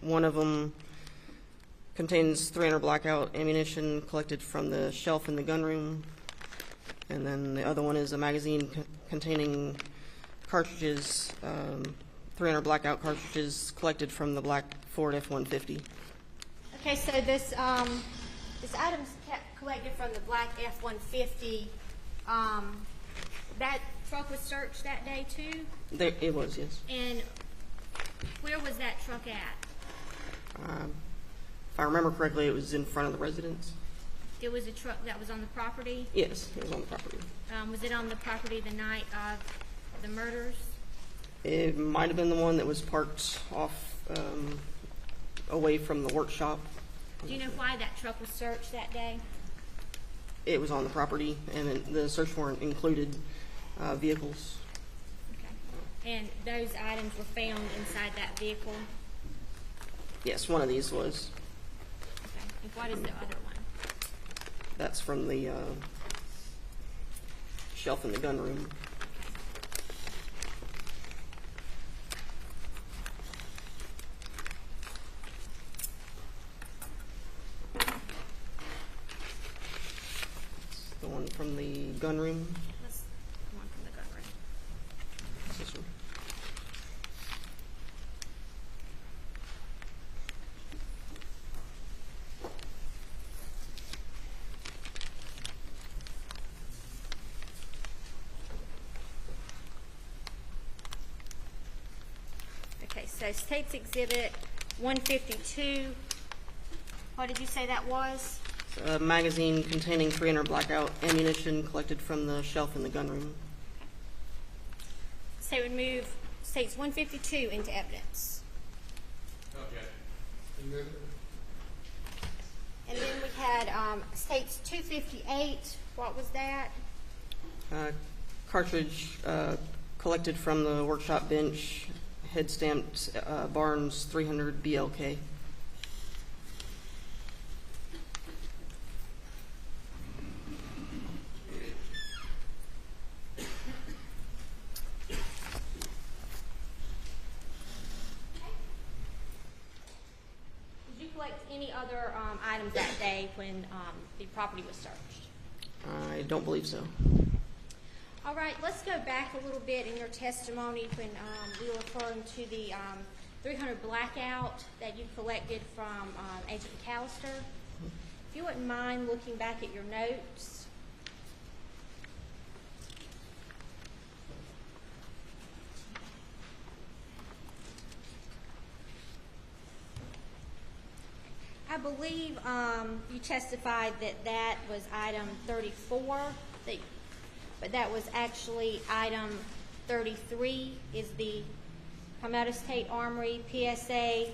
One of them contains 300 blackout ammunition collected from the shelf in the gunroom, and then the other one is a magazine containing cartridges, 300 blackout cartridges collected from the black Ford F-150. Okay, so this item's collected from the black F-150. That truck was searched that day too? It was, yes. And where was that truck at? If I remember correctly, it was in front of the residence. It was a truck that was on the property? Yes, it was on the property. Was it on the property the night of the murders? It might have been the one that was parked off away from the workshop. Do you know why that truck was searched that day? It was on the property, and the search warrant included vehicles. Okay. And those items were found inside that vehicle? Yes, one of these was. Okay. And what is the other one? That's from the shelf in the gunroom. from the gun room. Let's come on from the gun room. This one. Okay, so State's Exhibit 152. What did you say that was? A magazine containing 300 blackout ammunition collected from the shelf in the gun room. So it would move States 152 into evidence. Okay. And then we had States 258. What was that? Cartridge collected from the workshop bench, head stamped Barnes 300 BLK. Did you collect any other items that day when the property was searched? I don't believe so. All right, let's go back a little bit in your testimony when we were referring to the 300 blackout that you collected from Agent McAllister. If you wouldn't mind looking back at your notes. I believe you testified that that was item 34, but that was actually item 33 is the Palmetto State Armory PSA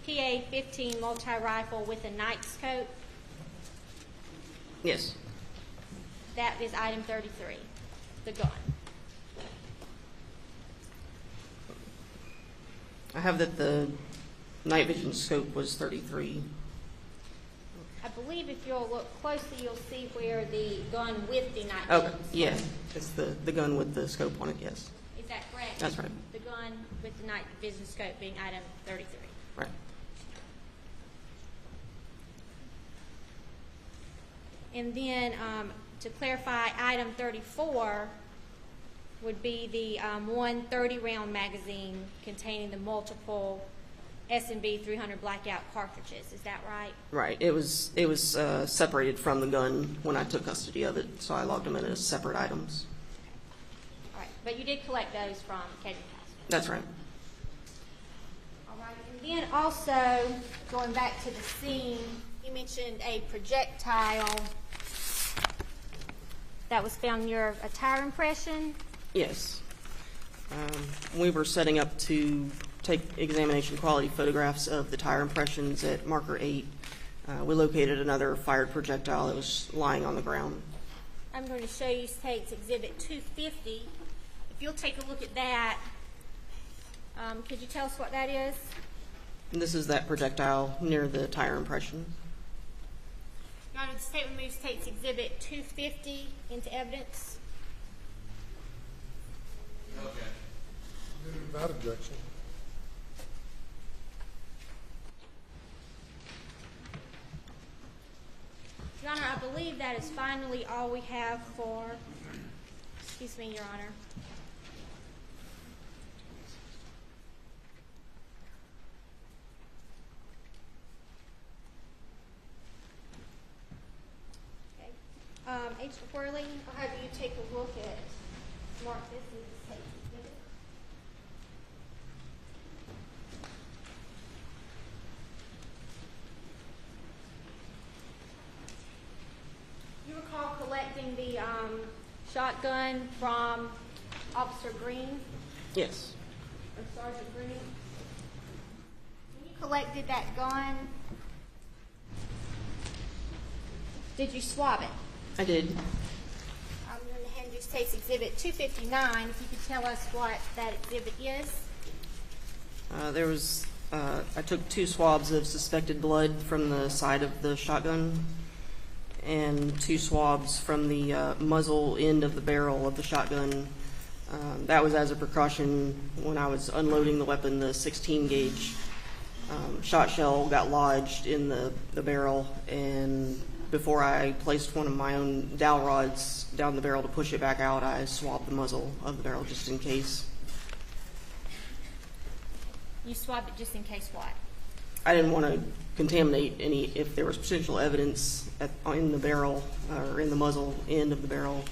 PA-15 multi-rifle with a night scope. Yes. That is item 33, the gun. I have that the night vision scope was 33. I believe if you'll look closely, you'll see where the gun with the night Okay, vision. yeah, it's the gun with the scope on it, yes. Is that correct? That's right. The gun with the night vision scope being item 33. Right. And then to clarify, item 34 would be the 130 round magazine containing the multiple S&B 300 blackout cartridges. Is that right? Right. It was separated from the gun when I took custody of it, so I logged them in as separate items. All right. But you did collect those from Katie Castle. That's right. All right. And then also, going back to the scene, you mentioned a projectile that was found near a tire impression. Yes. We were setting up to take examination quality photographs of the tire impressions at marker 8. We located another fired projectile that was lying on the ground. I'm going to show you State's Exhibit 250. If you'll take a look at that, could you tell us what that is? And this is that projectile near the tire impression. Your Honor, the State will move State's Exhibit 250 into evidence. Okay. Without objection. Your Honor, I believe that is finally all we have for, excuse me, Your Honor. Okay. Agent Worley, I'll have you take a look at Mark this and take it. You recall collecting the shotgun from Officer Green? Yes. Or Sergeant Green? When you collected that gun, did you swab it? I did. I'm going to hand you State's Exhibit 259. If you could tell us what that exhibit is. I took 2 swabs of suspected blood from the side of the shotgun and 2 swabs from the muzzle end of the barrel of the shotgun. That was as a precaution when I was unloading the weapon. The 16 gauge shot shell got lodged in the barrel, and before I placed one of my own dowel rods down the barrel to push it back out, I swabbed the muzzle of the barrel just in case. You swabbed it just in case what? I didn't want to contaminate any, if there was potential evidence in the barrel or in the muzzle end of the barrel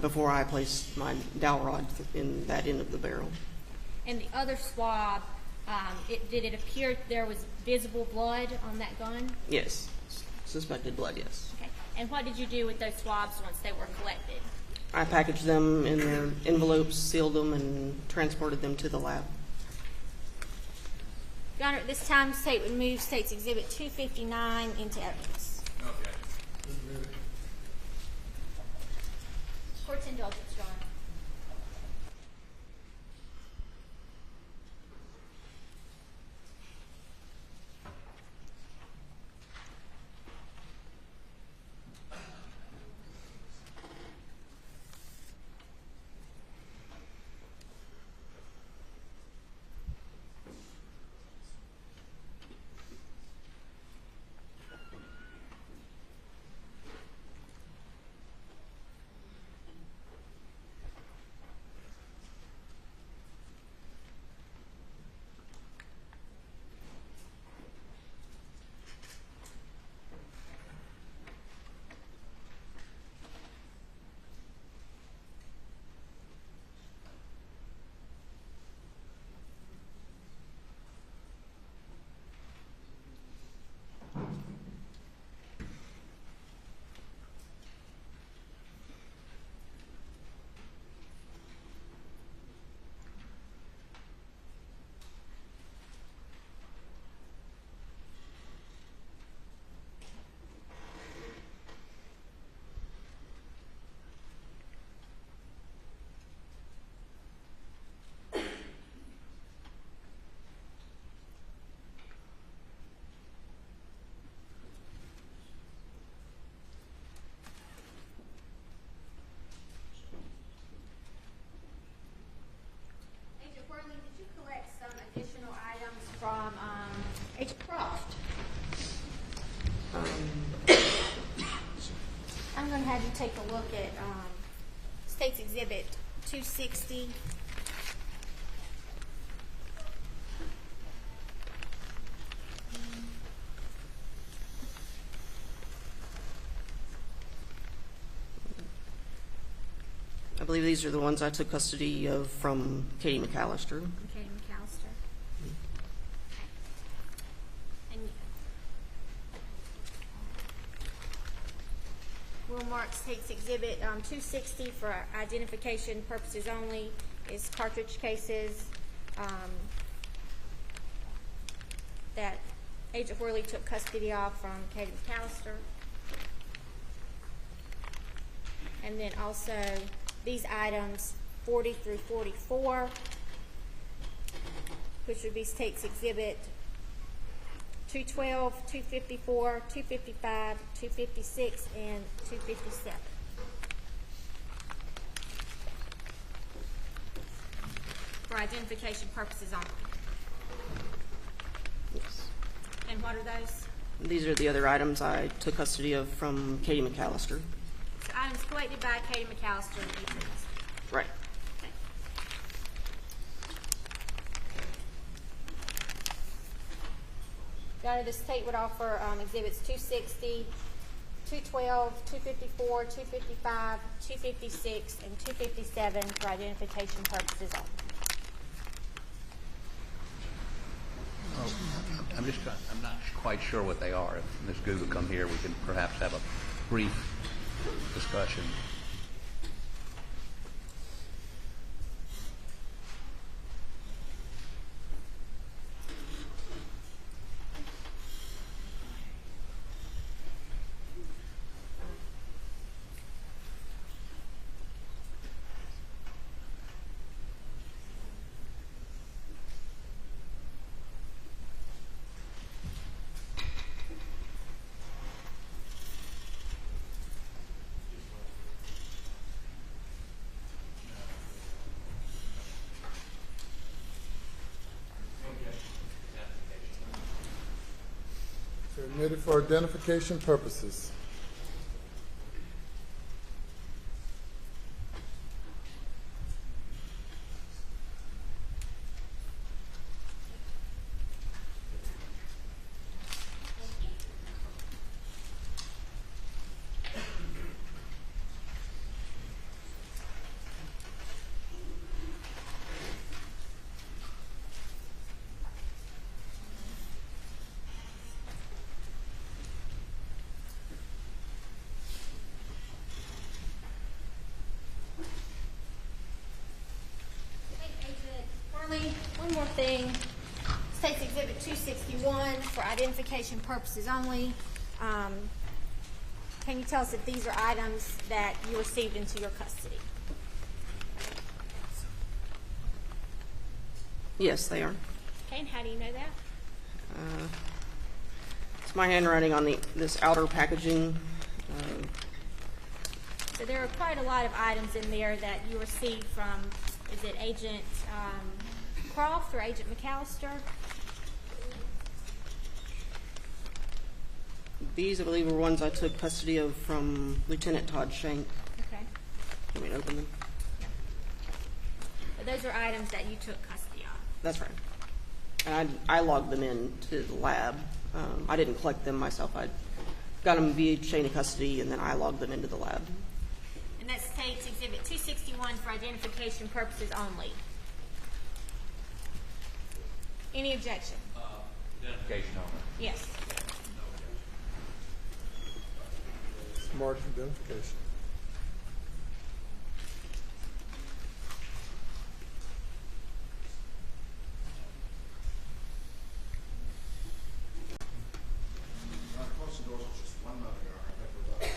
before I placed my dowel rod in that end of the barrel. And the other swab, did it appear there was visible blood on that gun? Yes. Suspected blood, yes. Okay. And what did you do with those swabs once they were collected? I packaged them in their envelopes, sealed them, and transported them to the lab. Your Honor, at this time, the state would move State's Exhibit 259 into evidence. Okay. Court's indulgence, Your Honor. Worley, did you collect some additional items from Agent Croft? I'm going to have you take a look at State's Exhibit 260. I believe these are the ones I took custody of from Katie McAllister. Katie McAllister. And Will Marks takes Exhibit 260 for identification purposes only. Is cartridge cases that Agent Worley took custody of from Katie McAllister. And then also these items 40 through 44, which would be State's Exhibit 212, 254, 255, 256, and 257. For identification purposes only. Yes. And what are those? These are the other items I took custody of from Katie McAllister. So items collected by Katie McAllister and Ethan. Right. Okay. Your Honor, the state would offer Exhibits 260, 212, 254, 255, 256, and 257 for identification purposes only. I'm not quite sure what they are. If Ms. Gu would come here, we could perhaps have a brief discussion. Admitted for identification purposes. Worley, one more thing. State's Exhibit 261 for identification purposes only. Can you tell us if these are items that you received into your custody? Yes, they are. Okay, and how do you know that? It's my handwriting on this outer packaging. So there are quite a lot of items in there that you received from, is it Agent Croft or Agent McAllister? These, I believe, were ones I took custody of from Lieutenant Todd Shank. Okay. Let me open them. But those are items that you took custody of. That's right. And I logged them in to the lab. I didn't collect them myself. I got them via chain of custody, and then I logged them into the lab. And that states Exhibit 261 for identification purposes only. Any objection? Identification only. Yes. Smart identification. Close the doors, just 1 minute ago. I think we're done.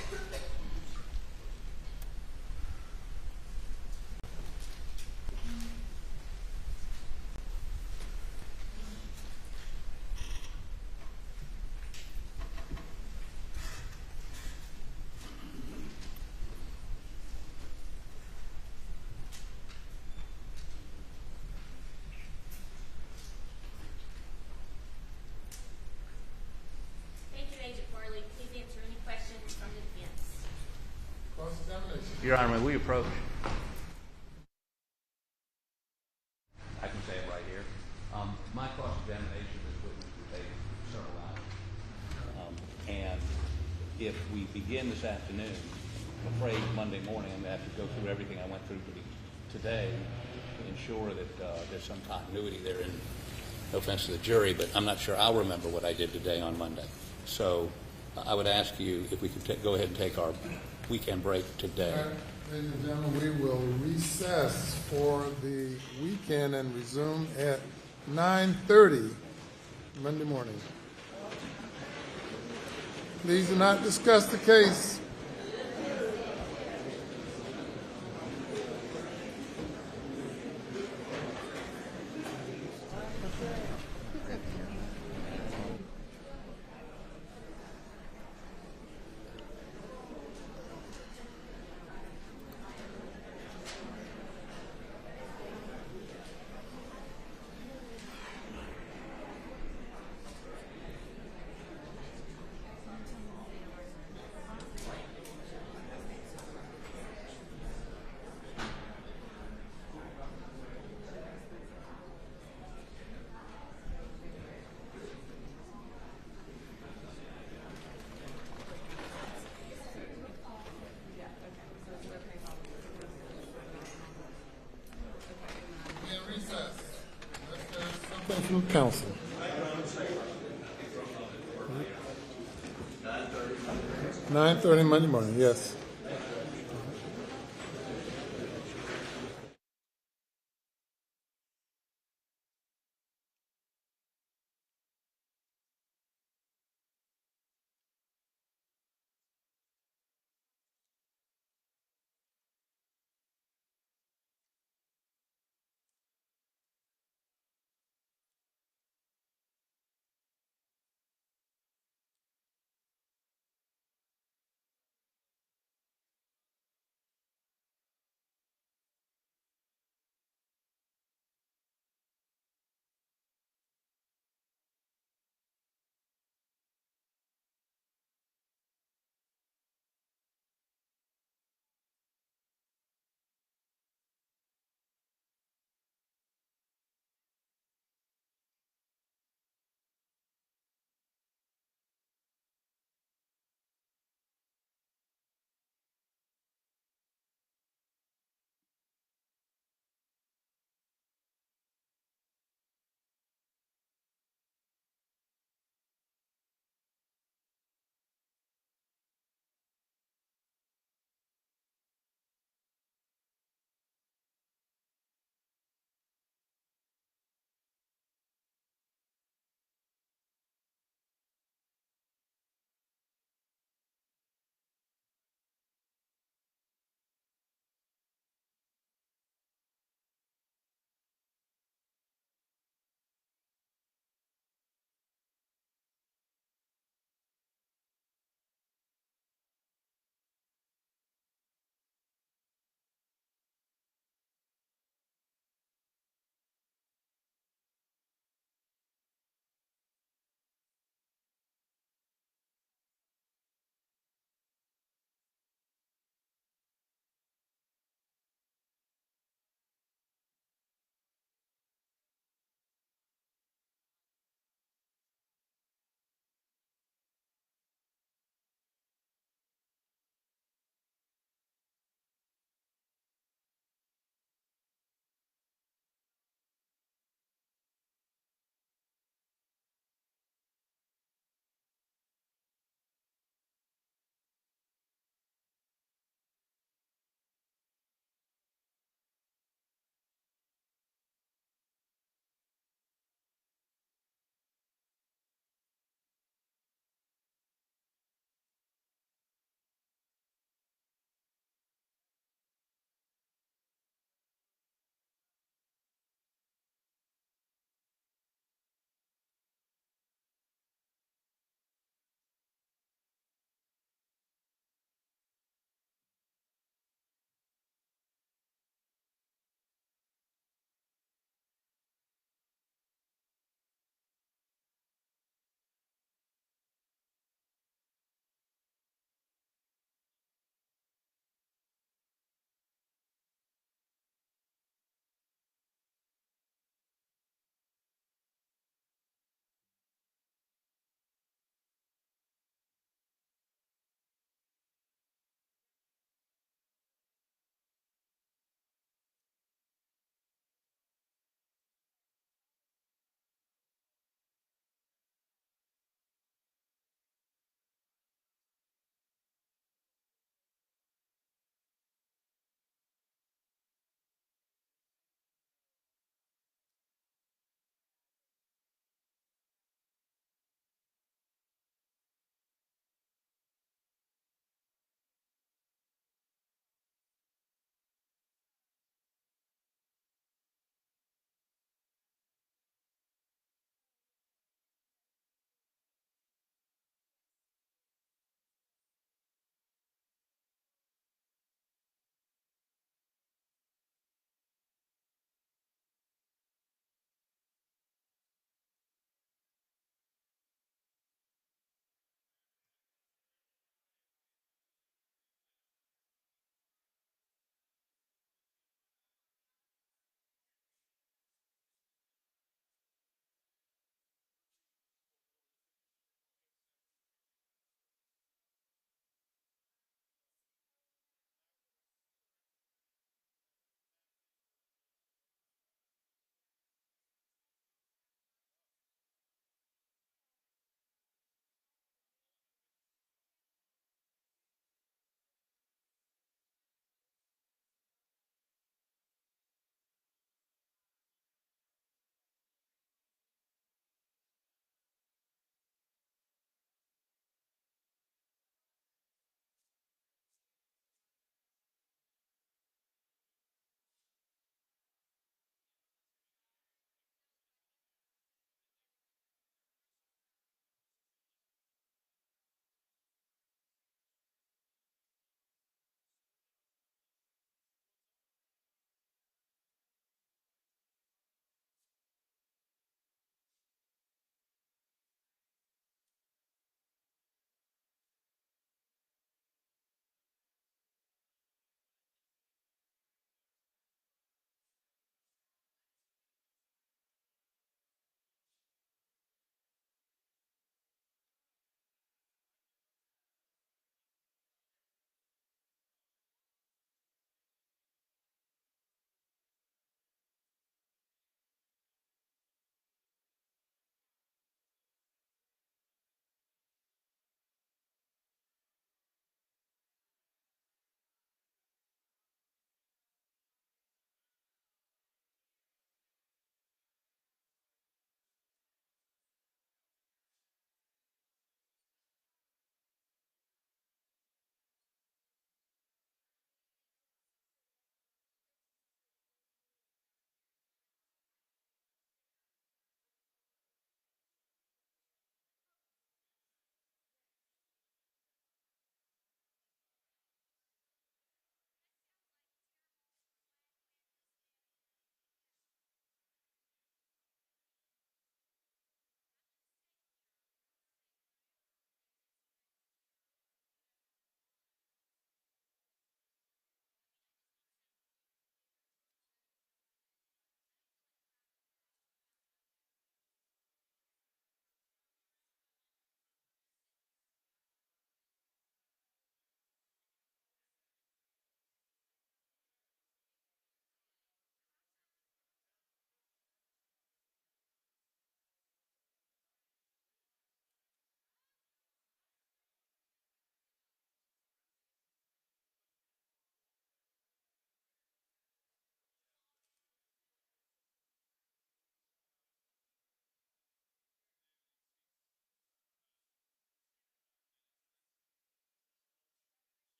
Thank you, Agent Worley. Please answer any questions from the defense. Cross-examination. Your Honor, may we approach? I can say it right here. My cross-examination is witness will take several hours. And if we begin this afternoon, I'm afraid Monday morning I'm going to have to go through everything I went through today to ensure that there's some continuity there. And no offense to the jury, but I'm not sure I'll remember what I did today on Monday. So I would ask you if we could go ahead and take our weekend break today. All right, ladies and gentlemen, we will recess for the weekend and resume at 9:30 Monday morning. Please do not discuss the case. From counsel. 9:30 Monday morning, yes.